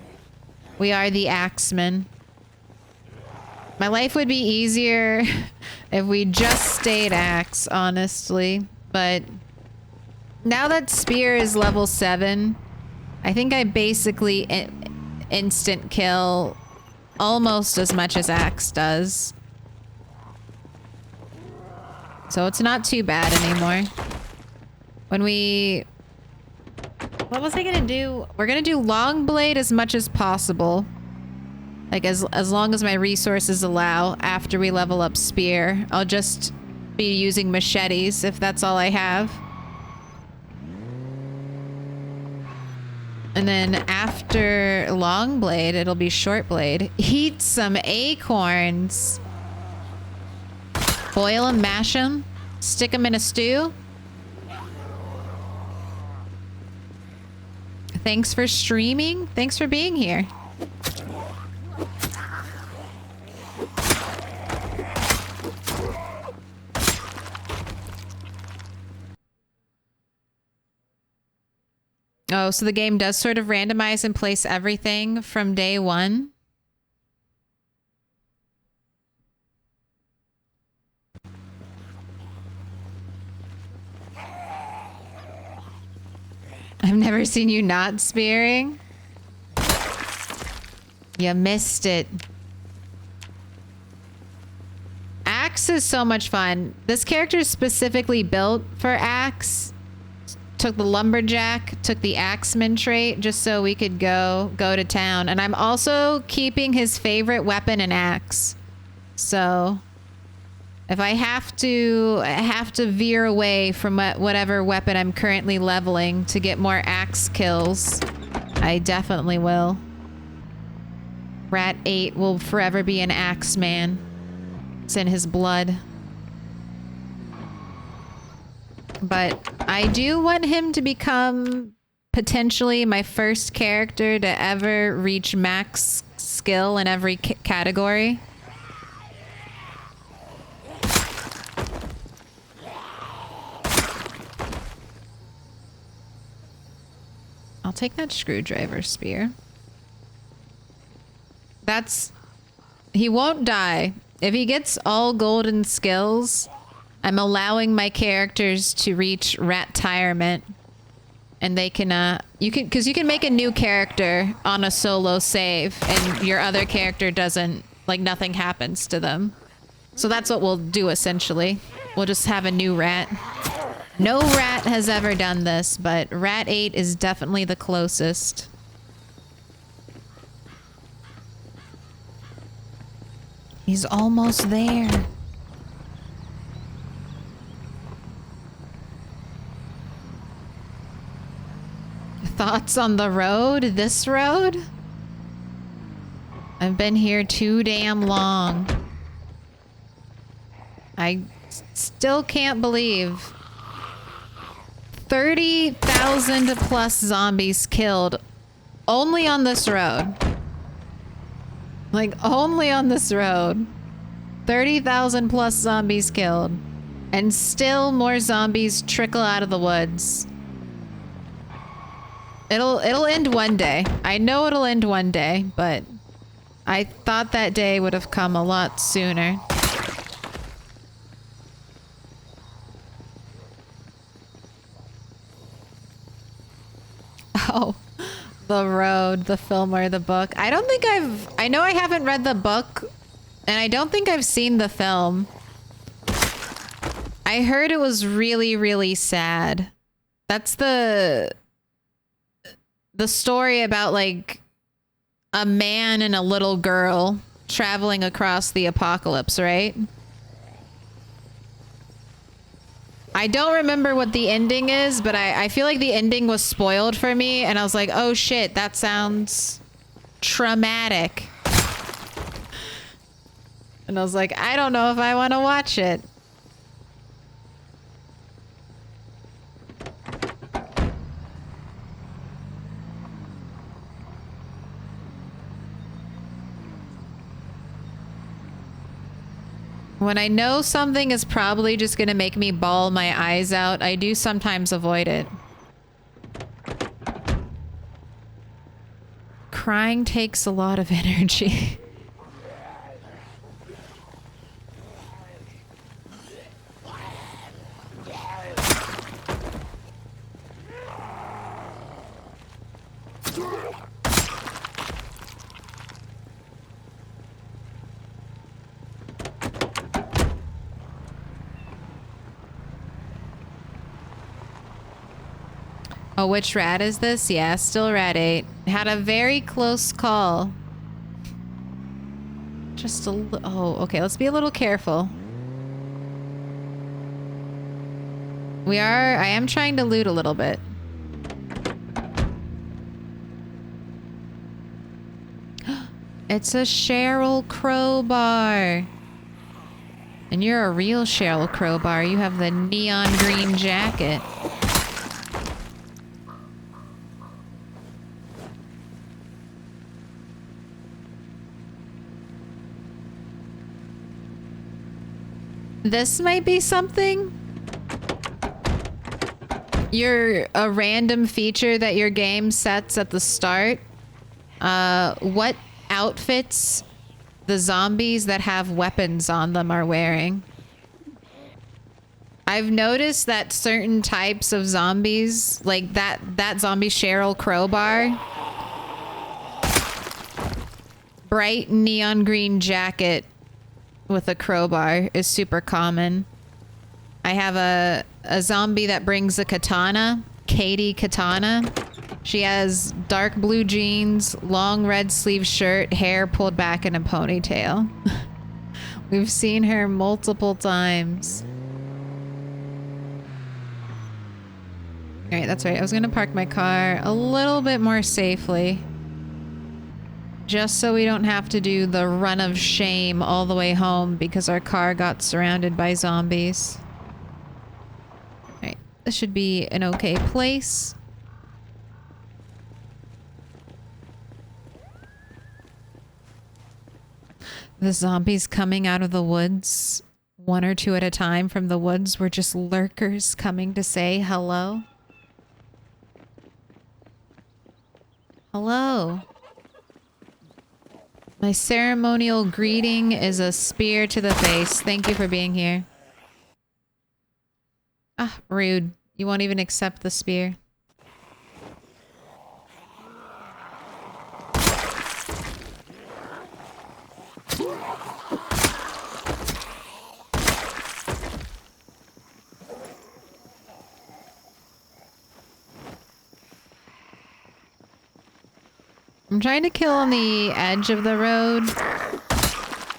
We are the axemen. My life would be easier if we just stayed axe, honestly. But now that spear is level 7, I think I basically instant kill almost as much as axe does. So it's not too bad anymore. When we... What was I gonna do? We're gonna do long blade as much as possible. Like as long as my resources allow after we level up spear. I'll just be using machetes if that's all I have. And then after long blade, it'll be short blade. Eat some acorns. Boil them, mash them, stick them in a stew. Thanks for streaming. Thanks for being here. Oh, so the game does sort of randomize and place everything from day one. I've never seen you not spearing. You missed it. Axe is so much fun. This character is specifically built for axe. Took the lumberjack, took the axeman trait just so we could go to town. And I'm also keeping his favorite weapon, an axe. So if I have to veer away from whatever weapon I'm currently leveling to get more axe kills. I definitely will. Rat 8 will forever be an axe man. It's in his blood. But I do want him to become potentially my first character to ever reach max skill in every category. I'll take that screwdriver spear. He won't die. If he gets all golden skills, I'm allowing my characters to reach rat-tirement. And they can, because you can make a new character on a solo save, and your other character doesn't, like, nothing happens to them. So that's what we'll do, essentially. We'll just have a new rat. No rat has ever done this, but Rat 8 is definitely the closest. He's almost there. Thoughts on the road? This road? I've been here too damn long. I still can't believe 30,000 plus zombies killed only on this road. Like, only on this road. 30,000 plus zombies killed. And still more zombies trickle out of the woods. It'll end one day. I know it'll end one day, but I thought that day would have come a lot sooner. Oh, the road, the film or the book. I don't think I know I haven't read the book, and I don't think I've seen the film. I heard it was really, really sad. That's the story about, like, a man and a little girl traveling across the apocalypse, right? I don't remember what the ending is, but I feel like the ending was spoiled for me, and I was like, oh shit, that sounds traumatic. And I was like, I don't know if I want to watch it. When I know something is probably just gonna make me bawl my eyes out, I do sometimes avoid it. Crying takes a lot of energy. Oh, which rat is this? Yeah, still Rat 8. Had a very close call. Just a little... Oh, okay. Let's be a little careful. I am trying to loot a little bit. It's a Cheryl crowbar. And you're a real Cheryl crowbar. You have the neon green jacket. This might be something. You're a random feature that your game sets at the start. What outfits the zombies that have weapons on them are wearing. I've noticed that certain types of zombies, like that zombie Cheryl crowbar, bright neon green jacket with a crowbar is super common. I have a zombie that brings a katana, Katie Katana. She has dark blue jeans, long red sleeve shirt, hair pulled back in a ponytail. We've seen her multiple times. Alright, that's right. I was gonna park my car a little bit more safely. Just so we don't have to do the run of shame all the way home because our car got surrounded by zombies. Alright, this should be an okay place. The zombies coming out of the woods, one or two at a time from the woods, were just lurkers coming to say hello. Hello. My ceremonial greeting is a spear to the face. Thank you for being here. Ah, rude. You won't even accept the spear. I'm trying to kill on the edge of the road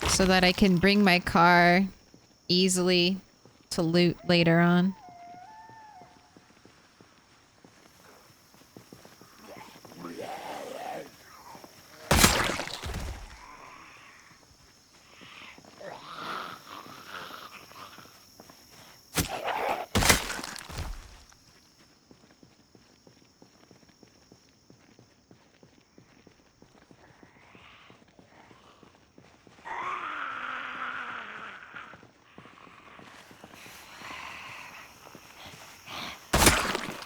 so that I can bring my car easily to loot later on.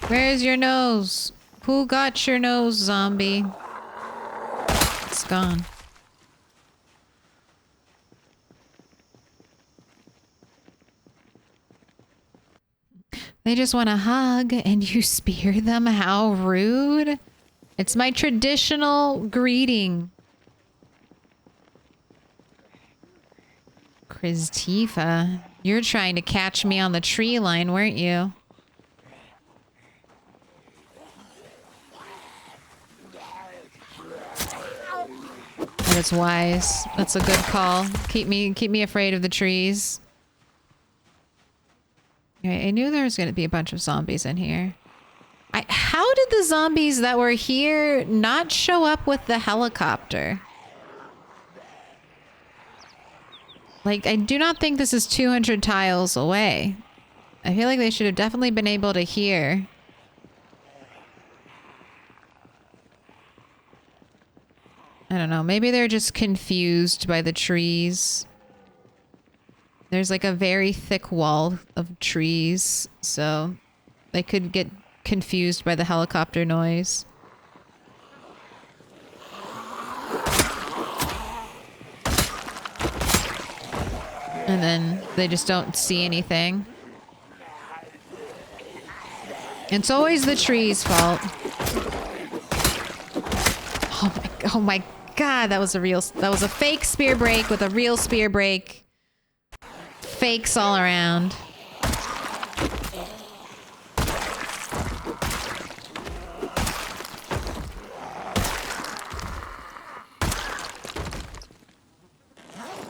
Where's your nose? Who got your nose, zombie? It's gone. They just want a hug and you spear them? How rude. It's my traditional greeting. Kristifa, you're trying to catch me on the tree line, weren't you? That's wise. That's a good call. Keep me afraid of the trees. Okay, I knew there was going to be a bunch of zombies in here. How did the zombies that were here not show up with the helicopter? Like, I do not think this is 200 tiles away. I feel like they should have definitely been able to hear. I don't know. Maybe they're just confused by the trees. There's like a very thick wall of trees, so they could get confused by the helicopter noise. And then they just don't see anything. It's always the tree's fault. Oh my god, that was a fake spear break with a real spear break. Fakes all around.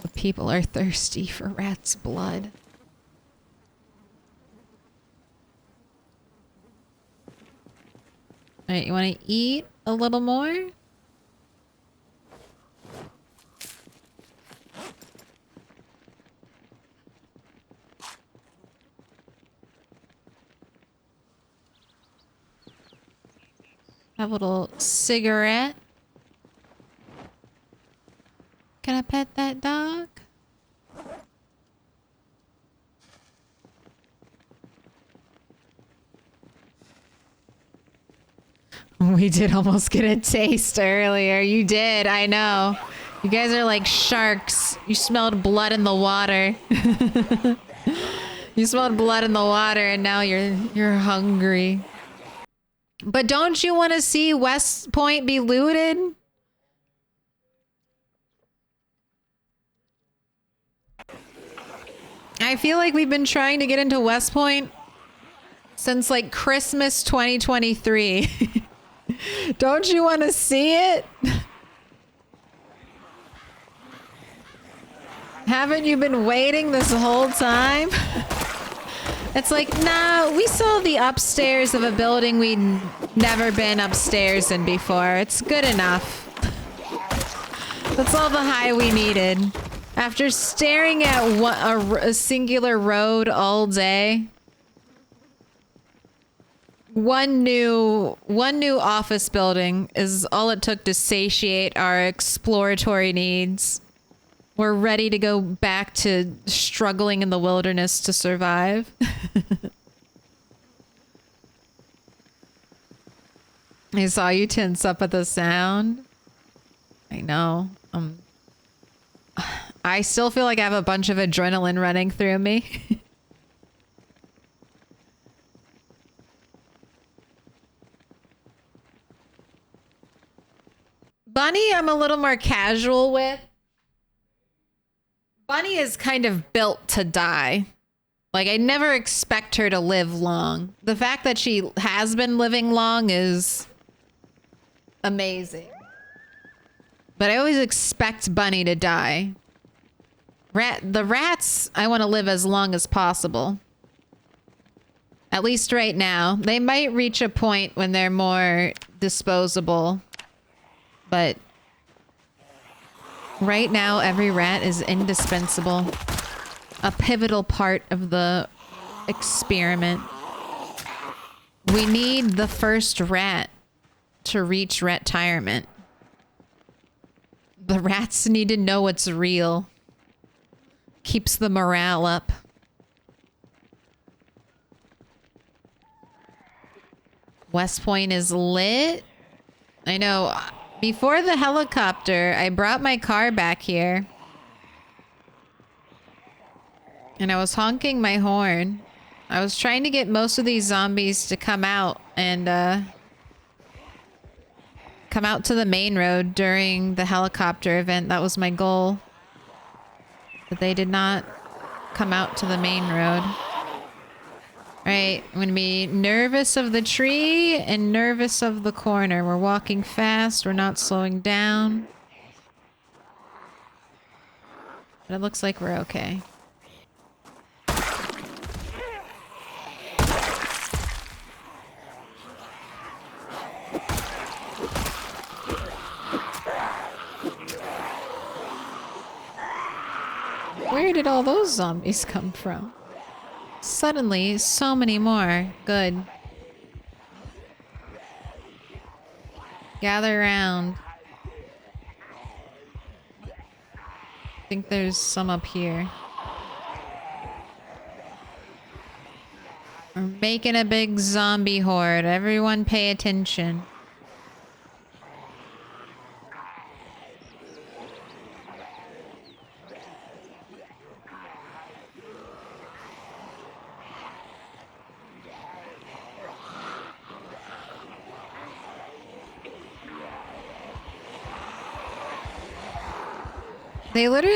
The people are thirsty for rat's blood. Alright, you want to eat a little more? Have a little cigarette. Can I pet that dog? We did almost get a taste earlier. You did, I know. You guys are like sharks. You smelled blood in the water. You smelled blood in the water and now you're hungry. But don't you want to see West Point be looted? I feel like we've been trying to get into West Point since like Christmas 2023. Don't you want to see it? Haven't you been waiting this whole time? It's like, nah, we saw the upstairs of a building we'd never been upstairs in before. It's good enough. That's all the high we needed. After staring at a singular road all day, one new office building is all it took to satiate our exploratory needs. We're ready to go back to struggling in the wilderness to survive. I saw you tense up at the sound. I know. I still feel like I have a bunch of adrenaline running through me. Bunny, I'm a little more casual with. Bunny is kind of built to die. Like, I never expect her to live long. The fact that she has been living long is amazing. But I always expect Bunny to die. The rats, I want to live as long as possible. At least right now. They might reach a point when they're more disposable. But right now, every rat is indispensable. A pivotal part of the experiment. We need the first rat to reach retirement. The rats need to know what's real. Keeps the morale up. West Point is lit. I know. Before the helicopter, I brought my car back here. And I was honking my horn. I was trying to get most of these zombies to come out and come out to the main road during the helicopter event. That was my goal. But they did not come out to the main road. Alright, I'm gonna be nervous of the tree and nervous of the corner. We're walking fast, we're not slowing down. But it looks like we're okay. Where did all those zombies come from? Suddenly, so many more. Good. Gather around. I think there's some up here. We're making a big zombie horde. Everyone pay attention.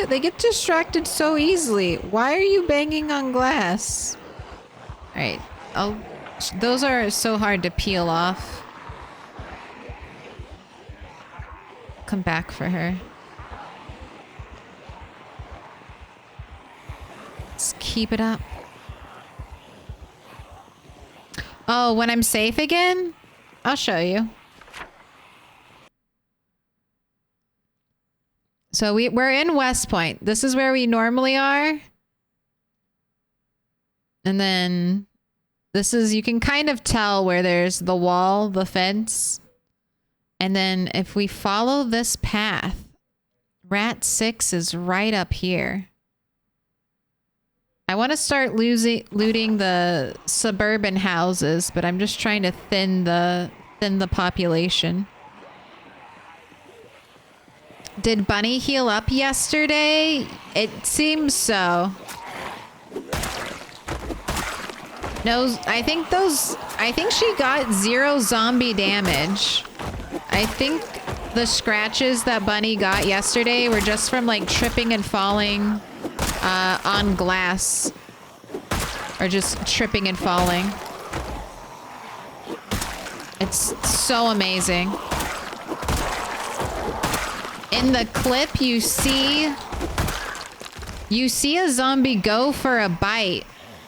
They get distracted so easily. Why are you banging on glass? Alright. Those are so hard to peel off. Come back for her. Let's keep it up. Oh, when I'm safe again? I'll show you. So we're in West Point. This is where we normally are. And then this is, you can kind of tell where there's the wall, the fence. And then if we follow this path, Rat 6 is right up here. I want to start looting the suburban houses, but I'm just trying to thin the population. Did Bunny heal up yesterday? It seems so. No, I think she got 0 zombie damage. I think the scratches that Bunny got yesterday were just from like tripping and falling on glass. Or just tripping and falling. It's so amazing. In the clip, you see a zombie go for a bite,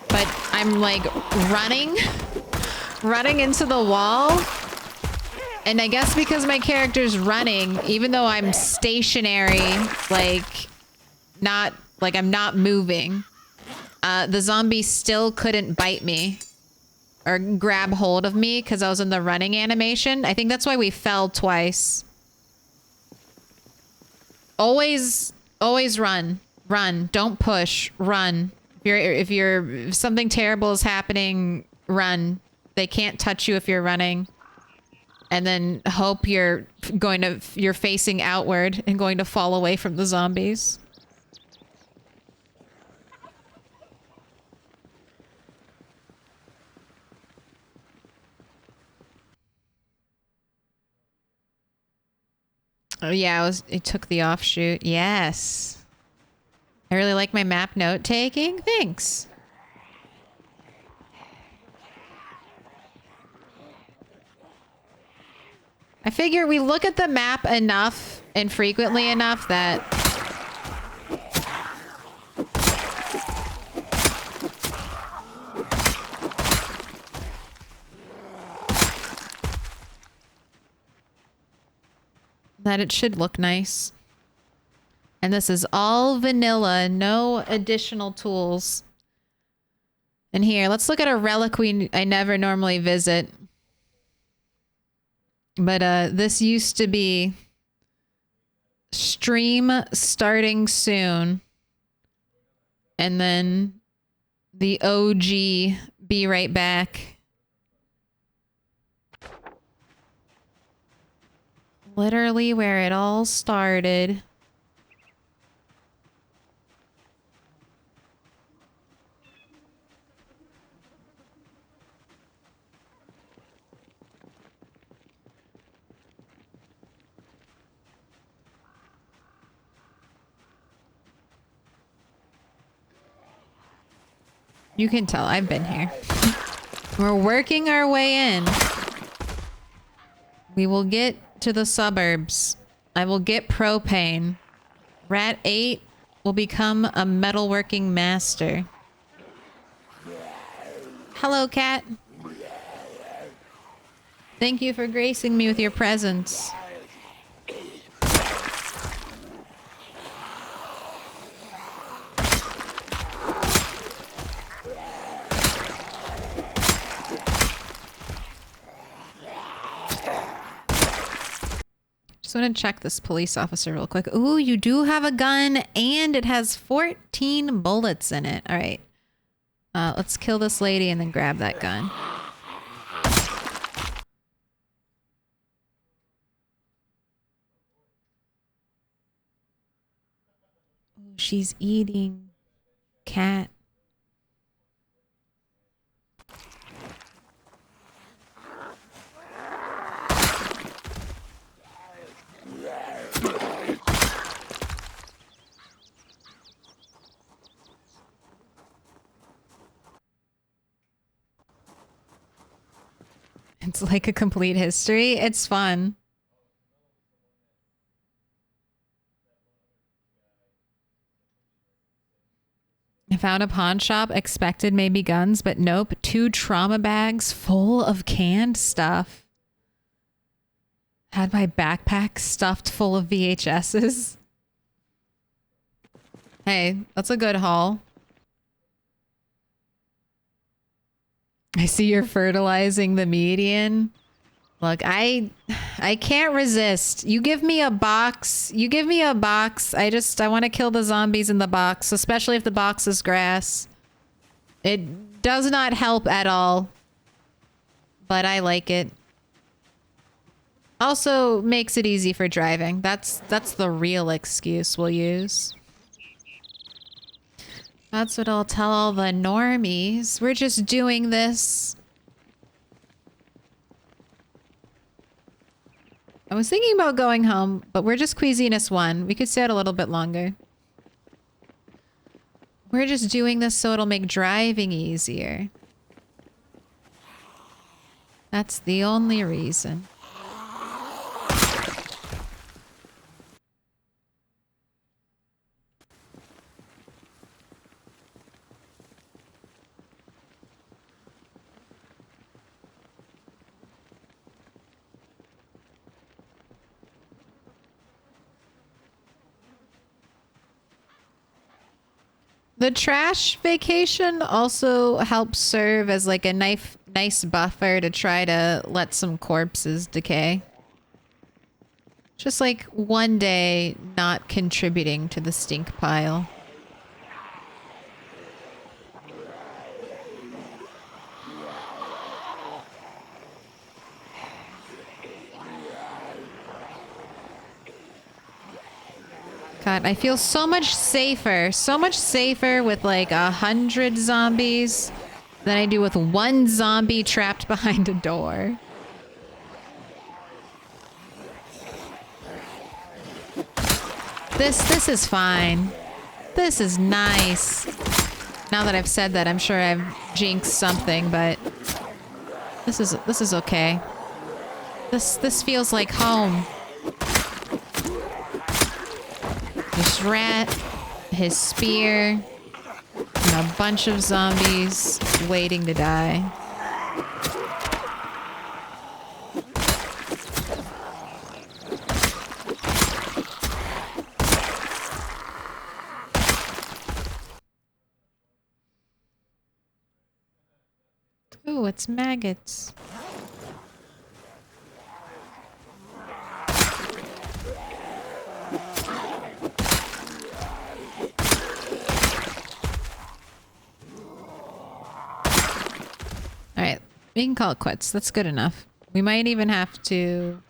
but but I'm like running into the wall. And I guess because my character's running, even though I'm stationary, like I'm not moving, the zombie still couldn't bite me or grab hold of me because I was in the running animation. I think that's why we fell twice. Always run. Run. Don't push. Run. If something terrible is happening, run. They can't touch you if you're running. And then hope you're facing outward and going to fall away from the zombies. Oh yeah, it took the offshoot. Yes. I really like my map note taking. Thanks. I figure we look at the map enough and frequently enough that it should look nice. And this is all vanilla, no additional tools. And here, let's look at a relic I never normally visit. But this used to be stream starting soon. And then the OG be right back. Literally where it all started. You can tell I've been here. We're working our way in. We will get to the suburbs. I will get propane. Rat 8 will become a metalworking master. Hello, cat. Thank you for gracing me with your presence. Just want to check this police officer real quick. Ooh, you do have a gun and it has 14 bullets in it. All right. Let's kill this lady and then grab that gun. Ooh, she's eating cat. It's like a complete history. It's fun. I found a pawn shop, expected maybe guns, but nope. 2 trauma bags full of canned stuff. Had my backpack stuffed full of VHSs. Hey, that's a good haul. I see you're fertilizing the median. Look, I can't resist. You give me a box. I want to kill the zombies in the box, especially if the box is grass. It does not help at all, but I like it. Also makes it easy for driving. That's the real excuse we'll use. That's what I'll tell all the normies. We're just doing this. I was thinking about going home, but we're just Queasiness 1. We could stay out a little bit longer. We're just doing this so it'll make driving easier. That's the only reason. The trash vacation also helps serve as like a nice buffer to try to let some corpses decay. Just like one day not contributing to the stink pile. God, I feel so much safer with like 100 zombies than I do with one zombie trapped behind a door. This is fine. This is nice. Now that I've said that, I'm sure I've jinxed something, but this is okay. This feels like home. This rat, his spear, and a bunch of zombies waiting to die. Ooh, it's maggots. Alright, we can call it quits. That's good enough. We might even have to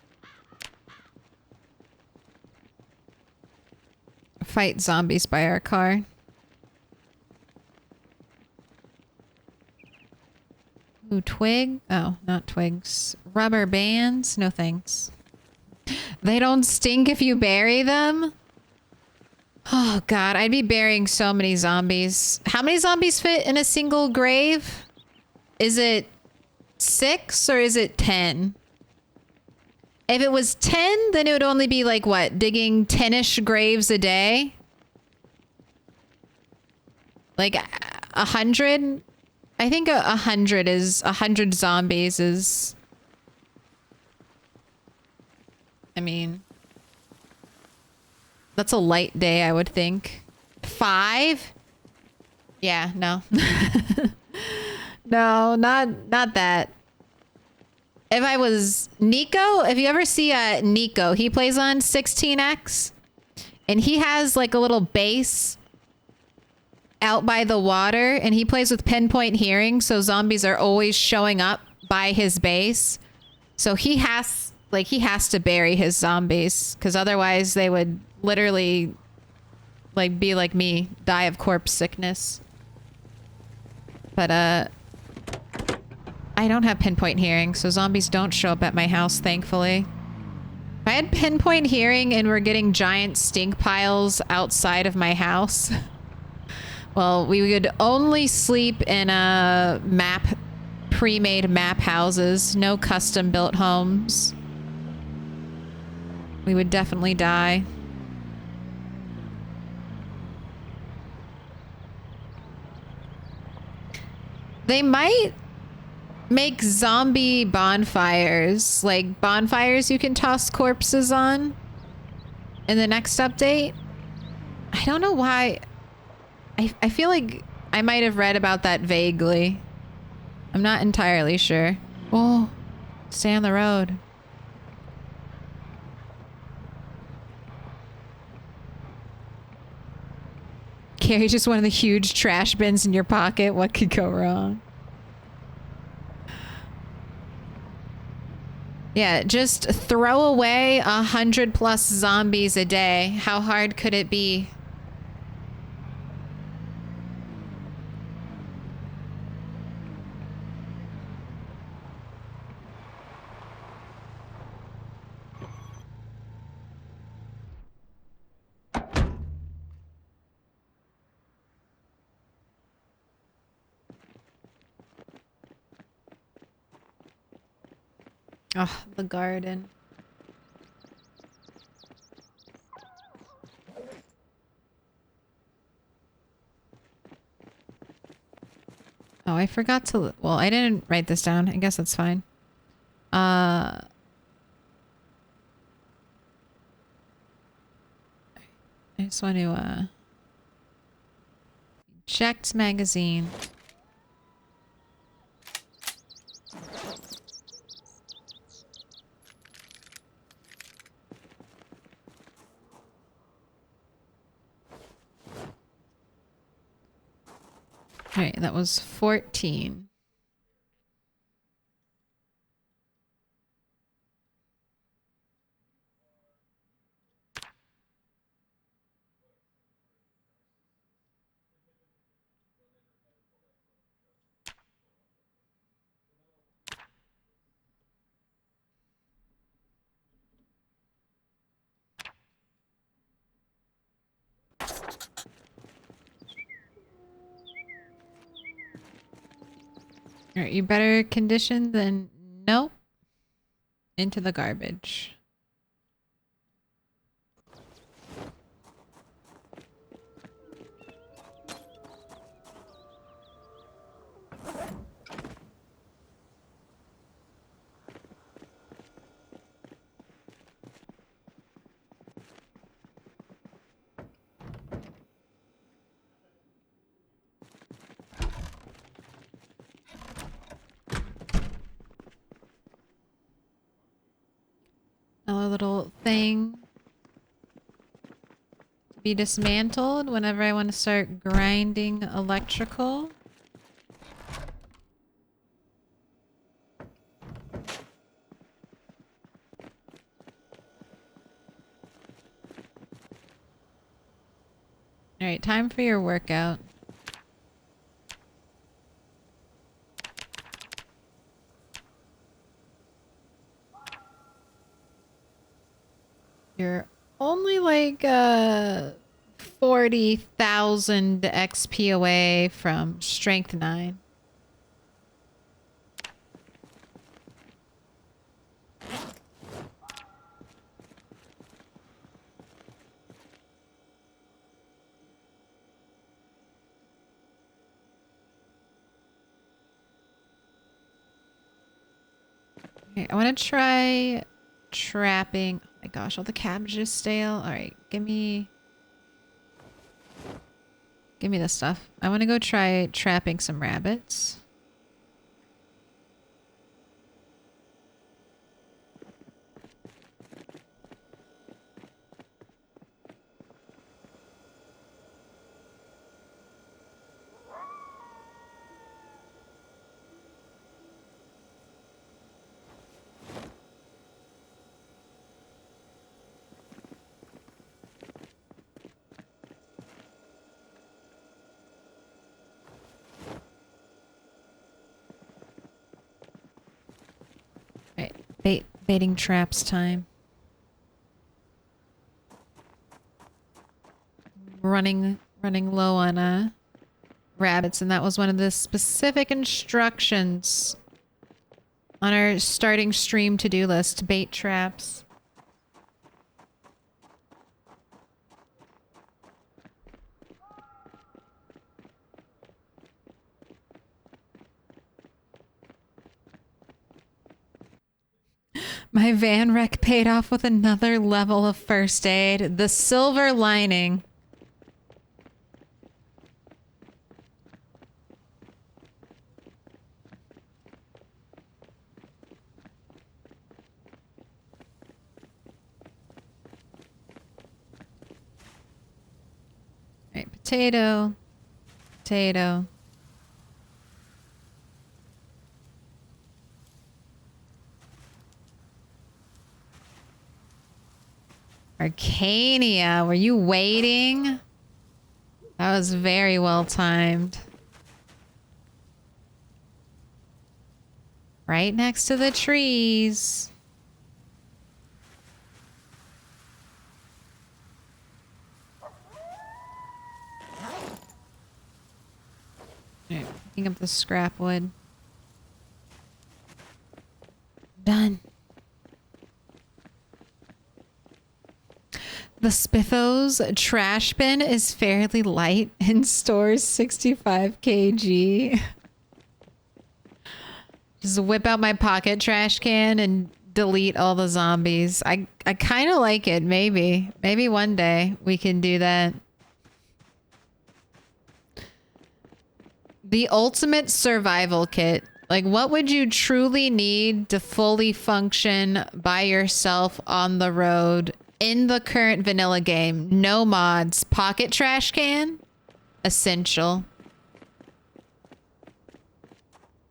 fight zombies by our car. Ooh, twig? Oh, not twigs. Rubber bands? No thanks. They don't stink if you bury them? Oh god, I'd be burying so many zombies. How many zombies fit in a single grave? Is it 6 or is it 10? If it was 10, then it would only be like what? Digging 10-ish graves a day? Like 100? I think 100 zombies is... I mean... That's a light day, I would think. 5? Yeah, no. No, not that. If I was Nico, if you ever see Nico, he plays on 16X. And he has like a little base out by the water. And he plays with pinpoint hearing. So zombies are always showing up by his base. So he has to bury his zombies. Because otherwise they would literally like be like me, die of corpse sickness. But I don't have pinpoint hearing, so zombies don't show up at my house, thankfully. If I had pinpoint hearing and we're getting giant stink piles outside of my house, well, we would only sleep in a pre-made map houses, no custom built homes. We would definitely die. They might make zombie bonfires, like bonfires you can toss corpses on in the next update. I don't know why. I feel like I might have read about that vaguely. I'm not entirely sure. Oh, stay on the road. Carry just one of the huge trash bins in your pocket. What could go wrong? Yeah, just throw away 100+ zombies a day. How hard could it be? Oh, the garden. Oh, I forgot to... Well, I didn't write this down. I guess that's fine. I just want to, Checked magazine. All right, that was 14. Are you better conditioned than nope? Into the garbage. Another little thing to be dismantled whenever I want to start grinding electrical. All right, time for your workout. You're only like 40,000 XP away from strength 9. Okay, I want to try trapping. Oh my gosh, all the cabbage is stale. All right, give me this stuff. I want to go try trapping some rabbits. Baiting traps time. Running low on rabbits, and that was one of the specific instructions on our starting stream to-do list. Bait traps. My van wreck paid off with another level of first aid. The silver lining. All right, potato. Potato. Arcania, were you waiting? That was very well timed. Right next to the trees. Alright, picking up the scrap wood. Done. The Spithos trash bin is fairly light and stores 65 kg. Just whip out my pocket trash can and delete all the zombies. I kind of like it, maybe. Maybe one day we can do that. The ultimate survival kit. Like, what would you truly need to fully function by yourself on the road in the current vanilla game? No mods. Pocket trash can? Essential.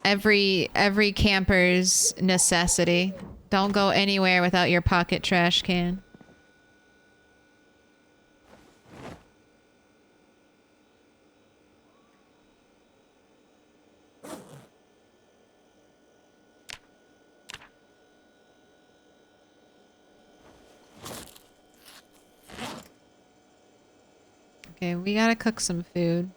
Every camper's necessity. Don't go anywhere without your pocket trash can. Okay, we gotta cook some food.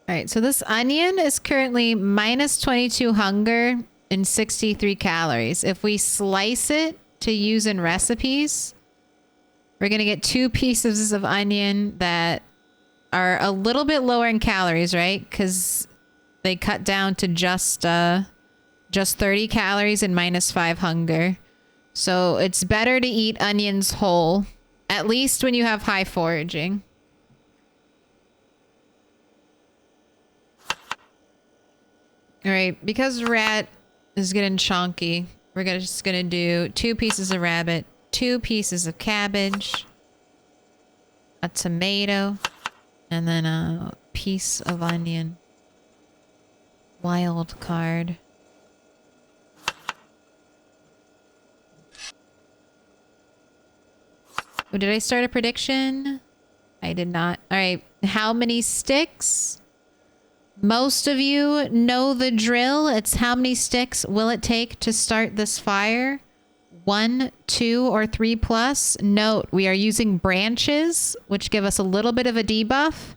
Alright, so this onion is currently minus 22 hunger and 63 calories. If we slice it to use in recipes, we're gonna get 2 pieces of onion that are a little bit lower in calories, right? Because they cut down to just 30 calories and minus 5 hunger. So it's better to eat onions whole, at least when you have high foraging. All right, because rat is getting chunky, we're just gonna do 2 pieces of rabbit, 2 pieces of cabbage, a tomato, and then a piece of onion. Wild card. Oh, did I start a prediction? I did not. All right, how many sticks? Most of you know the drill. It's how many sticks will it take to start this fire? 1, 2, or 3 plus. Note, we are using branches, which give us a little bit of a debuff,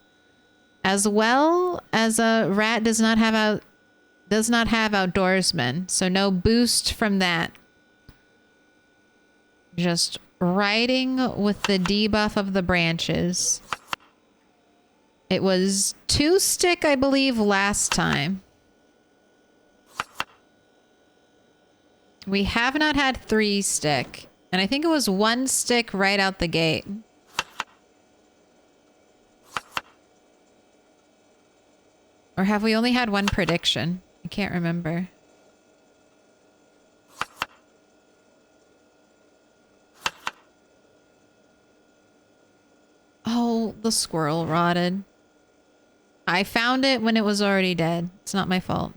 as well as a rat does not have outdoorsmen, so no boost from that. Just riding with the debuff of the branches. It was 2 stick, I believe, last time. We have not had 3 stick. And I think it was 1 stick right out the gate. Or have we only had 1 prediction? I can't remember. Oh, the squirrel rotted. I found it when it was already dead. It's not my fault.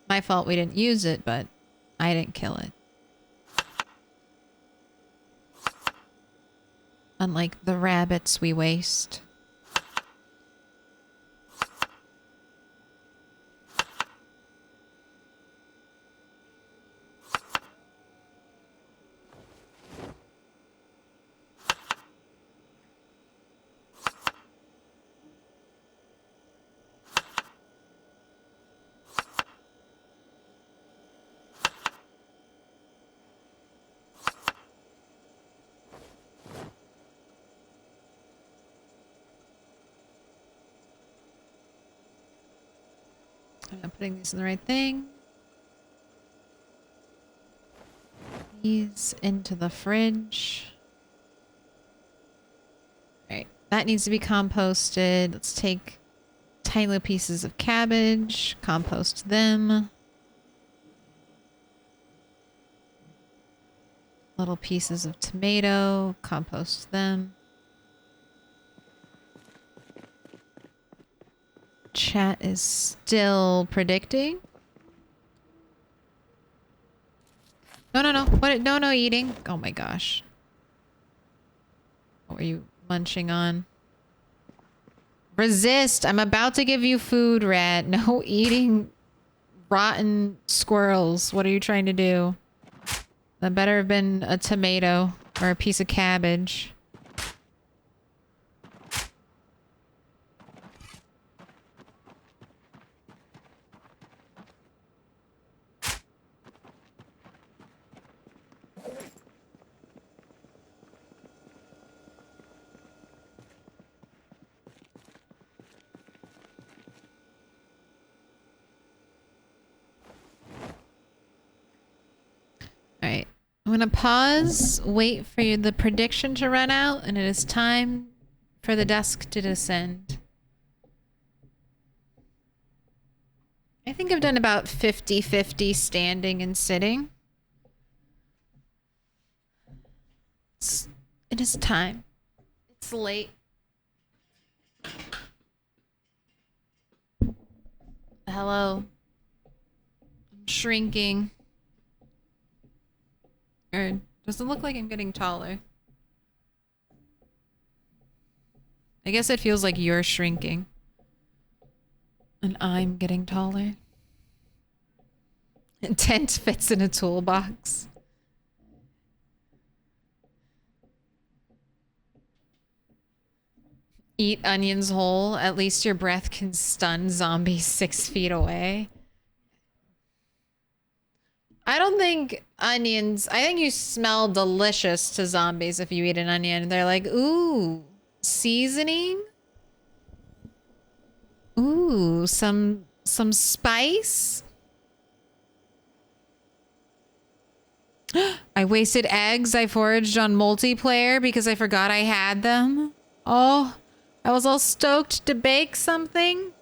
My fault we didn't use it, but I didn't kill it. Unlike the rabbits we waste. I'm putting these in the right thing. These into the fridge. Alright, that needs to be composted. Let's take tiny little pieces of cabbage, compost them. Little pieces of tomato, compost them. Chat is still predicting. No. What? No eating. Oh my gosh. What were you munching on? Resist. I'm about to give you food, rat. No eating rotten squirrels. What are you trying to do? That better have been a tomato or a piece of cabbage. I'm gonna pause, wait for the prediction to run out, and it is time for the dusk to descend. I think I've done about 50-50 standing and sitting. It is time. It's late. Hello. I'm shrinking. Or does it look like I'm getting taller? I guess it feels like you're shrinking. And I'm getting taller. A tent fits in a toolbox. Eat onions whole. At least your breath can stun zombies 6 feet away. I don't think onions... I think you smell delicious to zombies if you eat an onion. They're like, ooh, seasoning? Ooh, some spice? I wasted eggs I foraged on multiplayer because I forgot I had them. Oh, I was all stoked to bake something.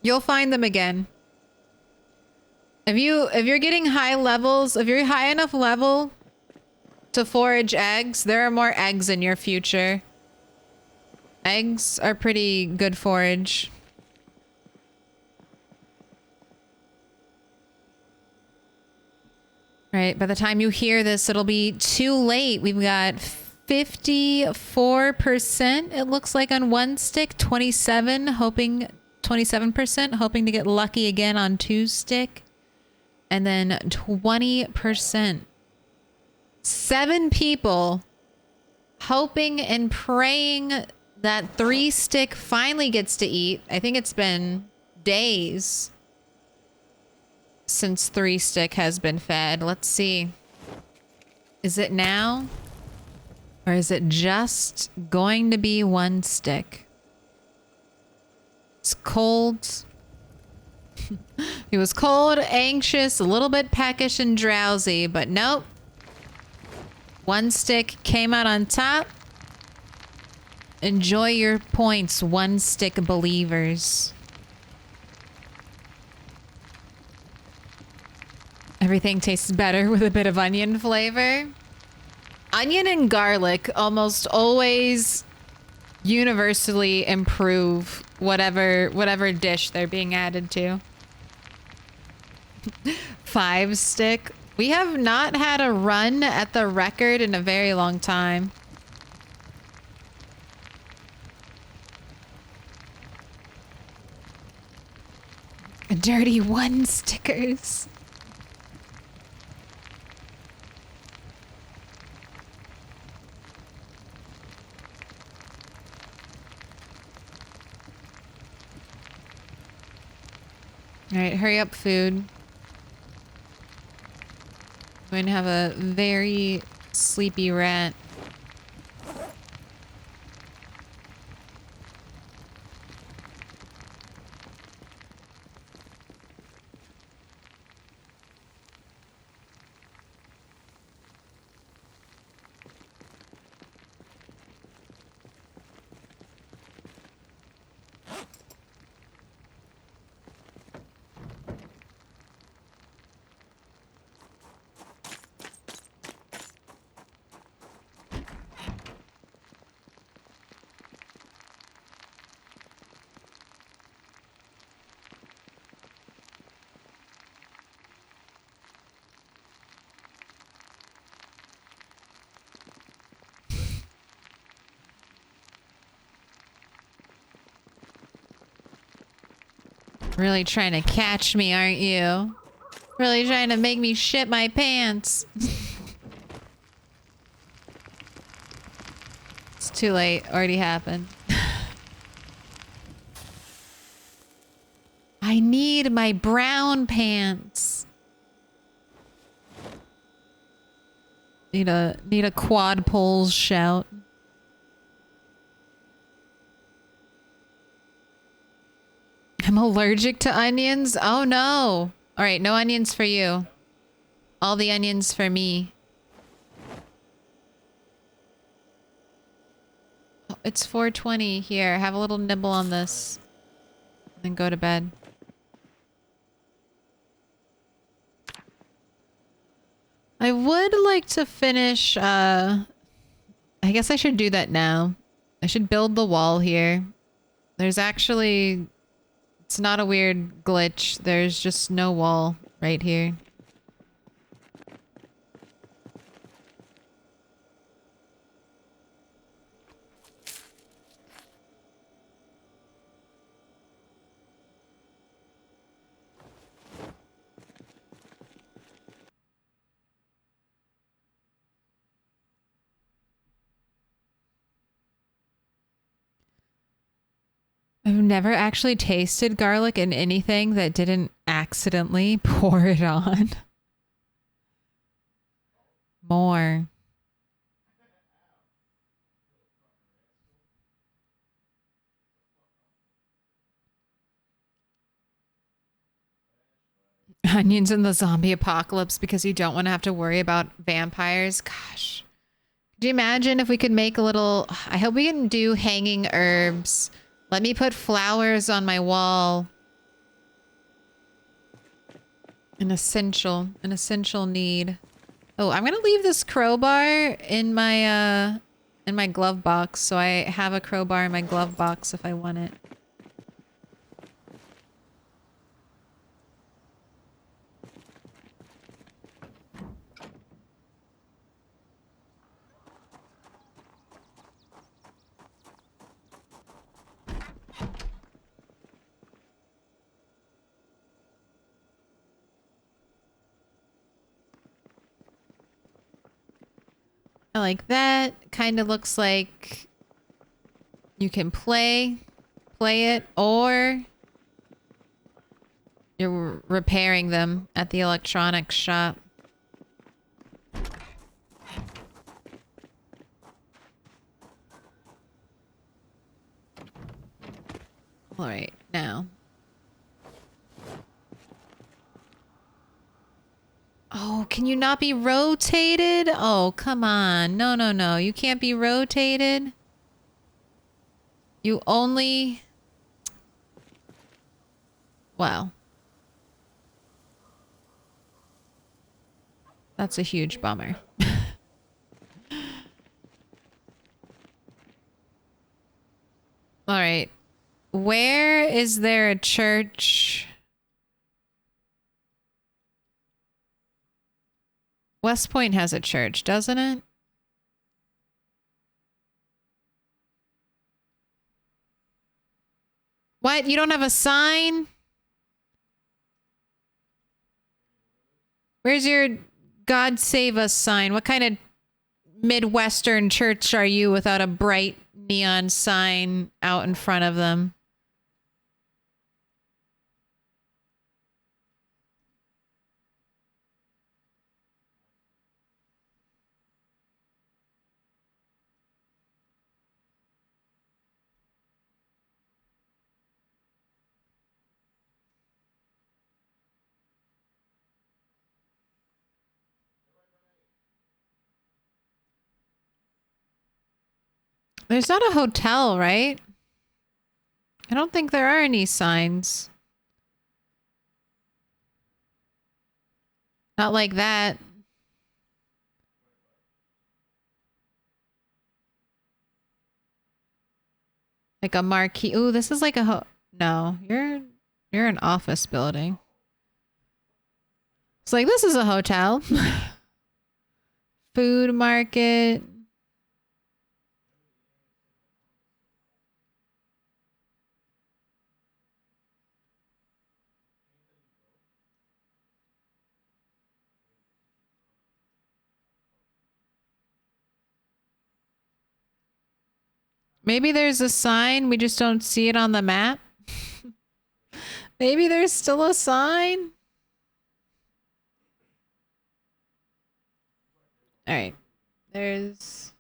You'll find them again. If you're getting high levels, if you're high enough level to forage eggs, there are more eggs in your future. Eggs are pretty good forage. Right, by the time you hear this, it'll be too late. We've got 54%, it looks like, on one stick, 27% hoping to get lucky again on 2 stick, and then 20%. 7 people hoping and praying that 3 stick finally gets to eat. I think it's been days since 3 stick has been fed. Let's see. Is it now? Or is it just going to be 1 stick? It's cold. He was cold, anxious, a little bit peckish and drowsy, but nope. 1 stick came out on top. Enjoy your points, 1 stick believers. Everything tastes better with a bit of onion flavor. Onion and garlic almost always universally improve whatever dish they're being added to. 5 stick. We have not had a run at the record in a very long time. Dirty 1 stickers. All right, hurry up, food. I'm going to have a very sleepy rat. Really trying to catch me, aren't you? Really trying to make me shit my pants. It's too late. Already happened. I need my brown pants. Need a quad poles shout. I'm allergic to onions. Oh no. All right, no onions for you. All the onions for me. Oh, it's 4:20 here. Have a little nibble on this. Then go to bed. I would like to finish, I guess I should do that now. I should build the wall here. There's actually... It's not a weird glitch. There's just no wall right here. I've never actually tasted garlic in anything that didn't accidentally pour it on. More. Onions in the zombie apocalypse because you don't want to have to worry about vampires. Gosh. Could you imagine if we could make a little... I hope we can do hanging herbs. Let me put flowers on my wall. An essential need. Oh, I'm gonna leave this crowbar in my glove box, so I have a crowbar in my glove box if I want it. I like that. Kind of looks like you can play it, or you're repairing them at the electronics shop. All right, now. Oh, can you not be rotated? Oh, come on. No, no, no. You can't be rotated. You only... Wow. That's a huge bummer. All right. Where is there a church? West Point has a church, doesn't it? What? You don't have a sign? Where's your God Save Us sign? What kind of Midwestern church are you without a bright neon sign out in front of them? There's not a hotel, right? I don't think there are any signs. Not like that. Like a marquee. Ooh, this is like a no, you're an office building. It's like, this is a hotel. Food market. Maybe there's a sign, we just don't see it on the map. Maybe there's still a sign. All right. There's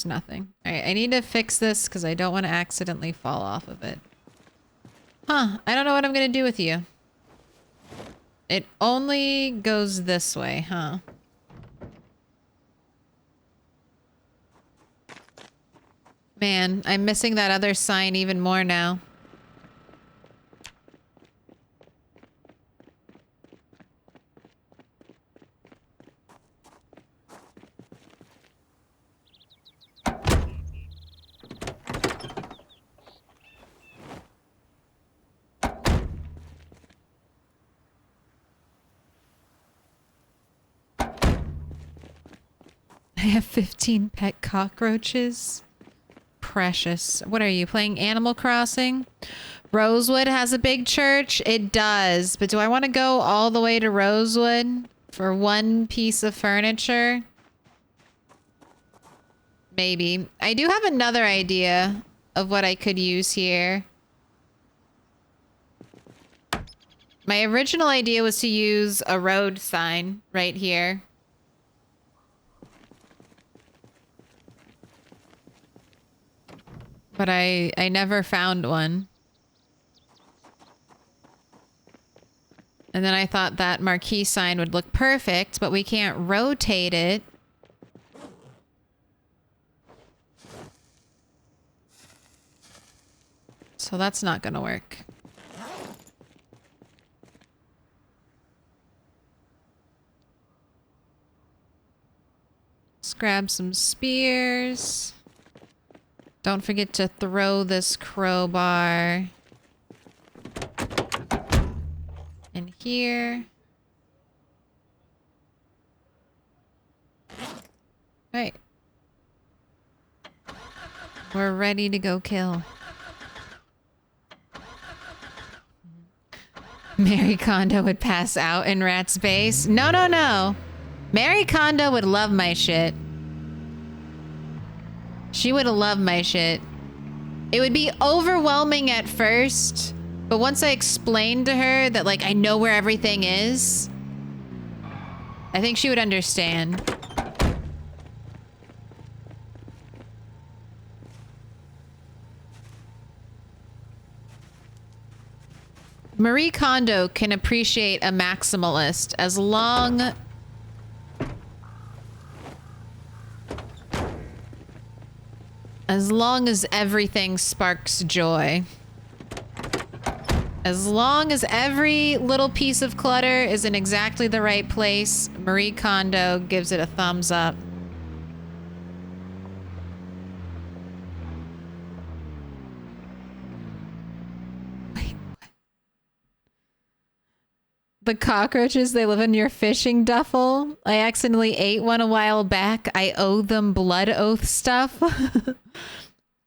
nothing. All right, I need to fix this because I don't want to accidentally fall off of it. Huh, I don't know what I'm going to do with you. It only goes this way, huh? Man, I'm missing that other sign even more now. I have 15 pet cockroaches. Precious. What are you, playing Animal Crossing? Rosewood has a big church? It does. But do I want to go all the way to Rosewood for one piece of furniture? Maybe. I do have another idea of what I could use here. My original idea was to use a road sign right here. But I never found one. And then I thought that marquee sign would look perfect, but we can't rotate it. So that's not gonna work. Let's grab some spears. Don't forget to throw this crowbar in here. Right. We're ready to go kill. Mary Kondo would pass out in Rat's base. No, no, no. Mary Kondo would love my shit. She would have loved my shit. It would be overwhelming at first, but once I explained to her that, like, I know where everything is, I think she would understand. Marie Kondo can appreciate a maximalist as long as everything sparks joy. As long as every little piece of clutter is in exactly the right place, Marie Kondo gives it a thumbs up. Wait, what? The cockroaches, they live in your fishing duffel. I accidentally ate one a while back. I owe them blood oath stuff.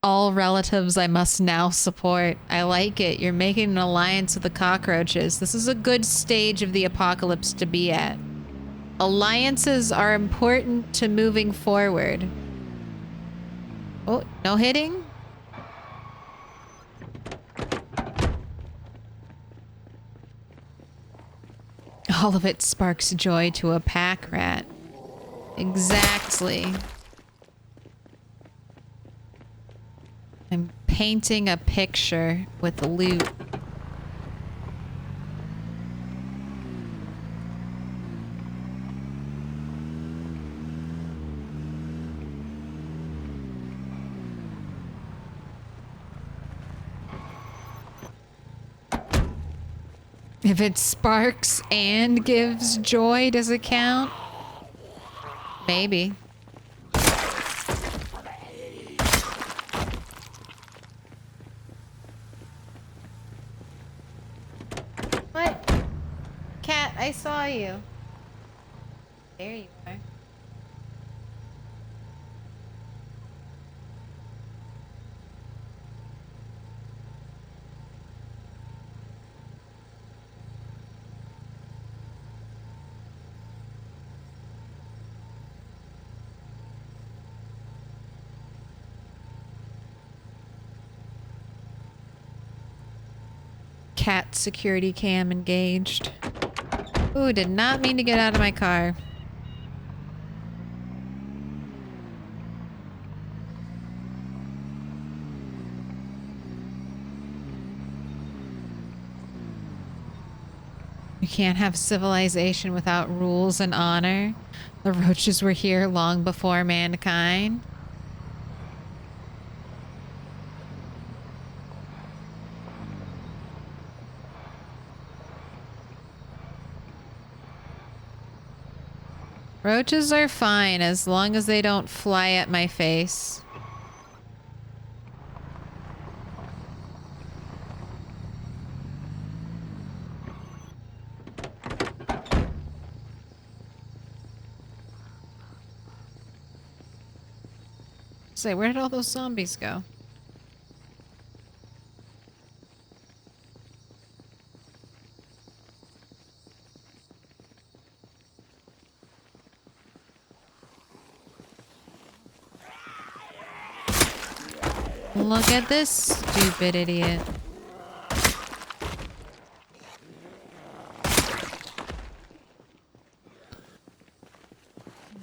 All relatives I must now support. I like it. You're making an alliance with the cockroaches. This is a good stage of the apocalypse to be at. Alliances are important to moving forward. Oh, no hitting? All of it sparks joy to a pack rat. Exactly. I'm painting a picture with the loot. If it sparks and gives joy, does it count? Maybe. What? Cat, I saw you. There you are. Cat security cam engaged. Ooh, did not mean to get out of my car. can't have civilization without rules and honor. The roaches were here long before mankind. Roaches are fine as long as they don't fly at my face. Say, where did all those zombies go? Look at this stupid idiot.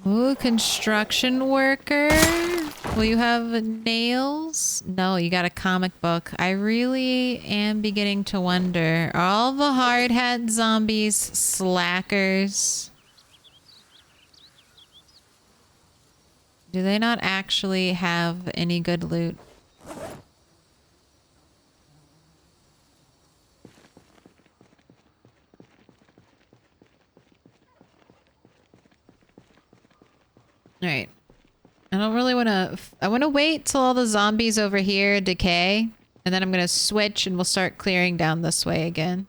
Ooh, construction worker. Will you have nails? No, you got a comic book. I really am beginning to wonder. Are all the hard hat zombies slackers? Do they not actually have any good loot? All right. I don't really want to... I want to wait till all the zombies over here decay. And then I'm going to switch and we'll start clearing down this way again.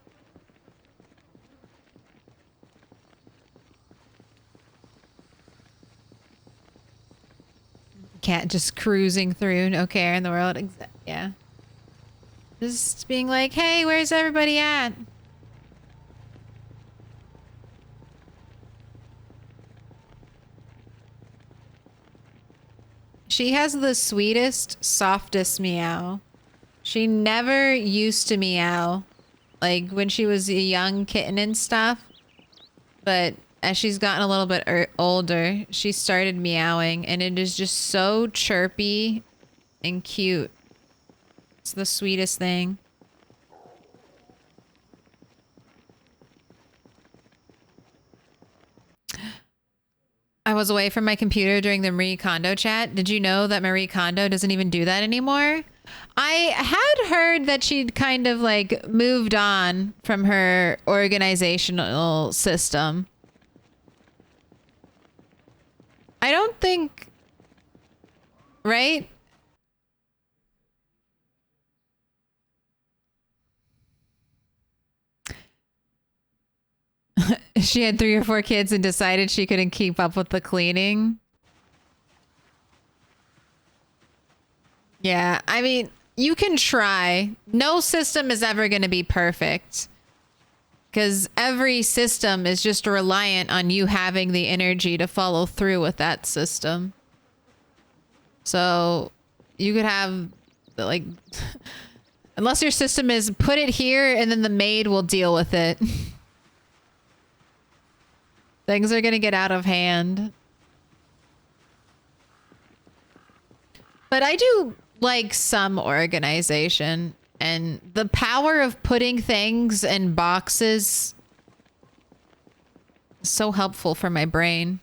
Cat just cruising through. No care in the world. Yeah. Just being like, hey, where's everybody at? She has the sweetest, softest meow. She never used to meow, like when she was a young kitten and stuff. But as she's gotten a little bit older, she started meowing, and it is just so chirpy and cute. It's the sweetest thing. I was away from my computer during the Marie Kondo chat. Did you know that Marie Kondo doesn't even do that anymore? I had heard that she'd kind of like moved on from her organizational system. I don't think... Right? She had 3 or 4 kids and decided she couldn't keep up with the cleaning. Yeah, I mean, you can try. No system is ever going to be perfect. Because every system is just reliant on you having the energy to follow through with that system. So, you could have, like... unless your system is put it here and then the maid will deal with it. Things are going to get out of hand. But I do like some organization, and the power of putting things in boxes is so helpful for my brain.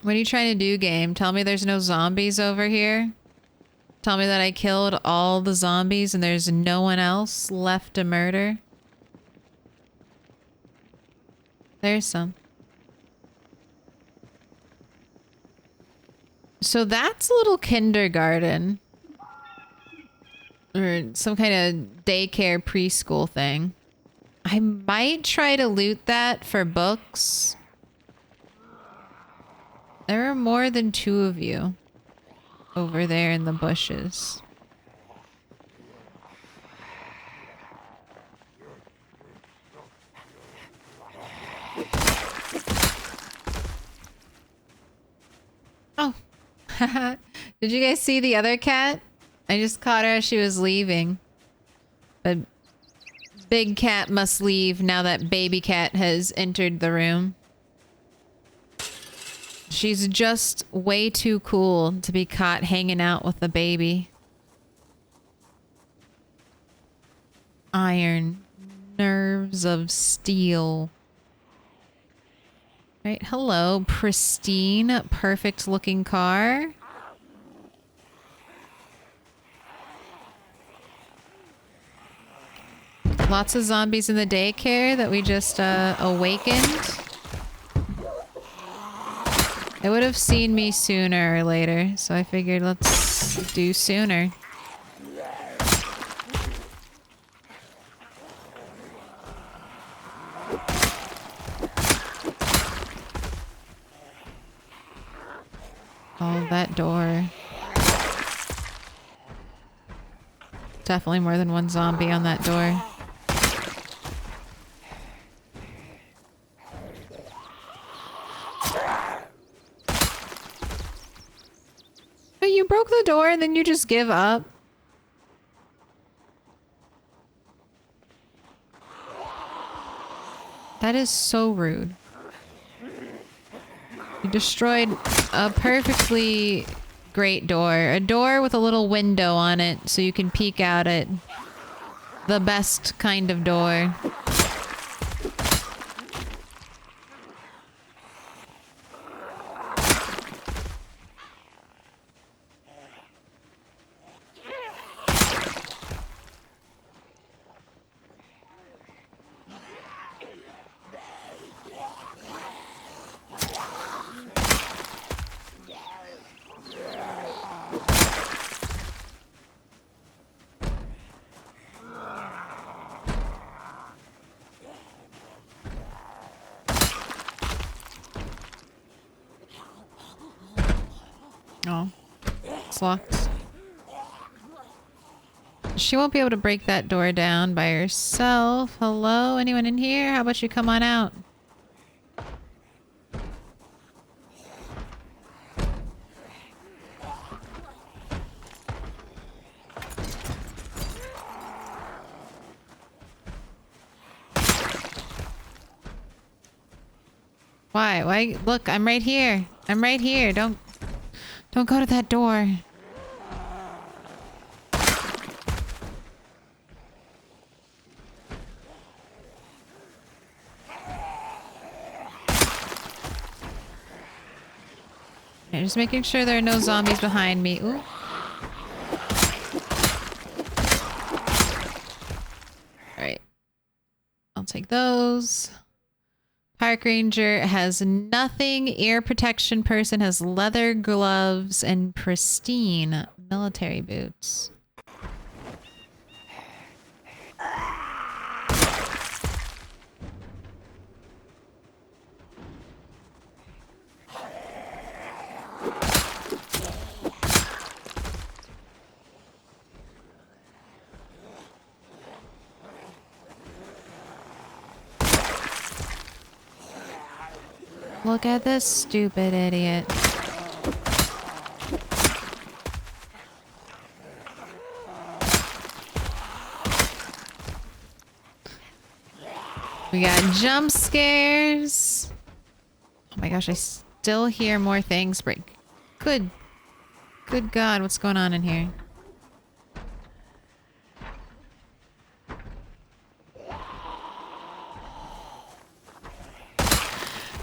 What are you trying to do, game? Tell me there's no zombies over here? Tell me that I killed all the zombies and there's no one else left to murder? There's some. So that's a little kindergarten. Or some kind of daycare preschool thing. I might try to loot that for books. There are more than 2 of you over there in the bushes. Oh. Did you guys see the other cat? I just caught her as she was leaving. But big cat must leave now that baby cat has entered the room. She's just way too cool to be caught hanging out with the baby. iron. Nerves of steel. Right, hello. Pristine, perfect looking car. Lots of zombies in the daycare that we just awakened. They would have seen me sooner or later, so I figured let's do sooner. Oh, that door. Definitely more than one zombie on that door. But you broke the door and then you just give up. That is so rude. You destroyed a perfectly great door. A door with a little window on it so you can peek out at the best kind of door. Oh, it's locked. She won't be able to break that door down by herself. Hello? Anyone in here? How about you come on out? Why? Why? Look, I'm right here. I'm right here. Don't go to that door. Okay, just making sure there are no zombies behind me. Ooh. Alright. I'll take those. Park Ranger has nothing. Ear protection person has leather gloves and pristine military boots. Look at this stupid idiot. We got jump scares. Oh my gosh, I still hear more things break. Good God, what's going on in here?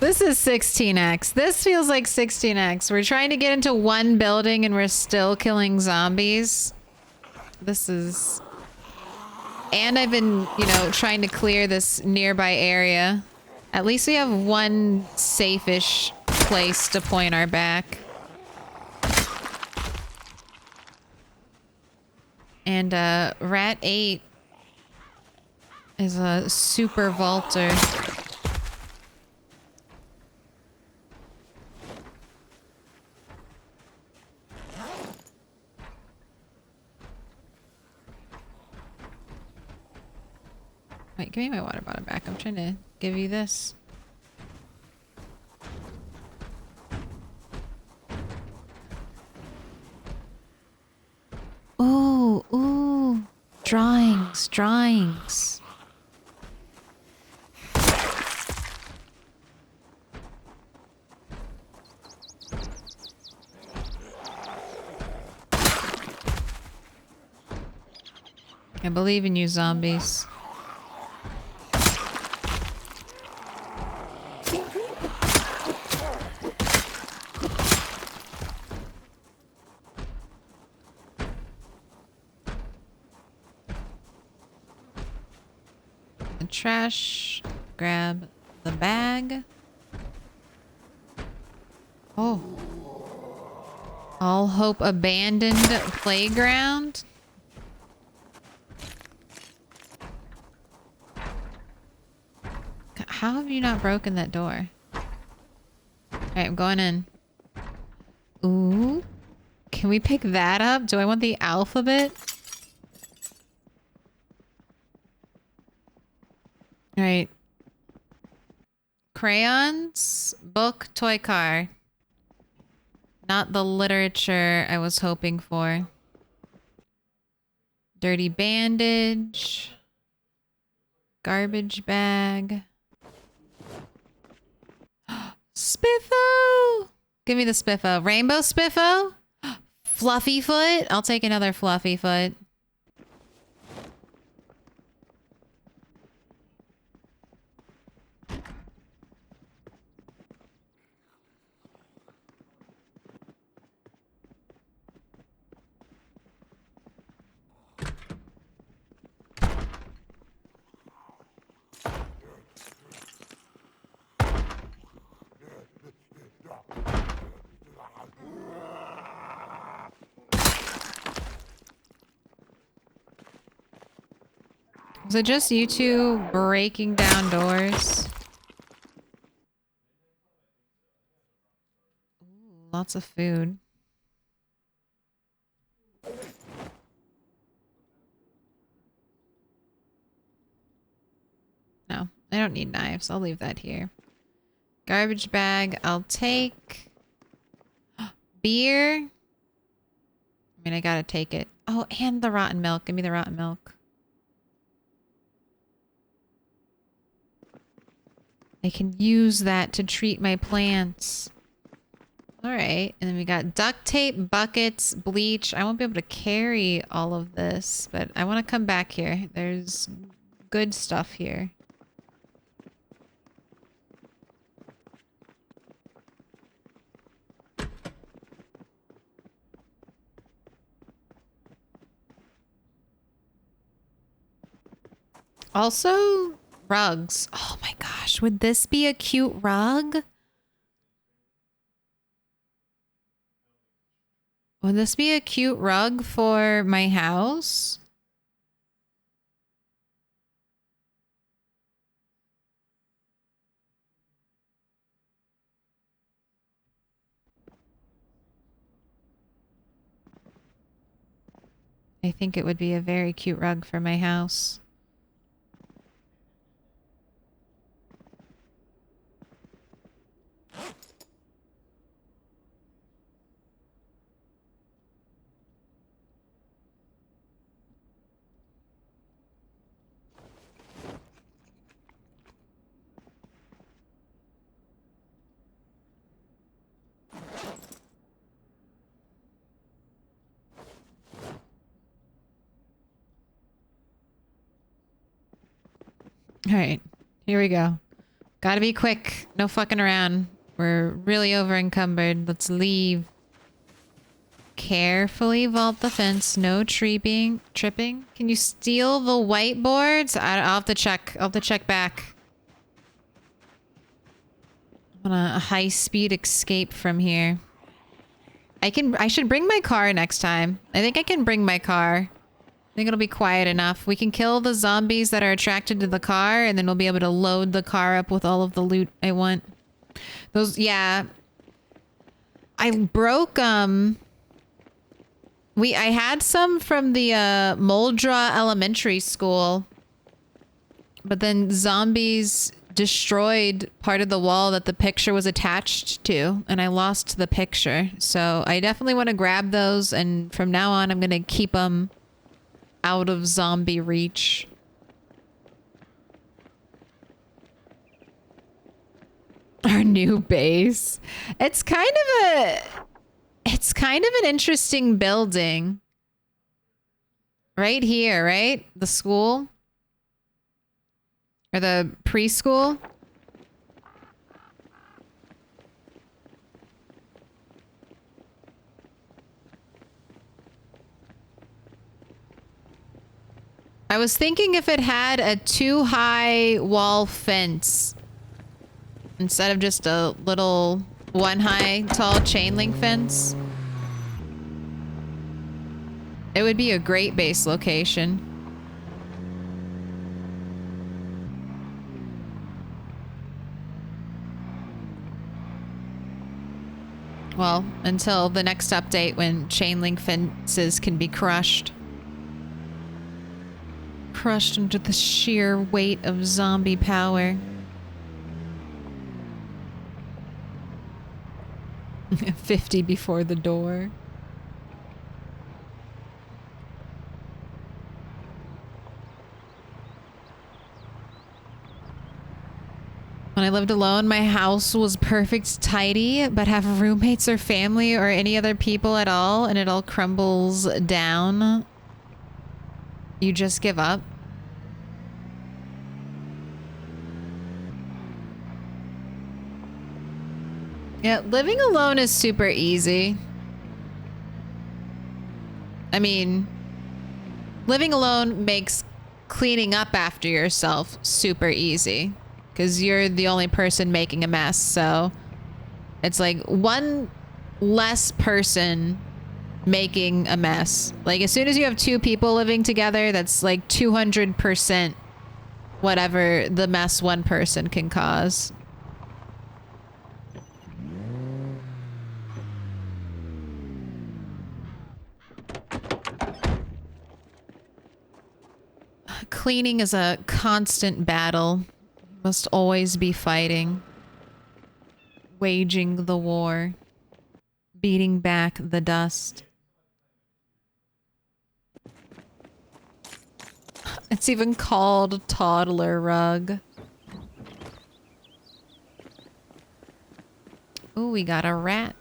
This is 16x. This feels like 16x. We're trying to get into one building and we're still killing zombies. This is... And I've been, you know, trying to clear this nearby area. At least we have one safe-ish place to point our back. And, Rat 8 is a super vaulter. Wait, give me my water bottle back. I'm trying to give you this. Ooh, ooh. Drawings, drawings. I believe in you, zombies. The trash. Grab the bag. Oh. All hope abandoned playground. How have you not broken that door? Alright, I'm going in. Ooh. Can we pick that up? Do I want the alphabet? Alright. Crayons, book, toy car. Not the literature I was hoping for. Dirty bandage. Garbage bag. Spiffo! Give me the Spiffo. Rainbow Spiffo? Fluffy foot? I'll take another fluffy foot. Was it just you two breaking down doors? Ooh, lots of food. No, I don't need knives. I'll leave that here. Garbage bag, I'll take. Beer. I mean, I gotta take it. Oh, and the rotten milk. Give me the rotten milk. I can use that to treat my plants. Alright, and then we got duct tape, buckets, bleach. I won't be able to carry all of this, but I want to come back here. There's good stuff here. Also, rugs. Oh my gosh, would this be a cute rug? Would this be a cute rug for my house? I think it would be a very cute rug for my house. All right, here we go. Gotta be quick. No fucking around. We're really over encumbered. Let's leave. Carefully vault the fence. No tripping. Can you steal the whiteboards? I'll have to check. I'll have to check back. I'm on a high-speed escape from here. I should bring my car next time. I think I can bring my car. I think it'll be quiet enough. We can kill the zombies that are attracted to the car, and then we'll be able to load the car up with all of the loot I want. Those, yeah. I broke, I had some from the, Moldra Elementary School. But then zombies destroyed part of the wall that the picture was attached to, and I lost the picture. So I definitely want to grab those, and from now on I'm going to keep them out of zombie reach. Our new base. It's kind of an interesting building. Right here, right? The school? Or the preschool? I was thinking if it had a too high wall fence instead of just a little one high tall chain link fence, it would be a great base location. Well, until the next update when chain link fences can be crushed. Crushed under the sheer weight of zombie power. 50 before the door. When I lived alone, my house was perfect tidy, but have roommates or family or any other people at all, and it all crumbles down. You just give up. Yeah, living alone is super easy. I mean, living alone makes cleaning up after yourself super easy. Because you're the only person making a mess, so it's like one less person making a mess. Like as soon as you have two people living together, that's like 200% whatever the mess one person can cause. Cleaning is a constant battle. Must always be fighting. Waging the war. Beating back the dust. It's even called toddler rug. Ooh, we got a rat.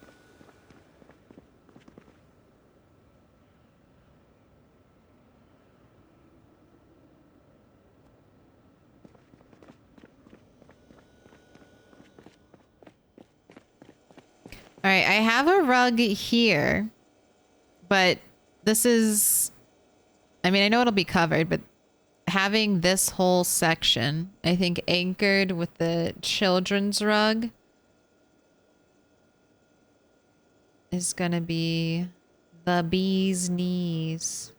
All right, I have a rug here, but this is, I mean, I know it'll be covered, but having this whole section, I think anchored with the children's rug is gonna be the bee's knees.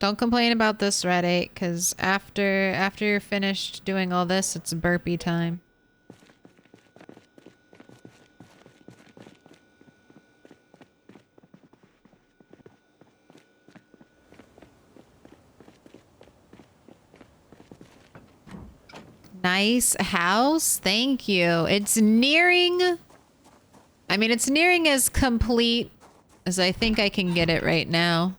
Don't complain about this, Reddit, because after you're finished doing all this, it's burpee time. Nice house. Thank you. It's nearing... I mean, it's nearing as complete as I think I can get it right now.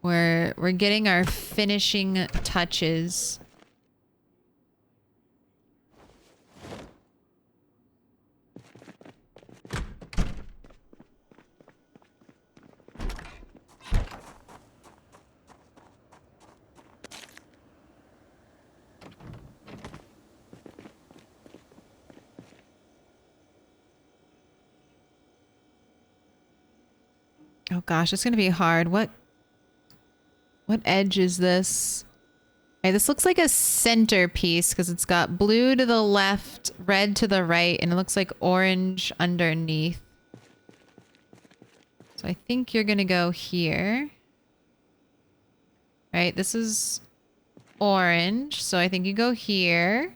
We're getting our finishing touches. Oh gosh, it's gonna be hard. What edge is this? Okay, this looks like a centerpiece because it's got blue to the left, red to the right, and it looks like orange underneath. So I think you're gonna go here. Right, this is orange, so I think you go here.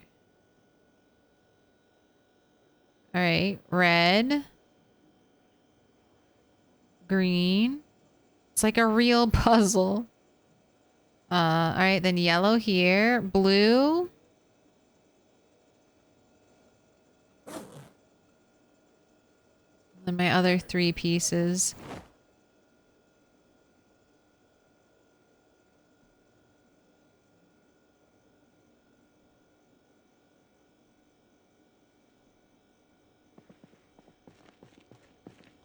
All right, red. Green. It's like a real puzzle. All right, then yellow here, blue. And my other three pieces.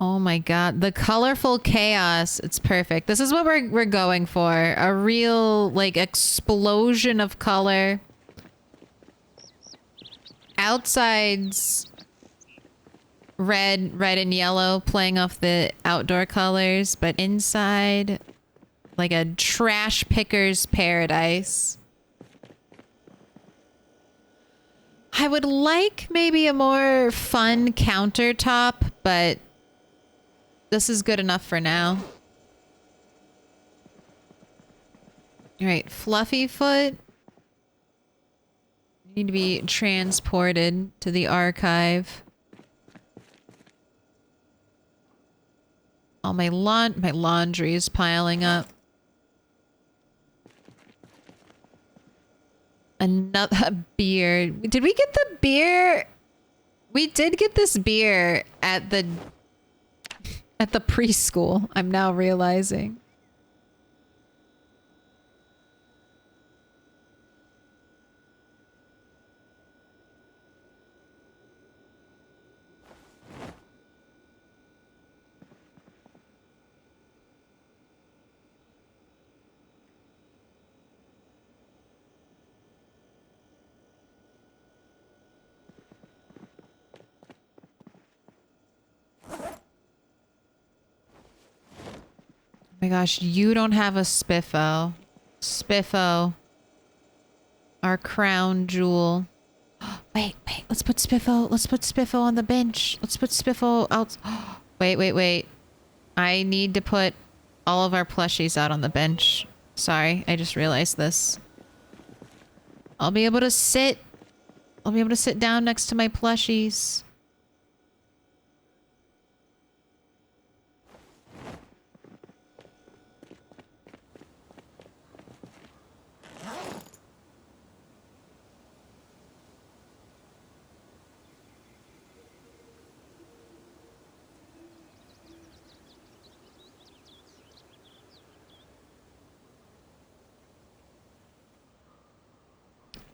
Oh my god, the colorful chaos. It's perfect. This is what we're going for. A real like explosion of color. Outside's red and yellow playing off the outdoor colors, but inside like a trash picker's paradise. I would like maybe a more fun countertop, but this is good enough for now. All right, Fluffy Foot. You need to be transported to the archive. All my laundry is piling up. Another beer. Did we get the beer? We did get this beer at the preschool. I'm now realizing. Oh my gosh, you don't have a Spiffo. Spiffo. Our crown jewel. Wait, let's put Spiffo on the bench. Let's put Spiffo out. Wait. I need to put all of our plushies out on the bench. Sorry, I just realized this. I'll be able to sit down next to my plushies.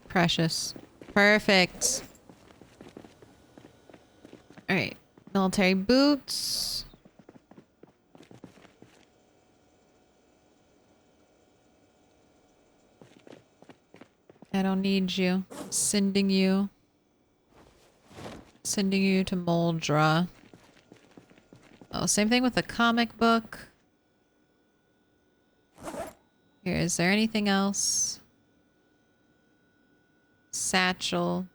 Precious. Perfect. All right. Military boots. I don't need you. Sending you to Moldra. Oh, same thing with the comic book. Here, is there anything else? Satchel.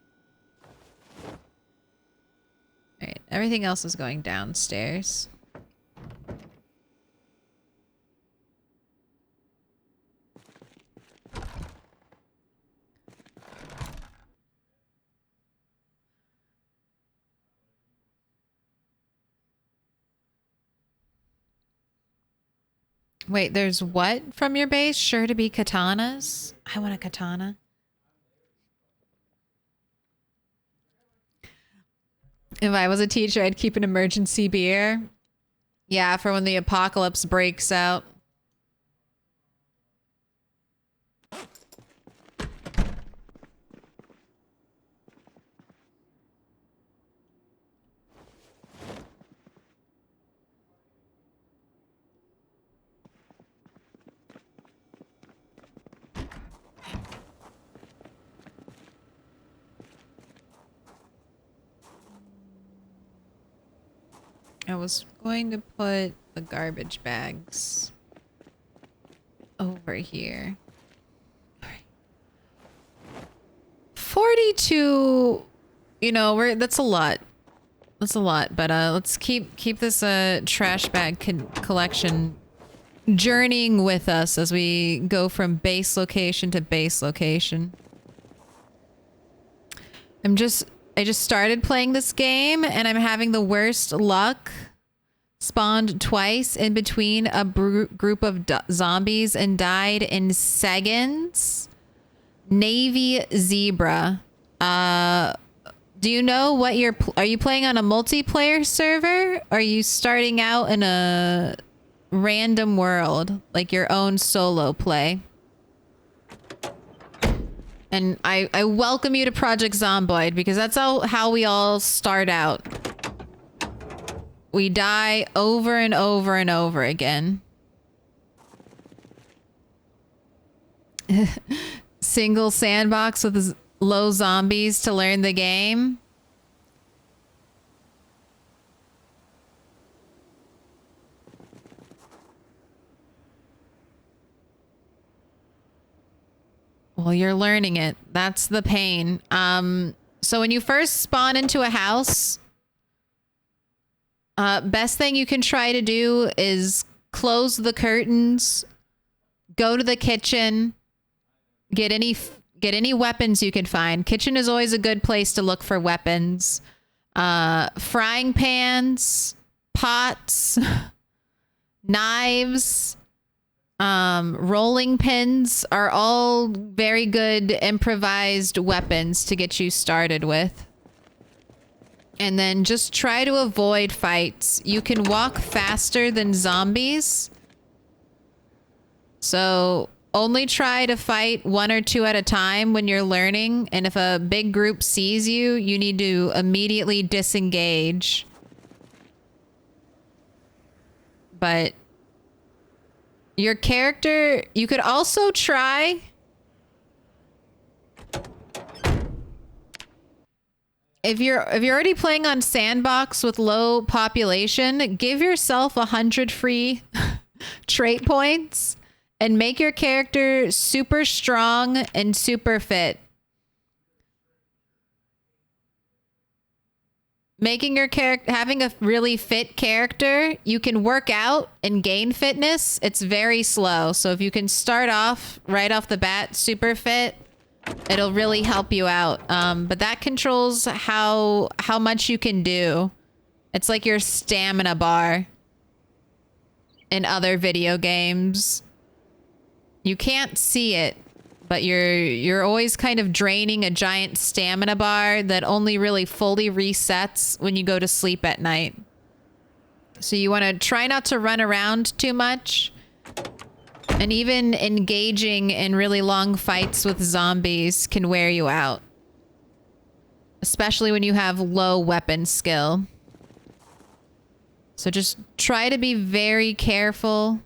Alright, everything else is going downstairs. Wait, there's what from your base? Sure to be katanas? I want a katana. If I was a teacher, I'd keep an emergency beer. Yeah, for when the apocalypse breaks out. I was going to put the garbage bags over here. 42, you know, that's a lot. That's a lot, but let's keep this trash bag collection journeying with us as we go from base location to base location. I just started playing this game and I'm having the worst luck. Spawned twice in between a group of zombies and died in seconds. Navy Zebra. Do you know what are you playing on a multiplayer server? Or are you starting out in a random world, like your own solo play? And I welcome you to Project Zomboid because that's how we all start out. we die over and over and over again. Single sandbox with low zombies to learn the game. Well, you're learning it. That's the pain. So when you first spawn into a house, best thing you can try to do is close the curtains, go to the kitchen, get any weapons you can find. Kitchen is always a good place to look for weapons. Frying pans, pots, knives, rolling pins are all very good improvised weapons to get you started with. And then just try to avoid fights. You can walk faster than zombies. So only try to fight 1 or 2 at a time when you're learning. And if a big group sees you, you need to immediately disengage. But your character, you could also try if you're already playing on sandbox with low population, give yourself 100 free trait points and make your character super strong and super fit. Making your character, having a really fit character, you can work out and gain fitness. It's very slow. So if you can start off right off the bat, super fit, it'll really help you out. But that controls how much you can do. It's like your stamina bar in other video games. You can't see it, but you're always kind of draining a giant stamina bar that only really fully resets when you go to sleep at night. So you want to try not to run around too much. And even engaging in really long fights with zombies can wear you out. Especially when you have low weapon skill. So just try to be very careful.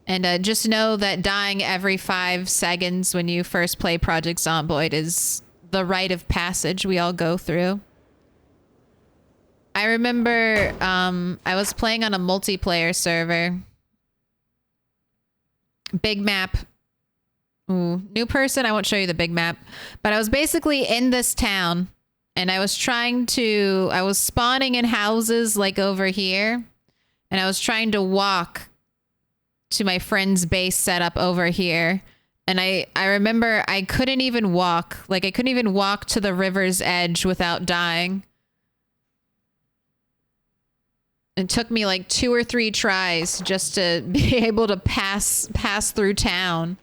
And just know that dying every 5 seconds when you first play Project Zomboid is the rite of passage we all go through. I remember I was playing on a multiplayer server. Big map. Ooh, new person, I won't show you the big map. But I was basically in this town. And I was spawning in houses like over here. And I was trying to walk to my friend's base set up over here. And I remember I couldn't even walk. Like I couldn't even walk to the river's edge without dying. It took me like 2 or 3 tries just to be able to pass through town.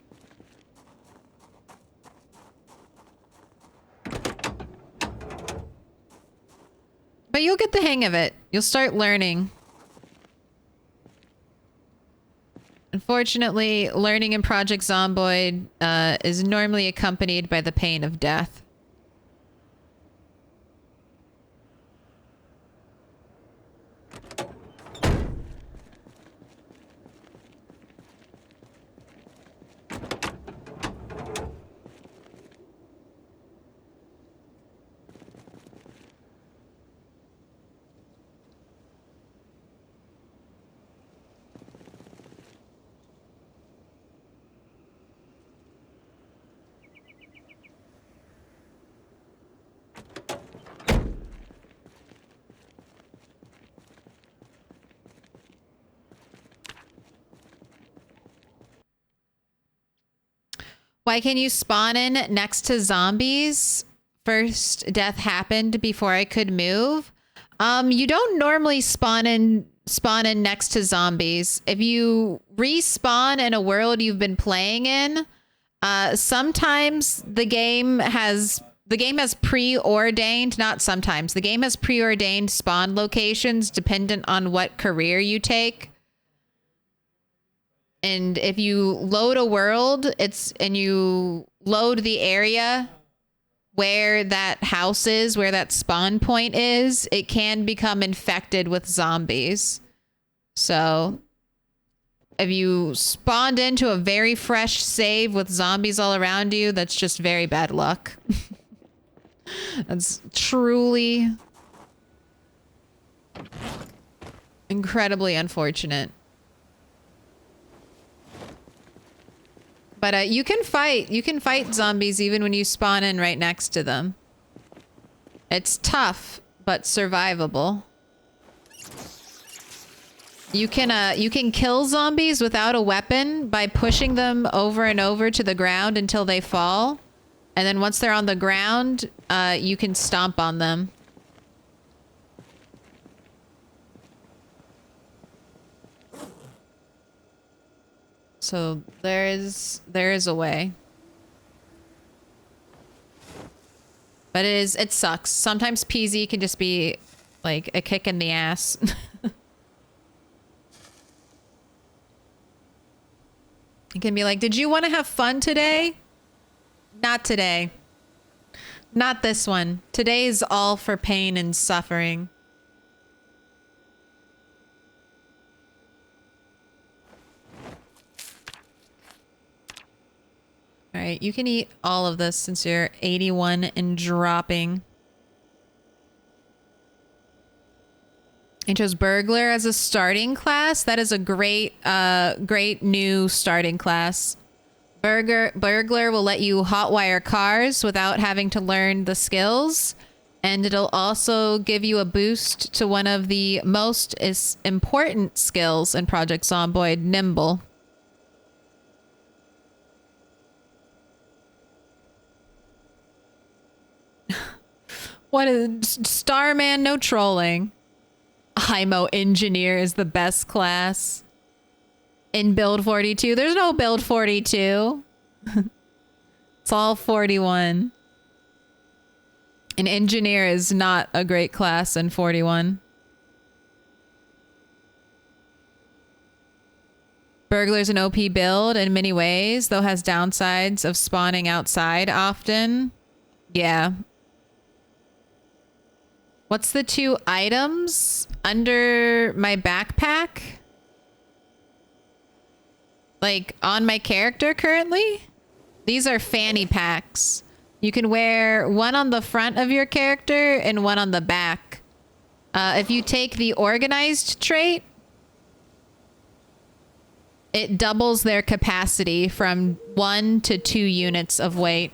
But you'll get the hang of it. You'll start learning. Unfortunately, learning in Project Zomboid is normally accompanied by the pain of death. Why can you spawn in next to zombies? First death happened before I could move. You don't normally spawn in next to zombies. If you respawn in a world you've been playing in, sometimes the game has preordained, not sometimes. The game has preordained spawn locations dependent on what career you take. And if you load a world, and you load the area where that house is, where that spawn point is, it can become infected with zombies. So if you spawned into a very fresh save with zombies all around you, that's just very bad luck. That's truly incredibly unfortunate. But you can fight zombies even when you spawn in right next to them. It's tough, but survivable. You can kill zombies without a weapon by pushing them over and over to the ground until they fall. And then once they're on the ground, you can stomp on them. So there is a way. But it sucks. Sometimes PZ can just be like a kick in the ass. It can be like, did you want to have fun today? Not today. Not this one. Today is all for pain and suffering. All right, you can eat all of this since you're 81 and dropping. I chose Burglar as a starting class. That is a great new starting class. Burglar will let you hotwire cars without having to learn the skills. And it'll also give you a boost to one of the most important skills in Project Zomboid, Nimble. What is Starman? No trolling. IMO Engineer is the best class. In build 42. There's no build 42. It's all 41. An engineer is not a great class in 41. Burglar's an OP build in many ways, though has downsides of spawning outside often. Yeah. What's the 2 items under my backpack? Like on my character currently? These are fanny packs. You can wear one on the front of your character and one on the back. If you take the organized trait, it doubles their capacity from 1 to 2 units of weight.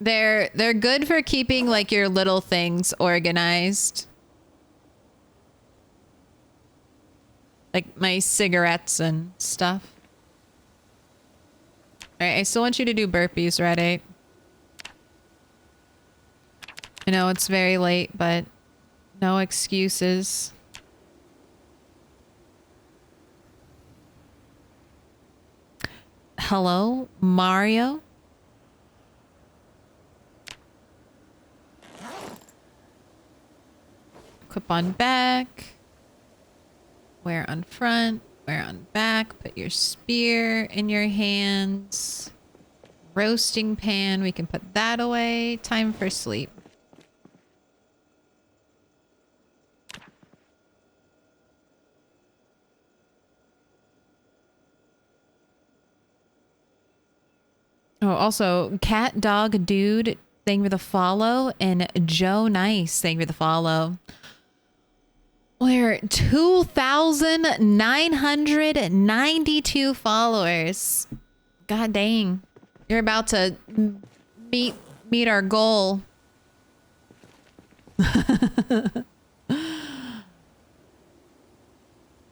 They're good for keeping like your little things organized. Like my cigarettes and stuff. All right, I still want you to do burpees, Reddit. I know it's very late, but no excuses. Hello, Mario? Equip on back. Wear on front. Wear on back. Put your spear in your hands. Roasting pan. We can put that away. Time for sleep. Oh, also, Cat Dog Dude, thank you for the follow. And Joe Nice, thank you for the follow. We're 2,992 followers. God dang. You're about to meet our goal.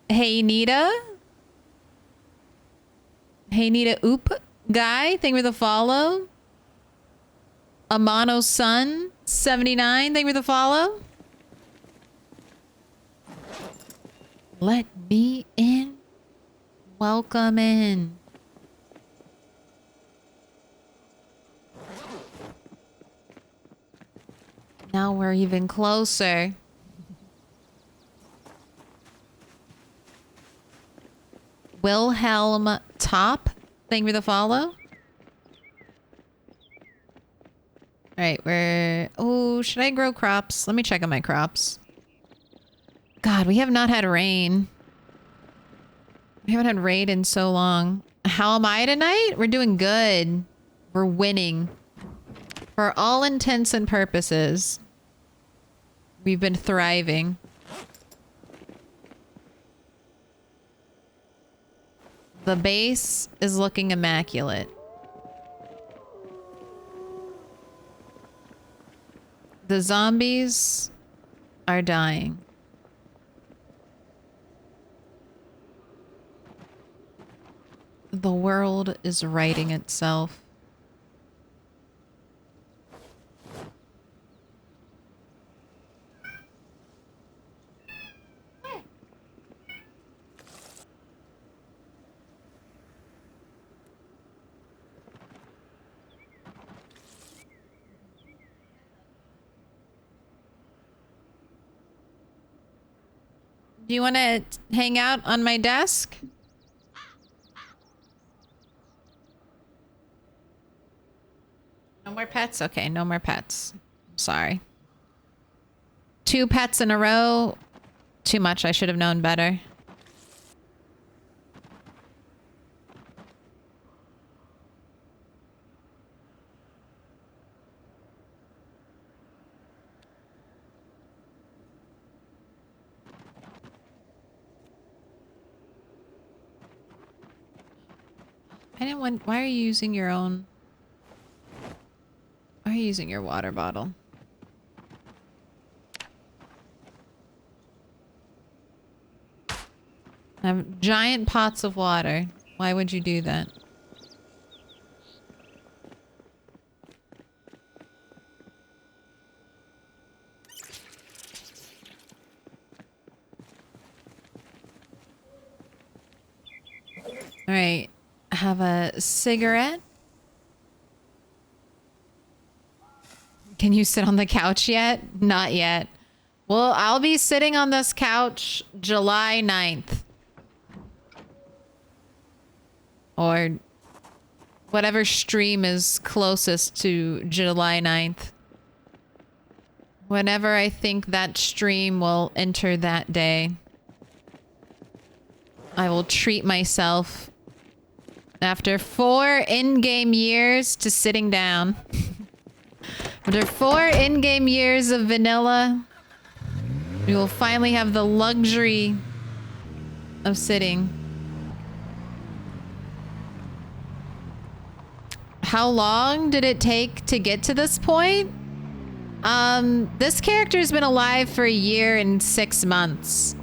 Hey, Nita. Hey, Nita Oop Guy, thank you for the follow. Amano Sun 79, thank you for the follow. Let me in. Welcome in. Now we're even closer. Wilhelm Top, thank you for the follow. Alright, we're... Oh, should I grow crops? Let me check on my crops. God, we have not had rain. We haven't had rain in so long. How am I tonight? We're doing good. We're winning. For all intents and purposes. We've been thriving. The base is looking immaculate. The zombies are dying. The world is righting itself. Do you want to hang out on my desk? No more pets? Okay, no more pets. Sorry. 2 pets in a row. Too much. I should have known better. I didn't want... Why are you using your own... Why are you using your water bottle? I have giant pots of water. Why would you do that? All right. Have a cigarette. Can you sit on the couch yet? Not yet. Well, I'll be sitting on this couch July 9th. Or whatever stream is closest to July 9th. Whenever I think that stream will enter that day, I will treat myself after 4 in-game years to sitting down. After 4 in-game years of vanilla, we will finally have the luxury of sitting. How long did it take to get to this point? This character's been alive for 1 year and 6 months.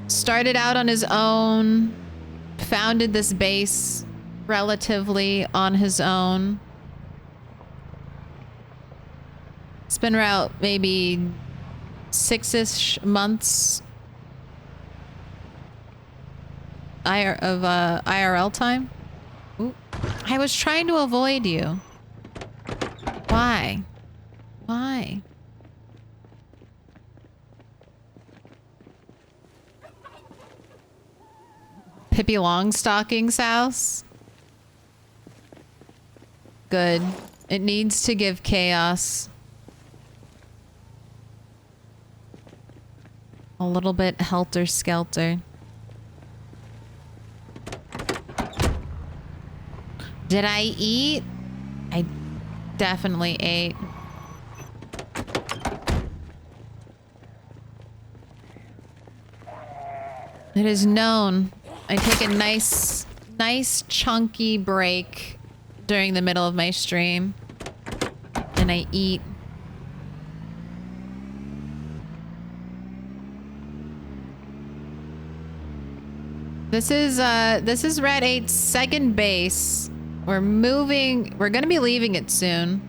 Started out on his own, founded this base relatively on his own. It's been around maybe 6-ish months of IRL time. Ooh. I was trying to avoid you. Why? Why? Pippi Longstocking's house? Good. It needs to give chaos. A little bit helter-skelter. Did I eat? I definitely ate. It is known. I take a nice chunky break during the middle of my stream. And I eat. This is Red 8's second base. We're gonna be leaving it soon.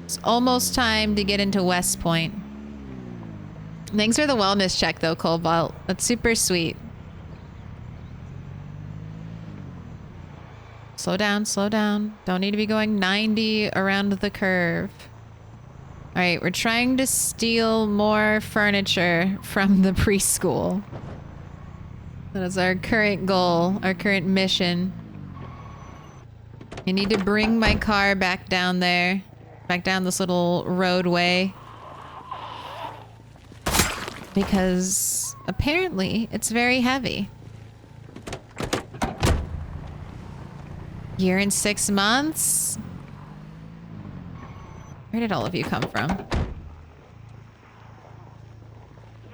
It's almost time to get into West Point. Thanks for the wellness check though, Cobalt. That's super sweet. Slow down, slow down. Don't need to be going 90 around the curve. All right, we're trying to steal more furniture from the preschool. That is our current goal, our current mission. I need to bring my car back down there. Back down this little roadway. Because apparently it's very heavy. Year and 6 months? Where did all of you come from?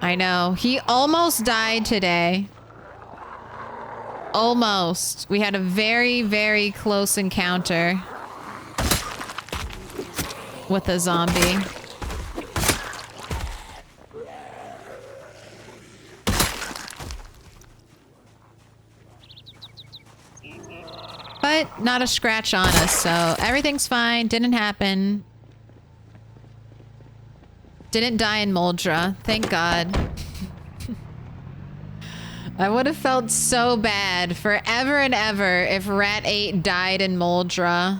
I know. He almost died today. Almost. We had a very, very close encounter with a zombie. But not a scratch on us, so everything's fine. Didn't happen. Didn't die in Moldra. Thank God. I would have felt so bad forever and ever if Rat 8 died in Moldra.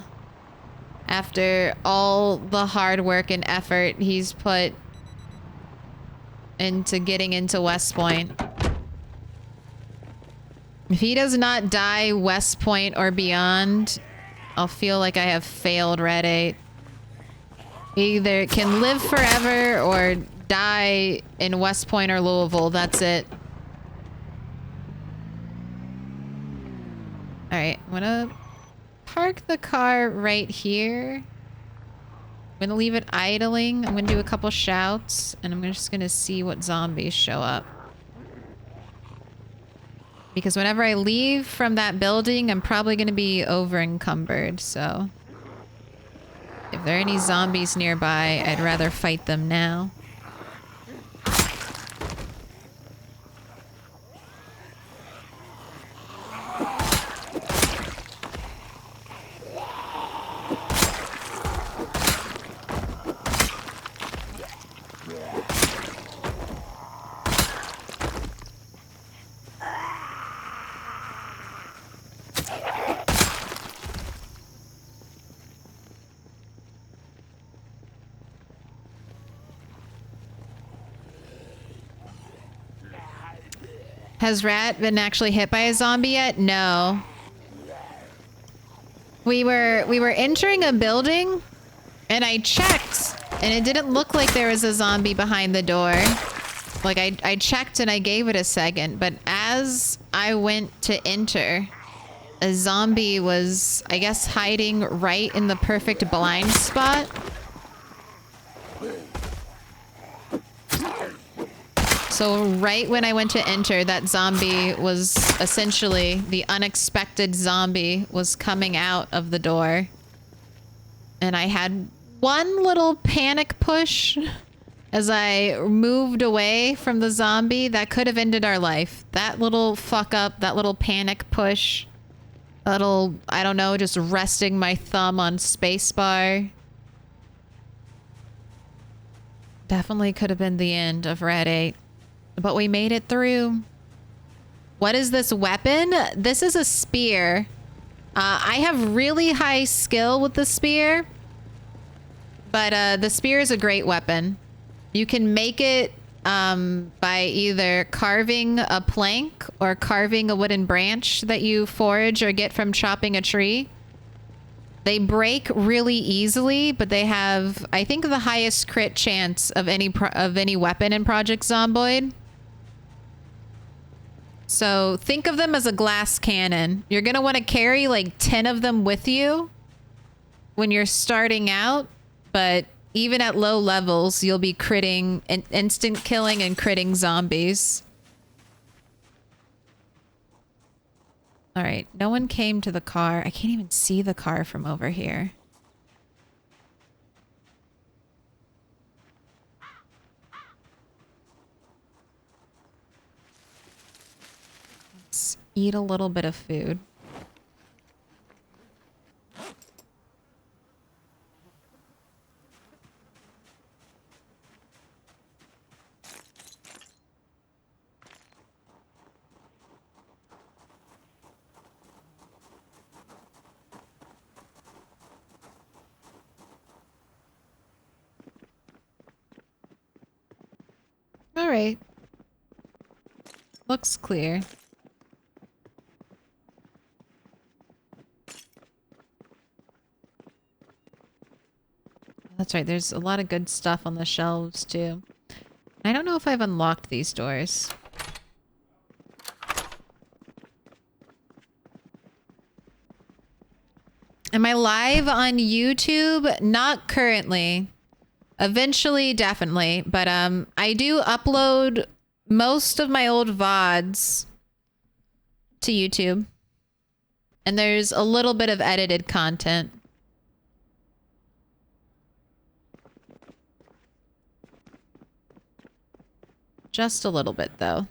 After all the hard work and effort he's put into getting into West Point. If he does not die West Point or beyond, I'll feel like I have failed Rat 8. He either can live forever or die in West Point or Louisville. That's it. Alright, I'm gonna park the car right here. I'm gonna leave it idling. I'm gonna do a couple shouts, and I'm just gonna see what zombies show up. Because whenever I leave from that building, I'm probably gonna be over encumbered, so... if there are any zombies nearby, I'd rather fight them now. Has Rat been actually hit by a zombie yet? No. We were entering a building, and I checked, and it didn't look like there was a zombie behind the door. Like, I checked and I gave it a second, but as I went to enter, a zombie was, I guess, hiding right in the perfect blind spot. So right when I went to enter, that zombie was essentially, the unexpected zombie was coming out of the door. And I had one little panic push as I moved away from the zombie that could have ended our life. That little fuck up, that little panic push, a little, I don't know, just resting my thumb on spacebar. Definitely could have been the end of Red 8. But we made it through. What is this weapon? This is a spear. I have really high skill with the spear. But the spear is a great weapon. You can make it by either carving a plank or carving a wooden branch that you forage or get from chopping a tree. They break really easily, but they have, I think, the highest crit chance of any weapon in Project Zomboid. So think of them as a glass cannon. You're going to want to carry like 10 of them with you when you're starting out, but even at low levels, you'll be critting and instant killing and critting zombies. All right, no one came to the car. I can't even see the car from over here. Let's eat a little bit of food. All right. Looks clear. That's right. There's a lot of good stuff on the shelves, too. I don't know if I've unlocked these doors. Am I live on YouTube? Not currently. Eventually, definitely. But I do upload most of my old VODs to YouTube. And there's a little bit of edited content. Just a little bit, though.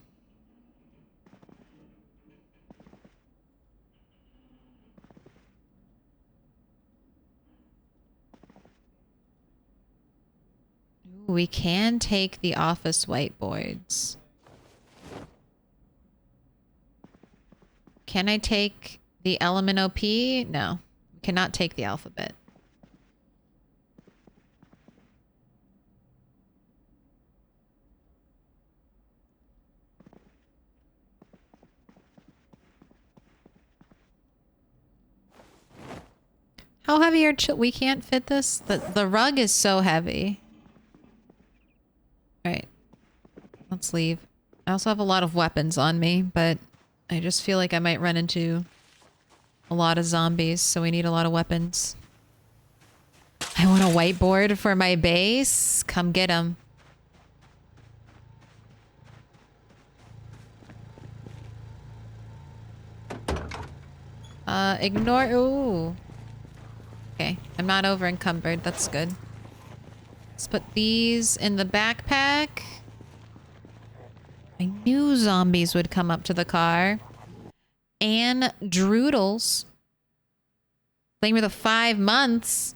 Ooh, we can take the office whiteboards. Can I take the element OP? No. We cannot take the alphabet. How heavy are we can't fit this? The rug is so heavy. Alright. Let's leave. I also have a lot of weapons on me, but I just feel like I might run into a lot of zombies, so we need a lot of weapons. I want a whiteboard for my base. Come get them. Ignore... Ooh. Okay, I'm not over encumbered. That's good. Let's put these in the backpack. I knew zombies would come up to the car. And droodles. Playing for the 5 months.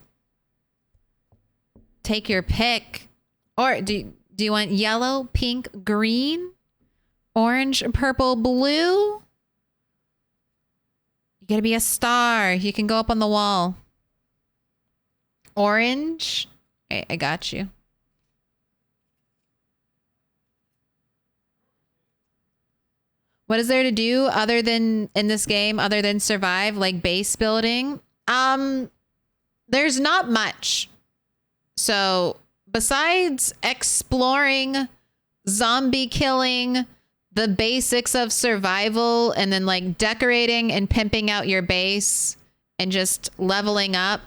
Take your pick. Or do you want yellow, pink, green, orange, purple, blue? You gotta be a star. You can go up on the wall. Orange. I got you. What is there to do other than in this game, other than survive, like base building? There's not much. So besides exploring, zombie killing, the basics of survival, and then like decorating and pimping out your base and just leveling up,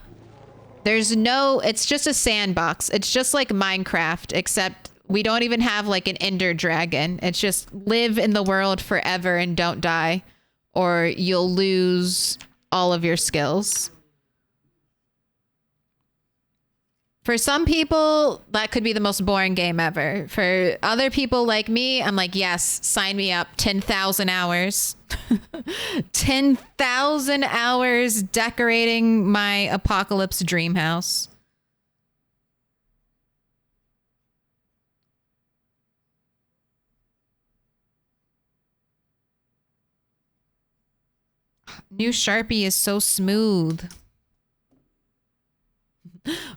there's no, it's just a sandbox. It's just like Minecraft, except we don't even have like an ender dragon. It's just live in the world forever and don't die, or you'll lose all of your skills. For some people, that could be the most boring game ever. For other people like me, I'm like, yes, sign me up. 10,000 hours. 10,000 hours decorating my apocalypse dream house. New Sharpie is so smooth.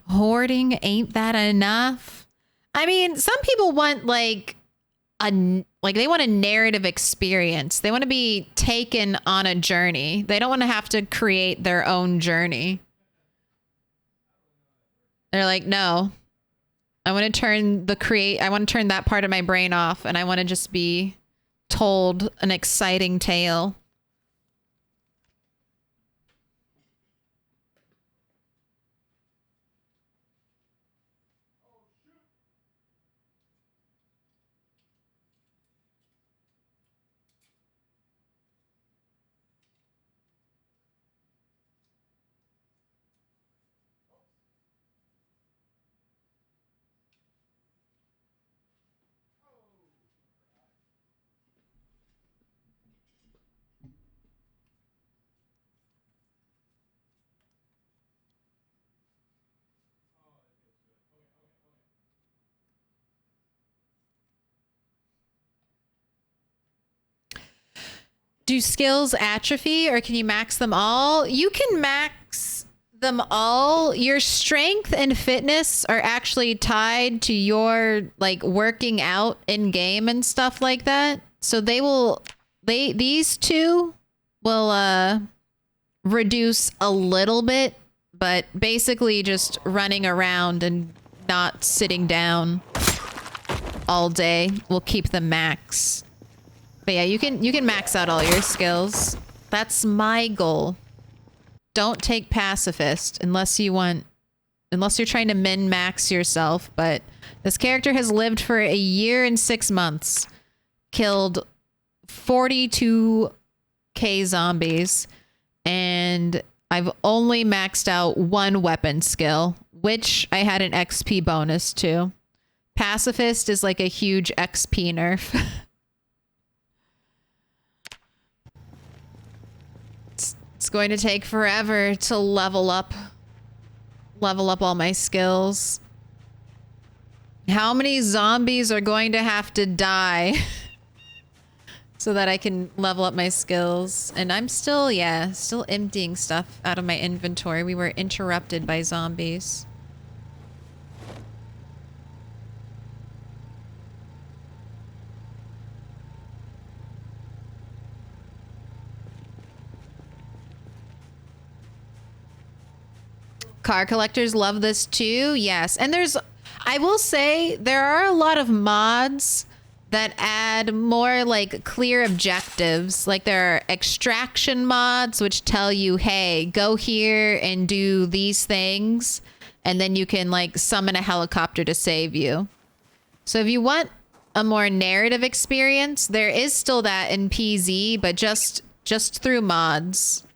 Hoarding, ain't that enough? I mean, some people want like they want a narrative experience. They want to be taken on a journey. They don't want to have to create their own journey. They're like, no. I want to turn that part of my brain off, and I want to just be told an exciting tale. Do skills atrophy, or can you max them all? You can max them all. Your strength and fitness are actually tied to your like working out in game and stuff like that. So these two will reduce a little bit, but basically just running around and not sitting down all day will keep them max. But yeah, you can max out all your skills. That's my goal. Don't take pacifist unless you're trying to min-max yourself, but this character has lived for a year and 6 months, killed 42k zombies, and I've only maxed out one weapon skill, which I had an XP bonus to. Pacifist is like a huge XP nerf. It's going to take forever to level up all my skills. How many zombies are going to have to die so that I can level up my skills? And I'm still emptying stuff out of my inventory. We were interrupted by zombies. Car collectors love this too. Yes. And I will say there are a lot of mods that add more like clear objectives. Like there are extraction mods, which tell you, hey, go here and do these things. And then you can like summon a helicopter to save you. So if you want a more narrative experience, there is still that in PZ, but just through mods.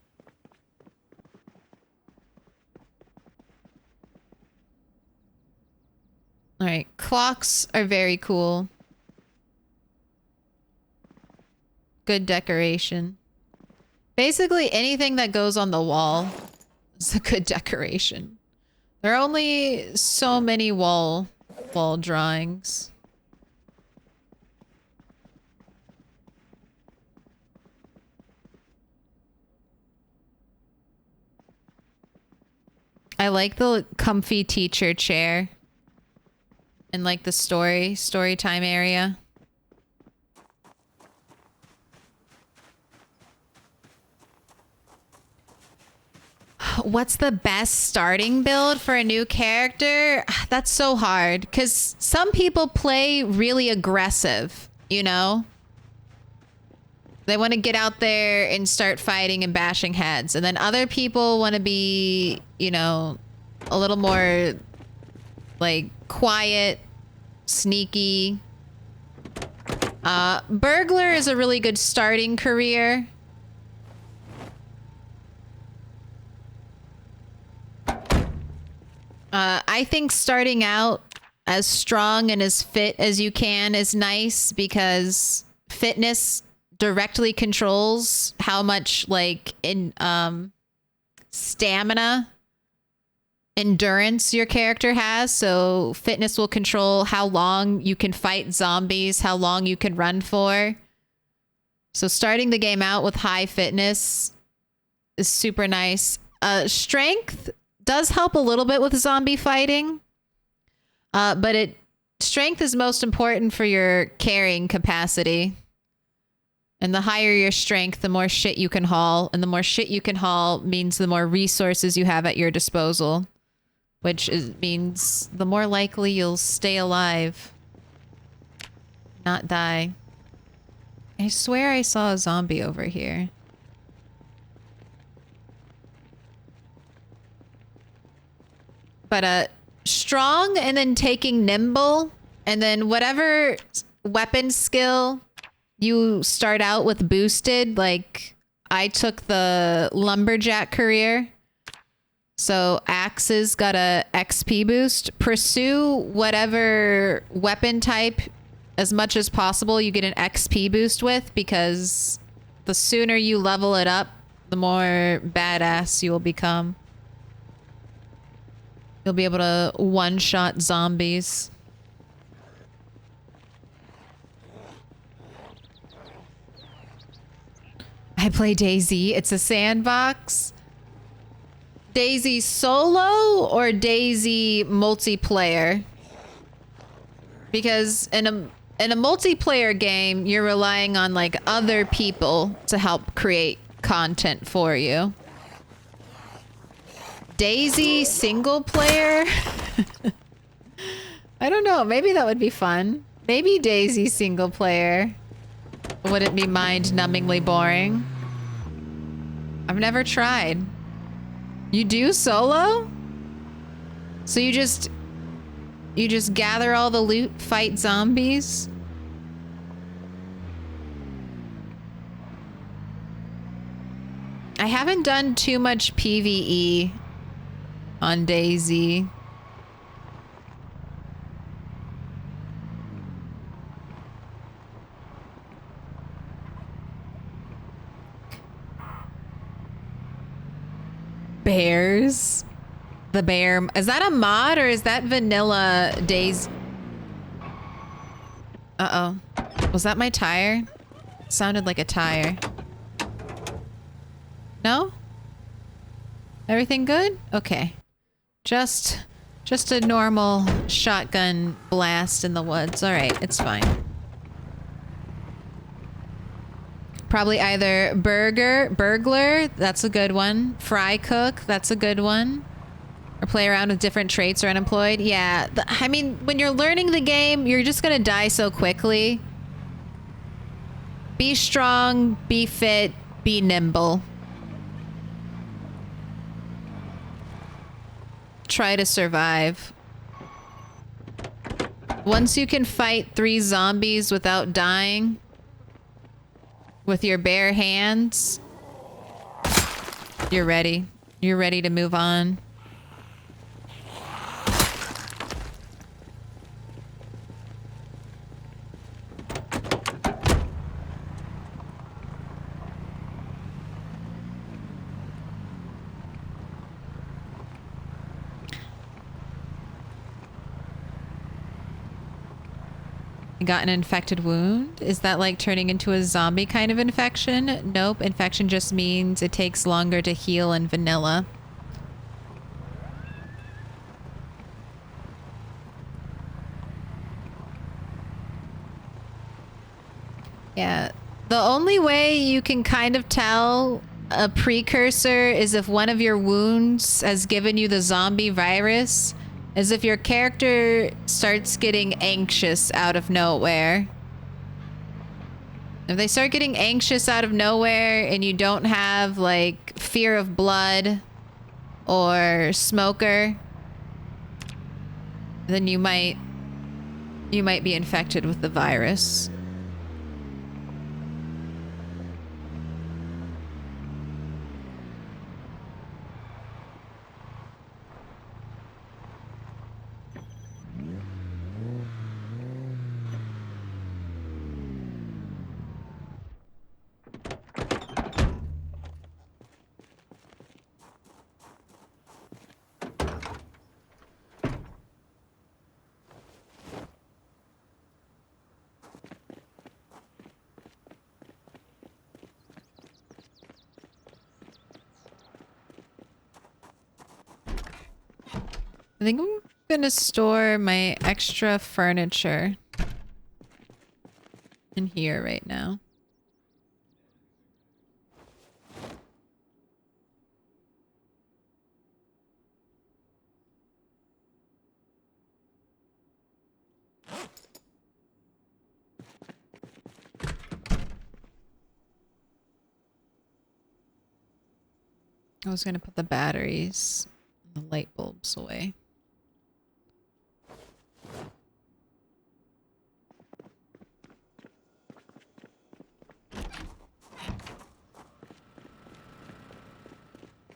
All right, clocks are very cool. Good decoration. Basically, anything that goes on the wall is a good decoration. There are only so many wall drawings. I like the comfy teacher chair. And like the story time area. What's the best starting build for a new character? That's so hard because some people play really aggressive, you know? They want to get out there and start fighting and bashing heads. And then other people want to be, you know, a little more like quiet, sneaky. Burglar is a really good starting career. I think starting out as strong and as fit as you can is nice because fitness directly controls how much like stamina, endurance your character has. So fitness will control how long you can fight zombies, how long you can run for. So starting the game out with high fitness is super nice. Strength does help a little bit with zombie fighting. But strength is most important for your carrying capacity. And the higher your strength, the more shit you can haul. And the more shit you can haul means the more resources you have at your disposal. Which means the more likely you'll stay alive. Not die. I swear I saw a zombie over here. But strong and then taking nimble. And then whatever weapon skill you start out with boosted. Like I took the lumberjack career. So axes got a XP boost. Pursue whatever weapon type as much as possible you get an XP boost with, because the sooner you level it up, the more badass you will become. You'll be able to one-shot zombies. I play DayZ. It's a sandbox. DayZ solo or DayZ multiplayer? Because in a multiplayer game, you're relying on like other people to help create content for you. Daisy single player? I don't know. Maybe that would be fun. Maybe Daisy single player wouldn't be mind-numbingly boring. I've never tried. You do solo? So you just gather all the loot, fight zombies? I haven't done too much PvE on Daisy. Bears? The bear. Is that a mod or is that vanilla Daisy? Uh-oh. Was that my tire? Sounded like a tire. No? Everything good? Okay. Just a normal shotgun blast in the woods. All right, it's fine. Probably either burglar, that's a good one. Fry cook, that's a good one. Or play around with different traits or unemployed. Yeah, I mean, when you're learning the game, you're just gonna die so quickly. Be strong, be fit, be nimble. Try to survive. Once you can fight 3 zombies without dying with your bare hands, you're ready. You're ready to move on. Got an infected wound? Is that like turning into a zombie kind of infection? Nope. Infection just means it takes longer to heal in vanilla. Yeah. The only way you can kind of tell a precursor is if one of your wounds has given you the zombie virus. As if your character starts getting anxious out of nowhere. If they start getting anxious out of nowhere and you don't have like fear of blood or smoker, then you might be infected with the virus. I think I'm gonna store my extra furniture in here right now. I was gonna put the batteries and the light bulbs away.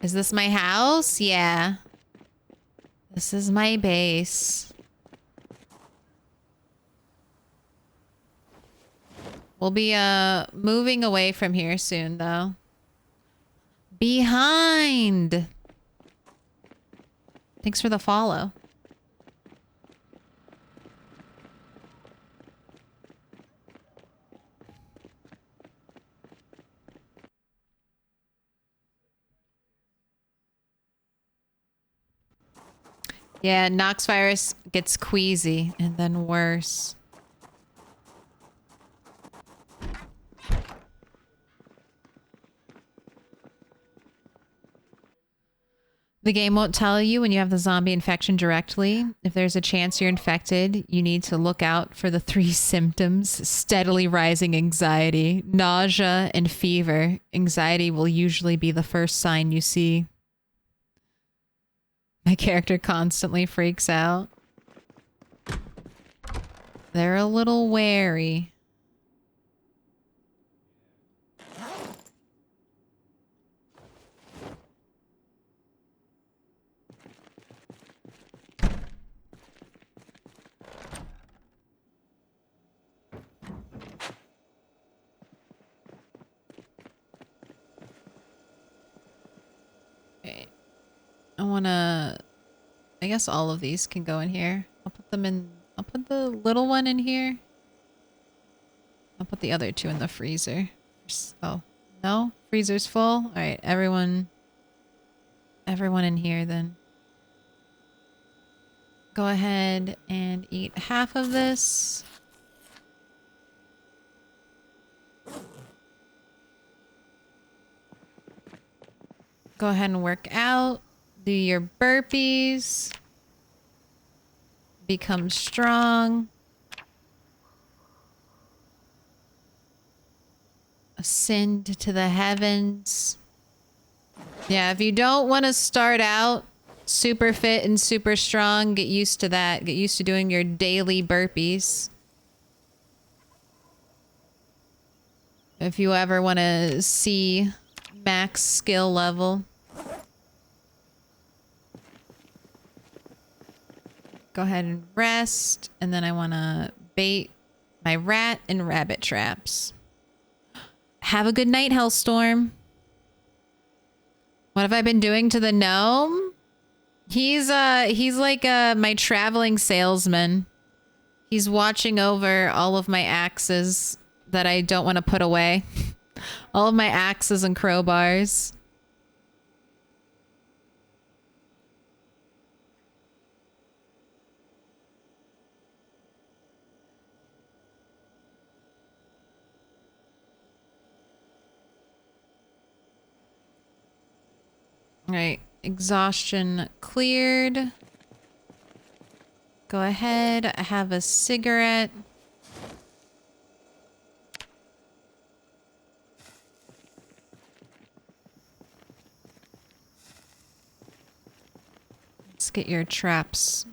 Is this my house? Yeah. This is my base. We'll be moving away from here soon though. Behind. Thanks for the follow. Yeah, Nox virus gets queasy and then worse. The game won't tell you when you have the zombie infection directly. If there's a chance you're infected, you need to look out for the 3 symptoms: steadily rising anxiety, nausea, and fever. Anxiety will usually be the first sign you see. My character constantly freaks out. They're a little wary. Okay. I guess all of these can go in here. I'll put them in. I'll put the little one in here. I'll put the other 2 in the freezer. Oh, no? Freezer's full? Alright, everyone in here then. Go ahead and eat half of this. Go ahead and work out. Do your burpees. Become strong. Ascend to the heavens. Yeah, if you don't want to start out super fit and super strong, get used to that. Get used to doing your daily burpees. If you ever want to see max skill level. Go ahead and rest, and then I want to bait my rat and rabbit traps. Have a good night, Hellstorm. What have I been doing to the gnome? He's like my traveling salesman. He's watching over all of my axes that I don't want to put away. All of my axes and crowbars. All right, exhaustion cleared. Go ahead, have a cigarette. Let's get your traps.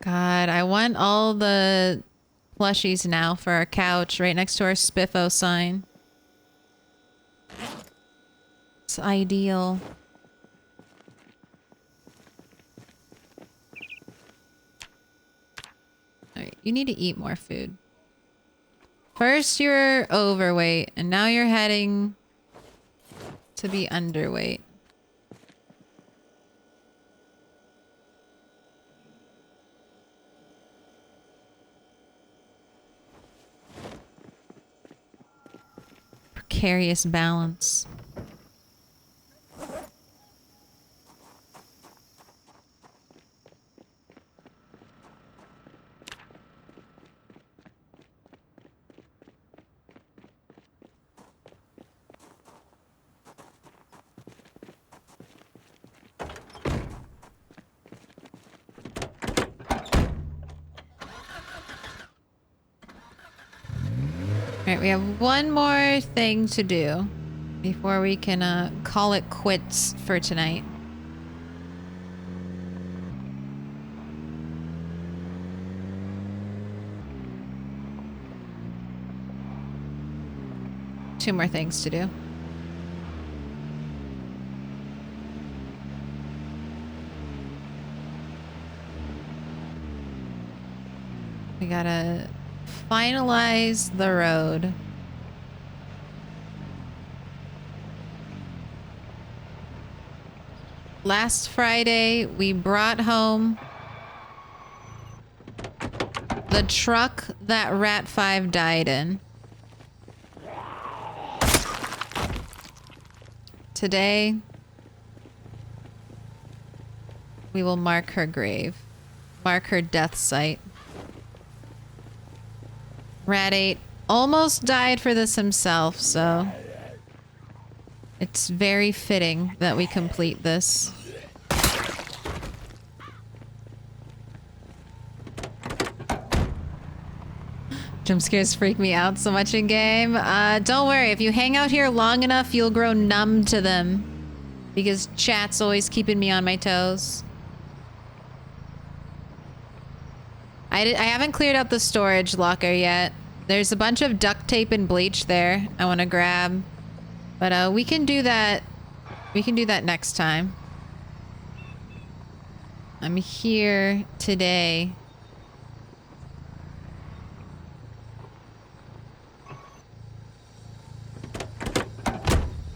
God, I want all the plushies now for our couch right next to our Spiffo sign. It's ideal. Alright, you need to eat more food. First you were overweight, and now you're heading to be underweight. Precarious balance. Alright, we have one more thing to do before we can call it quits for tonight. Two more things to do. We gotta finalize the road. Last Friday, we brought home the truck that Rat 5 died in. Today, we will mark her grave, mark her death site. Rat 8 almost died for this himself, so it's very fitting that we complete this. Jump scares freak me out so much in game. Don't worry, if you hang out here long enough, you'll grow numb to them. Because chat's always keeping me on my toes. I haven't cleared out the storage locker yet. There's a bunch of duct tape and bleach there I want to grab. But we can do that. We can do that next time. I'm here today.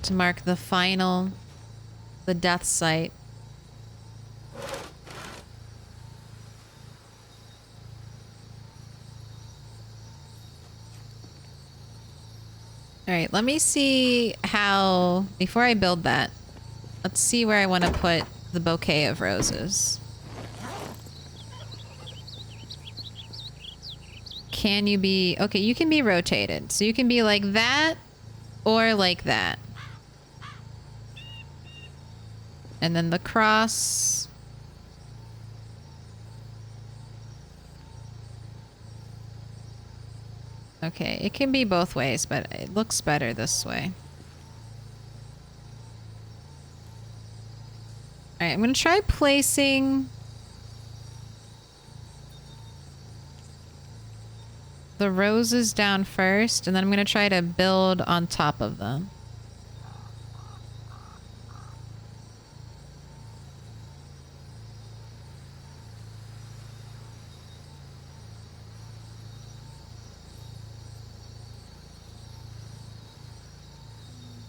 To mark the death site. All right, let me see how, before I build that, let's see where I want to put the bouquet of roses. Can you be, okay, you can be rotated. So you can be like that or like that. And then the cross. Okay, it can be both ways, but it looks better this way. Alright, I'm gonna try placing the roses down first, and then I'm gonna try to build on top of them.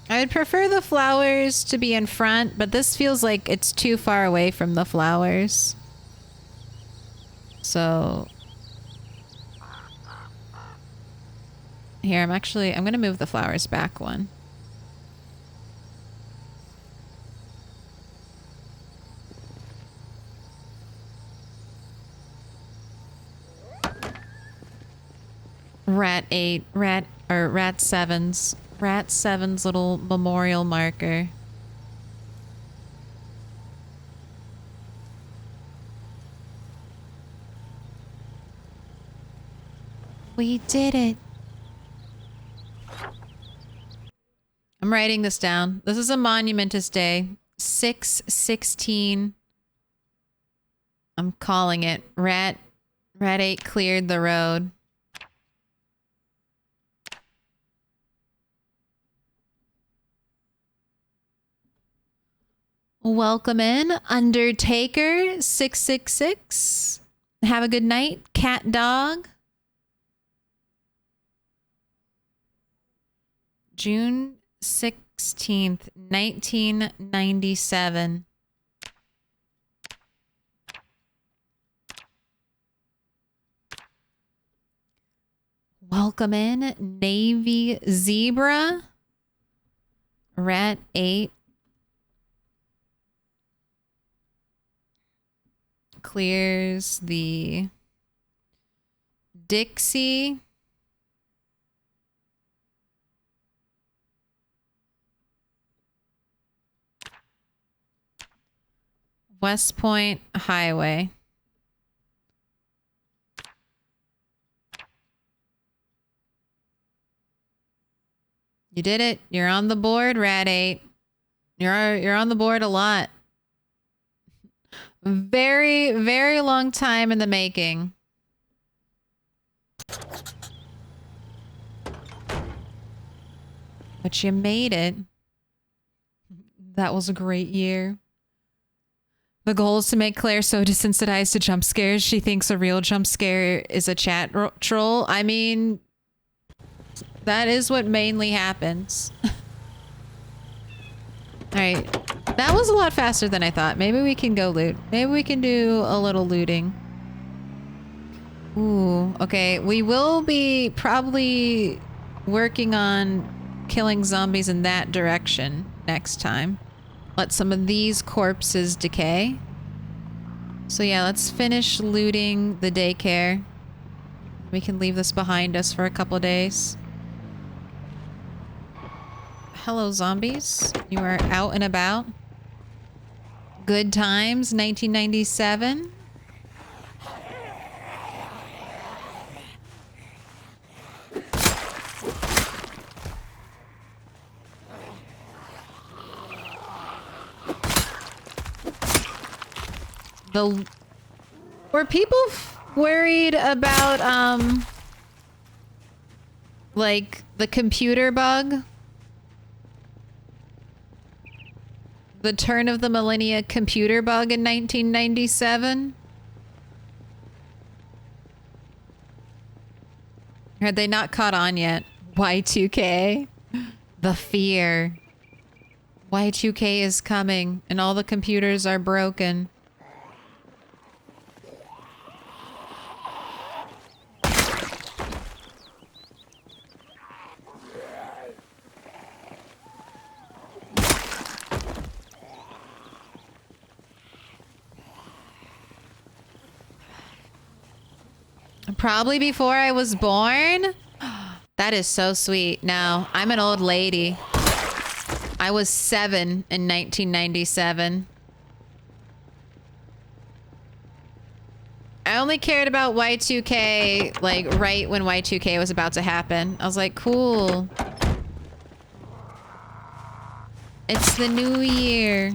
I'd prefer the flowers to be in front, but this feels like it's too far away from the flowers. So here, I'm gonna move the flowers back one. Rat 7's little memorial marker. We did it. I'm writing this down. This is a monumentous day. 6/16. I'm calling it. Rat 8 cleared the road. Welcome in, Undertaker 666. Have a good night, Cat Dog. June 16th, 1997. Welcome in, Navy Zebra. Rat 8. Clears the Dixie. West Point Highway. You did it. You're on the board, Rat 8. You're on the board a lot. Very, very long time in the making. But you made it. That was a great year. The goal is to make Claire so desensitized to jump scares she thinks a real jump scare is a chat troll. I mean, that is what mainly happens. Alright. That was a lot faster than I thought. Maybe we can go loot. Maybe we can do a little looting. Ooh, okay. We will be probably working on killing zombies in that direction next time. Let some of these corpses decay. So yeah, let's finish looting the daycare. We can leave this behind us for a couple of days. Hello, zombies. You are out and about. Good times, 1997. Were people worried about, like, the computer bug? The turn of the millennia computer bug in 1997? Had they not caught on yet? Y2K? The fear. Y2K is coming, and all the computers are broken. Probably before I was born? That is so sweet. No, I'm an old lady. I was 7 in 1997. I only cared about Y2K, like, right when Y2K was about to happen. I was like, cool. It's the new year.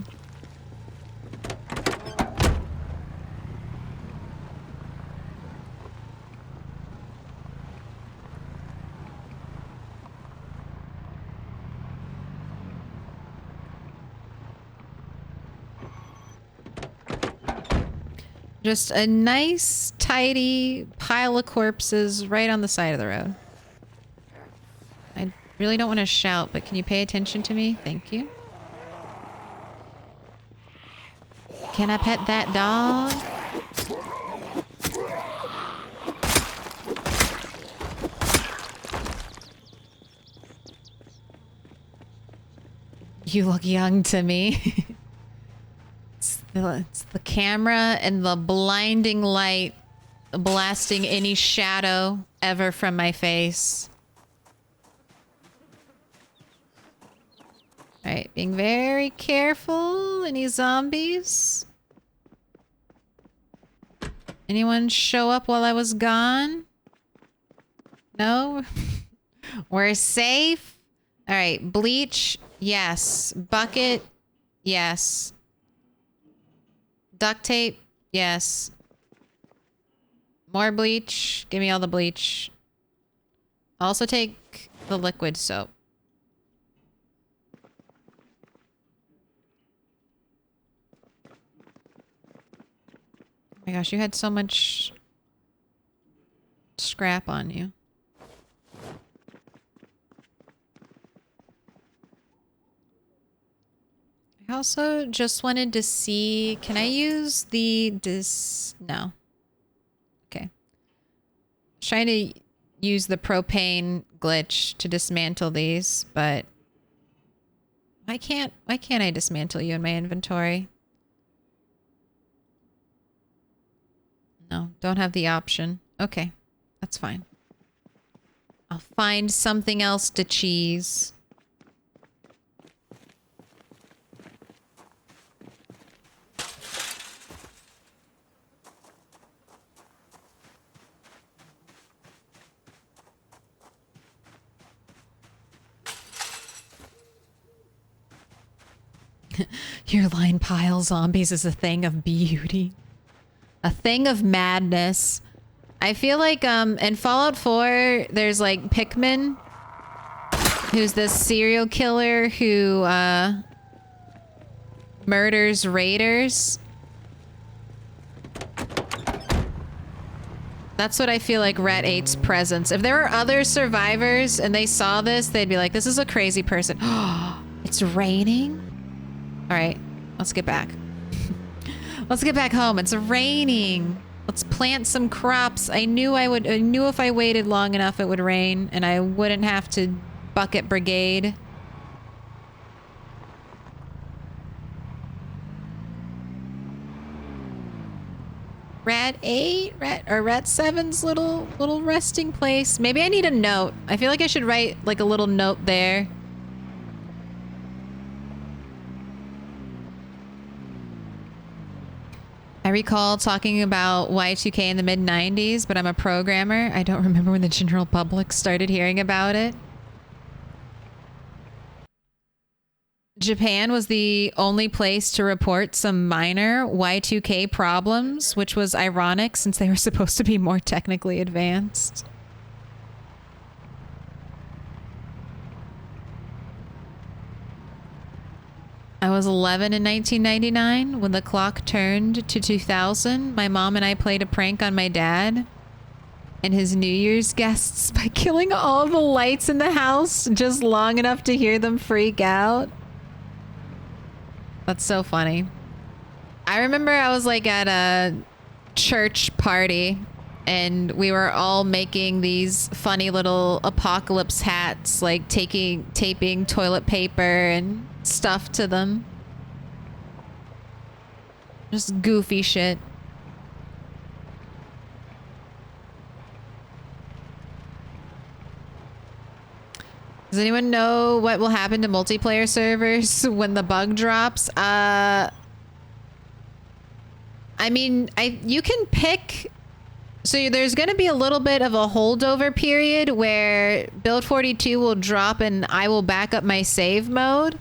Just a nice, tidy pile of corpses right on the side of the road. I really don't want to shout, but can you pay attention to me? Thank you. Can I pet that dog? You look young to me. It's the camera and the blinding light blasting any shadow ever from my face. Alright, being very careful. Any zombies? Anyone show up while I was gone? No? We're safe? Alright, bleach, yes. Bucket, yes. Duct tape, yes. More bleach. Give me all the bleach. Also take the liquid soap. Oh my gosh, you had so much scrap on you. I also just wanted to see, can I use no. Okay. Trying to use the propane glitch to dismantle these, but why can't I dismantle you in my inventory? No, don't have the option. Okay, that's fine. I'll find something else to cheese. Your line pile zombies is a thing of beauty. A thing of madness. I feel like in Fallout 4, there's like Pikmin, who's this serial killer who murders raiders. That's what I feel like Rat 8's presence. If there were other survivors and they saw this, they'd be like, this is a crazy person. It's raining? All right, let's get back. Let's get back home. It's raining. Let's plant some crops. I knew if I waited long enough it would rain and I wouldn't have to bucket brigade. Rat 8, Rat 7's little resting place. Maybe I need a note. I feel like I should write like a little note there. I recall talking about Y2K in the mid-90s, but I'm a programmer. I don't remember when the general public started hearing about it. Japan was the only place to report some minor Y2K problems, which was ironic since they were supposed to be more technically advanced. I was 11 in 1999 when the clock turned to 2000. My mom and I played a prank on my dad and his New Year's guests by killing all the lights in the house just long enough to hear them freak out. That's so funny. I remember I was like at a church party and we were all making these funny little apocalypse hats, like taping toilet paper and stuff to them. Just goofy shit. Does anyone know what will happen to multiplayer servers when the bug drops? I mean, you can pick. So there's going to be a little bit of a holdover period where build 42 will drop and I will back up my save mode.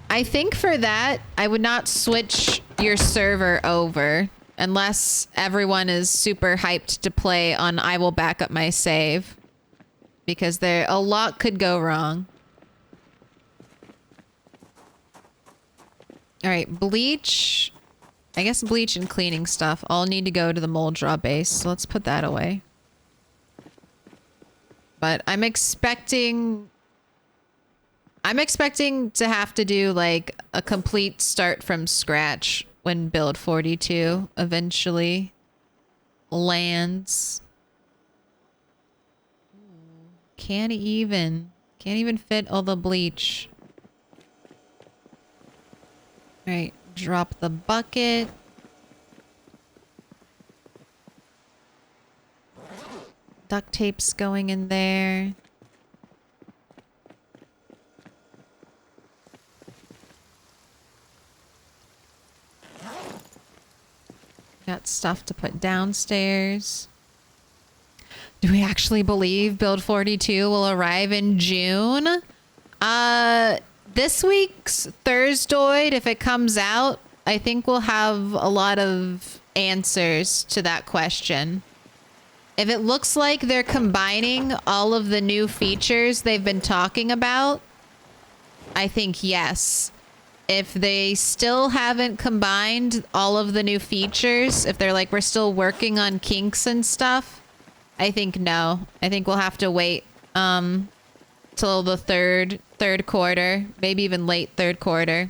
I think for that, I would not switch your server over unless everyone is super hyped to play on I will back up my save. Because a lot could go wrong. All right, bleach. I guess bleach and cleaning stuff all need to go to the mold draw base. So let's put that away. But I'm expecting to have to do like a complete start from scratch when build 42 eventually lands. Can't even fit all the bleach. All right, drop the bucket. Duct tape's going in there. Got stuff to put downstairs. Do we actually believe build 42 will arrive in June? This week's Thursday, if it comes out, I think we'll have a lot of answers to that question. If it looks like they're combining all of the new features they've been talking about, I think yes. If they still haven't combined all of the new features, if they're like, we're still working on kinks and stuff, I think no. I think we'll have to wait till the third quarter, maybe even late third quarter.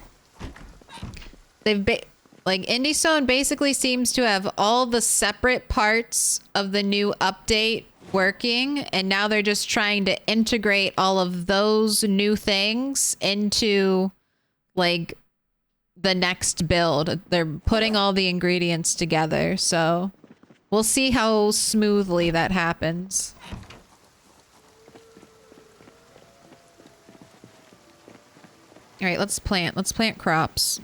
Like IndieStone basically seems to have all the separate parts of the new update working, and now they're just trying to integrate all of those new things into like the next build. They're putting all the ingredients together, so we'll see how smoothly that happens. All right, let's plant. Let's plant crops.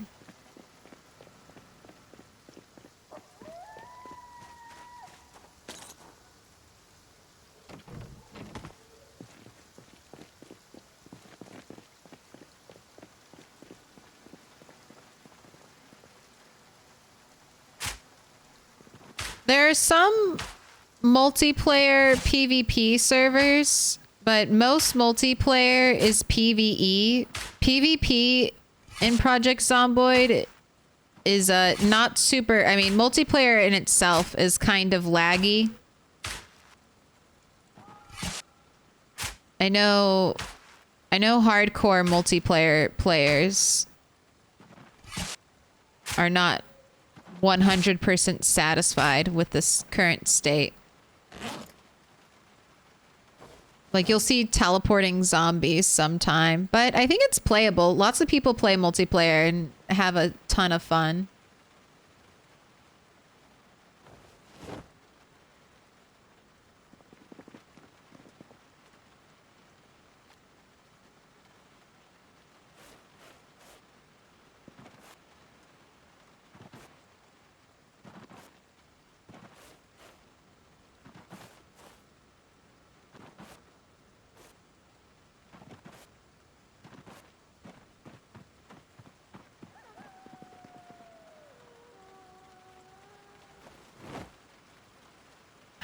There are some multiplayer PvP servers, but most multiplayer is PvE. PvP in Project Zomboid is not super... I mean, multiplayer in itself is kind of laggy. I know hardcore multiplayer players are not 100% satisfied with this current state. Like, you'll see teleporting zombies sometime, but I think it's playable. Lots of people play multiplayer and have a ton of fun.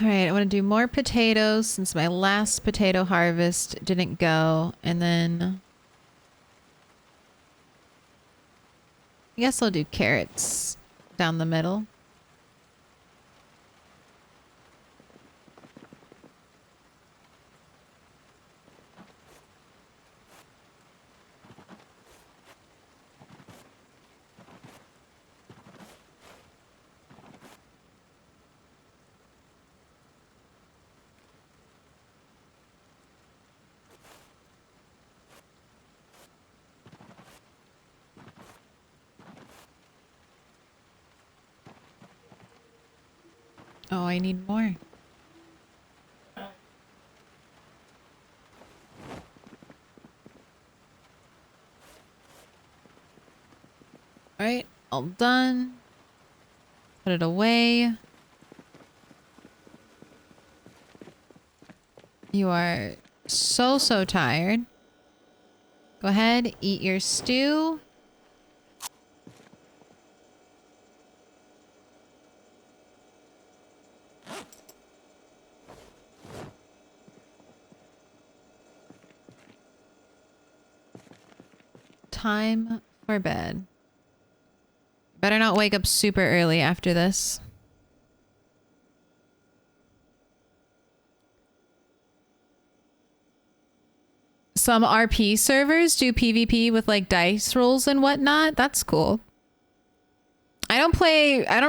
All right, I want to do more potatoes since my last potato harvest didn't go. And then I guess I'll do carrots down the middle. Oh, I need more. All right, all done. Put it away. You are so tired. Go ahead, eat your stew. Time for bed. Better not wake up super early after this. Some RP servers do PvP with like dice rolls and whatnot. That's cool. I don't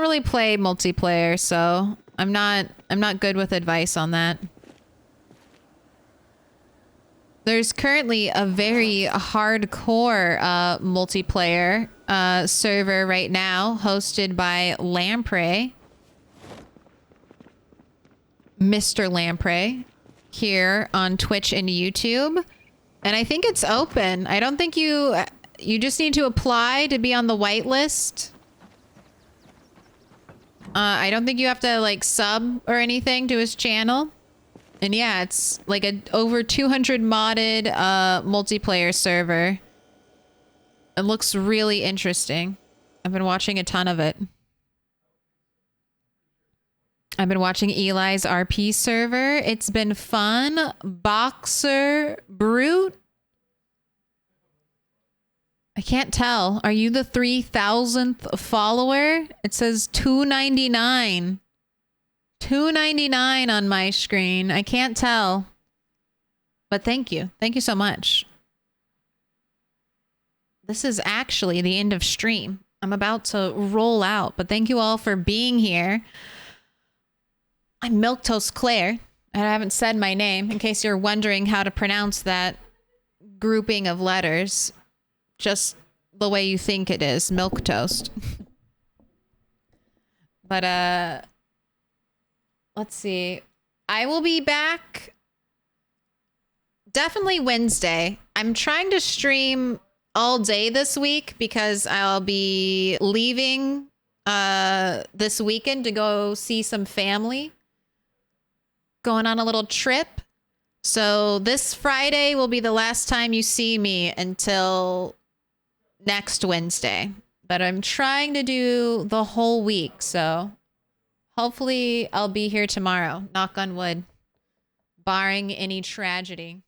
really play multiplayer, so I'm not good with advice on that. There's currently a very hardcore multiplayer server right now hosted by Lamprey. Mr. Lamprey here on Twitch and YouTube. And I think it's open. I don't think you just need to apply to be on the whitelist. I don't think you have to like sub or anything to his channel. And yeah, it's like a over 200 modded multiplayer server. It looks really interesting. I've been watching a ton of it. I've been watching Eli's RP server. It's been fun. Boxer Brute. I can't tell. Are you the 3,000th follower? It says 299. 299 on my screen. I can't tell. But thank you. Thank you so much. This is actually the end of stream. I'm about to roll out, but thank you all for being here. I'm Milquetoast Claire. I haven't said my name in case you're wondering how to pronounce that grouping of letters. Just the way you think it is, Milquetoast. But let's see. I will be back definitely Wednesday. I'm trying to stream all day this week because I'll be leaving this weekend to go see some family. Going on a little trip. So this Friday will be the last time you see me until next Wednesday. But I'm trying to do the whole week, so hopefully I'll be here tomorrow. Knock on wood. Barring any tragedy.